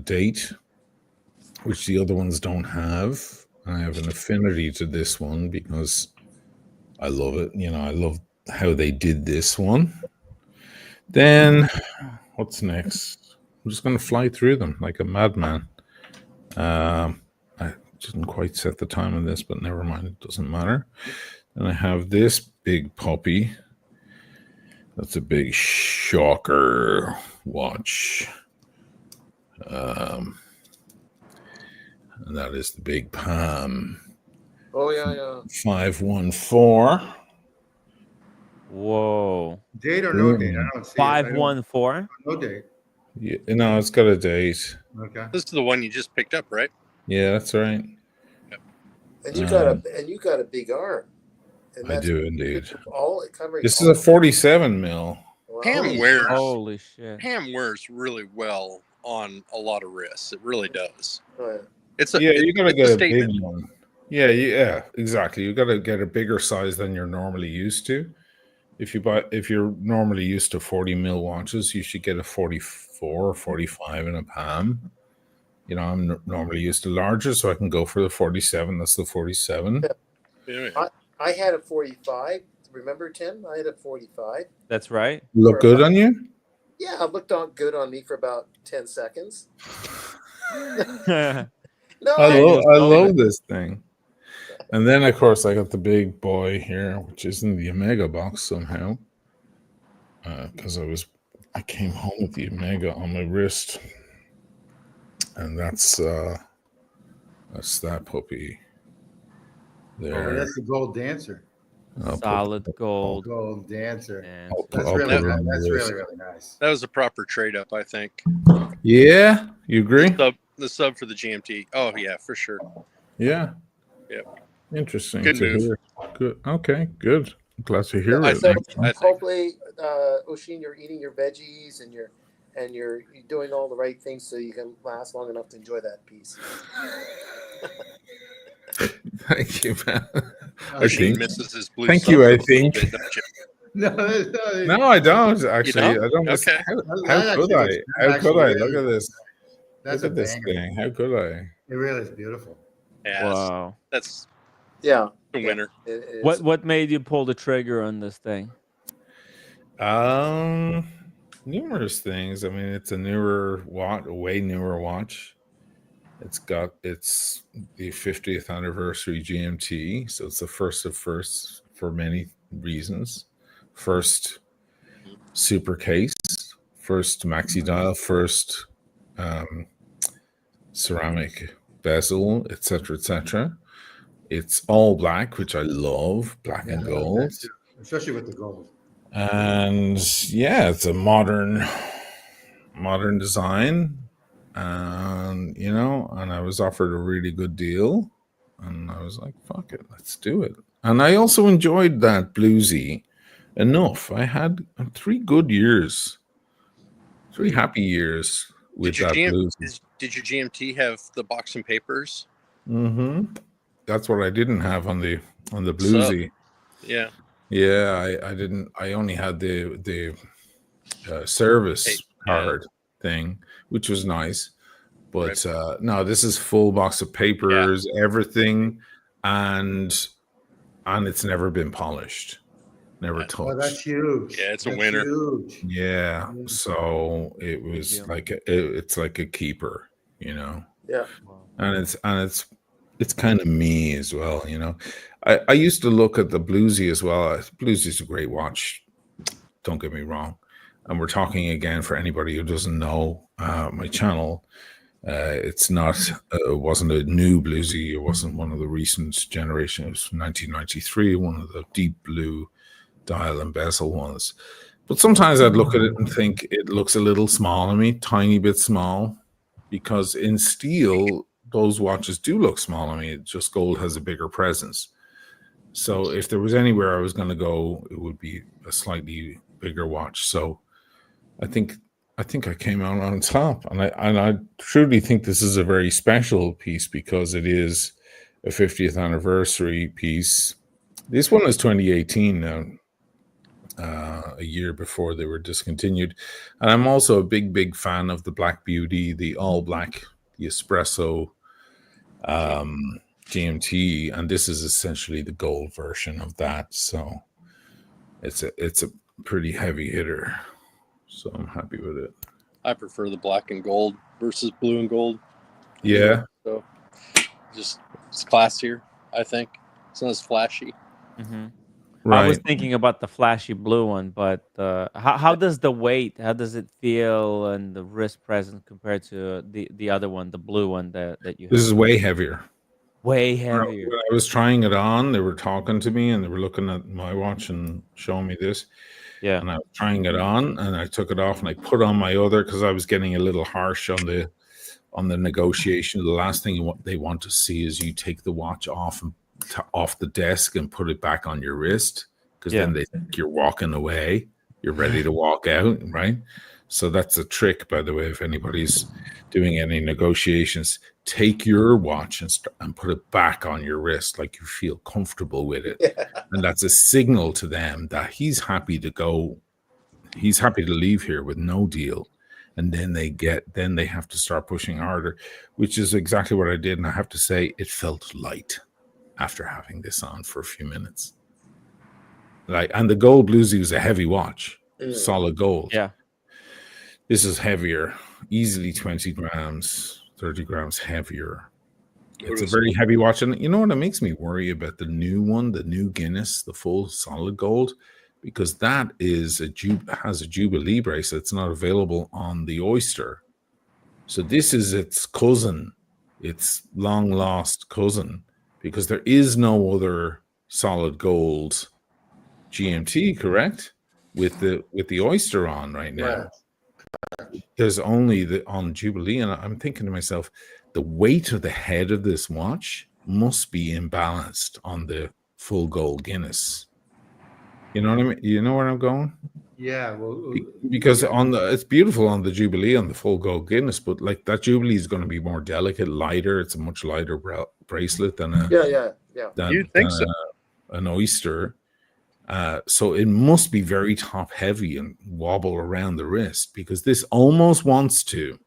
date, which the other ones don't have. I have an affinity to this one because I love it. You know, I love how they did this one. Then, what's next? I'm just going to fly through them like a madman. I didn't quite set the time on this, but never mind. It doesn't matter. And I have this big puppy. That's a big shocker watch. And that is the big Palm. Oh, yeah. 514. Whoa. Date or no date? I don't see 514? No date. Yeah, no, it's got a date. Okay. This is the one you just picked up, right? Yeah, that's right. And you got a big arm. And I do indeed. All covering. This is a 47 mil. Wow. Holy shit. Pam wears really well on a lot of wrists. It really does. Oh, yeah. You gotta get a big one. Yeah, exactly. You gotta get a bigger size than you're normally used to. If you're normally used to 40 mil watches, you should get a 44 or 45 in a Palm. You know, I'm normally used to larger, so I can go for the 47. That's the 47. Yeah. I had a 45. Remember, Tim? I had a 45. That's right. Look good on you? Yeah, it looked good on me for about 10 seconds. No, I love this thing. And then, of course, I got the big boy here, which is in the Omega box somehow. Because I came home with the Omega on my wrist. And that's that puppy there. Oh, that's the Gold Dancer. Solid gold. Gold Dancer. And That's really nice. That was a proper trade up, I think. Yeah, you agree? The sub for the GMT. Oh yeah, for sure. Yeah. Yep. Interesting. Good to move. hear. Good. Okay. Good. I'm glad to hear I it. think I think. hopefully, Osheen, you're eating your veggies and you're doing all the right things so you can last long enough to enjoy that piece. Thank you, man. Osheen misses his blue. Thank sub you, a I little think. bit, don't you? No, I don't actually. don't? I don't. Okay. How could I? How could I? Look at this. That's Look a at this banger. thing. How could I? It really is beautiful. Yeah, wow. that's Yeah. the winner. What made you pull the trigger on this thing? Numerous things. I mean, it's a newer watch, a way newer watch. It's the 50th anniversary GMT, so it's the first of firsts for many reasons. First super case, first maxi dial, first ceramic bezel, etc., etc. It's all black, which I love, black and gold, especially with the gold. and yeah, it's a modern design. And and I was offered a really good deal, and I was like, fuck it, let's do it. And I also enjoyed that bluesy enough. I had 3 good years, 3 happy years with that bluesy. Did your GMT have the box and papers? That's what I didn't have on the bluesy. Yeah. Yeah, I didn't. I only had the service card thing, which was nice. But no, this is full box of papers, everything, and it's never been polished, never touched. Oh, that's huge. Yeah, it's a winner. Huge. Yeah, so it was like it's like a keeper, Yeah. and it's kind of me as well, I used to look at the bluesy as well. Bluesy's a great watch, don't get me wrong. And we're talking again for anybody who doesn't know my channel. It's not. It wasn't a new bluesy. It wasn't one of the recent generation. It was from 1993. One of the deep blue dial and bezel ones. But sometimes I'd look at it and think it looks a little small on me, tiny bit small, because in steel those watches do look small on me. It just gold has a bigger presence. So if there was anywhere I was going to go, it would be a slightly bigger watch. So I think I came out on top, and I truly think this is a very special piece because it is a 50th anniversary piece. This one is 2018 now, a year before they were discontinued. And I'm also a big fan of the Black Beauty, the all black, the espresso GMT, and this is essentially the gold version of that. So it's a pretty heavy hitter. So I'm happy with it. I prefer the black and gold versus blue and gold. Yeah. So just it's classier, I think. It's not as flashy. Mm-hmm. Right. I was thinking about the flashy blue one, but how does the weight, how does it feel, and the wrist presence compared to the other one, the blue one that you This have? is way heavier. Way heavier. When I was trying it on, they were talking to me and they were looking at my watch and showing me this. Yeah. And I was trying it on and I took it off and I put on my other because I was getting a little harsh on the negotiation. The last thing they want to see is you take the watch off the desk and put it back on your wrist, because then they think you're walking away. You're ready to walk out, right? So that's a trick, by the way, if anybody's doing any negotiations. Take your watch and put it back on your wrist like you feel comfortable with it. Yeah. And that's a signal to them that he's happy to go. He's happy to leave here with no deal. And then they have to start pushing harder, which is exactly what I did. And I have to say, it felt light after having this on for a few minutes. And the gold bluesy was a heavy watch, solid gold. Yeah. This is heavier, easily 20 grams, 30 grams heavier. It's a very heavy watch. And you know what? It makes me worry about the new one, the new Guinness, the full solid gold, because that is has a Jubilee bracelet. It's not available on the Oyster. So this is its cousin, its long lost cousin, because there is no other solid gold GMT, correct? With the Oyster on right now. Right. There's only on Jubilee, and I'm thinking to myself, the weight of the head of this watch must be imbalanced on the full gold Guinness. You know what I mean? You know where I'm going? Yeah, well, because it's beautiful on the Jubilee, on the full gold Guinness, but like that Jubilee is going to be more delicate, lighter. It's a much lighter bracelet than You'd think so. An Oyster. So it must be very top heavy and wobble around the wrist, because this almost wants to.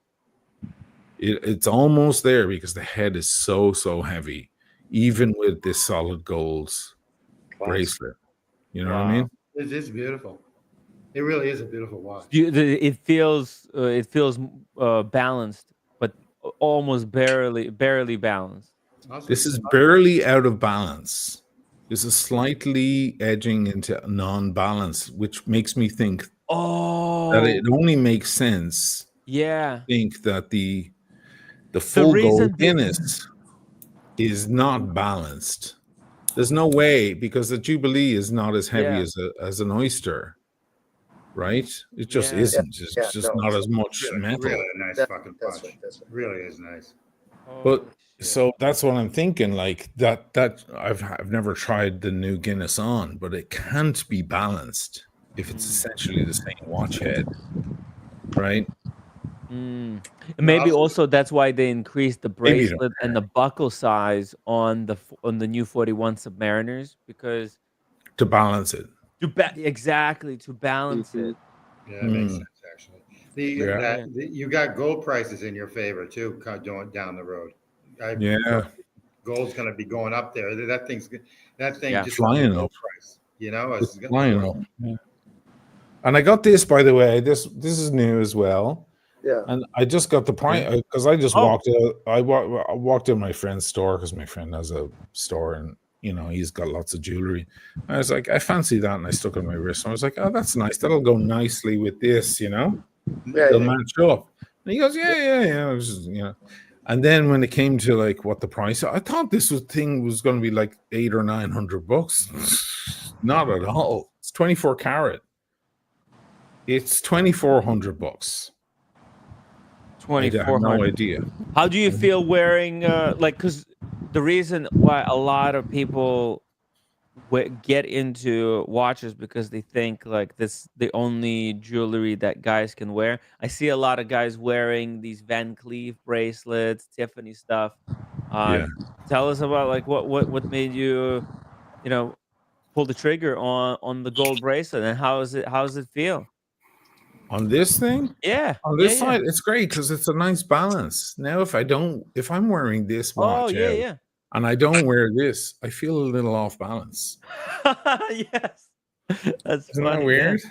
It's almost there because the head is so heavy, even with this solid gold bracelet. You know what I mean? It is beautiful. It really is a beautiful watch. It feels balanced, but almost barely balanced. Awesome. This is barely out of balance. This is slightly edging into non-balance, which makes me think that it only makes sense. Yeah. Think that the full gold Guinness is not balanced. There's no way, because the Jubilee is not as heavy as an Oyster, right? It just isn't. It's just not as much metal. Really a nice fucking watch. Really is nice. But so that's what I'm thinking. Like that I've never tried the new Guinness on, but it can't be balanced if it's essentially the same watch head, right? Maybe also that's why they increased the bracelet and the buckle size on the new 41 Submariners, because to balance it. Exactly, to balance it. Yeah, that makes sense actually. You got gold prices in your favor too, going down the road. Gold's going to be going up there. That thing just flying up. Price, you know, it's flying up. Yeah. And I got this, by the way. This is new as well. Yeah. And I just got the point because I just walked out. I walked in my friend's store because my friend has a store, and you know he's got lots of jewelry. I was like, I fancy that, and I stuck it on my wrist. And I was like, oh, that's nice. That'll go nicely with this, you know. They'll match up. And he goes, yeah. It was just, you know. And then when it came to like what the price, I thought thing was going to be like $800 or $900. Not at all. It's 24 karat. It's $2,400. I have no 2,400. idea. How do you feel wearing like? Because the reason why a lot of people get into watches because they think like this the only jewelry that guys can wear. I see a lot of guys wearing these Van Cleef bracelets, Tiffany stuff. Yeah. Tell us about like what made you, you know, pull the trigger on the gold bracelet, and how does it feel? On this thing? Yeah. On this side, it's great because it's a nice balance. Now, if I'm wearing this watch out and I don't wear this, I feel a little off balance. Yes. That's Isn't funny, that weird?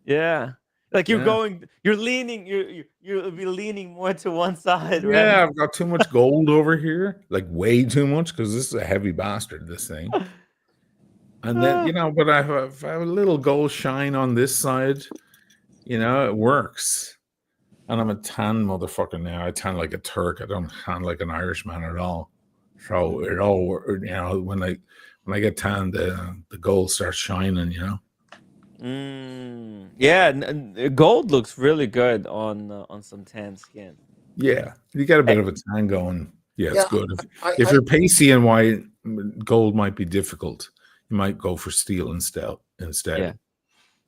Yeah. Like you're leaning, you'll be leaning more to one side, right? Yeah, I've got too much gold over here, like way too much, because this is a heavy bastard, this thing. And then, you know, but I have a little gold shine on this side. You know, it works. And I'm a tan motherfucker now. I tan like a Turk. I don't tan like an Irishman at all. So it all, you know, when I get tan, the gold starts shining, you know. Yeah, gold looks really good on some tan skin. Yeah, you got a bit of a tan going. Yeah, it's good. If you're pasty and white, gold might be difficult. You might go for steel instead.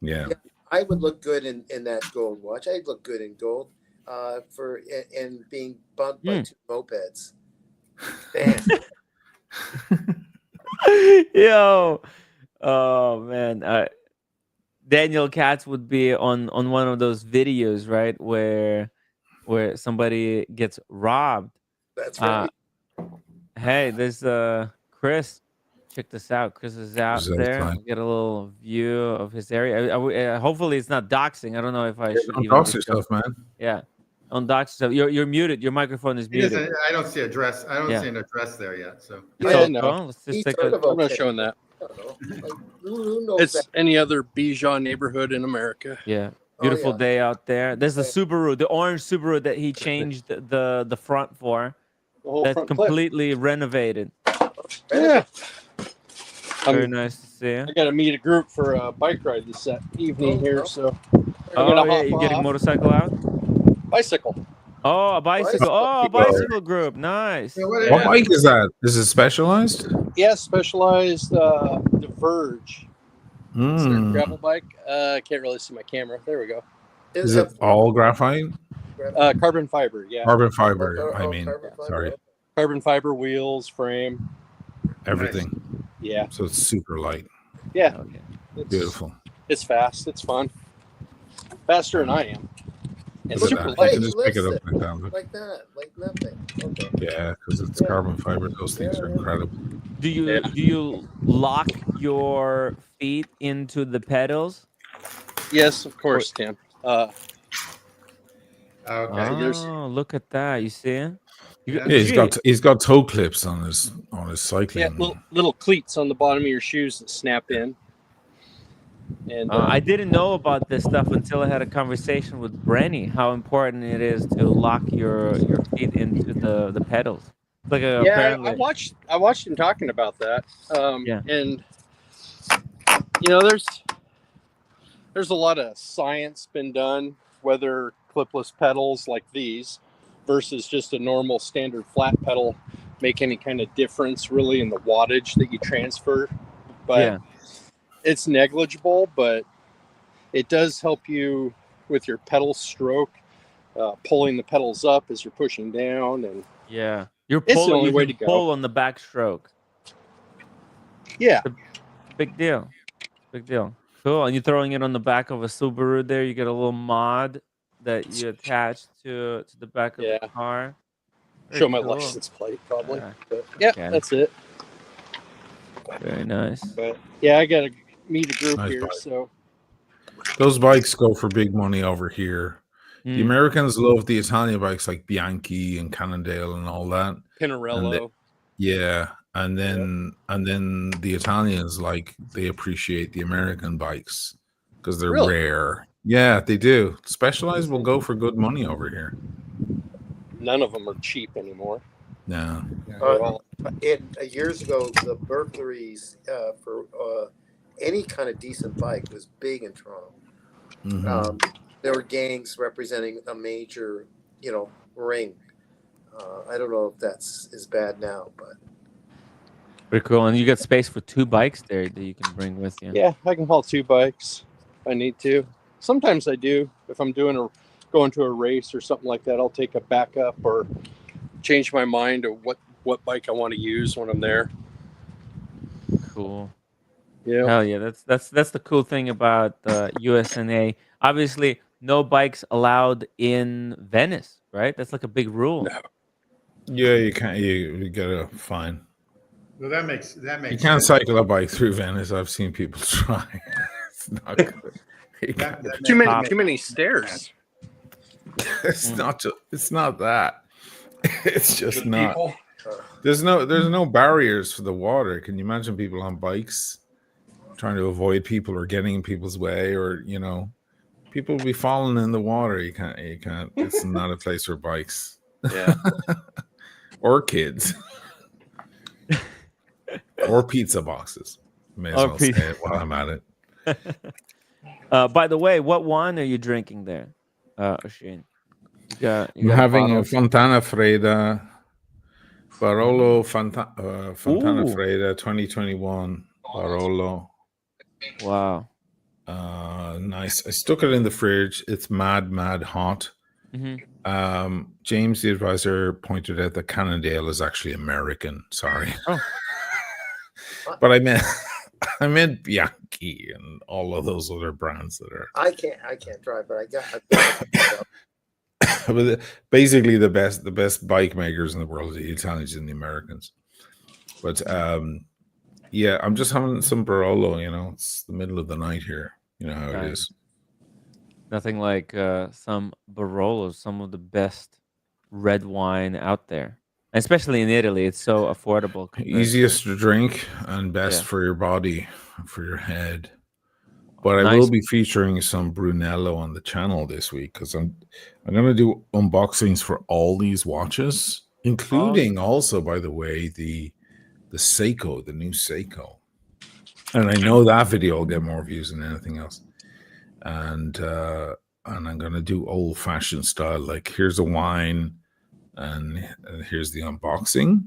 Yeah. I would look good in that gold watch. I'd look good in gold and being bumped by two mopeds. Damn. Yo. Oh man. Daniel Katz would be on one of those videos, right? Where somebody gets robbed. That's right. Hey, there's Chris. Check this out. Chris is out there. I'll get a little view of his area. Hopefully, it's not doxing. I don't know if I should even dox yourself, man. Yeah, undox yourself. You're muted. Your microphone is muted. I don't see a dress. I don't see an address there yet. So no. Let's just take a. I'm not showing that. It's any other Bijan neighborhood in America. Yeah. Beautiful day out there. There's the Subaru, the orange Subaru that he changed the front for. That's completely renovated. Yeah. Very nice to see you. I got to meet a group for a bike ride this evening here, so. You're getting motorcycle out? Bicycle. Oh, a bicycle. Oh, a bicycle group. Nice. What bike is that? Is it specialized? Yeah, specialized Diverge. It's a gravel bike. I can't really see my camera. There we go. Is it all graphite? Carbon fiber, yeah. Carbon fiber, sorry. Carbon fiber wheels, frame. Everything. Yeah. So it's super light. Yeah. Okay. It's beautiful. It's fast. It's fun. Faster than I am. And Look super at that. light. You can just pick it up like that. Like that. Like nothing. Okay. Yeah, because it's carbon fiber. Those things are incredible. Do you lock your feet into the pedals? Yes, of course, Tim. okay. Oh, look at that! You see? He's got toe clips on his cycling. Yeah, little cleats on the bottom of your shoes that snap in. And I didn't know about this stuff until I had a conversation with Brenny. How important it is to lock your feet into the pedals. Like apparently... I watched him talking about that. And you know, there's a lot of science been done whether clipless pedals like these versus just a normal standard flat pedal make any kind of difference really in the wattage that you transfer. But it's negligible, but it does help you with your pedal stroke, pulling the pedals up as you're pushing down. And you're it's the only way to go. Pull on the backstroke. Yeah. Big deal. Cool. And you're throwing it on the back of a Subaru there. You get a little mod that you attach to the back of the car. Very Show my cool. license plate, probably. But that's it. Very nice. But I got to meet a group here. Bike. So those bikes go for big money over here. The Americans love the Italian bikes like Bianchi and Cannondale and all that. Pinarello. And then the Italians they appreciate the American bikes because they're rare. Yeah, they do. Specialized will go for good money over here. none of them are cheap anymore. No. Years ago, the burglaries for any kind of decent bike was big in Toronto. There were gangs representing a major, ring. I don't know if that's as bad now, but Pretty cool. And you got space for 2 bikes there that you can bring with you. Yeah, I can haul 2 bikes if I need to. Sometimes I do. If I'm going to a race or something like that, I'll take a backup or change my mind of what bike I want to use when I'm there. Cool. Yeah. Hell yeah, that's the cool thing about USNA. Obviously, no bikes allowed in Venice, right? That's like a big rule. No. Yeah, you can't. You get a fine. Well, that makes You can't sense. cycle a bike through Venice. I've seen people try. It's not good. Too many stairs. It's not just. It's not that. It's just Good not. people. There's no barriers for the water. Can you imagine people on bikes trying to avoid people or getting in people's way, or people will be falling in the water. You can't. It's not a place for bikes. Yeah. Or kids. Or pizza boxes. May as well say it while I'm at it. By the way, what wine are you drinking there, Osheen? I'm having a Fontana Freda Barolo Fontana Freda 2021 Barolo. Wow. Nice. I stuck it in the fridge. It's mad hot. James, the advisor, pointed out that Cannondale is actually American. Sorry. Oh. But I meant Bianchi and all of those other brands that are. I can't drive, but I got But basically, the best bike makers in the world are the Italians and the Americans. But yeah, I'm just having some Barolo. It's the middle of the night here. You know how it is. Nothing like some Barolos, some of the best red wine out there. Especially in Italy, it's so affordable. Easiest to drink and best for your body, for your head. But I will be featuring some Brunello on the channel this week because I'm going to do unboxings for all these watches, including also, by the way, the Seiko, the new Seiko. And I know that video will get more views than anything else. And I'm going to do old-fashioned style, like here's a wine. And here's the unboxing.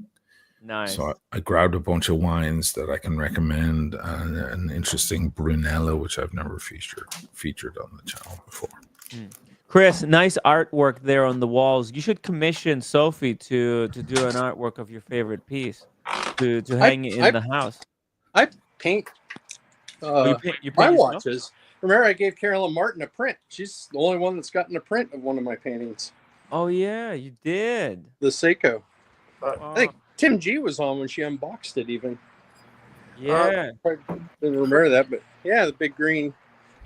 Nice. So I grabbed a bunch of wines that I can recommend, and an interesting Brunello, which I've never featured on the channel before. Chris, nice artwork there on the walls. You should commission Sophie to do an artwork of your favorite piece to hang it in the house. I paint you paint my yourself? watches. Remember, I gave Carolyn Martin a print. She's the only one that's gotten a print of one of my paintings. Oh yeah, you did. The Seiko. Wow. I think Tim G was on when she unboxed it even. Yeah. I didn't remember that, but yeah, the big green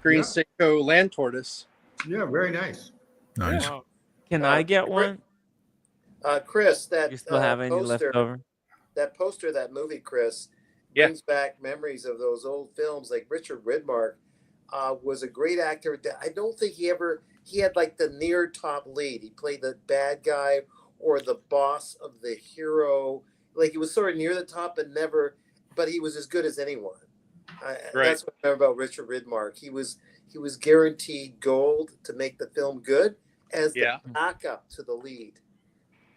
Seiko land tortoise. Yeah, very nice. Nice. Wow. Can I get one? Chris, that You still have any left over? That poster of that movie, Chris, brings back memories of those old films. Like Richard Widmark was a great actor. I don't think he had like the near top lead. He played the bad guy or the boss of the hero. Like he was sort of near the top, but he was as good as anyone. That's what I remember about Richard Widmark. He was guaranteed gold to make the film good as the backup to the lead,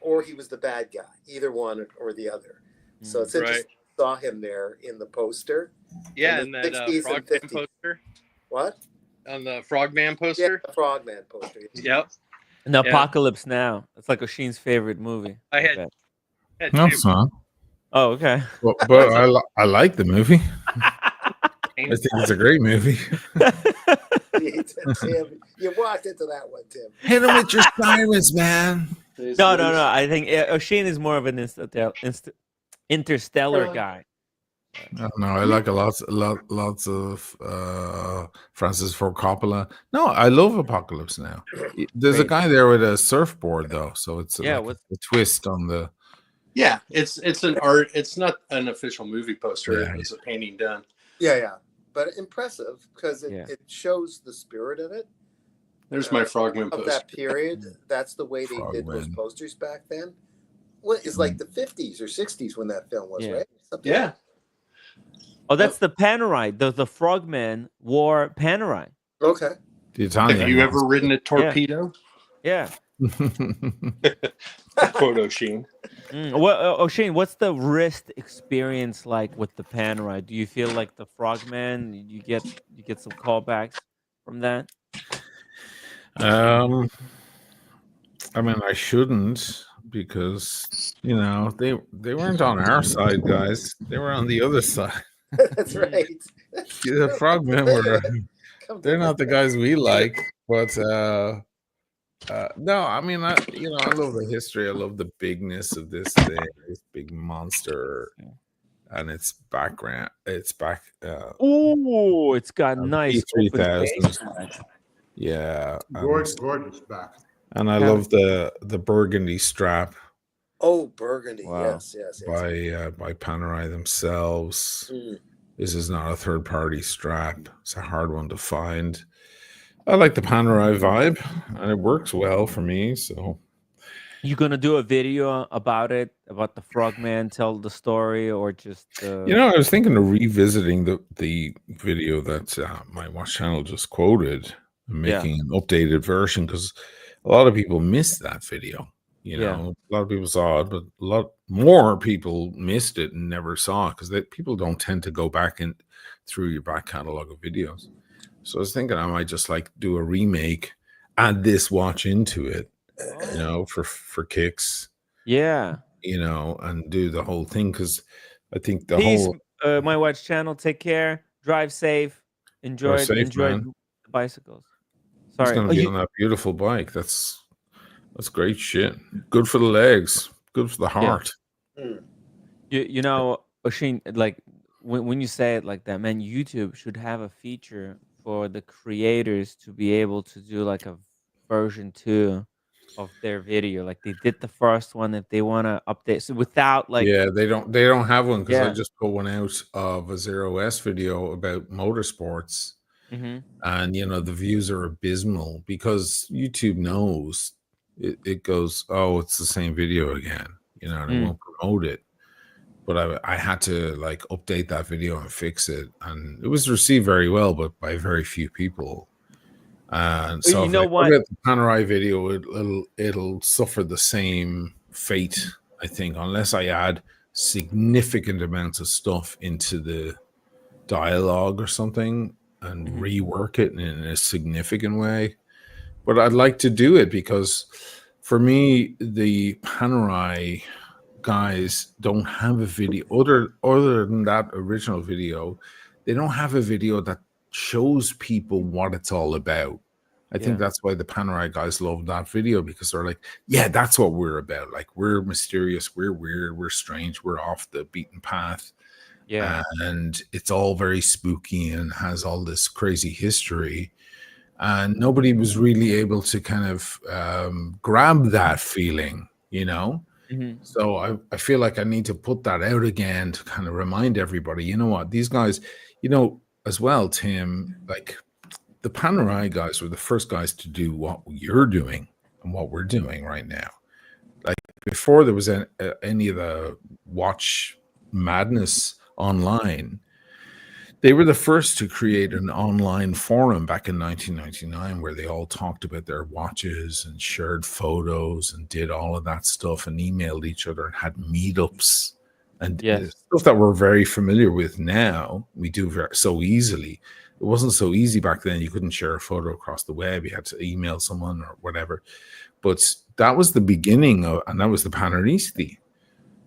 or he was the bad guy, either one or the other. So it's interesting. Saw him there in the poster. Yeah, and that Frogman poster. What? On the Frogman poster? Yeah, the Frogman poster. Yep. And the Apocalypse Now. It's like Osheen's favorite movie. I had No, it's not. Oh, okay. Well, but I like the movie. I think it's a great movie. Tim, you walked into that one, Tim. Hit him with your sirens, man. No. I think Osheen is more of an interstellar guy. No, I like lots of Francis Ford Coppola. No, I love Apocalypse Now. There's a guy there with a surfboard though, so it's a twist on the. Yeah, it's an art. It's not an official movie poster. Yeah. It's a painting done. Yeah, but impressive because it shows the spirit of it. There's my Frogman of post. that period. That's the way they did those Frogman. posters back then. Well, it's like the 50s or 60s when that film was, Yeah. right? Something Yeah. Oh, that's the Panori. The Frogman wore Panori. Okay. The Italian. Have you ever ridden a torpedo? Yeah. Quote Osheen. Osheen, what's the wrist experience like with the Panori? Do you feel like the Frogman? You get some callbacks from that? I mean, I shouldn't, because they weren't on our side, guys. They were on the other side. That's right. The Frogmen were. They're not the guys we like, but no, I mean, I love the history. I love the bigness of this thing, this big monster, and its background. It's back. Oh, it's got nice E3000. Yeah, Gorgeous back. and I love the burgundy strap Oh, Burgundy. Wow. Yes. by Panerai themselves. This is not a third-party strap. It's a hard one to find. I like the Panerai vibe, and it works well for me. So, You gonna do a video about it, about the Frogman, tell the story, or just? I was thinking of revisiting the video that my watch channel just quoted, and making an updated version, because a lot of people missed that video. A lot of people saw it, but a lot more people missed it and never saw it, because people don't tend to go back in through your back catalog of videos. So I was thinking I might just do a remake, add this watch into it, for kicks. Yeah. And do the whole thing, because I think the Peace, whole my watch channel. Take care. Drive safe. Enjoy man. the bicycles. He's Sorry. gonna be on that beautiful bike. That's great shit. Good for the legs. Good for the heart. Osheen, like when you say it like that, man, YouTube should have a feature for the creators to be able to do like a version 2 of their video, like they did the first one. If they want to update, so without they don't have one, because I just put one out of a 0S video about motorsports, and the views are abysmal, because YouTube knows it goes, oh, it's the same video again, and it won't promote it. But I had to update that video and fix it, and it was received very well, but by very few people. And so what? The Panerai video, it'll suffer the same fate, I think, unless I add significant amounts of stuff into the dialogue or something and rework it in a significant way. But I'd like to do it, because for me, the Panerai guys don't have a video other than that original video. They don't have a video that shows people what it's all about. I think that's why the Panerai guys love that video, because they're like, yeah, that's what we're about. We're mysterious, we're weird, we're strange, we're off the beaten path. Yeah. And it's all very spooky and has all this crazy history. And nobody was really able to kind of grab that feeling, So I feel like I need to put that out again to kind of remind everybody, what, these guys, as well, Tim, the Panerai guys were the first guys to do what you're doing and what we're doing right now. Before there was any of the watch madness online, they were the first to create an online forum back in 1999 where they all talked about their watches and shared photos and did all of that stuff and emailed each other and had meetups and stuff that we're very familiar with now. We do so easily. It wasn't so easy back then. You couldn't share a photo across the web. You had to email someone or whatever. But that was the beginning and that was the Panoristi.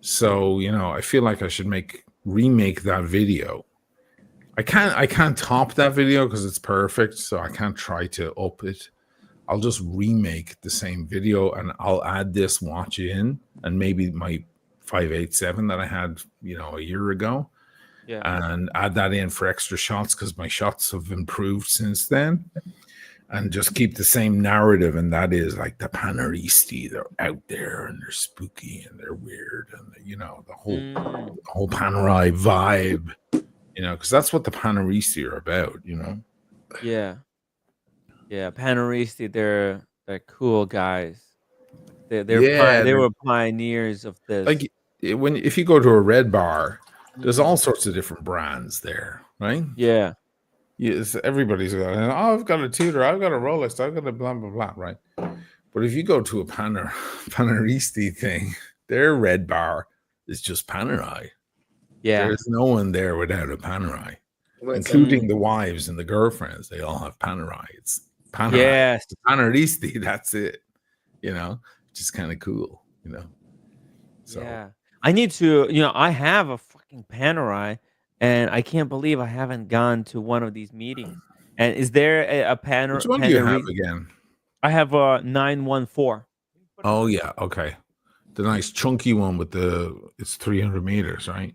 So, I feel like I should remake that video. I can't top that video because it's perfect, so I can't try to up it. I'll just remake the same video and I'll add this watch in and maybe my 587 that I had, a year ago. Yeah. And add that in for extra shots, because my shots have improved since then. And just keep the same narrative, and that is the Panoristi. They're out there and they're spooky and they're weird, and the whole Panerai vibe. Because that's what the Panoristi are about, Yeah. Yeah, Panoristi, they're cool guys. They Yeah, they were pioneers of this. like if you go to a red bar, there's Mhm. all sorts of different brands there, right? Yeah. Yes, everybody's got. Oh, I've got a Tudor, I've got a Rolex, I've got a blah blah blah, right? But if you go to a Panoristi thing, their red bar is just Panerai. Yeah. There's no one there without a Panerai, When it's including the wives and the girlfriends. They all have Panerai. It's Panerai. Yes. Panoristi. That's it. You know, which is kind of cool. You know. So Yeah. I need to, I have a fucking Panerai, and I can't believe I haven't gone to one of these meetings. And is there a which one do you have Panoristi? again? I have a 914. Oh yeah, okay. The nice chunky one with it's 300 meters, right?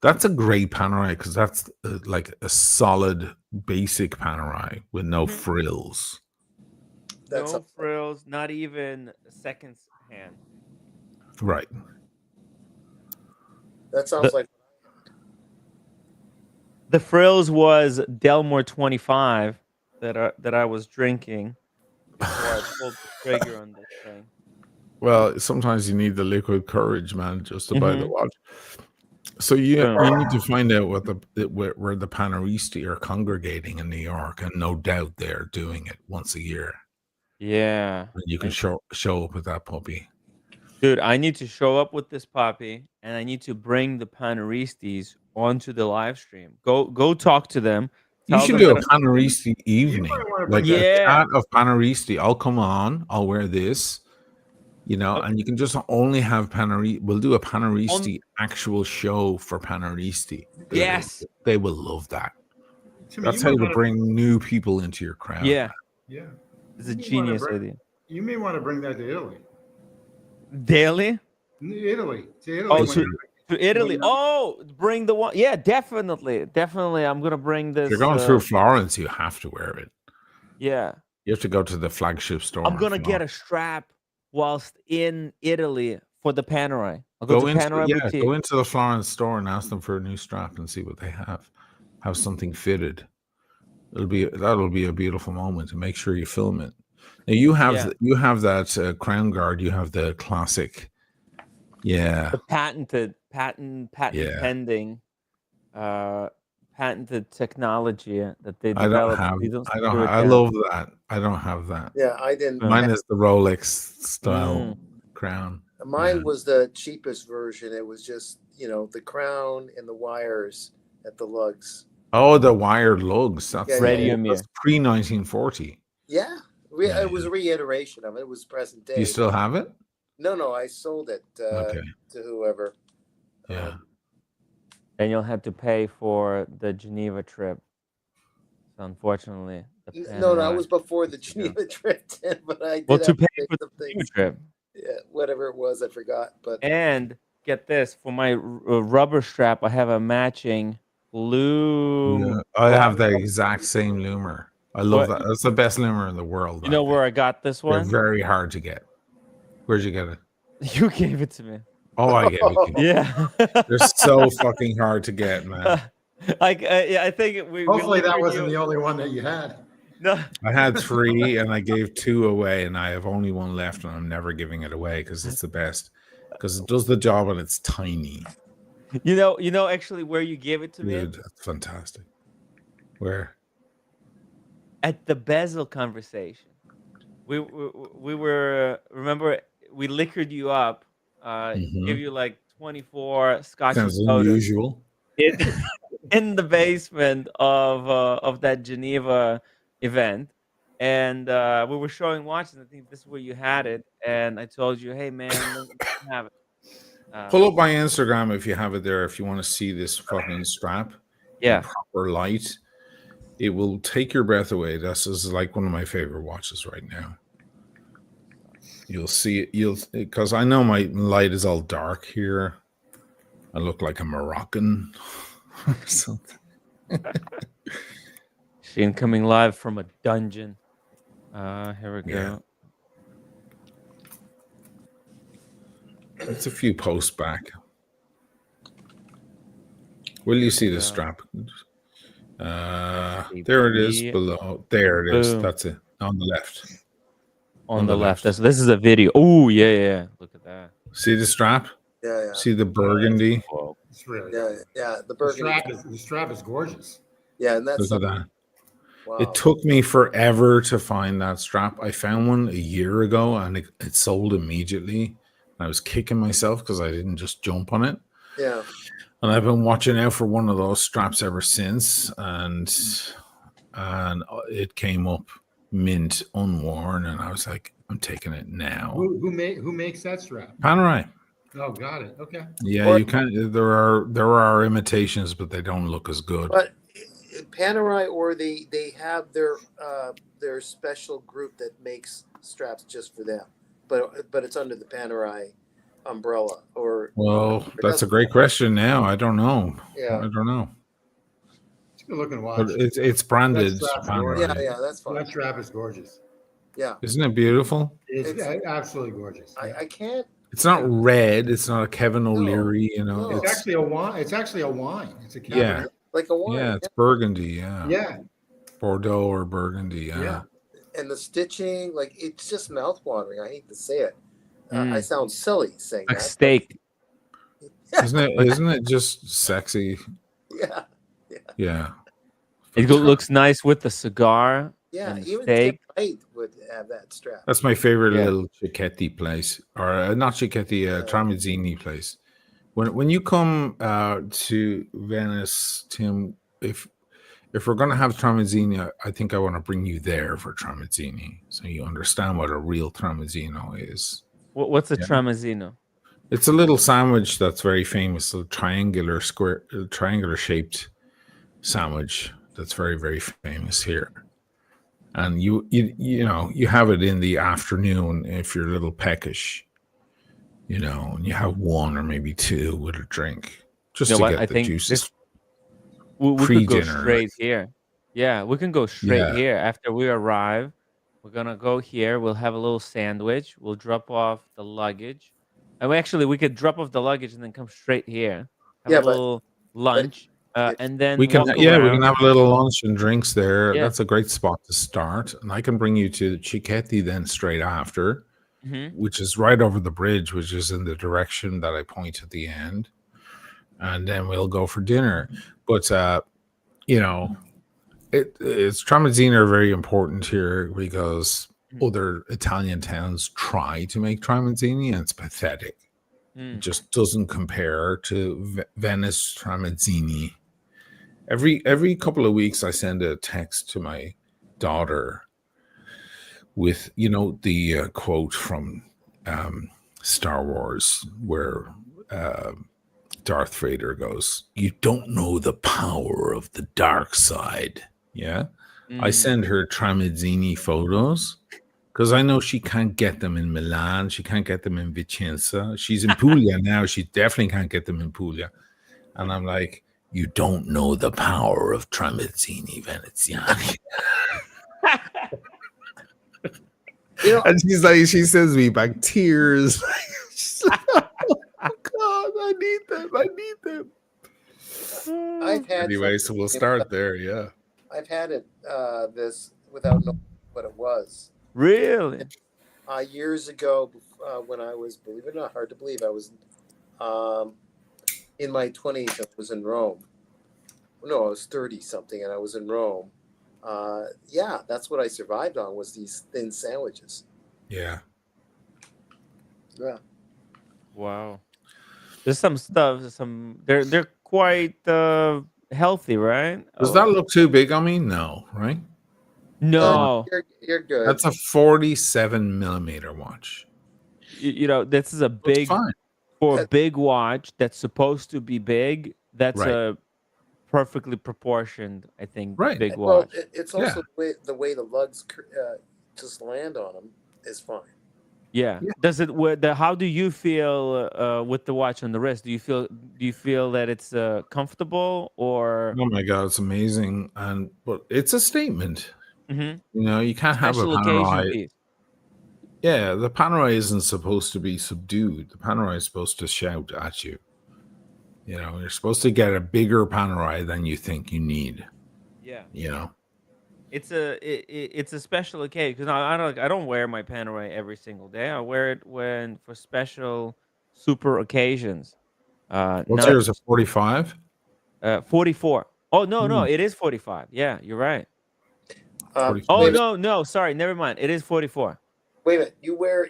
That's a great Panerai because that's like a solid basic Panerai with no frills. That's No frills, not even second hand. Right. that sounds like The frills was Delmore 25 that I was drinking before I pulled the trigger on this thing. Well, sometimes you need the liquid courage, man, just to buy the Mhm. watch. So you Boom. need to find out where the Panoristi are congregating in New York, and no doubt they're doing it once a year. Yeah. And you can show up with that puppy. Dude, I need to show up with this puppy, and I need to bring the Panoristis onto the live stream. Go talk to them. You Tell should them do a that Panoristi You evening, might want to like bring a Yeah. chat of Panoristi. I'll come on. I'll wear this, and you can just only have Panoristi. We'll do a Panoristi actual show for Panoristi. Yes. They will love that. Timmy, That's you how might to wanna- bring new people into your crowd. Yeah. Yeah. It's a You may wanna genius bring- idea. You may want to bring that to Italy. Daily? Italy. To Italy. Oh, when to, you're- to Italy. when you're- Oh, bring the one. Yeah, definitely. Definitely. I'm going to bring this. If you're going through Florence, you have to wear it. Yeah. You have to go to the flagship store. I'm going to get a strap whilst in Italy for the Panerai. I'll go to Panerai Boutique. Go into the Florence store and ask them for a new strap and see what they have. Have something fitted. That'll be a beautiful moment, and make sure you film it. Now you have that Crown Guard. You have the classic. Yeah. The patent Yeah. pending, patented technology that they I developed. I love that. I don't have that. yeah, I didn't. Mine is the Rolex style crown. Mine Yeah. was the cheapest version. It was just the crown and the wires at the lugs. Oh, the wired lugs. That's, Yeah, Radium, that's pre 1940. Yeah, Yeah, it was a reiteration of it. It was present day. Do you still have it? No, I sold it Okay. to whoever. Yeah. And you'll have to pay for the Geneva trip. So unfortunately, the No, that Panerai- was before the Geneva trip, but I did Well, to have pay pay for the some Geneva things. trip. Yeah, whatever it was, I forgot. But And get this, for my rubber strap, I have a matching loom. Yeah, I have the exact same loomer. I love What- that. That's the best loomer in the world. You know where I got this They're one? very hard to get. Where'd you get it? You gave it to me. Oh, I gave it to you. Yeah. They're so fucking hard to get, man. I think we. Hopefully that liquored wasn't you- the only one that you had. No. I had 3 and I gave 2 away, and I have only 1 left, and I'm never giving it away because it's the best. Because it does the job and it's tiny. You know, actually, where you gave it to me Dude, that's fantastic. Where? at the bezel conversation. We were remember we liquored you up, give you like 24 Scotch and Sounds sodas unusual. in the basement of that Geneva event, and we were showing watches. I think this is where you had it, and I told you, "Hey man, let me have it." Pull up my Instagram if you have it there. If you want to see this fucking strap, Yeah. proper light, it will take your breath away. This is like one of my favorite watches right now. You'll see it. Because I know my light is all dark here. I look like a Moroccan or something. Osheen coming live from a dungeon. Here we go. Yeah. It's a few posts back. Will you see the strap? There it is CP. below. There it is. Boom. That's it. On the left. On the left. This is a video. Oh, yeah. Look at that. See the strap? Yeah. See the burgundy? Whoa. It's really Yeah. The the burgundy. strap is gorgeous. Yeah, and that's Look at that. wow. It took me forever to find that strap. I found one a year ago and it sold immediately. I was kicking myself because I didn't just jump on it. Yeah. And I've been watching out for one of those straps ever since. And it came up mint unworn. And I was like, I'm taking it now. Who makes that strap? Panerai. Oh, got it. Okay. Yeah, Or- you can. There are imitations, but they don't look as good. But Panerai, or they have their special group that makes straps just for them, but it's under the Panerai umbrella, or Well, that's a great question. Now I don't know. Yeah. I don't know. It's a good looking watch. But it's branded That strap's Panerai. yeah, that's fine. That strap is gorgeous. Yeah, Isn't it beautiful? It's It's- absolutely gorgeous. I can't. It's not red. It's not a Kevin O'Leary. You know. No. It's actually a wine. It's actually a wine. It's a Yeah. Cabernet. Like a wine. Yeah, it's burgundy. Yeah. Yeah. Bordeaux or burgundy. Yeah. Yeah. And the stitching, like, it's just mouth-watering. I hate to say it. Mm. I sound silly saying Like that. steak. Isn't it just sexy? Yeah, Yeah. It looks nice with the cigar. yeah. And Even steak. Tim Wright would have that strap. That's my favorite Yeah. little Cicchetti place, or not Cicchetti, Tramezzini place. When you come to Venice, Tim, if we're gonna have Tramezzini, I think I want to bring you there for Tramezzini, so you understand what a real Tramezzino is. What's a Yeah. Tramezzino? It's a little sandwich that's very famous, a triangular shaped sandwich that's very, very famous here. And you know, you have it in the afternoon if you're a little peckish, you know, and you have one or maybe two with a drink just You know to what? get I the think juices. we could go Pre-dinner, straight here. Yeah, we can go straight Yeah. here. After we arrive, we're gonna go here. We'll have a little sandwich. We'll drop off the luggage. And we could drop off the luggage and then come straight here. Have Yeah, a but- little lunch. And then We can, walk we can around. have a little lunch and drinks there. Yeah. That's a great spot to start. And I can bring you to Cicchetti then straight after, Mhm. which is right over the bridge, which is in the direction that I point at the end. And then we'll go for dinner. But, you know, it's Tramezzini are very important here because other Italian towns try to make Tramezzini and it's pathetic. It Mm. just doesn't compare to Venice Tramezzini. Every couple of weeks, I send a text to my daughter with, you know, the quote from Star Wars where Darth Vader goes, "You don't know the power of the dark side." Yeah. I Mm. send her Tramezzini photos because I know she can't get them in Milan. She can't get them in Vicenza. She's in Puglia now. She definitely can't get them in Puglia. And I'm like, you don't know the power of Tramezzini Veneziani. You know, And she's like, she sends me back tears. She's like, oh God, I need them. I need them. I've had Anyway, so we'll start there. Yeah. I've had it this without knowing what it was. Really? Years ago, when I was, believe it or not, hard to believe, I was in my 20s. I was in Rome. No, I was 30 something, and I was in Rome. Yeah, that's what I survived on, was these thin sandwiches. Yeah. Yeah. Wow. There's some stuff. They're quite healthy, right? Does that look too big on me? No, right? No. You're good. That's a 47 millimeter watch. You know, this is a Looks big fine. for a big watch that's supposed to be big. That's Right. a perfectly proportioned, I think, Right. big Well, watch. it's also the way the lugs just land on them is fine. Yeah. Does it? How do you feel with the watch on the wrist? Do you feel that it's comfortable or? Oh my God, it's amazing. But it's a statement. Mhm. You know, you can't have a Special occasion Panerai. piece. Yeah, the Panerai isn't supposed to be subdued. The Panerai is supposed to shout at you. You know, you're supposed to get a bigger Panerai than you think you need. Yeah. You know. It's a special occasion because I don't wear my Panerai every single day. I wear it when for special super occasions. What's Not yours? A 45? 44. Oh no, Hmm. it is 45. Yeah, you're right. 45. Oh Wait, no, sorry, never mind. It is 44. wait a minute. You wear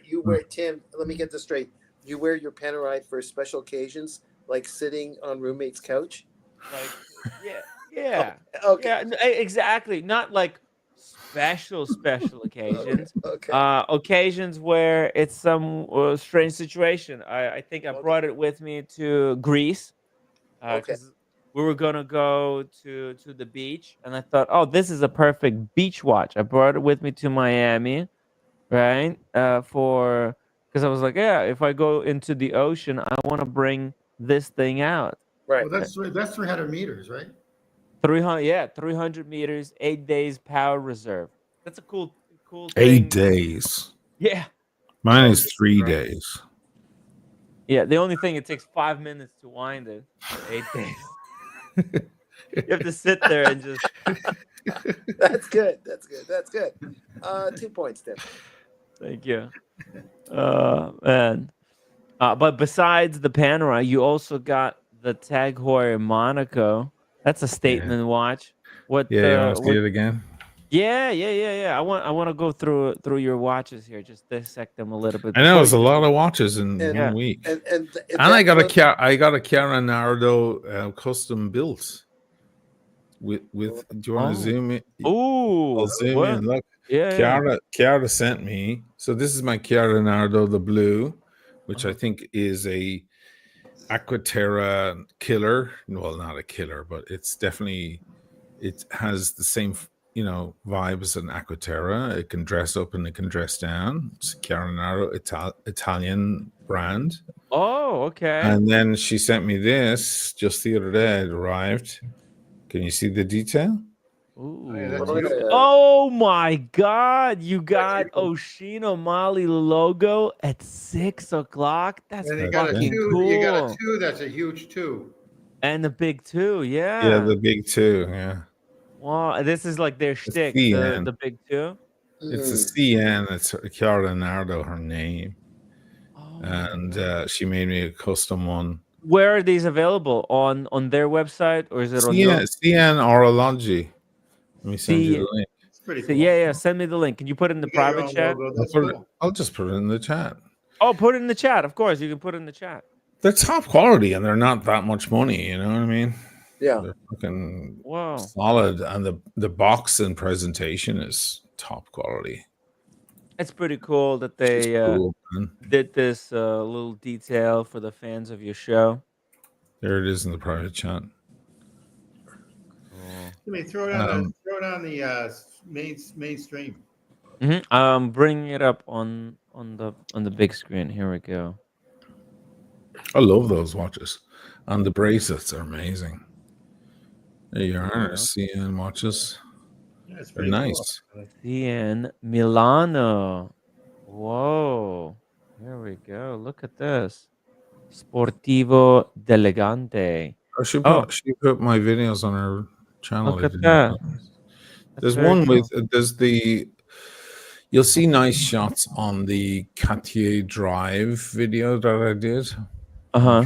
Tim. Let me get this straight. You wear your Panerai for special occasions, like sitting on roommate's couch. Like yeah. Okay. Yeah, exactly. Not like special occasions. Okay. Occasions where it's some strange situation. I think I Okay. brought it with me to Greece Okay. because we were gonna go to the beach, and I thought, oh, this is a perfect beach watch. I brought it with me to Miami, right? For because I was like, yeah, if I go into the ocean, I want to bring this thing out. Right. Well, that's 300 meters, right? 300 meters, 8 days power reserve. That's a cool thing. 8 days. Yeah. Mine is 3 Right. days. Yeah. The only thing, it takes 5 minutes to wind it for 8 days. You have to sit there and just. That's good. That's good. That's good. 2 points, Tim. Thank you. Man. But besides the Panerai, you also got the Tag Heuer Monaco. That's a statement watch. What? Yeah, you want to see it again? Yeah. I want to go through your watches here, just dissect them a little bit. I know before it's a you- lot of watches in And- 1 week. And I got a Chiara Nardo custom built. Do you want to zoom in? Ooh, I'll zoom what? in. Look, Yeah. Chiara sent me. So this is my Chiara Nardo, the blue, which I think is a Aquaterra killer. Well, not a killer, but it's definitely, it has the same vibe as an Aquaterra. It can dress up and it can dress down. It's Chiara Nardo, Italian brand. Oh, okay. And then she sent me this just the other day. It arrived. Can you see the detail? Ooh. yeah, that's Oh my God! You got Osheen O'Malley logo at 6 o'clock. That's And you got a fucking two. cool. You got a two. That's a huge two. And the big two, yeah. Yeah, the big two. Yeah, Wow, this is like their shtick, CN. the big two. It's a CN. It's Chiara Nardo, her name, Oh, and she made me a custom one. where are these available on their website, or is it on your? CN Horology. Let me send you C- the link. It's pretty So, cool. yeah. Send me the link. Can you put it in the You got your private own chat? logo, that's cool. I'll just put it in the chat. Oh, put it in the chat. Of course, you can put it in the chat. They're top quality and they're not that much money. You know what I mean? Yeah. They're fucking Wow. solid, and the box and presentation is top quality. It's pretty cool that It's just they cool, man. did this little detail for the fans of your show. There it is in the private chat. I mean, throw it on the mainstream. Bringing it up on the big screen. Here we go. I love those watches, and the bracelets are amazing. There you are, CN watches. Yeah, it's They're pretty nice. cool. CN Milano. Whoa. Here we go. Look at this. Sportivo d'Elegante. I should Oh. put my videos on our channel. Look I at didn't that. know. That's There's very one cool. you'll see nice shots on the Cartier Drive video that I did. Uh-huh.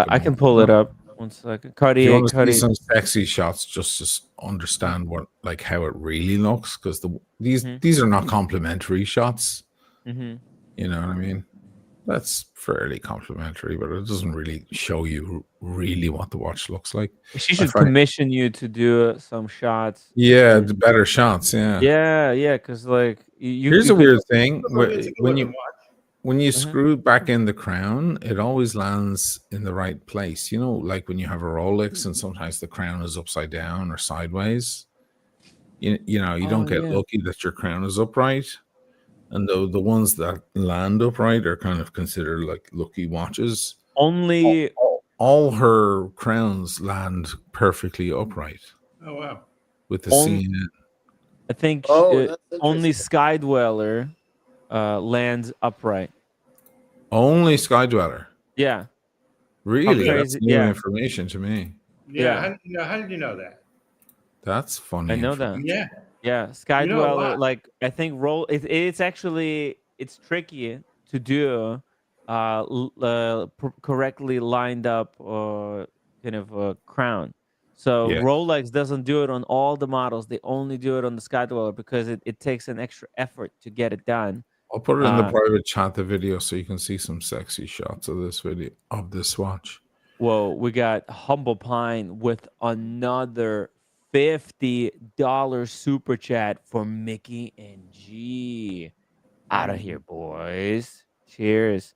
I can pull it up. 1 second. If you Cartier. want to see some sexy shots, just to understand how it really looks, because these are not complimentary shots. Mm-hmm. You know what I mean? That's fairly complimentary, but it doesn't really show you really what the watch looks like. She should commission you to do some shots. Yeah, the better shots. Yeah. Yeah, because like Here's a weird thing. When you Mm-hmm. screw back in the crown, it always lands in the right place. You know, like when you have a Rolex and sometimes the crown is upside down or sideways. You don't get lucky that your crown is upright. And the ones that land upright are kind of considered like lucky watches. Only all her crowns land perfectly upright. Oh wow! With the CN. I think that's only interesting. Skydweller lands upright. Only Skydweller. Yeah. Really? How That's crazy- new yeah. information to me. Yeah. How did you know that? That's funny. I know information. that. Yeah. Yeah, Sky You know Dweller. what? Like I think it's actually it's tricky to do, correctly lined up kind of a crown. So Yeah. Rolex doesn't do it on all the models. They only do it on the Sky Dweller because it takes an extra effort to get it done. I'll put it in the Uh, private chat, the video, so you can see some sexy shots of this video of this watch. Well, we got Humble Pine with another $50 super chat for Mickey and G. Out of here, boys. Cheers.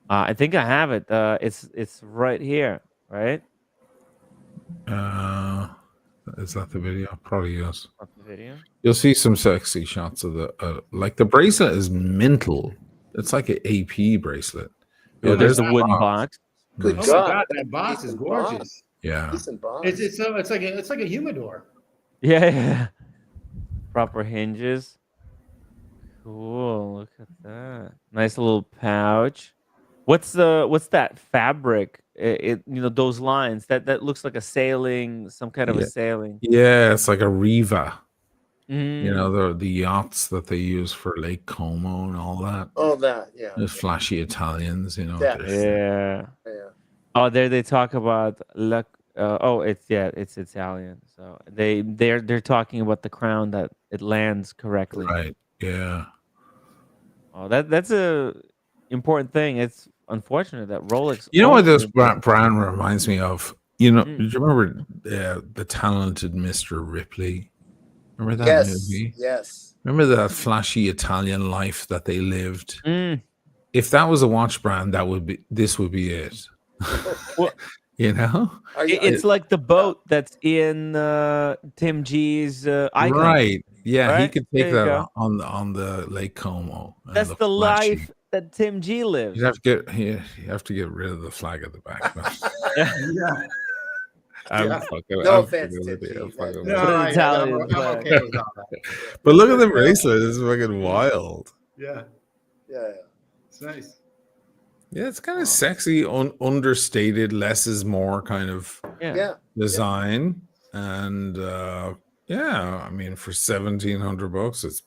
I think I have it. It's right here, right? Is that the video? Probably is. Not the video. You'll see some sexy shots of the like the bracelet is mental. It's like an AP bracelet. Oh, Yeah, there's the that wooden box. box. Good Oh my God. God, that box is Decent box. gorgeous. Yeah. Decent box. It's like a humidor. Yeah, yeah. Proper hinges. Cool. Look at that. Nice little pouch. What's that fabric? Those lines. That looks like a sailing, some kind of a Yeah. sailing. Yeah, it's like a Riva. You Mm. know, the yachts that they use for Lake Como and all that. Oh, that, yeah. There's flashy Italians, you know. Yeah. there's- Yeah. Yeah. Oh, there they talk about it's Italian. So they're talking about the crown that it lands correctly. Right. Yeah. Oh, that's a important thing. It's unfortunate that Rolex. You know what this only- brand reminds me of? You know, Mm. do you remember the talented Mr. Ripley? Remember that Yes. movie? Yes. Remember that flashy Italian life that they lived? Mm. If that was a watch brand, this would be it. Well, You know? it's like the boat that's in Tim G's icon. Right. Yeah, he Right? could There take you that go. on the Lake Como. and That's the flashy. life that Tim G lives. You have to get rid of the flag at the back. Yeah. Yeah. I'm Yeah. fucking, No I'm offense, fucking Tim with G, you, I'm but- fucking with No, you. Put an Italian I'm flag. okay with all that. But look at the bracelet. It's fucking wild. Yeah, Yeah. it's nice. Yeah, it's kind of sexy, understated, less is more kind of Yeah. Yeah. design. And yeah, I mean, for $1,700, it's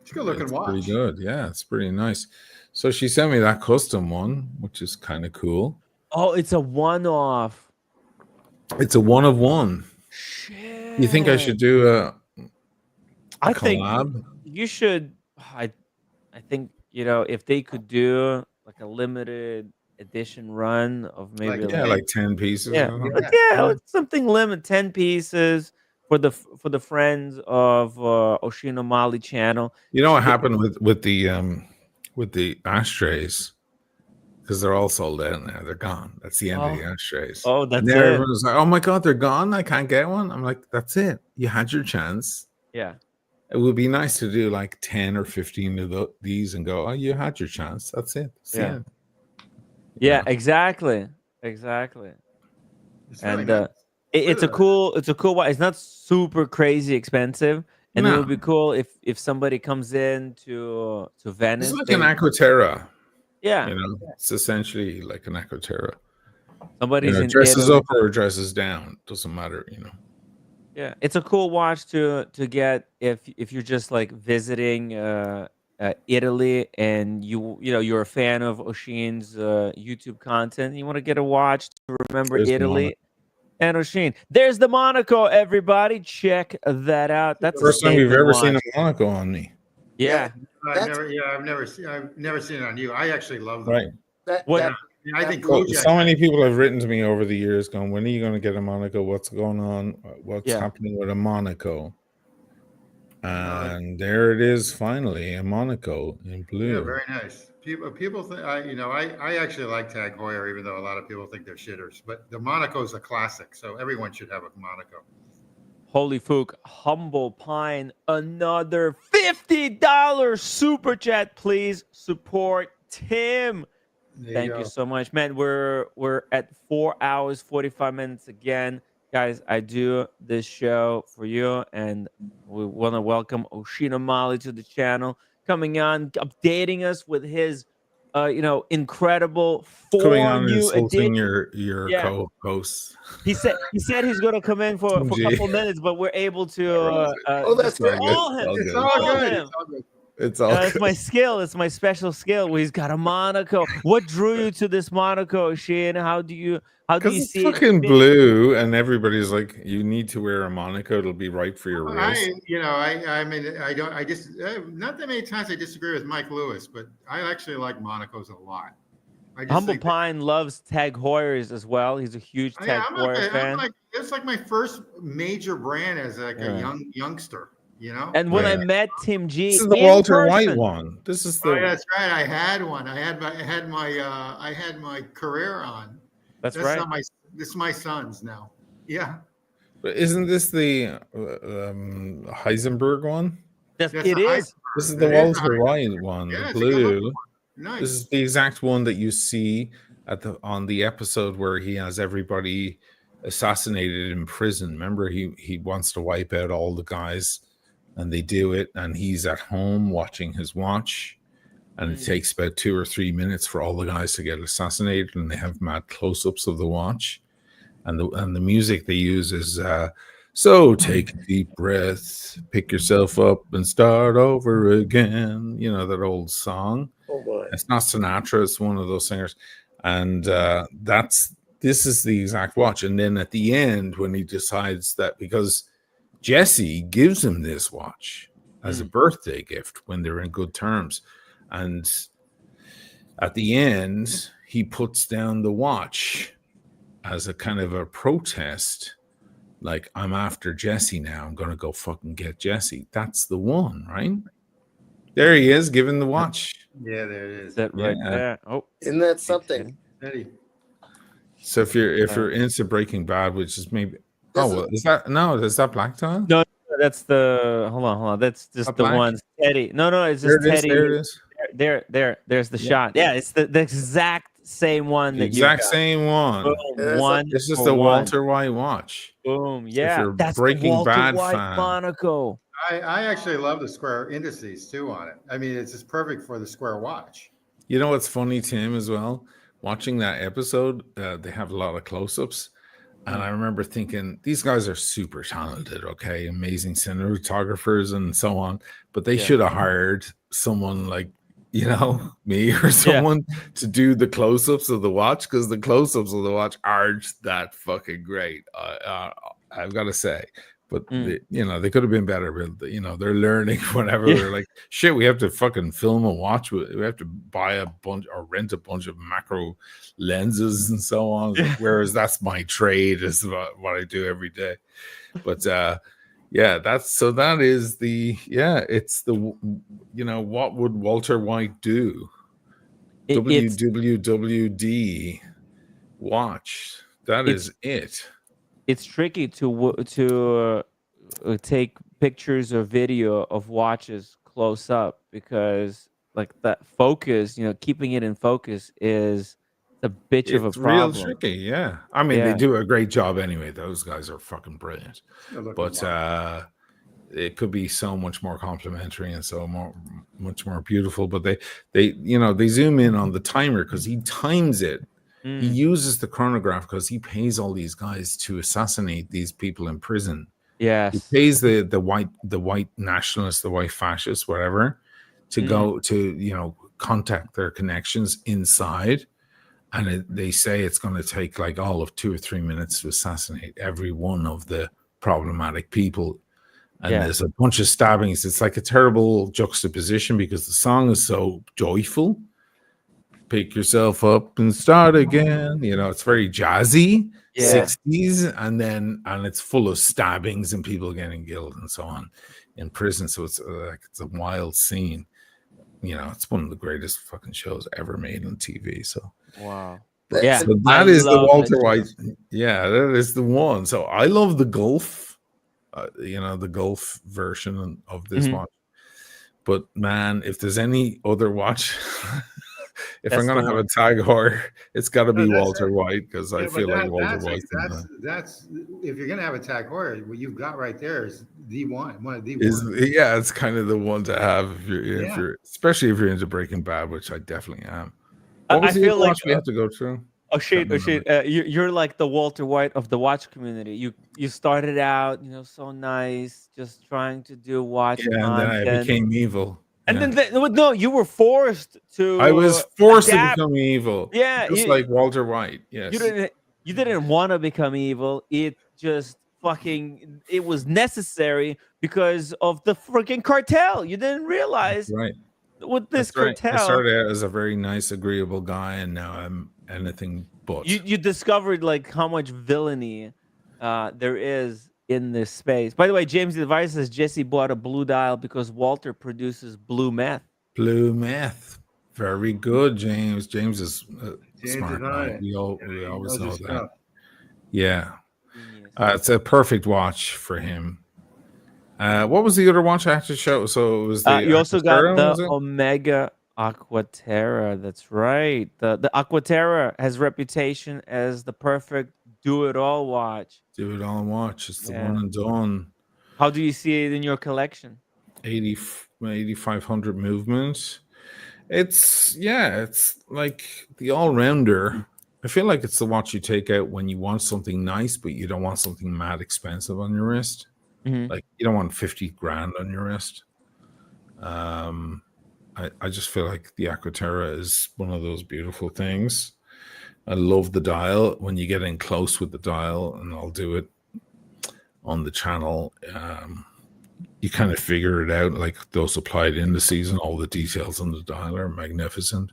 It's a good looking watch. pretty good. Yeah, it's pretty nice. So she sent me that custom one, which is kind of cool. Oh, it's a one-off. It's a one of one. Shit. You think I should do a I think collab? you should. I think if they could do like a limited edition run of maybe Yeah, like 10 pieces. yeah, huh? like, like something limit 10 pieces for the friends of Osheen O'Malley channel. You know what happened with the ashtrays? Because they're all sold out now. They're gone. That's the end of the ashtrays. Oh, that's and then it. everyone's like, "Oh my god, they're gone! I can't get one." I'm like, "That's it. You had your chance. Yeah. It would be nice to do like 10 or 15 of these and go, oh, you had your chance. That's it. That's the Yeah. end." Yeah, exactly. Exactly. It's really And nice. it's a cool one. It's not super crazy expensive. And it No. would be cool if somebody comes in to Venice. It's like an Aquaterra. Yeah. You know, it's essentially like an Aquaterra. Somebody's in Dresses Italy. up or dresses down. Doesn't matter, you know. Yeah, it's a cool watch to get if you're just like visiting Italy and you're a fan of Osheen's YouTube content. And you want to get a watch to remember There's the Italy and Osheen. There's the Monaco, everybody. Check that out. That's a First time you've statement ever watch. seen a Monaco on me. Yeah. I've never seen it on you. I actually love them. Right. What- I think So, Kojak- so many people have written to me over the years going, when are you going to get a Monaco? What's going on? What's Yeah. happening with a Monaco? And there it is, finally, a Monaco in blue. Yeah, very nice. People think I actually like Tag Heuer, even though a lot of people think they're shitters. But the Monaco is a classic, so everyone should have a Monaco. Holy Fook, Humble Pine, another $50 super chat. Please support Tim. There Thank go. you so much, man. We're at 4 hours 45 minutes again, guys. I do this show for you, and we want to welcome Osheen O'Malley to the channel, coming on, updating us with his incredible Coming 4 on and new insulting additions. your Yeah. co-hosts. He said he's going to come in for a Gee. couple minutes, but we're able to Oh, that's just good. call him. It's good. all Call good. him. It's all good. It's all It's my skill. It's my special skill. Where he's got a monaco. What drew you to this monaco, Osheen? How do you because it's see fucking it fit? blue, and everybody's like, you need to wear a monaco. It'll be right for your wrist. I mean, I don't. I just not that many times I disagree with Mike Lewis, but I actually like Monacos a lot. I just Humble think that- Pine loves Tag Heuers as well. He's a huge Tag Heuer fan. It's like my first major brand as like Yeah. a youngster. And when I Yeah. met Tim G, This is the in Walter White person- one. This is Oh, the. that's right. I had one. I had my career on. That's right. Not this is my son's now. Yeah. But isn't this the Heisenberg one? That's, That's it the is. This is the It is Walter White one, Yeah, the it's a good looking blue. Nice. This is the exact one that you see on the episode where he has everybody assassinated in prison. Remember, he wants to wipe out all the guys, and they do it, and he's at home watching his watch, and it takes about 2 or 3 minutes for all the guys to get assassinated, and they have mad close-ups of the watch, and the music they use is so take a deep breath, pick yourself up, and start over again. You know that old song. Oh boy. It's not Sinatra, it's one of those singers. And this is the exact watch. And then at the end, when he decides that, because Jesse gives him this watch as a birthday gift when they're in good terms. And at the end, he puts down the watch as a kind of a protest. Like, I'm after Jesse now. I'm going to go fucking get Jesse. That's the one, right? There he is, giving the watch. Yeah, there it is. That right Yeah. there. Oh, Isn't that something? Eddie. So if you're into Breaking Bad, which is maybe is that Black Tie? no, that's the hold on. That's just A the black? one. Teddy. No, it's There just it is. Teddy. There it is. There's the shot. Yeah, it's the exact same one. The that exact you got. same one. Boom, Yeah, one. This is for the one. Walter White watch. Boom. Yeah, you're a that's Breaking the Walter Bad White fan. Monaco. I actually love the square indices too on it. I mean, it's just perfect for the square watch. You know what's funny, Tim, as well? Watching that episode, they have a lot of close-ups. And I remember thinking, these guys are super talented, okay? Amazing cinematographers and so on. But they should have hired someone like, me or someone to do the close-ups of the watch, because the close-ups of the watch aren't that fucking great. I've got to say. But they could have been better. But they're learning whatever. They're like, shit, we have to fucking film a watch. We have to buy a bunch or rent a bunch of macro lenses and so on. Like, whereas that's my trade, is what I do every day. But that is it's the what would Walter White do? WWWD watch. That is it. It's tricky to take pictures or video of watches close up, because like that focus, keeping it in focus is a bitch of a problem. It's real tricky, yeah. I mean, they do a great job anyway. Those guys are fucking brilliant. But it could be so much more complimentary and much more beautiful. But they zoom in on the timer because he times it. He uses the chronograph because he pays all these guys to assassinate these people in prison. Yes, he pays the white nationalists, the white fascists, whatever, to go to contact their connections inside, and they say it's going to take like all of 2 or 3 minutes to assassinate every one of the problematic people. And there's a bunch of stabbings. It's like a terrible juxtaposition because the song is so joyful. Pick yourself up and start again. It's very jazzy, 60s, and it's full of stabbings and people getting killed and so on in prison. So it's a wild scene. It's one of the greatest fucking shows ever made on TV. So wow. So that is the Walter White. Yeah, that is the one. So I love the Gulf, the Gulf version of this watch. But man, if there's any other watch. If I'm gonna have a Tag Heuer, it's got to be Walter White, because I feel like Walter White. That's if you're gonna have a Tag Heuer, what you've got right there is one of the it's kind of the one to have if you're especially if you're into Breaking Bad, which I definitely am. What was I the feel other like watch we had to go through? Osheen, you're like the Walter White of the watch community. You started out, so nice, just trying to do watch Yeah, and then I content, became evil. and Yeah. then no, you were forced I to was forced to adapt. become evil. Yeah, Just like Walter White. Yes. you didn't want to become evil. It just it was necessary because of the freaking cartel. You didn't realize Right. with this That's right. I cartel. started out as a very nice, agreeable guy, and now I'm anything but. You discovered like how much villainy there is in this space. By the way, James Device says Jesse bought a blue dial because Walter produces blue meth. Blue meth. Very good, James. James is smart. is on Right? it. We He always knows know his that. stuff. Yeah. Genius. It's a perfect watch for him. What was the other watch I had to show? So it was the You also got Aquaterra, was the it? Omega Aquaterra. That's right. The Aquaterra has reputation as the perfect do-it-all watch. Do it all watch. It's the Yeah. one and done. How do you see it in your collection? 8,500 movements. It's like the all-rounder. I feel like it's the watch you take out when you want something nice, but you don't want something mad expensive on your wrist. Mhm. Like you don't want 50 grand on your wrist. I just feel like the Aquaterra is one of those beautiful things. I love the dial. When you get in close with the dial, and I'll do it on the channel, you kind of figure it out, like those applied indices and all the details on the dial are magnificent.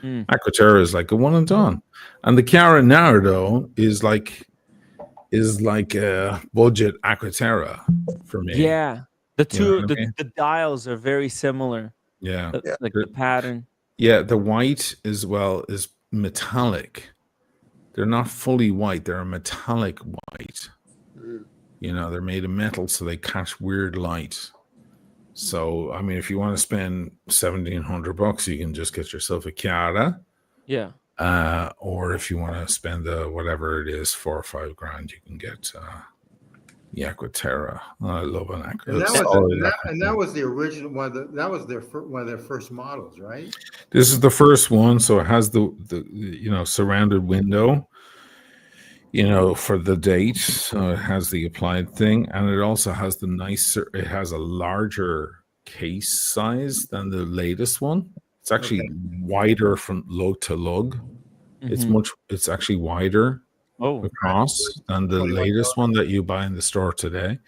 Aquaterra is like a one and done. And the Chiara Nardo is like a budget Aquaterra for me. Yeah. The You know two what I mean? the dials are very similar. Yeah. Like the pattern. Yeah, the white as well is metallic. They're not fully white, they're a metallic white. They're made of metal, so they catch weird light. So, I mean, if you want to spend $1,700, you can just get yourself a Chiara. Yeah. Or if you want to spend whatever it is, 4 or 5 grand, you can get the Aquaterra. I love an Aquaterra. And that was the original one. That was one of their first models, right? This is the first one, so it has the surrounded window, for the date. So it has the applied thing, and it also has it has a larger case size than the latest one. It's actually wider from lug to lug. It's actually wider across than the latest one that you buy in the store today.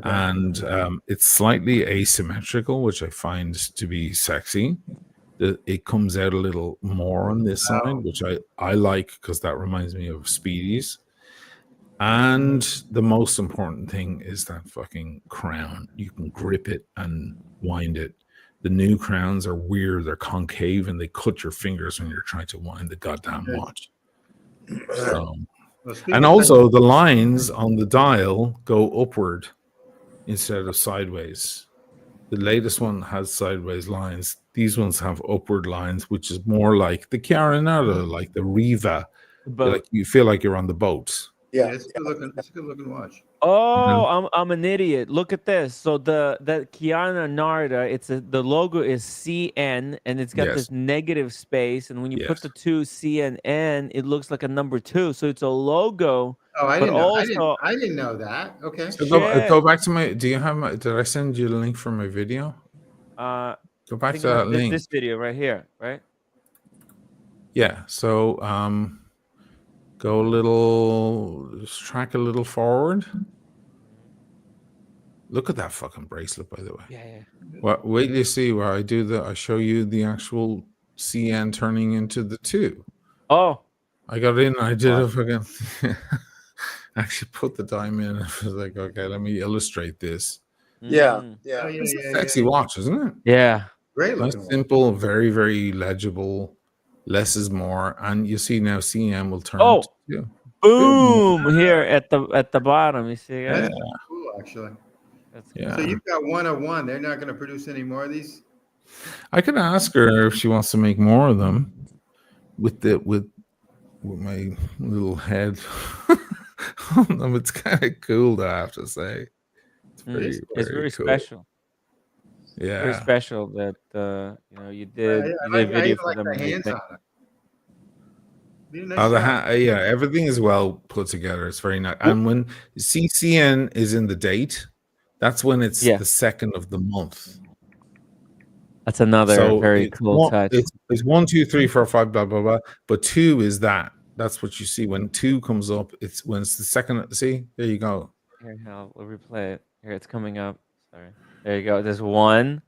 And it's slightly asymmetrical, which I find to be sexy. It comes out a little more on this side, which I like because that reminds me of Speedies. And the most important thing is that fucking crown. You can grip it and wind it. The new crowns are weird. They're concave and they cut your fingers when you're trying to wind the goddamn watch. So, and also the lines on the dial go upward instead of sideways. The latest one has sideways lines. These ones have upward lines, which is more like the Chiara Nardo, like the Riva. Like you feel like you're on the boat. Yeah, It's a good looking watch. Oh, I'm an idiot. Look at this. So the Chiara Narda, the logo is CN and it's got this negative space, and when you put the two CNN, it looks like a number 2. So it's a logo. Oh, I didn't know. I Also, didn't know that. Okay. So go back to my. Do you have did I send you the link for my video? Go back to that link. This video right here, right? Yeah. So go a little, just track a little forward. Look at that fucking bracelet, by the way. Yeah. Well, wait till you see where I show you the actual CN turning into the 2. Oh. I got in, I did a fucking actually put the dime in. I was like, okay, let me illustrate this. Yeah. It's a sexy watch, isn't it? Yeah. Great nice, looking. simple, very, very legible. Less is more, and you see now CM will turn. Oh, boom! Here at the bottom, you see. That's cool, actually. That's cool. So you've got 101. They're not going to produce any more of these. I could ask her if she wants to make more of them. With my little head on them, it's kind of cool, I have to say. It's very cool. special. Yeah, very special that you did a video for them. The hands on it. Nice Oh, job. yeah, everything is well put together. It's very nice. And when CCN is in the date, that's when it's Yeah. the second of the month. That's another So very cool touch. it's 1, 2, 3, 4, 5, blah blah blah. But 2 is that. That's what you see when 2 comes up. It's when it's the second. See, there you go. Here, we'll replay it. Here, it's coming up. Sorry. There you go. There's 1,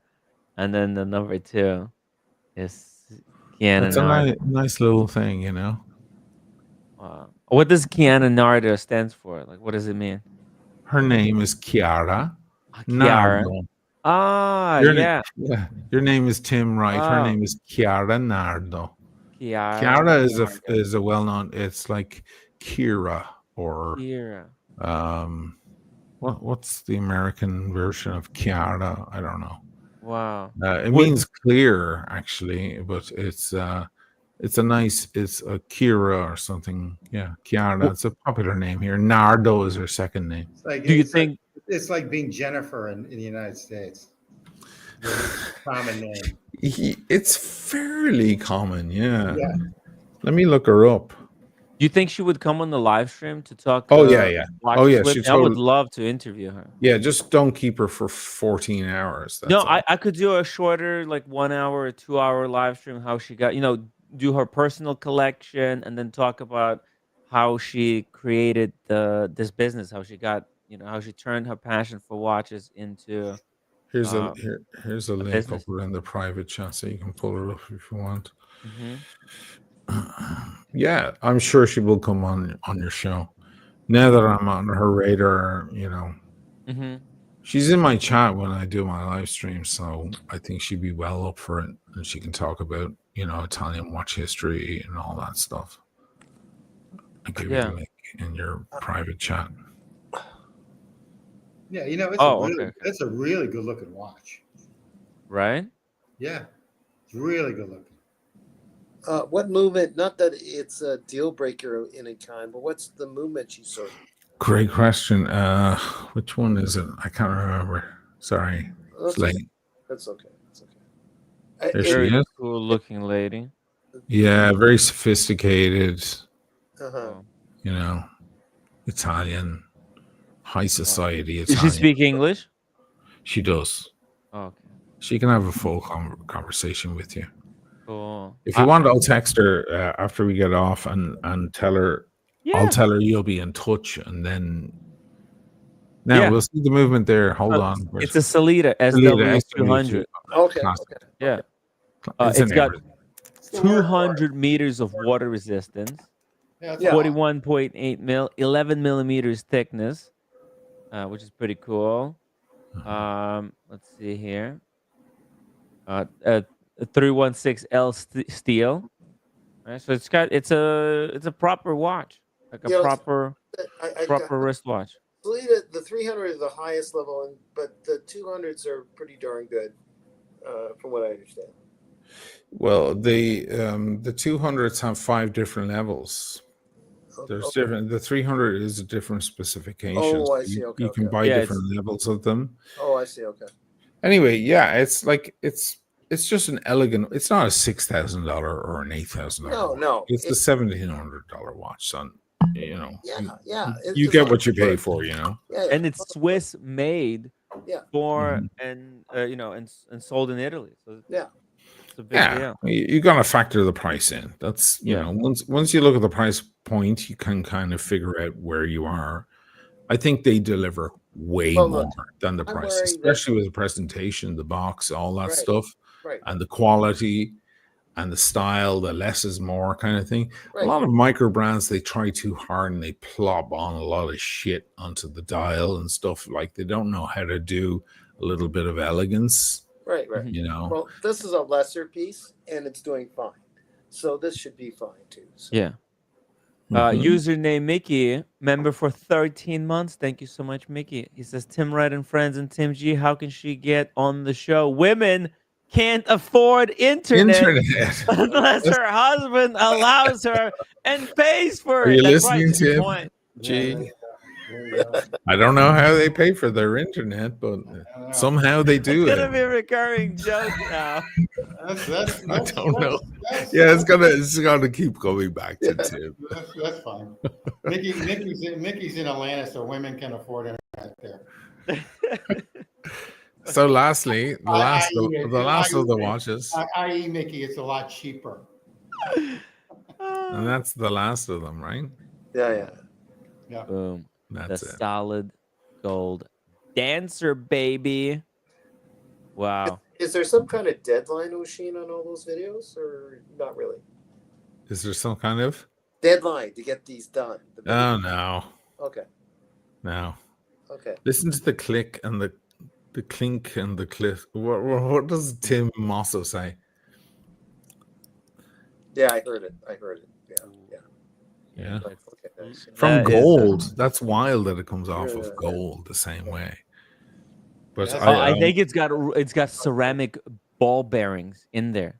and then the number 2 is Kiana That's a Nardo. nice little thing, you know. Wow. What does Kiana Nardo stands for? Like, what does it mean? Her name is Chiara Kiara. Nardo. Ah, Your yeah. Your name is Tim Wright. Her Wow. name is Chiara Nardo. Kiara. Chiara Nardo. is a well-known. It's like Kira or Kiara. what's the American version of Chiara? I don't know. Wow. It means clear actually, but it's a Kira or something. Yeah, Chiara. It's a popular name here. Nardo is her second name. It's like, Do you think? it's like being Jennifer in the United States? Common name. It's fairly common, yeah. Yeah. Let me look her up. Do you think she would come on the live stream to talk? Oh, yeah. watches Oh, yeah, with she me? I would totally- love to interview her. Yeah, just don't keep her for 14 hours. That's No, all. I could do a shorter, like 1 hour or 2 hour live stream. How she got, do her personal collection, and then talk about how she created this business, how she got, how she turned her passion for watches into. Here's a link business. over in the private chat, so you can pull her up if you want. Mhm. Yeah, I'm sure she will come on your show. Now that I'm on her radar, Mhm. she's in my chat when I do my live stream, so I think she'd be well up for it, and she can talk about Italian watch history and all that stuff. I'll give you the link in your private chat. Yeah, it's okay. it's a really good looking watch. Right? Yeah, it's really good looking. What movement? Not that it's a deal breaker in any kind, but what's the movement she sort of? Great question. Which one is it? I can't remember. Sorry. It's late. That's okay. That's okay. There she Very is. cool looking lady. Yeah, very sophisticated. Uh-huh. Italian, high society. Does she Italian. speak English? She does. Oh, okay. She can have a full conversation with you. Cool. If you want, I'll text her after we get off and tell her. Yeah. I'll tell her you'll be in touch, and then. Now we'll see the movement there. Hold on. It's a Salida SW200. Okay. Classic. Okay. Yeah. It's It's an got everything. 200 meters of water resistance, Yeah, Yeah. 41.8 mil, 11 millimeters thickness, which is pretty cool. Let's see here. A 316L steel. Right, so it's a proper watch, like a proper wristwatch. The 300 is the highest level, but the 200s are pretty darn good, from what I understand. Well, the 200s have 5 different levels. There's different. The 300 is a different specification. Oh, I see. Okay. You can buy different levels of them. Oh, I see. Okay. Anyway, yeah, it's like it's just an elegant. It's not a $6,000 or an $8,000. No. It's the $1,700 watch, son. Yeah. You get what you pay for, Yeah. And it's Swiss made. Yeah. For and and sold in Italy. So yeah. It's a big deal. You got to factor the price in. That's once you look at the price point, you can kind of figure out where you are. I think they deliver way more than the price, especially with the presentation, the box, all that stuff, and the quality and the style. The less is more kind of thing. A lot of micro brands, they try too hard and they plop on a lot of shit onto the dial and stuff. Like they don't know how to do a little bit of elegance. Right. Well, this is a lesser piece, and it's doing fine. So this should be fine too. So. Yeah. Username Mickey, member for 13 months. Thank you so much, Mickey. He says, Tim Wright and friends and Tim G, how can she get on the show? Women can't afford internet. Unless her husband allows her and pays for it. Are you That's listening, right, Tim? point. G. There you go. I don't know how they pay for their internet, but know. somehow they It's do gonna it. be a recurring joke now. I don't know. Yeah, it's gonna keep going back to Tim. That's fine. Mickey's in Atlanta, so women can afford internet there. So lastly, the last I- of the watches, I.e. Mickey, it's a lot cheaper. and that's the last of them, right? Yeah. Boom. That's The it. solid gold dancer, baby. Wow. Is there some kind of deadline, Osheen, on all those videos, or not really? Is there some kind of? Deadline to get these done. The video- Oh no, Okay. no. Okay. Listen to the click and the clink and the click. What does Tim Mosso say? Yeah, I heard it. Yeah. Okay. Nice. From That is, gold. That's wild that it comes off Yeah. of gold the same way. But That's- I think it's got ceramic ball bearings in there.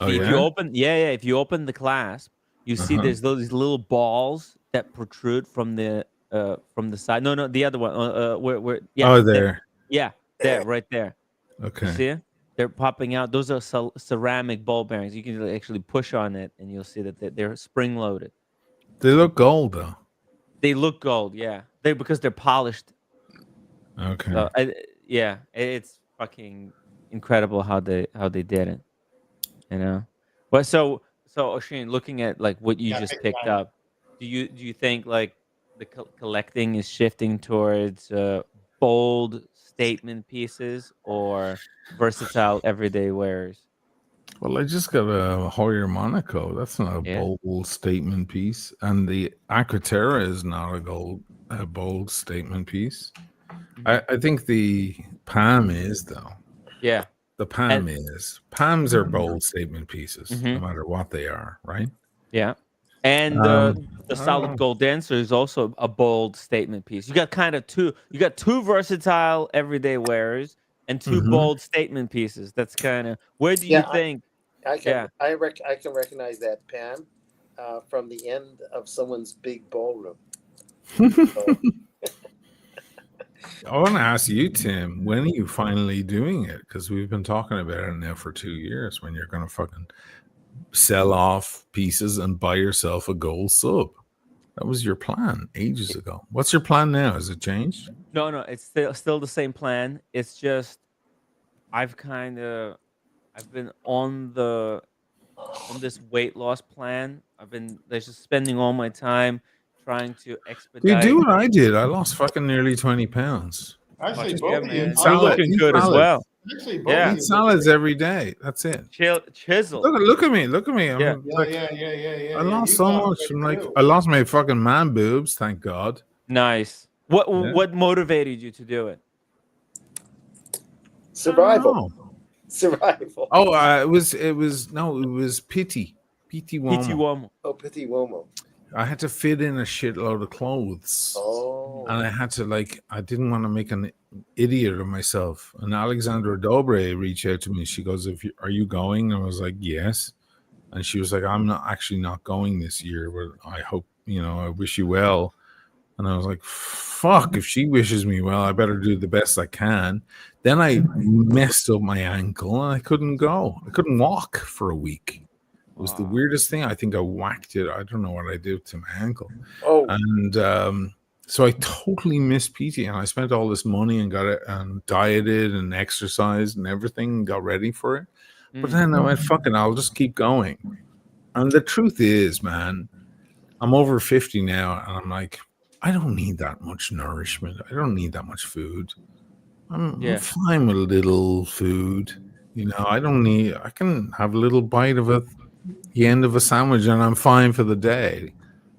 Oh, If yeah? you open, if you open the clasp, you see Uh-huh. there's those little balls that protrude from the side. No, the other one. Where? Yeah. Oh, there. There, right there. You Okay. see it? They're popping out. Those are ceramic ball bearings. You can actually push on it, and you'll see that they're spring loaded. They look gold though. They look gold, yeah. Because they're polished. Okay. It's fucking incredible how they did it. You know. But so Osheen, looking at like what you just picked up, do you think like the collecting is shifting towards bold statement pieces or versatile everyday wearers? Well, I just got a Hoyer Monaco. That's not a Yeah. bold statement piece, and the Aquaterra is not a bold statement piece. I think the Palm is though. Yeah. The Palm is. Palms are bold statement pieces, no Mhm. matter what they are, right? Yeah. And I the don't solid know. gold dancer is also a bold statement piece. You got two versatile everyday wearers and 2 Mhm. bold statement pieces. That's kind of where do you Yeah, think? I can Yeah. I can recognize that Pam from the end of someone's big ballroom. So, I want to ask you, Tim, when are you finally doing it? Because we've been talking about it now for 2 years. When you're going to fucking sell off pieces and buy yourself a gold sub? That was your plan ages ago. What's your plan now? Has it changed? No, it's still the same plan. It's just I've been on this weight loss plan. There's just spending all my time trying to Do you expedite. do what I did? I lost fucking nearly 20 pounds. Actually, Yeah, both of man. you. You're Salad. looking Eat good as salad. well. Actually, both Yeah. of Eat you. salads every day. That's it. Chisel. Look at me. I'm Yeah. like, Yeah. I lost You so lost much. weight I'm like, too. I lost my fucking man boobs. Thank God. Nice. Yeah. What motivated you to do it? survival. Oh, Survival. it was pity. Pity PT woman. Womo. Oh, Pity Womo. I had to fit in a shitload of clothes. Oh. And I had to I didn't want to make an idiot of myself. And Alexandra Dobre reached out to me. She goes, are you going? And I was like, yes. And she was like, I'm not going this year, but I hope, I wish you well. And I was like, fuck, if she wishes me well, I better do the best I can. Then I messed up my ankle and I couldn't go. I couldn't walk for a week. It was the weirdest thing. I think I whacked it. I don't know what I did to my ankle. Oh. And so I totally missed PT, and I spent all this money and got it and dieted and exercised and everything and got ready for it. But then I went, fuck it, I'll just keep going. And the truth is, man, I'm over 50 now, and I'm like, I don't need that much nourishment. I don't need that much food. I'm fine with a little food. I can have a little bite of the end of a sandwich and I'm fine for the day.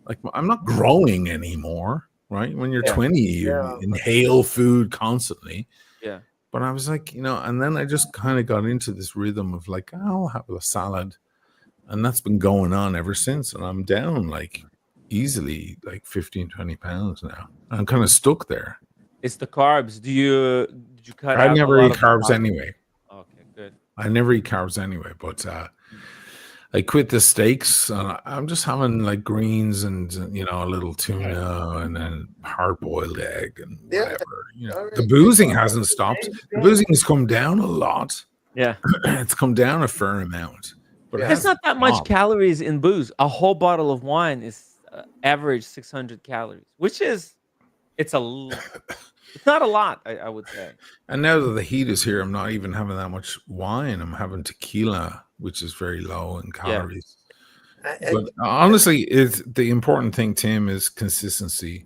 Like, I'm not growing anymore, right? When you're 20, you inhale food constantly. Yeah. But I was like, and then I just kind of got into this rhythm of like, I'll have a salad. And that's been going on ever since. And I'm down like easily like 15, 20 pounds now. I'm kind of stuck there. It's the carbs. Did you cut out? I never eat carbs anyway. Okay, good. I never eat carbs anyway. But I quit the steaks, and I'm just having like greens and a little tuna and then hard boiled egg and Yeah. whatever. All The right. boozing hasn't stopped. The boozing has come down a lot. Yeah. It's come down a fair amount, but Yeah. it There's hasn't not that much stopped. calories in booze. A whole bottle of wine is average 600 calories, which is it's not a lot, I would say. And now that the heat is here, I'm not even having that much wine. I'm having tequila, which is very low in calories. But honestly, the important thing, Tim, is consistency,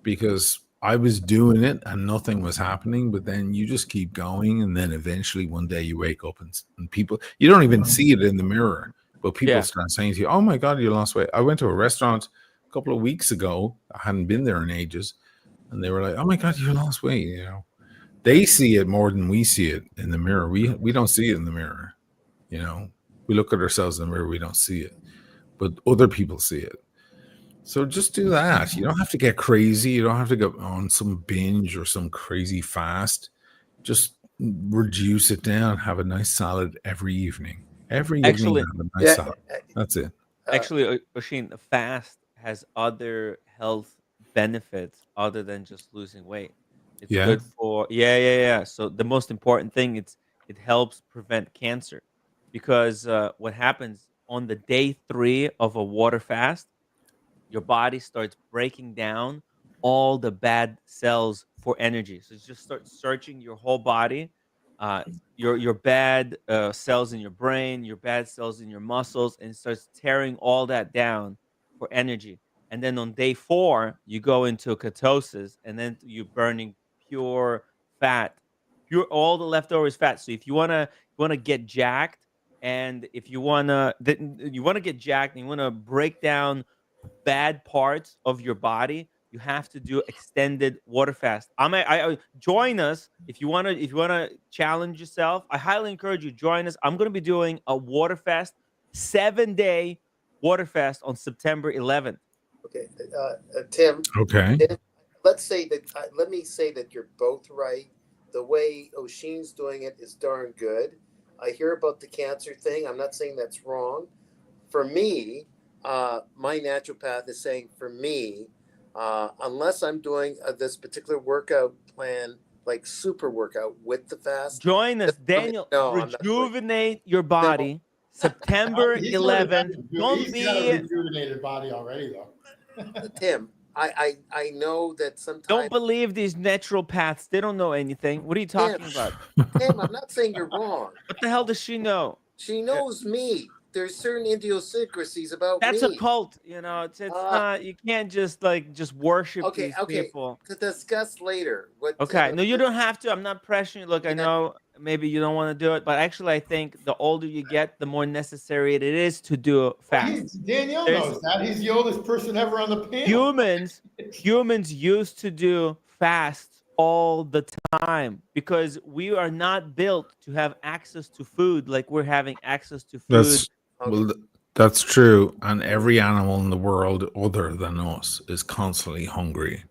because I was doing it and nothing was happening, but then you just keep going, and then eventually one day you wake up and people, you don't even see it in the mirror, but people start saying to you, "Oh my God, you lost weight." I went to a restaurant a couple of weeks ago. I hadn't been there in ages, and they were like, "Oh my God, you lost weight." They see it more than we see it in the mirror. We don't see it in the mirror. We look at ourselves in the mirror, we don't see it, but other people see it. So just do that. You don't have to get crazy. You don't have to go on some binge or some crazy fast. Just reduce it down. Have a nice salad every evening. Actually, have a nice salad. That's it. Actually, Osheen, the fast has other health benefits other than just losing weight. It's good for So the most important thing, it helps prevent cancer, because what happens on the day 3 of a water fast, your body starts breaking down all the bad cells for energy. So just start searching your whole body, your bad cells in your brain, your bad cells in your muscles, and it starts tearing all that down for energy. And then on day 4, you go into ketosis, and then you're burning pure fat, all the leftovers fat. So if you wanna get jacked, and if you wanna get jacked, and you wanna break down bad parts of your body, you have to do extended water fast. I join us if you want to challenge yourself. I highly encourage you, join us. I'm going to be doing a water fast, 7-day water fast on September 11th. Okay, Tim. Okay. Let me say that you're both right. The way Osheen's doing it is darn good. I hear about the cancer thing. I'm not saying that's wrong. For me, my naturopath is saying, for me, unless I'm doing this particular workout plan, like super workout with the fast. Join us, Daniel. Rejuvenate your body. September 11th. He's got a rejuvenated body already, though. Tim, I know that sometimes. Don't believe these naturopaths. They don't know anything. What are you talking about? Tim, I'm not saying you're wrong. What the hell does she know? She knows me. There's certain idiosyncrasies about That's me. a cult, it's not. You can't just worship these people. To discuss later. No, you don't have to. I'm not pressuring you. Look, I know maybe you don't want to do it, but actually, I think the older you get, the more necessary it is to do fast. Danielle knows that. He's the oldest person ever on the panel. Humans used to do fasts all the time, because we are not built to have access to food like we're having access to food. That's true. And every animal in the world other than us is constantly hungry.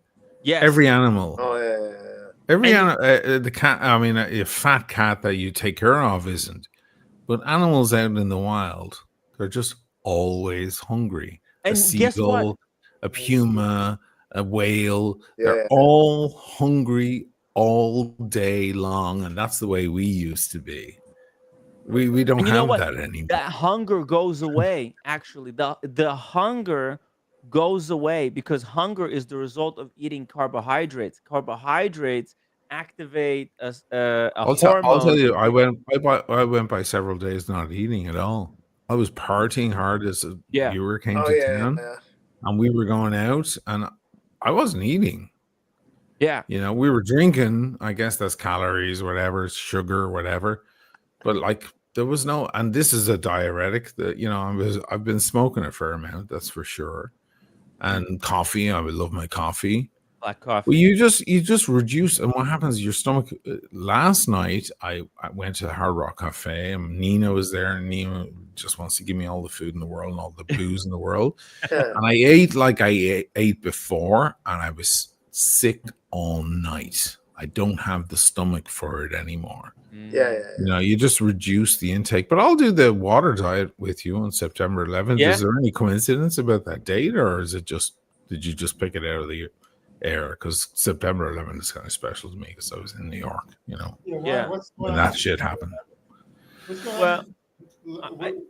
Yes. Every animal. Oh, yeah. Every animal, the cat, a fat cat that you take care of isn't. But animals out in the wild, they're just always hungry. And a seagull, a puma, a whale, they're Yeah. all hungry all day long. And that's the way we used to be. We don't have that anymore. That hunger goes away. Actually, the hunger goes away because hunger is the result of eating carbohydrates. Carbohydrates activate a hormone. I'll tell you, I went by several days not eating at all. I was partying hard as a viewer came to town, and we were going out, and I wasn't eating. Yeah, we were drinking. I guess that's calories, whatever, sugar, whatever. But there was no, and this is a diuretic that I've been smoking a fair amount, that's for sure. And coffee, I would love my coffee. Black coffee. Well, you just reduce, and what happens? Your stomach. Last night, I went to the Hard Rock Cafe, and Nina was there, and Nina just wants to give me all the food in the world and all the booze in the world. And I ate like I ate before, and I was sick all night. I don't have the stomach for it anymore. Yeah. You know, you just reduce the intake. But I'll do the water diet with you on September 11th. Yeah. Is there any coincidence about that date, or is it just, did you just pick it out of the air? Because September 11th is kind of special to me because I was in New York, you know, Yeah. What's when going that on? shit happened. What's going Well, on?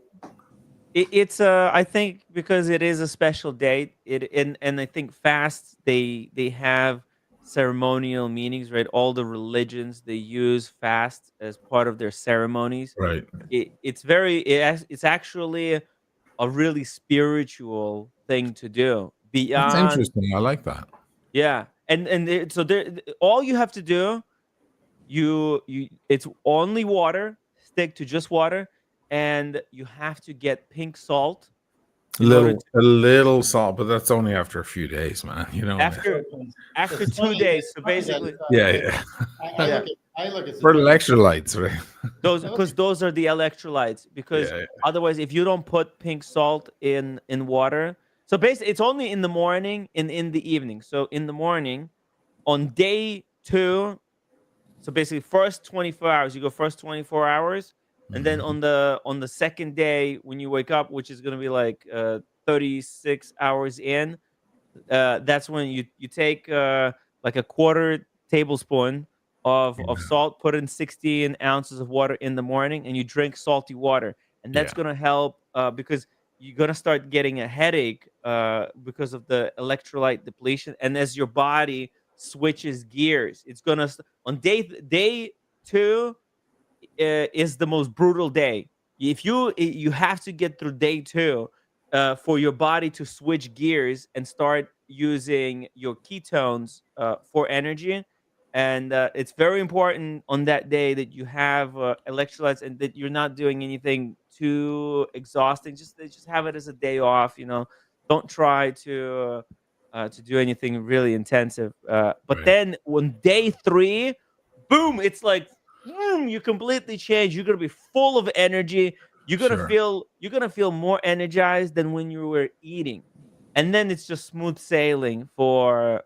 It's I think because it is a special date. And I think fasts they have ceremonial meanings, right? All the religions they use fast as part of their ceremonies. Right. It's actually a really spiritual thing to do That's beyond. interesting. I like that. Yeah, so there, all you have to do, it's only water. Stick to just water, and you have to get pink salt. A in order little salt, but that's only after a few days, man. You know, after It's 2 funny- days. it's So funny that basically, it's, yeah. I look at For electrolytes, right? those are the electrolytes. Because Yeah. otherwise, if you don't put pink salt in water, so basically, it's only in the morning and in the evening. So in the morning, on day 2. So basically, first 24 hours, you go first 24 hours, and then on the second day when you wake up, which is going to be like 36 hours in, that's when you take like a quarter tablespoon of salt, put in 16 ounces of water in the morning, and you drink salty water, and that's going to help because you're going to start getting a headache because of the electrolyte depletion, and as your body switches gears, it's gonna on day 2 is the most brutal day. If you have to get through day 2 for your body to switch gears and start using your ketones for energy. And it's very important on that day that you have electrolytes and that you're not doing anything too exhausting. Just have it as a day off. Don't try to do anything really intensive. But Right. then on day 3, boom, it's like you completely change. You're gonna be full of energy. You're gonna feel more energized than when you were eating, and then it's just smooth sailing for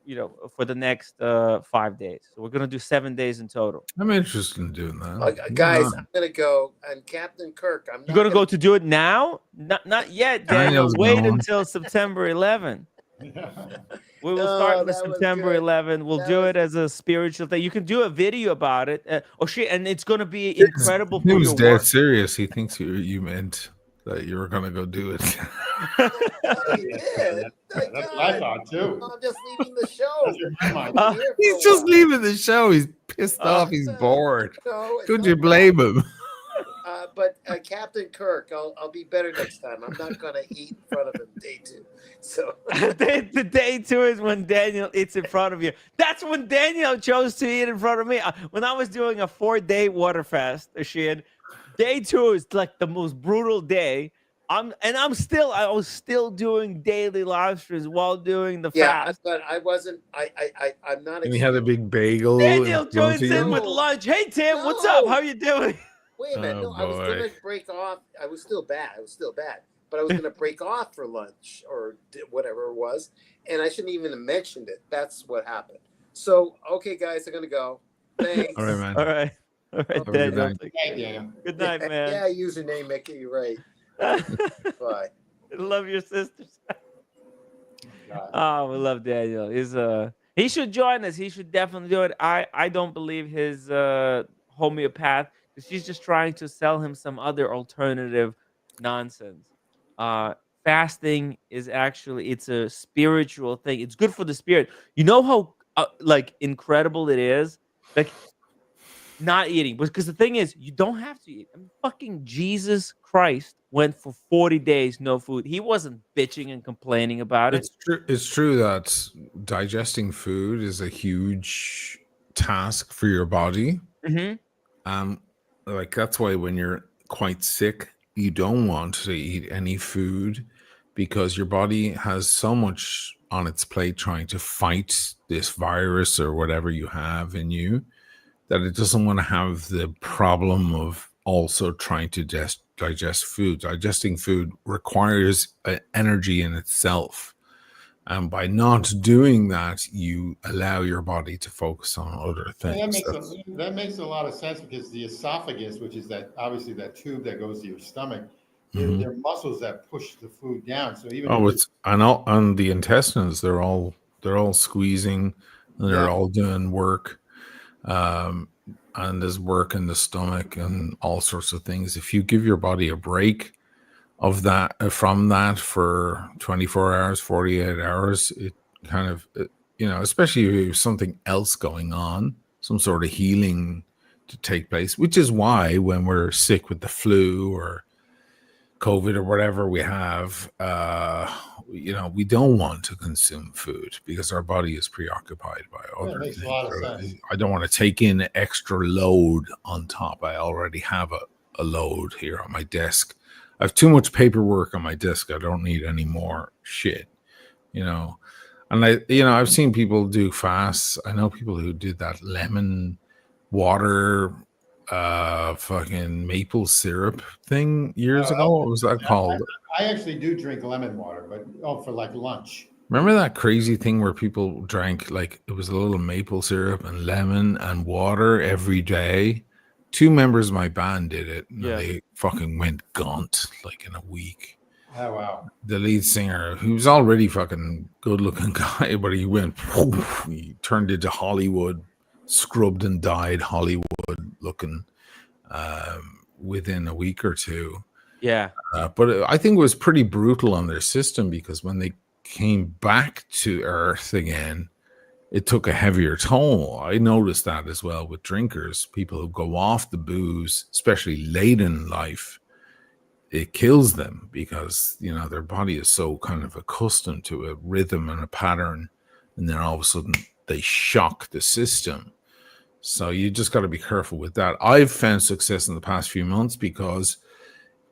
the next 5 days. So we're gonna do 7 days in total. I'm interested in doing that. Guys, I'm gonna go. And Captain Kirk, I'm not You're gonna go to do it now? Not yet, Daniel. Daniel's Wait going. until September 11. We will No, start with that was September good. 11. We'll That do was- it as a spiritual thing. You can do a video about it. And it's going to be incredible He for was your dead work. serious. He thinks you meant that you were going to go do it. Oh, he did. That's what I thought too. I'm just leaving the show. That's in my mind. I'm here for He's a just while. leaving the show. He's pissed off. He's bored. No, it's Could not you blame him? But Captain Kirk, I'll be better next time. I'm not gonna eat in front of him day 2. So The day 2 is when Daniel eats in front of you. That's when Daniel chose to eat in front of me. When I was doing a 4-day water fast, Osheen, day 2 is like the most brutal day. I was still doing daily live streams while doing the yeah, fast. but I wasn't. I'm not. And he had a big bagel. Daniel in front joins of you. in with lunch. Hey Tim, what's up? How you doing? Wait a minute. Oh, No, I was boy. gonna break off. I was still bad. But I was gonna break off for lunch or whatever it was, and I shouldn't even have mentioned it. That's what happened. So okay, guys, I'm gonna go. Thanks. All right, man. All right, a good Daniel. night. Thank you. Good night, man. Yeah, username Mickey. You're right. Bye. Love your sisters. God. Oh, we love Daniel. He should join us. He should definitely do it. I don't believe his homeopath, because she's just trying to sell him some other alternative nonsense. Fasting is actually, it's a spiritual thing. It's good for the spirit. You know how like incredible it is, like not eating, because the thing is, you don't have to eat. I mean, fucking Jesus Christ went for 40 days no food. He wasn't bitching and complaining about it. It's true that digesting food is a huge task for your body. Mm-hmm. Like that's why when you're quite sick, you don't want to eat any food because your body has so much on its plate trying to fight this virus or whatever you have in you that it doesn't want to have the problem of also trying to digest food. Digesting food requires energy in itself. And by not doing that, you allow your body to focus on other And things. that makes a lot of sense because the esophagus, which is that obviously that tube that goes to your stomach, Mhm. they're muscles that push the food down. So even Oh, if it's and the intestines, they're all squeezing and they're Yeah. all doing work. And there's work in the stomach and all sorts of things. If you give your body a break of that from that for 24 hours, 48 hours, it kind of especially if there's something else going on, some sort of healing to take place, which is why when we're sick with the flu or COVID or whatever we have, we don't want to consume food because our body is preoccupied by other makes a things. lot of sense. I don't want to take in extra load on top. I already have a load here on my desk. I have too much paperwork on my desk. I don't need any more shit, And I've seen people do fasts. I know people who did that lemon water fucking maple syrup thing years ago. What was that called? I actually do drink lemon water, but for like lunch. Remember that crazy thing where people drank like it was a little maple syrup and lemon and water every day? 2 members of my band did it. And they fucking went gaunt like in a week. Oh wow. The lead singer, who was already fucking good looking guy, but he went, he turned into Hollywood, scrubbed and dyed Hollywood looking within a week or two. Yeah. But I think it was pretty brutal on their system because when they came back to Earth again, it took a heavier toll. I noticed that as well with drinkers, people who go off the booze, especially late in life. It kills them because, their body is so kind of accustomed to a rhythm and a pattern. And then all of a sudden they shock the system. So you just got to be careful with that. I've found success in the past few months because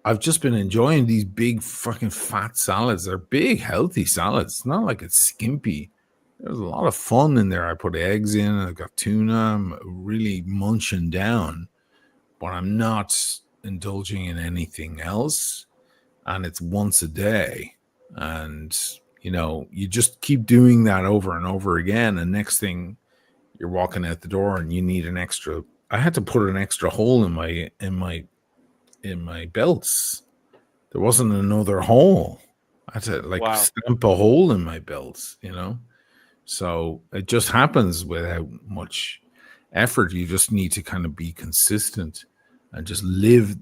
I've just been enjoying these big fucking fat salads. They're big, healthy salads. It's not like it's skimpy. There's a lot of fun in there. I put eggs in. I've got tuna. I'm really munching down. But I'm not indulging in anything else. And it's once a day. And, you just keep doing that over and over again. And next thing, you're walking out the door and you need an extra. I had to put an extra hole in my belts. There wasn't another hole. I had to stamp a hole in my belts, So it just happens without much effort. You just need to kind of be consistent and just live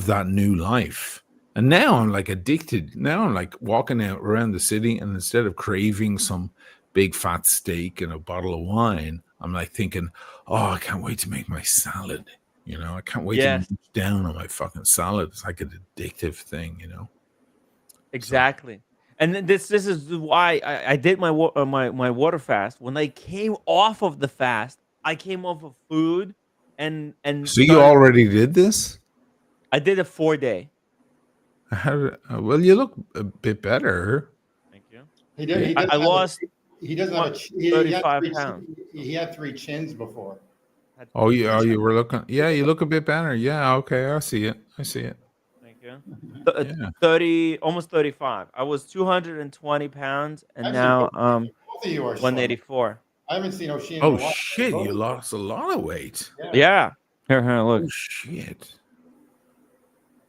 that new life. And now I'm like addicted. Now I'm like walking out around the city, and instead of craving some big fat steak and a bottle of wine, I'm like thinking, oh, I can't wait to make my salad. I can't wait to reach down on my fucking salad. It's like an addictive thing, Exactly. So. And then this is why I did my water fast. When I came off of the fast, I came off of food and so you already did this? I did a 4-day. Well, you look a bit better. Thank you. I lost. He doesn't have 35 pounds. He had 3 chins before. Oh, yeah. You were looking. Yeah, you look a bit better. Yeah. Okay. I see it. Thank you. Almost 35. I was 220 pounds, and now both of you are 184. I haven't seen Osheen. Oh shit! You lost a lot of weight. Yeah. Here, look. Oh shit.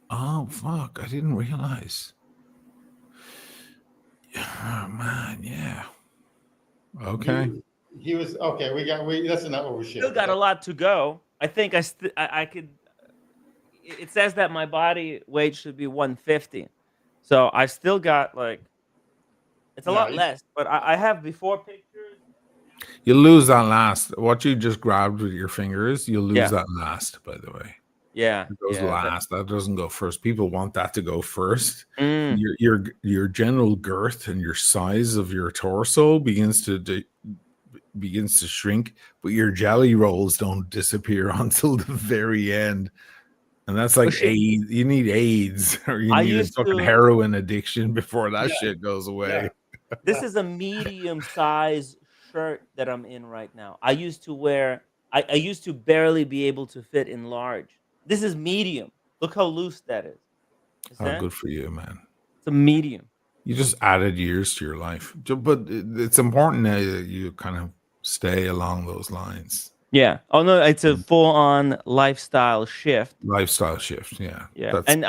Oh fuck! I didn't realize. Oh man, yeah. Okay. He was okay. That's not what we should. Still got a lot to go. I think I could. It says that my body weight should be 150, so I still got it's a lot less. But I have before pictures. You lose that last. What you just grabbed with your fingers, you'll lose that last. By the way. Yeah, it goes last. That doesn't go first. People want that to go first. Mm. Your general girth and your size of your torso begins to shrink, but your jelly rolls don't disappear until the very end. And that's like AIDS. You need AIDS, or you need a fucking heroin addiction before that shit goes away. Yeah. This is a medium size shirt that I'm in right now. I used to wear. I used to barely be able to fit in large. This is medium. Look how loose that is. Oh, good for you, man. It's a medium. You just added years to your life, but it's important that you kind of stay along those lines. Yeah. Oh no, it's a full-on lifestyle shift. Lifestyle shift. Yeah. Yeah, That's and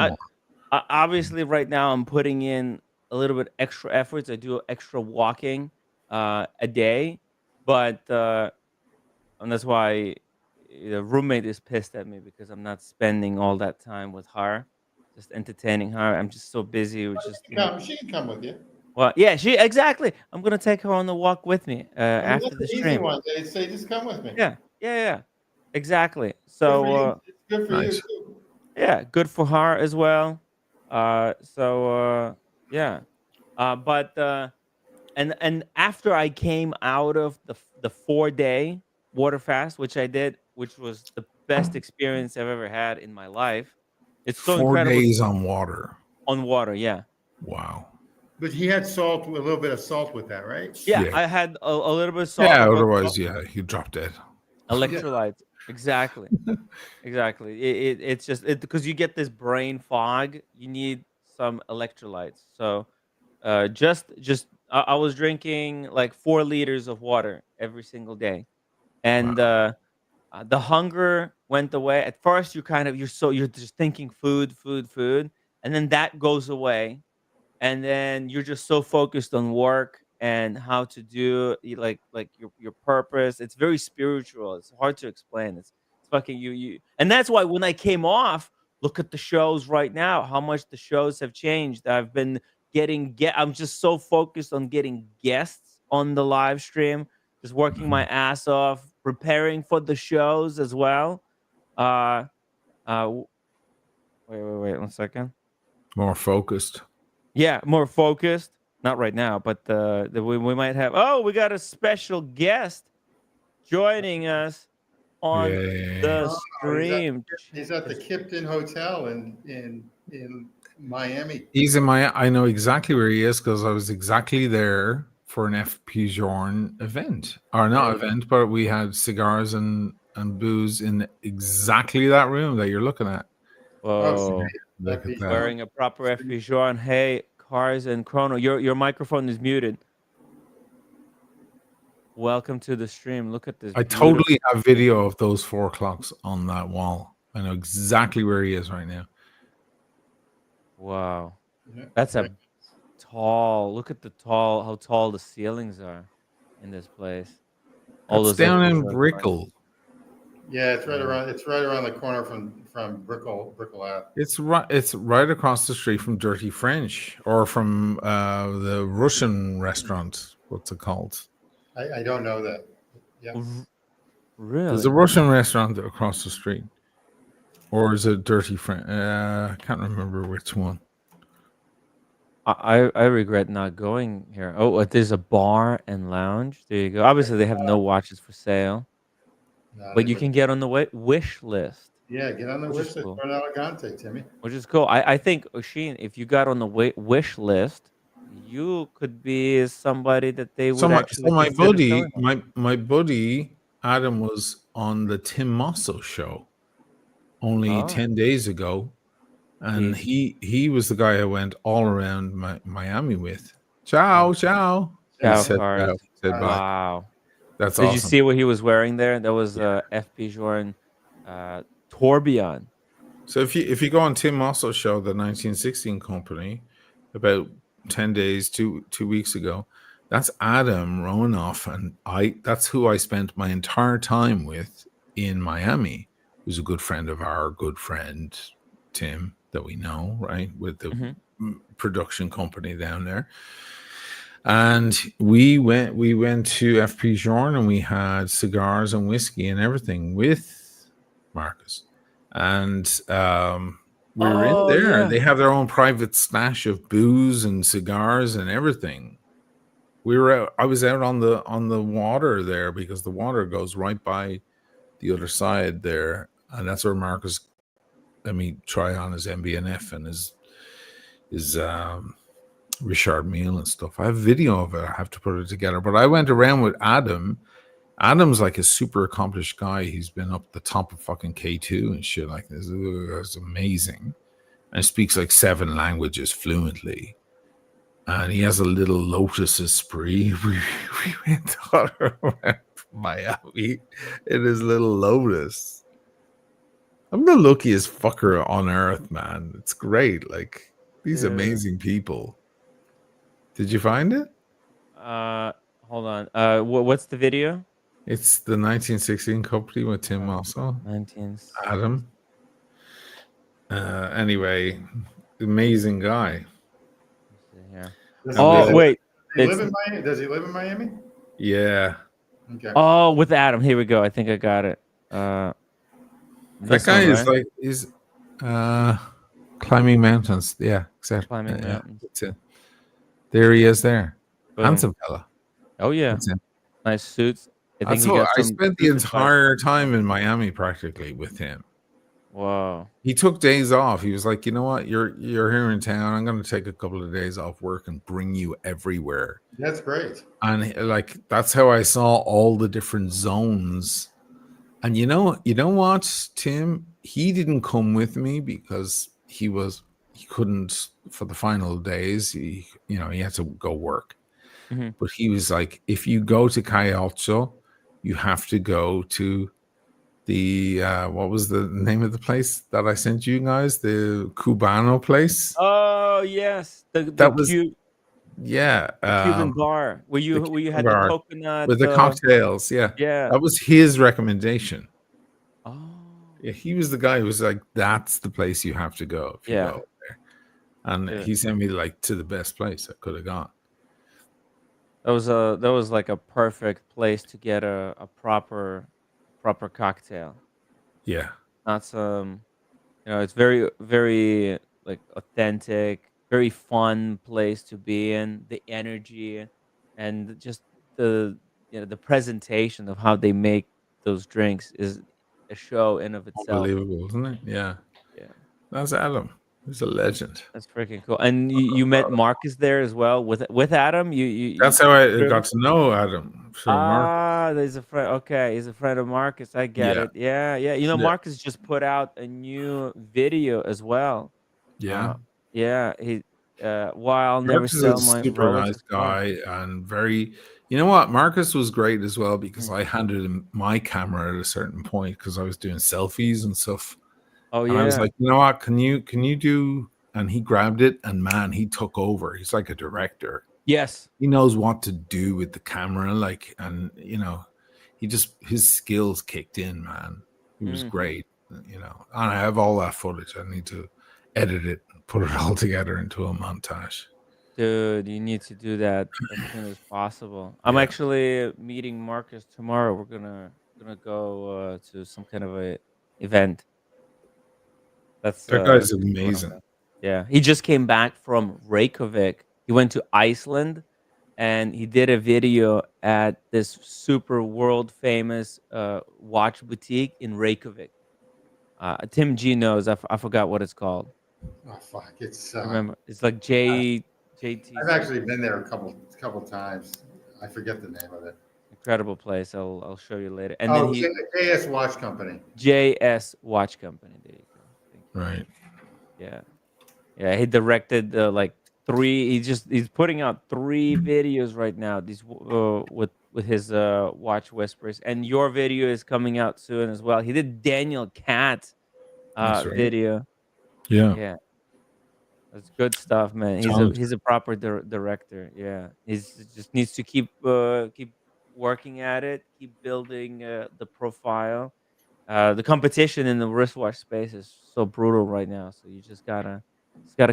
obviously right now I'm putting in a little bit extra efforts. I do extra walking a day, but and that's why the roommate is pissed at me because I'm not spending all that time with her, just entertaining her. I'm just so busy with just She can come with you. well, yeah, she exactly. I'm gonna take her on the walk with me I mean, after that's the an easy stream. one. They say, just come with me. Yeah, yeah, yeah, exactly. Good for So you. It's good for nice. you too. yeah, good for her as well. Yeah, but and after I came out of the 4-day water fast, which I did, which was the best experience I've ever had in my life. It's so 4 incredible days on water. on water. Yeah, Wow. But he had salt, a little bit of salt with that, right? yeah. Yeah. I had a little bit of salt. Yeah. but Otherwise, yeah, you drop dead. electrolytes. Exactly. Exactly. It's just because you get this brain fog. You need some electrolytes. So just I was drinking like 4 liters of water every single day, and the hunger went away. At first, you're just thinking food, food, food, and then that goes away, and then you're just so focused on work and how to do like your purpose. It's very spiritual. It's hard to explain. It's fucking you, and that's why when I came off, look at the shows right now, how much the shows have changed. I've been I'm just so focused on getting guests on the live stream, just working my ass off, preparing for the shows as well. uh w- wait 1 second. More focused. Yeah, more focused. Not right now, but we might have. Oh, we got a special guest joining us on Yeah. the Oh, stream. He's at the Kipton Hotel in Miami. He's in my. I know exactly where he is because I was exactly there for an FP Journe event, or not event, but we had cigars and booze in exactly that room that you're looking at. Whoa, Look at that. wearing a proper FP Journe. Hey, Cars and Chrono, your microphone is muted. Welcome to the stream. Look at this. I totally have video of those 4 clocks on that wall. I know exactly where he is right now. Wow, Yeah. that's a tall. Look at how tall the ceilings are in this place. That's down FP in Journe Brickell. Yeah, it's right around. It's right around the corner from Brickell Ave. It's right across the street from Dirty French, or from the Russian restaurant. What's it called? I don't know that. Yeah. Really? There's a Russian restaurant across the street, or is it Dirty French? I can't remember which one. I regret not going here. Oh, there's a bar and lounge. There you go. Obviously, they have no watches for sale, No, but they you can wouldn't. get on the wish list, Yeah, get on the which is wish list cool. for an Elegante, Timmy. which is cool. I think, Osheen, if you got on the wish list, you could be somebody that they would actually my consider buddy, selling on. my buddy Adam was on the Tim Mosso show only Oh, 10 days ago. And he was the guy I went all around Miami with. Ciao, ciao. He Ciao, said, Cars. said bye. Wow. That's Did you awesome. see what he was wearing there? That was FP Journe Tourbillon. So if you go on Tim Mosso show, the 1916 company, about 10 days, two weeks ago, that's Adam Roanoff, and that's who I spent my entire time with in Miami. Who's a good friend of our good friend Tim that we know, right, with the production company down there. And we went to FP Journe, and we had cigars and whiskey and everything with Marcus. And we were in there. Yeah. They have their own private stash of booze and cigars and everything. We were out. I was out on the water there because the water goes right by the other side there, and that's where Marcus let me try on his MBNF and his Richard Mille and stuff. I have video of it. I have to put it together. But I went around with Adam. Adam's like a super accomplished guy. He's been up the top of fucking K2 and shit like this. It's amazing. And speaks like 7 languages fluently. And he has a little Lotus Esprit. We went on around Miami in his little Lotus. I'm the luckiest fucker on earth, man. It's great. Like these Yeah. amazing people. Did you find it? Hold on. What's the video? It's the 1916 company with Tim also. 19. Adam. Anyway, amazing guy. Here. Does Oh he- wait. Does he It's- live in Miami? Does he live in Miami? Yeah. Okay. Oh, with Adam. Here we go. I think I got it. That This guy one, is right? like is climbing mountains. Yeah, exactly. Climbing Yeah, mountains. that's it. There he is there. Boom. Handsome fella. Oh yeah. That's him. Nice suits. I think That's he what got I some spent the super tight- entire time in Miami practically with him. Wow. He took days off. He was like, you know what? You're here in town. I'm going to take a couple of days off work and bring you everywhere. That's great. And like that's how I saw all the different zones. And you know what, Tim? He didn't come with me because he couldn't for the final days. He had to go work. Mhm. But he was like, if you go to Cayocho, you have to go to the what was the name of the place that I sent you guys? The Cubano place. Oh yes, That was- Cuban Yeah, bar where you Cuban had bar the coconut with the cocktails. Yeah, Yeah. that was his recommendation. Oh. Yeah, he was the guy who was like, "That's the place you have to go if you Yeah. go there." And Yeah. he sent me like to the best place I could have gone. That was like a perfect place to get a proper cocktail. Yeah, Not some, it's very very like authentic, very fun place to be in. The energy and just the the presentation of how they make those drinks is a show in of itself. unbelievable, isn't it? Yeah, Yeah. that's Adam. He's a legend. That's freaking cool. And you met Marcus there as well with Adam. That's how I got to know Adam. So Mark, There's a friend. Okay, he's a friend of Marcus. I get Yeah. it. Yeah, yeah. Yeah. Marcus just put out a new video as well. yeah. Yeah. He. Why I'll never Marcus is sell a my super Rolex nice as well. guy and very. You know what? Marcus was great as well because I handed him my camera at a certain point because I was doing selfies and stuff. Oh And I was yeah. like, you know what? Can you do? And he grabbed it, and man, he took over. He's like a director. Yes. He knows what to do with the camera, like, and his skills kicked in, man. He was Mm. great, And I have all that footage. I need to edit it and put it all together into a montage. Dude, you need to do that as soon as possible. I'm Yeah. actually meeting Marcus tomorrow. We're gonna go to some kind of a event. That's That guy's that's what I'm amazing. at. Yeah, he just came back from Reykjavik. He went to Iceland, and he did a video at this super world famous watch boutique in Reykjavik. Tim G knows. I forgot what it's called. Oh fuck! It's. Remember, it's like JT. I've actually been there a couple times. I forget the name of it. Incredible place. I'll show you later. And Oh, then he JS Watch Company. JS Watch Company. There you go. Thank you. Right. Yeah, yeah. He directed like 3. He's putting out 3 videos right now. These with his watch whispers, and your video is coming out soon as well. He did Daniel Cat That's right. video. Yeah. Yeah, that's good stuff, man. He's a proper director. Yeah, just needs to keep working at it, keep building the profile. The competition in the wristwatch space is so brutal right now, so you just gotta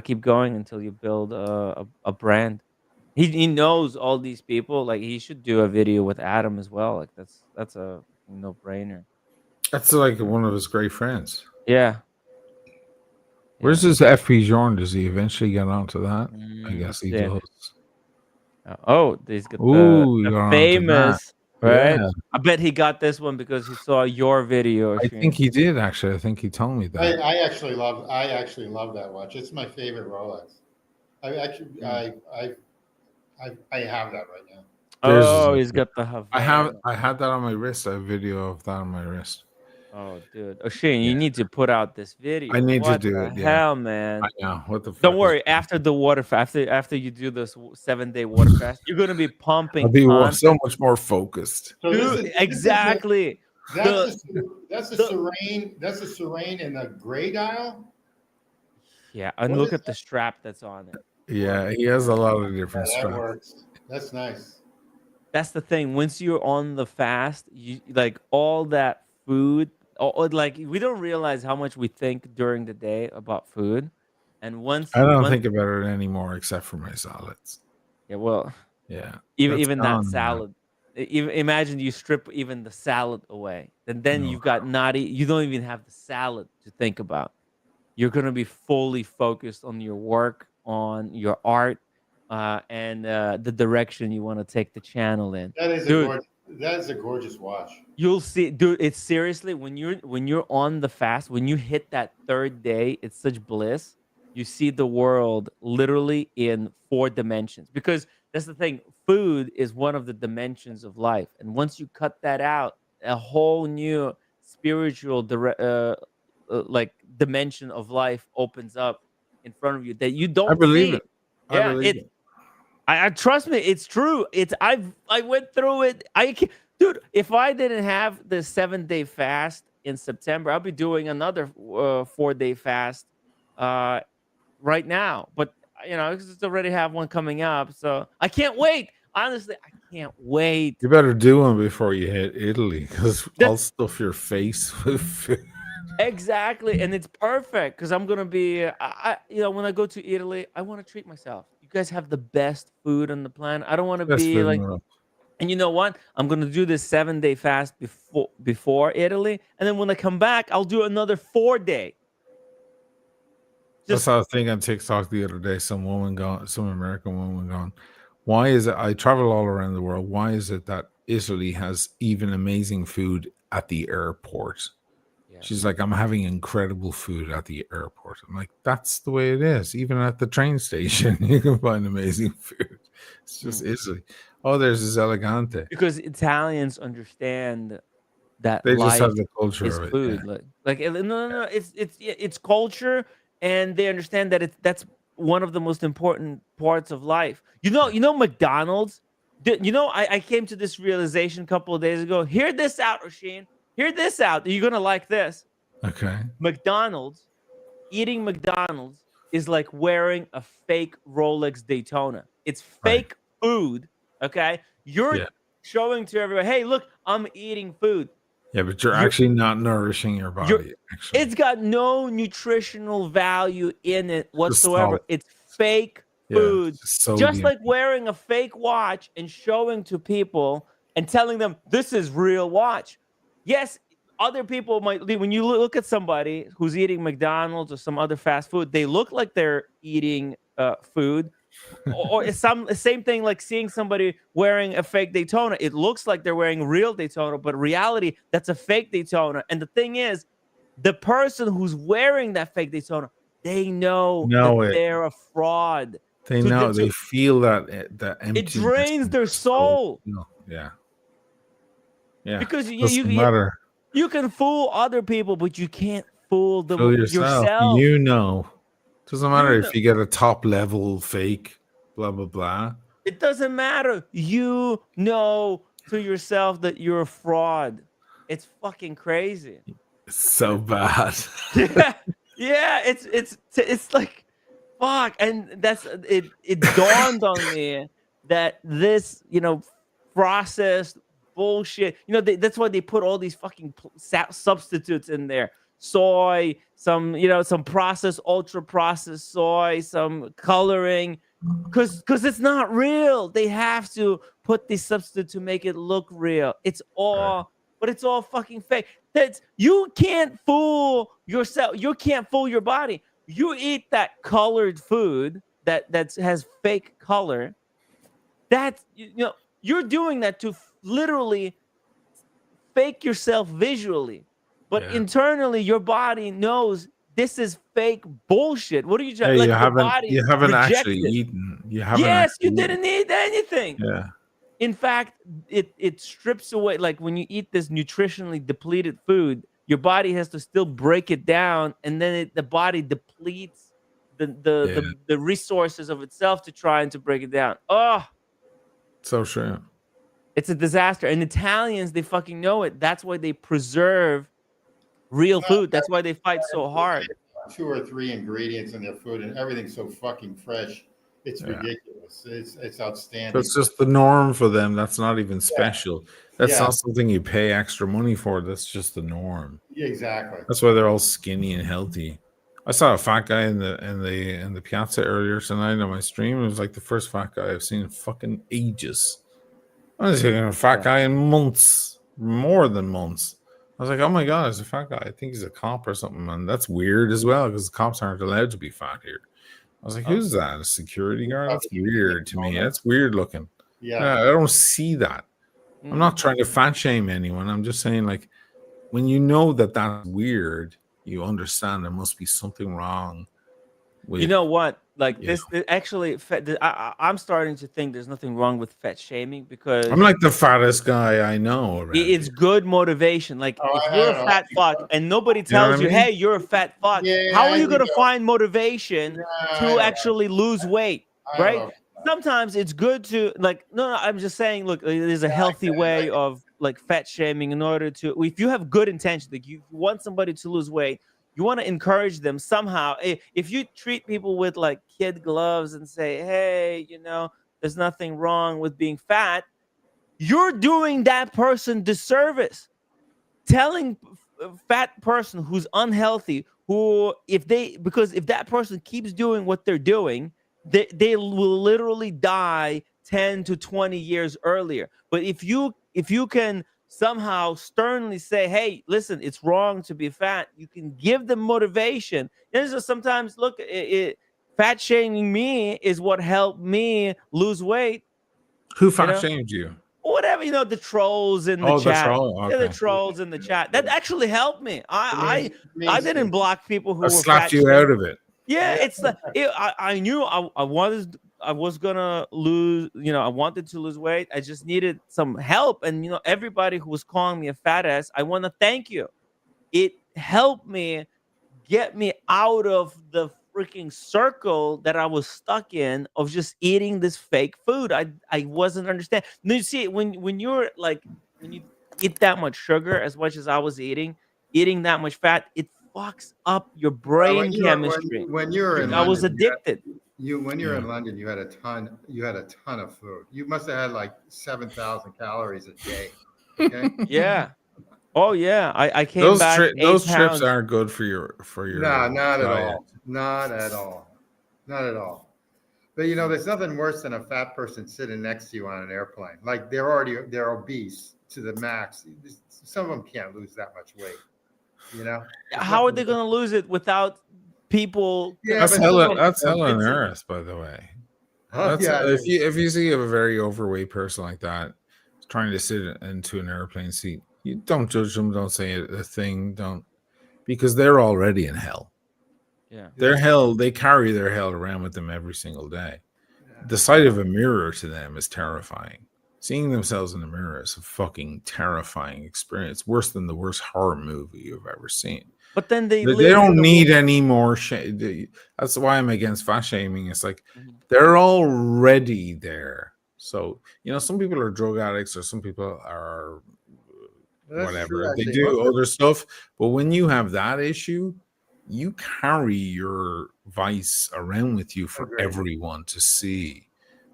keep going until you build a brand. He knows all these people. Like he should do a video with Adam as well. Like that's a no brainer. That's like one of his great friends. Yeah. Where's his FP Journe? Does he eventually get onto that? I guess he yeah. does. Oh, he's got Ooh, you the got onto famous, right? Yeah. I bet he got this one because he saw your video. I Osheen. think he did actually. I think he told me that. I actually love that watch. It's my favorite Rolex. I have that right now. Oh, There's- he's got the Havana. I had that on my wrist. I have a video of that on my wrist. Oh, dude. Osheen, Yeah. you need to put out this video. I need to What do the it, yeah. hell, man? I know. What the fuck? Don't is worry. going After the water fast, after you do this 7-day water fast, you're gonna be on? pumping I'll be content. so much more focused. So Dude, exactly. That's a the- serene. That's a serene in a gray dial. Yeah, and What look is at the strap that's on it. Yeah, he has a lot of different That straps. works. That's nice. That's the thing. Once you're on the fast, you like all that food. Like we don't realize how much we think during the day about food, and I don't think about it anymore except for my salads. Yeah, well, Yeah. even that gone now. salad. Even imagine you strip even the salad away, and then No. you've got you don't even have the salad to think about. You're gonna be fully focused on your work, on your art, and the direction you want to take the channel in. That is Dude, a gorgeous watch. you'll see, dude. It's seriously when you're on the fast, when you hit that third day, it's such bliss. You see the world literally in 4 dimensions, because that's the thing. Food is one of the dimensions of life, and once you cut that out, a whole new spiritual like dimension of life opens up in front of you that you don't I believe see. it. I Yeah, believe it. I trust me, it's true. I went through it. Dude, if I didn't have the 7-day fast in September, I'll be doing another 4-day fast right now. But I just already have one coming up, so I can't wait. Honestly, I can't wait. You better do one before you hit Italy, because I'll stuff your face with food. Exactly, and it's perfect because I'm gonna be. When I go to Italy, I want to treat myself. You guys have the best food on the planet. I don't want to Best be food in like. the world. And you know what? I'm gonna do this 7-day fast before Italy, and then when I come back, I'll do another 4-day. That's how I think on TikTok the other day. Some American woman gone. Why is it? I travel all around the world. Why is it that Italy has even amazing food at the airport? Yeah. She's like, I'm having incredible food at the airport. I'm like, that's the way it is. Even at the train station, you can find amazing food. It's just Italy. Oh, there's this Elegante. Because Italians understand that They just life have the culture is of it. food. Yeah. Like no. It's culture, and they understand that that's one of the most important parts of life. You know McDonald's. I came to this realization a couple of days ago. Hear this out, Osheen. Hear this out. You're gonna like this. Okay. Eating McDonald's is like wearing a fake Rolex Daytona. It's fake food. Okay, you're showing to everyone, hey, look, I'm eating food. Yeah, but you're actually not nourishing your body. Actually, It's got no nutritional value in it whatsoever. salt. It's fake food. Sodium. Just like wearing a fake watch and showing to people and telling them this is real watch. Yes, other people might, when you look at somebody who's eating McDonald's or some other fast food, they look like they're eating food. Or it's same thing like seeing somebody wearing a fake Daytona. It looks like they're wearing real Daytona, but reality, that's a fake Daytona. And the thing is, the person who's wearing that fake Daytona, they know that they're a fraud. They know. They feel that emptiness. It drains their soul. Yeah. Yeah. Because you can fool other people, but you can't fool yourself. You know. Doesn't matter if you get a top level fake, blah blah blah. It doesn't matter. You know to yourself that you're a fraud. It's fucking crazy. It's so bad. yeah. It's like fuck, and that's it. It dawned on me that this processed bullshit. That's why they put all these fucking substitutes in there. Soy, some processed, ultra processed soy, some coloring, because it's not real. They have to put this substitute to make it look real. It's all but it's all fucking fake. You can't fool yourself. You can't fool your body. You eat that colored food that has fake color. That's you're doing that to literally fake yourself visually. But internally, your body knows this is fake bullshit. What are you trying? You haven't actually eaten. You didn't eat anything. Yeah. In fact, it strips away. Like when you eat this nutritionally depleted food, your body has to still break it down, and then the body depletes the resources of itself to try and to break it down. Oh, So true. it's a disaster. And Italians, they fucking know it. That's why they preserve real food. That's why they fight so hard. 2 or 3 ingredients in their food, and everything's so fucking fresh. It's ridiculous. It's outstanding. That's just the norm for them. That's not even special. That's not something you pay extra money for. That's just the norm. Yeah, exactly. That's why they're all skinny and healthy. I saw a fat guy in the piazza earlier tonight on my stream. It was like the first fat guy I've seen in fucking ages. I was seeing a fat guy in months, more than months. I was like, oh my god, it's a fat guy. I think he's a cop or something, and that's weird as well because the cops aren't allowed to be fat here. I was like, who's that? A security guard? That's weird to me. That's weird looking. Yeah, I don't see that. I'm not trying to fat shame anyone. I'm just saying, like, when you know that that's weird, you understand there must be something wrong with, you know what? Like actually, I'm starting to think there's nothing wrong with fat shaming because I'm like the fattest guy I know. It's good motivation. Like if you're a fat fuck and nobody tells you, hey, you're a fat fuck, how are you going to find motivation to actually lose weight? Right? Sometimes it's good to no, I'm just saying, look, there's a healthy way of like fat shaming in order to, if you have good intention, like you want somebody to lose weight, you want to encourage them somehow. If you treat people with like kid gloves and say, hey, there's nothing wrong with being fat, you're doing that person disservice. Telling a fat person who's unhealthy, because if that person keeps doing what they're doing, they will literally die 10 to 20 years earlier. But if you can somehow sternly say, hey, listen, it's wrong to be fat, you can give them motivation. And so sometimes, look, fat shaming me is what helped me lose weight. Who fat shamed you? Whatever, the trolls in the chat. The trolls in the chat. That actually helped me. I didn't block people who were slapped fat you out of it. Yeah, it's like I knew I was gonna lose. I wanted to lose weight. I just needed some help, and everybody who was calling me a fat ass, I want to thank you. It helped me get me out of the freaking circle that I was stuck in of just eating this fake food. I wasn't understanding. You see, when you eat that much sugar as much as I was eating that much fat, it fucks up your brain chemistry. When you were in I was addicted. When you're in London, you had a ton of food. You must have had like 7,000 calories a day. Okay. Yeah. Oh yeah. I came back. Those trips aren't good for your. No, not at all. Not at all. Not at all. But there's nothing worse than a fat person sitting next to you on an airplane. Like they're obese to the max. Some of them can't lose that much weight. How are they going to lose it without people? That's hell on earth, by the way. If you see a very overweight person like that trying to sit into an airplane seat, you don't judge them. Don't say a thing. Because they're already in hell. Yeah, their hell. They carry their hell around with them every single day. The sight of a mirror to them is terrifying. Seeing themselves in the mirror is a fucking terrifying experience, worse than the worst horror movie you've ever seen. But then they don't need any more shame. That's why I'm against fat shaming. It's like they're already there. So some people are drug addicts, or some people are whatever. They do other stuff. But when you have that issue, you carry your vice around with you for everyone to see.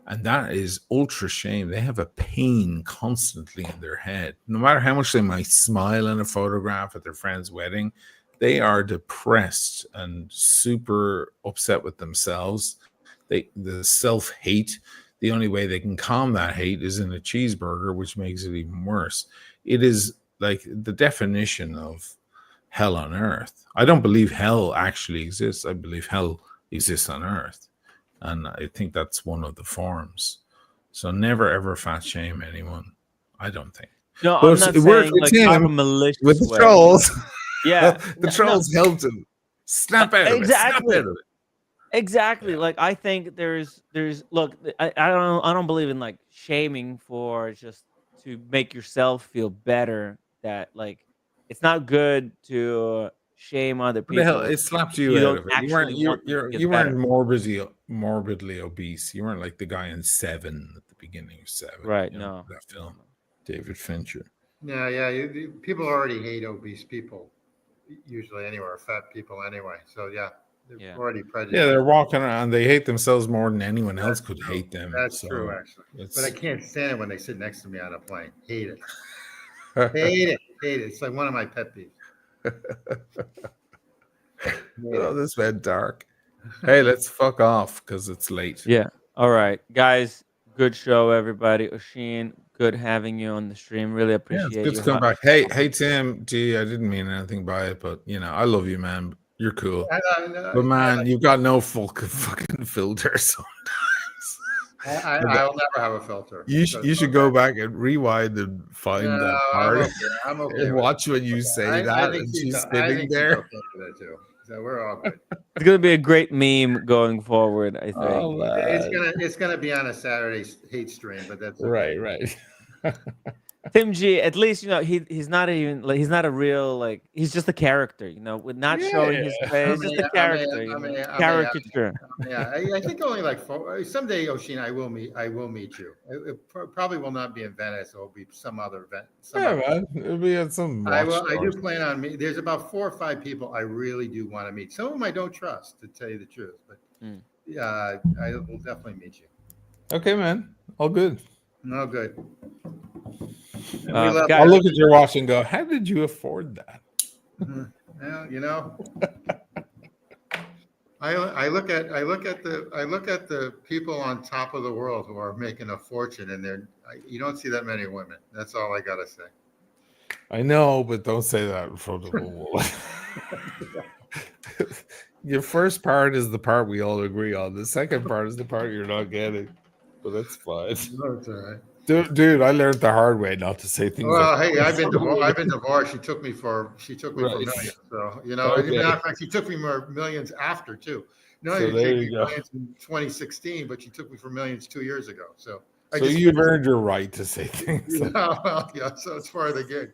And that is ultra shame. They have a pain constantly in their head. No matter how much they might smile in a photograph at their friend's wedding, they are depressed and super upset with themselves. The self-hate, the only way they can calm that hate is in a cheeseburger, which makes it even worse. It is like the definition of hell on earth. I don't believe hell actually exists. I believe hell exists on earth. And I think that's one of the forms. So never ever fat shame anyone. I don't think. No, I'm not saying like I'm a malicious with the trolls. Yeah, the trolls helped him snap out of it. Snap out of it. Exactly. Like I think there's look. I don't believe in like shaming for just to make yourself feel better. That like it's not good to shame other What the hell? people. It slapped You you out don't of it. actually want them to get You weren't better. morbidly obese. You weren't like the guy in Seven at the beginning of Seven. Right? You know, No. that film, David Fincher. Yeah, yeah. People already hate obese people, usually anyway, or fat people anyway. So yeah, they're Yeah. already prejudiced. Yeah, they're walking around. They hate themselves more than anyone else That's could true. hate them. That's so true, actually. it's- But I can't stand it when they sit next to me on a plane. Hate it. Hate it. Hate it. It's like one of my pet peeves. Oh, this went dark. Hey, let's fuck off because it's late. Yeah. All right, guys. Good show, everybody. Osheen, good having you on the stream. Really Yeah, appreciate it's good you. to come back. Hey, Tim. Gee, I didn't mean anything by it, but you know, I love you, man. You're cool. But man, you've got no fucking filter sometimes. I'll never have a filter. You should go back and rewind and find that part I'm okay and with watch when you say I that think and she's she's I spinning think she's there. okay with it too. So we're all good. It's gonna be a great meme going forward, I think. Oh, It's gonna be on a Saturday hate stream, but that's okay. right. Tim G, at least you know he's not even like he's not a real like he's just a character, you know, with not showing his face, just a character, caricature. Yeah, I think only like someday, Osheen, I will meet you. It probably will not be in Venice. It will be some other event. Man, it'll be at some. I do plan on meeting. There's about 4 or 5 people I really do want to meet. Some of them I don't trust, to tell you the truth, but I will definitely meet you. Okay, man. All good. No good. I'll look at your watch and go, how did you afford that? Well, you know, I look at the people on top of the world who are making a fortune, and you don't see that many women. That's all I gotta say. I know, but don't say that in front of the wall. Your first part is the part we all agree on. The second part is the part you're not getting. But that's fine. No, it's all right. Dude, I learned the hard way not to say things. Well, like hey, I've been divorced. She took me for millions. So you know, Okay. in fact, she took me for millions after too. No, So she there took you me go. millions in 2016, but she took me for millions 2 years ago. So you've earned your right to say things. Yeah, well, yeah. So it's part of the gig.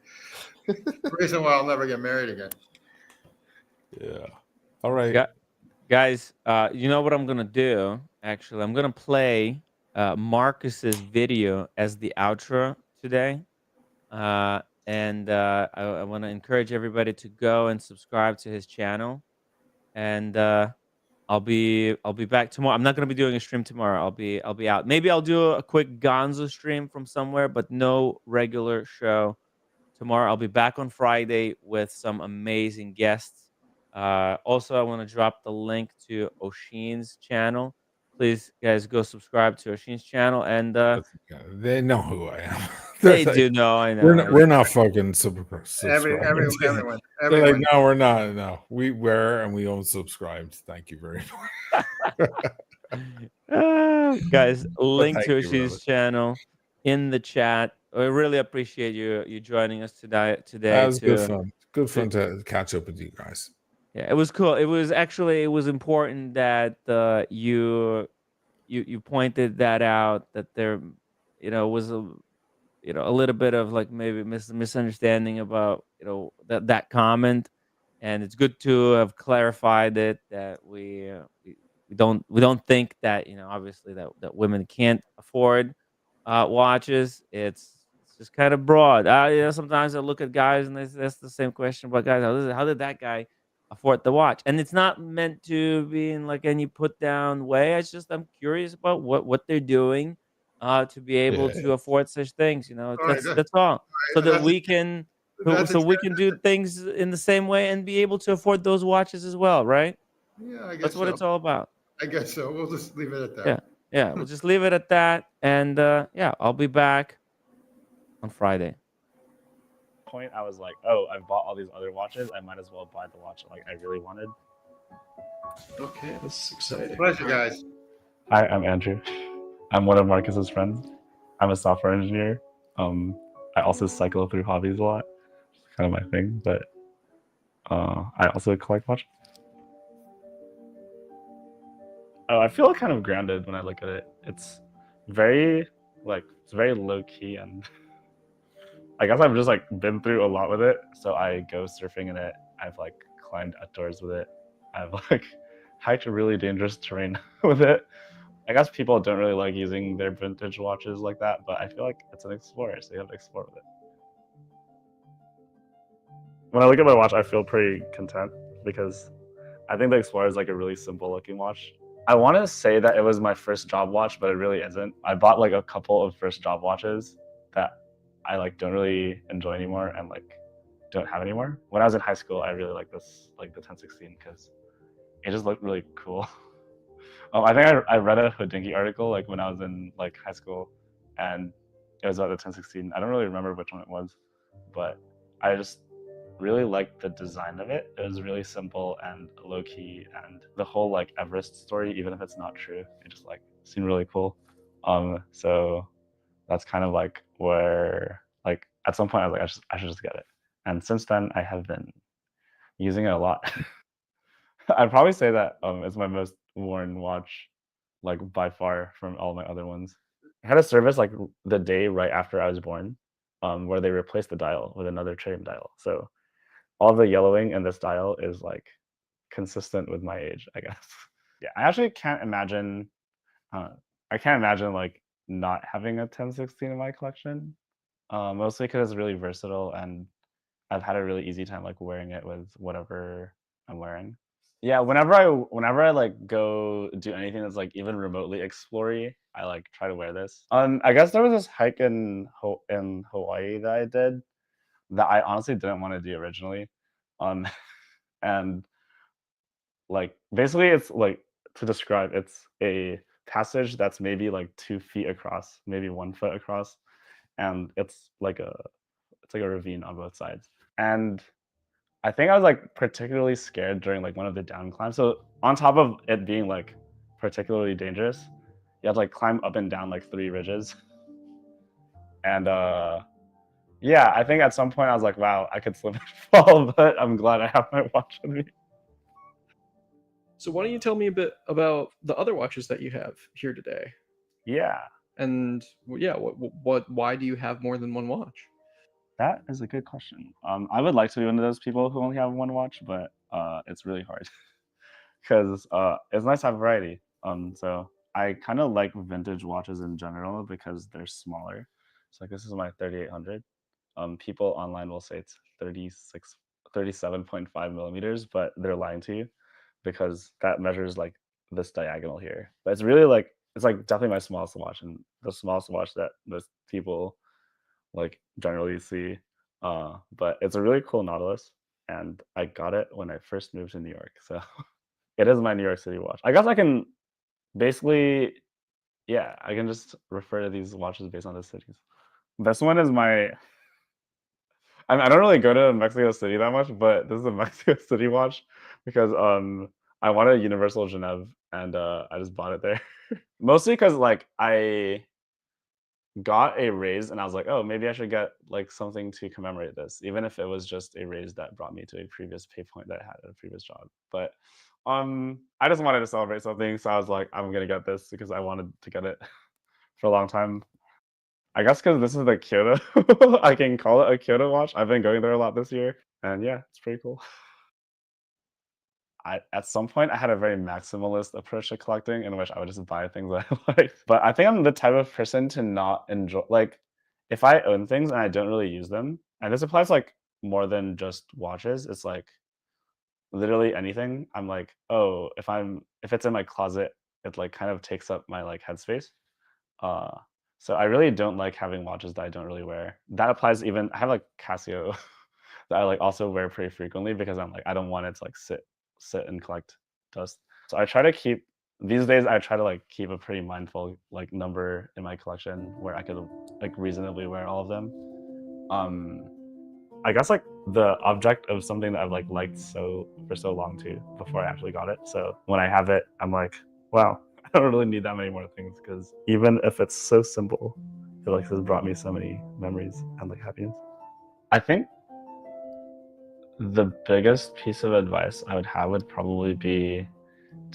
Reason why I'll never get married again. Yeah. All right. Guys, you know what I'm gonna do? Actually, I'm gonna play Marcus's video as the outro today, and I want to encourage everybody to go and subscribe to his channel, and I'll be back tomorrow. I'm not gonna be doing a stream tomorrow. I'll be out. Maybe I'll do a quick Gonzo stream from somewhere, but no regular show tomorrow. I'll be back on Friday with some amazing guests. Also, I want to drop the link to Osheen's channel. Please, guys, go subscribe to Osheen's channel, and they know who I am. They do know. I know. We're not fucking super. Everyone. They're like, no, we're not. No, we were and we unsubscribed. Thank you very much. Guys, link thank to you, Osheen's brother. channel in the chat. I really appreciate you joining us today. That was good fun. Good fun to catch up with you guys. Yeah, it was cool. It was important that you pointed that out, that there, was a little bit of like maybe misunderstanding about that comment, and it's good to have clarified it, that we don't think that obviously that women can't afford watches. It's just kind of broad. Sometimes I look at guys and that's the same question about guys. How did that guy afford the watch? And it's not meant to be in like any put down way. It's just I'm curious about what they're doing to be able to afford such things. That's all. So that we can do things in the same way and be able to afford those watches as well, right? Yeah, I guess that's what it's all about. I guess so. We'll just leave it at that. Yeah, we'll just leave it at that. And I'll be back on Friday. Point, I was like, oh, I've bought all these other watches. I might as well buy the watch like I really wanted. Okay, this is exciting. Pleasure, guys. Hi, I'm Andrew. I'm one of Marcus's friends. I'm a software engineer. I also cycle through hobbies a lot. It's kind of my thing, but I also collect watches. Oh, I feel kind of grounded when I look at it. It's very low key and I guess I've just like been through a lot with it. So I go surfing in it. I've like climbed outdoors with it. I've like hiked really dangerous terrain with it. I guess people don't really like using their vintage watches like that, but I feel like it's an explorer, so you have to explore with it. When I look at my watch, I feel pretty content because I think the Explorer is like a really simple looking watch. I want to say that it was my first job watch, but it really isn't. I bought like a couple of first job watches that I like don't really enjoy anymore and like don't have anymore. When I was in high school, I really liked this, like the 1016, because it just looked really cool. I think I read a Hodinkee article like when I was in like high school, and it was about the 1016. I don't really remember which one it was, but I just really liked the design of it. It was really simple and low key, and the whole like Everest story, even if it's not true, it just like seemed really cool. So that's kind of like where like at some point I was like I should just get it, and since then I have been using it a lot. I'd probably say that it's my most worn watch, like by far from all my other ones. I had a service like the day right after I was born, where they replaced the dial with another tritium dial. So all the yellowing in this dial is like consistent with my age, I guess. Yeah, I actually can't imagine. I can't imagine like not having a 1016 in my collection. Mostly because it's really versatile, and I've had a really easy time like wearing it with whatever I'm wearing. Yeah, whenever I like go do anything that's like even remotely explory, I like try to wear this. I guess there was this hike in Hawaii that I did that I honestly didn't want to do originally. And like basically it's like, to describe, it's a passage that's maybe like 2 feet across, maybe 1 foot across, and it's like a ravine on both sides. And I think I was like particularly scared during like one of the down climbs. So on top of it being like particularly dangerous, you have to like climb up and down like 3 ridges. And yeah, I think at some point I was like, wow, I could slip and fall, but I'm glad I have my watch with me. So why don't you tell me a bit about the other watches that you have here today? Yeah, And yeah, why do you have more than one watch? that is a good question. I would like to be one of those people who only have one watch, but it's really hard because it's nice to have variety. So I kind of like vintage watches in general because they're smaller. So like this is my 3800. People online will say it's 37.5 millimeters, but they're lying to you because that measures like this diagonal here. But it's really like, it's like definitely my smallest watch and the smallest watch that most people like generally see. But it's a really cool Nautilus, and I got it when I first moved to New York. So it is my New York City watch. I guess I can basically, yeah, I can just refer to these watches based on the cities. This one is my, I don't really go to Mexico City that much, but this is a Mexico City watch because I wanted a Universal Genève, and I just bought it there. Mostly because like I got a raise and I was like, oh, maybe I should get like something to commemorate this, even if it was just a raise that brought me to a previous pay point that I had at a previous job. But I just wanted to celebrate something, so I was like, I'm gonna get this because I wanted to get it for a long time. I guess because this is the Kyoto, I can call it a Kyoto watch. I've been going there a lot this year, and yeah, it's pretty cool. At some point I had a very maximalist approach to collecting in which I would just buy things that I like. But I think I'm the type of person to not enjoy, like if I own things and I don't really use them, and this applies like more than just watches, it's like literally anything. I'm like, oh, if it's in my closet, it like kind of takes up my like headspace. Uh so I really don't like having watches that I don't really wear. That applies even, I have like Casio that I like also wear pretty frequently because I'm like, I don't want it to like sit and collect dust. So I try to keep, these days I try to like keep a pretty mindful like number in my collection where I could like reasonably wear all of them. I guess like the object of something that I've like liked for so long too before I actually got it. So when I have it, I'm like, wow, I don't really need that many more things because even if it's so simple, it like has brought me so many memories and like happiness. I think the biggest piece of advice I would have would probably be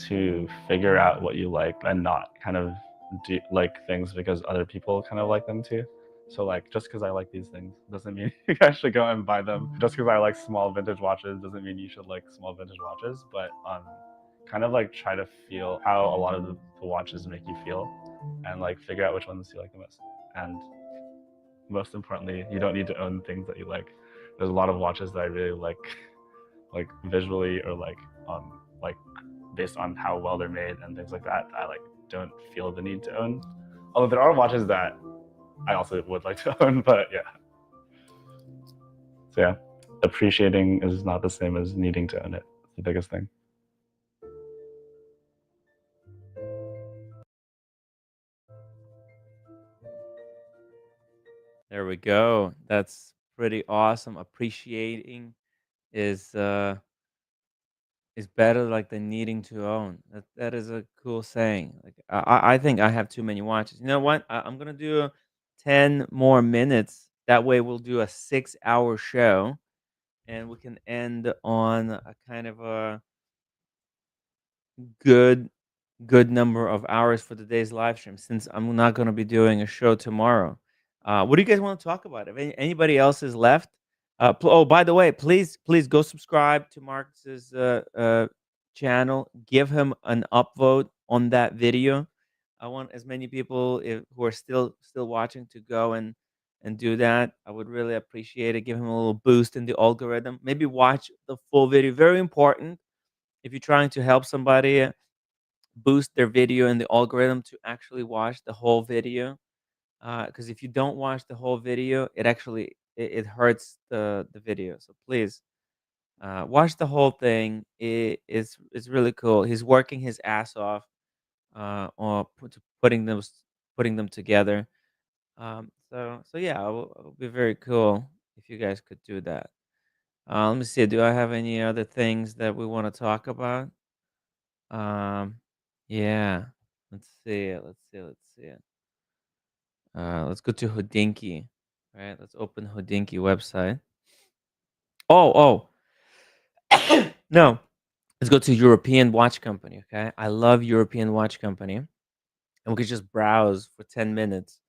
to figure out what you like and not kind of do like things because other people kind of like them too. So like, just because I like these things doesn't mean you guys should go and buy them. Just because I like small vintage watches doesn't mean you should like small vintage watches. But kind of like try to feel how a lot of the watches make you feel, and like figure out which ones you like the most. And most importantly, you don't need to own things that you like. There's a lot of watches that I really like visually, or like based on how well they're made and things like that. I like don't feel the need to own. Although there are watches that I also would like to own, but yeah. So yeah, appreciating is not the same as needing to own it. It's the biggest thing. There we go. That's pretty awesome. Appreciating is better like than needing to own. That is a cool saying. Like I think I have too many watches. You know what? I'm gonna do 10 more minutes. That way we'll do a 6-hour show, and we can end on a kind of a good good number of hours for today's live stream, since I'm not going to be doing a show tomorrow. What do you guys want to talk about? If anybody else is left, oh, by the way, please go subscribe to Marcus's channel. Give him an upvote on that video. I want as many people who are still watching to go and do that. I would really appreciate it. Give him a little boost in the algorithm. Maybe watch the full video. Very important if you're trying to help somebody boost their video in the algorithm, to actually watch the whole video. Because if you don't watch the whole video, it actually it hurts the video. So please watch the whole thing. It's really cool. He's working his ass off on putting them together. So yeah, it would be very cool if you guys could do that. Let me see. Do I have any other things that we want to talk about? Yeah. Let's see it. Let's see it. Let's see it. Let's go to Hodinky. All right. Let's open Hodinky website. Oh. No. Let's go to European Watch Company. Okay. I love European Watch Company, and we could just browse for 10 minutes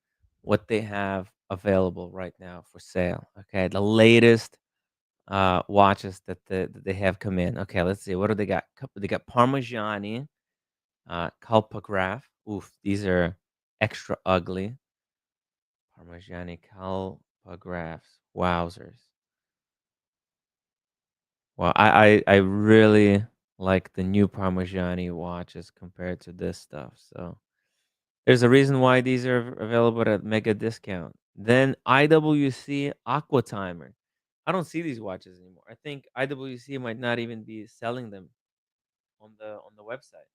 what they have available right now for sale. Okay. The latest watches that they have come in. Okay. Let's see. What do they got? They got Parmigiani. Kalpograph. Oof, these are extra ugly. Parmigiani Kalpographs. Wowzers. Well, I really like the new Parmigiani watches compared to this stuff. So there's a reason why these are available at mega discount. Then IWC Aqua Timer. I don't see these watches anymore. I think IWC might not even be selling them on the website.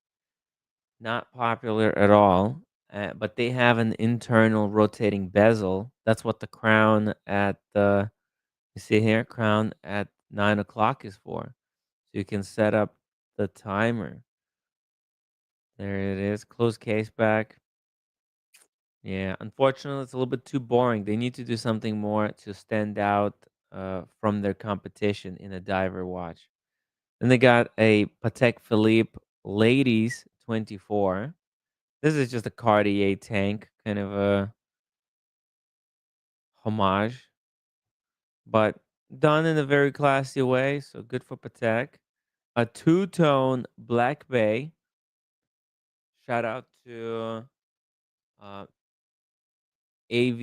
Not popular at all, but they have an internal rotating bezel. That's what the crown at the you see here, crown at 9 o'clock is for. So you can set up the timer. There it is. Closed case back. Yeah, unfortunately, it's a little bit too boring. They need to do something more to stand out from their competition in a diver watch. Then they got a Patek Philippe Ladies 24. This is just a Cartier tank, kind of a homage, but done in a very classy way. So good for Patek. A two-tone Black Bay. Shout out to uh, AV,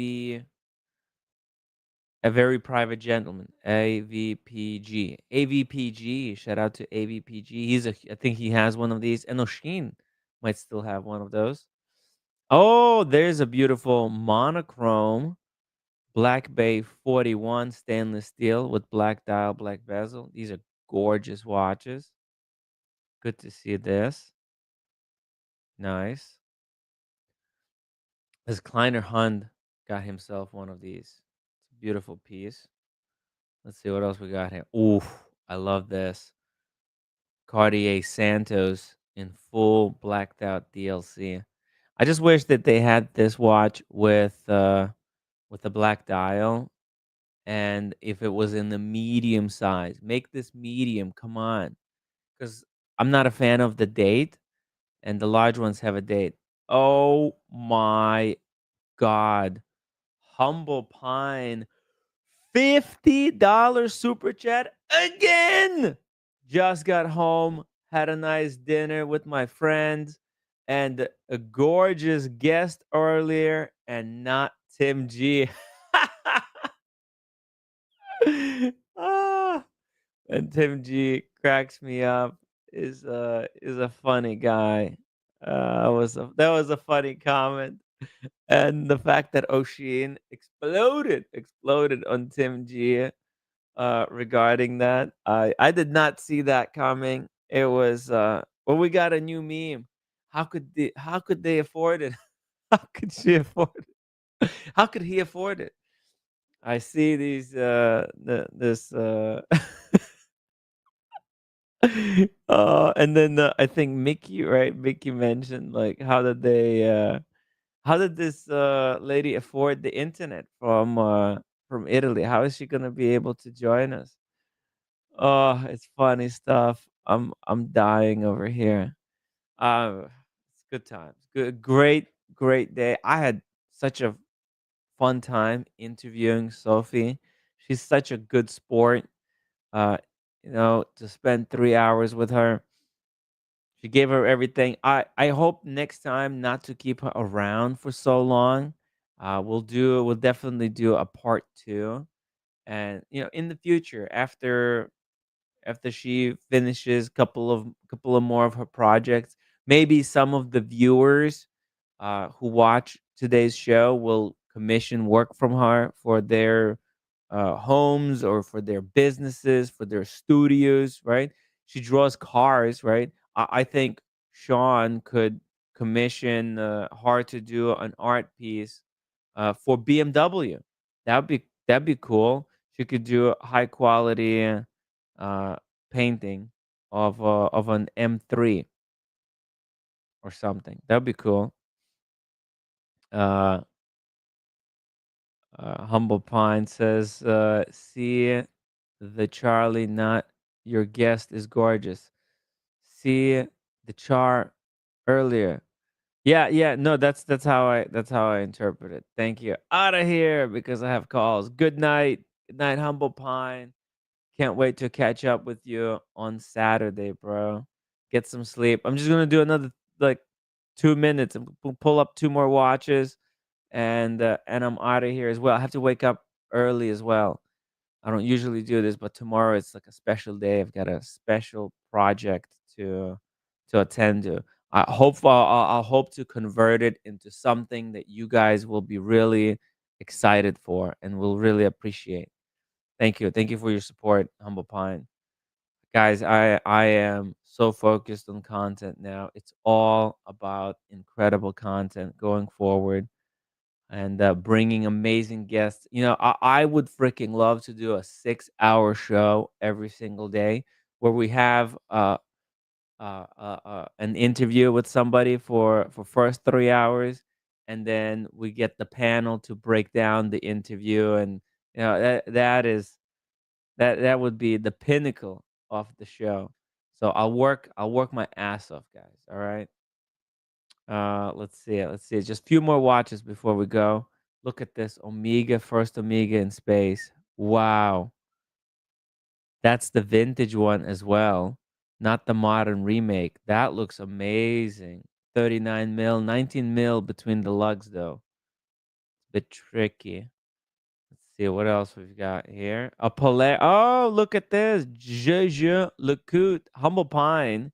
a very private gentleman, AVPG. AVPG. Shout out to AVPG. I think he has one of these, and Osheen might still have one of those. Oh, there's a beautiful monochrome Black Bay 41 stainless steel with black dial, black bezel. These are gorgeous watches. Good to see this. Nice. As Kleiner Hund got himself one of these. It's a beautiful piece. Let's see what else we got here. Oof, I love this. Cartier Santos in full blacked out DLC. I just wish that they had this watch with the black dial, and if it was in the medium size, make this medium. Come on, because I'm not a fan of the date, and the large ones have a date. Oh my god, Humble Pine, $50 super chat again. Just got home, had a nice dinner with my friends, and a gorgeous guest earlier, and not Tim G. Ah, and Tim G cracks me up. Is a funny guy. That was a funny comment, and the fact that Osheen exploded on Tim G regarding that. I did not see that coming. It was well, we got a new meme. How could they afford it? How could she afford it? How could he afford it? I see these this and then I think Mickey, right? Mickey mentioned like how did this lady afford the internet from Italy? How is she gonna be able to join us? Oh, it's funny stuff. I'm dying over here. It's good times. Great day. I had such a fun time interviewing Sophie. She's such a good sport. Uh, to spend 3 hours with her. She gave her everything. I hope next time not to keep her around for so long. We'll definitely do a part two. And in the future, after she finishes couple of more of her projects, maybe some of the viewers who watch today's show will commission work from her for their homes or for their businesses, for their studios, right? She draws cars, right? I think Sean could commission her to do an art piece for BMW. That'd be cool. She could do a high quality uh, painting of an M3 or something. That'd be cool. Uh, Humble Pine says, "See the Charlie, not your guest is gorgeous. See the char earlier. Yeah. No, that's how I interpret it. Thank you. Out of here because I have calls. Good night. Good night, Humble Pine. Can't wait to catch up with you on Saturday, bro. Get some sleep. I'm just gonna do another like 2 minutes and pull up two more watches, and I'm out of here as well. I have to wake up early as well. I don't usually do this, but tomorrow it's like a special day. I've got a special project to attend to. I'll hope to convert it into something that you guys will be really excited for and will really appreciate. Thank you for your support, Humble Pine. Guys, I am so focused on content now. It's all about incredible content going forward and bringing amazing guests. I would freaking love to do a 6 hour show every single day where we have an interview with somebody for first 3 hours, and then we get the panel to break down the interview, and that would be the pinnacle of the show. So I'll work my ass off, guys. All right. Let's see. Let's see. Just a few more watches before we go. Look at this Omega, first Omega in space. Wow. That's the vintage one as well, not the modern remake. That looks amazing. 39 mil, 19 mil between the lugs though. It's a bit tricky. Let's see what else we've got here. A Polaris. Oh, look at this. Juju Lecoute. Humble Pine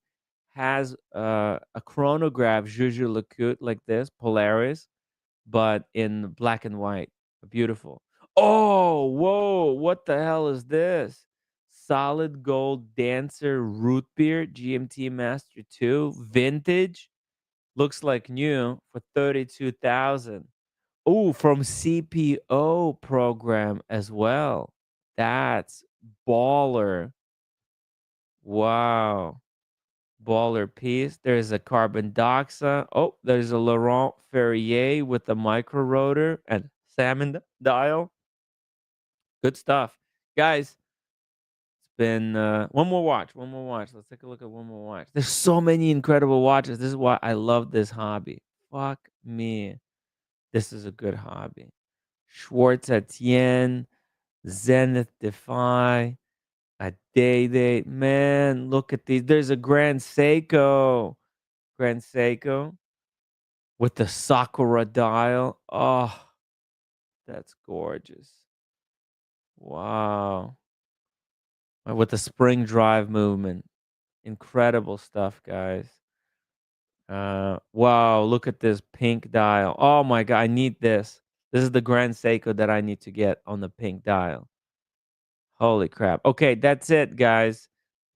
has a chronograph Juju Lecoute like this, Polaris, but in black and white. Beautiful. Oh, whoa. What the hell is this? Solid gold dancer root beer GMT Master 2 vintage. Looks like new for 32,000. Oh, from CPO program as well. That's baller. Wow. Baller piece. There's a Carbon Doxa. Oh, there's a Laurent Ferrier with the micro rotor and salmon dial. Good stuff. Guys, it's been one more watch. One more watch. Let's take a look at one more watch. There's so many incredible watches. This is why I love this hobby. Fuck me. This is a good hobby. Schwartz Etienne, Zenith Defy, a Day. Man, look at these. There's a Grand Seiko. Grand Seiko with the Sakura dial. Oh, that's gorgeous. Wow. With the spring drive movement. Incredible stuff, guys. Wow, look at this pink dial. Oh my god, I need this. This is the Grand Seiko that I need to get on the pink dial. Holy crap. Okay, that's it, guys.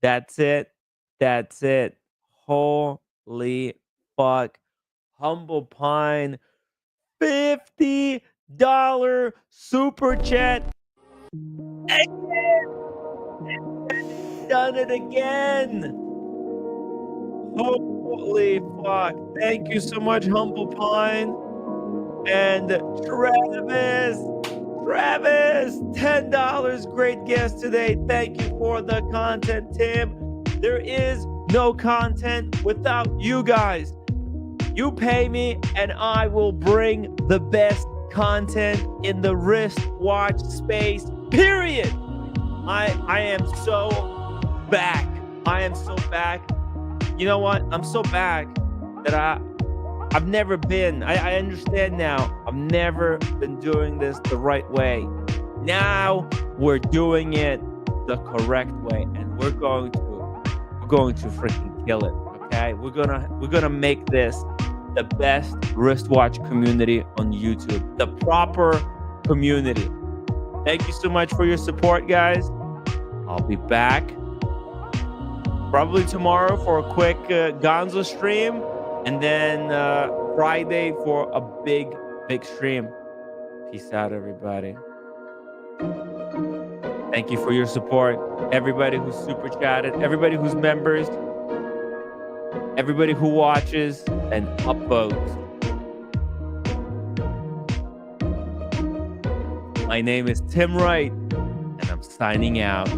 That's it. That's it. Holy fuck. Humble Pine, $50 super chat. Done it again. Holy fuck. Thank you so much, Humble Pine. And Travis, $10. Great guest today. Thank you for the content, Tim. There is no content without you guys. You pay me and I will bring the best content in the wristwatch space, period. I am so back. I am so back. You know what? I'm so back that I've never been. I understand now. I've never been doing this the right way. Now we're doing it the correct way, and we're going to freaking kill it. Okay? We're gonna make this the best wristwatch community on YouTube. The proper community. Thank you so much for your support, guys. I'll be back probably tomorrow for a quick Gonzo stream, and then Friday for a big stream. Peace out, everybody. Thank you for your support. Everybody who's super chatted, everybody who's members, everybody who watches and upvotes. My name is Tim Wright, and I'm signing out.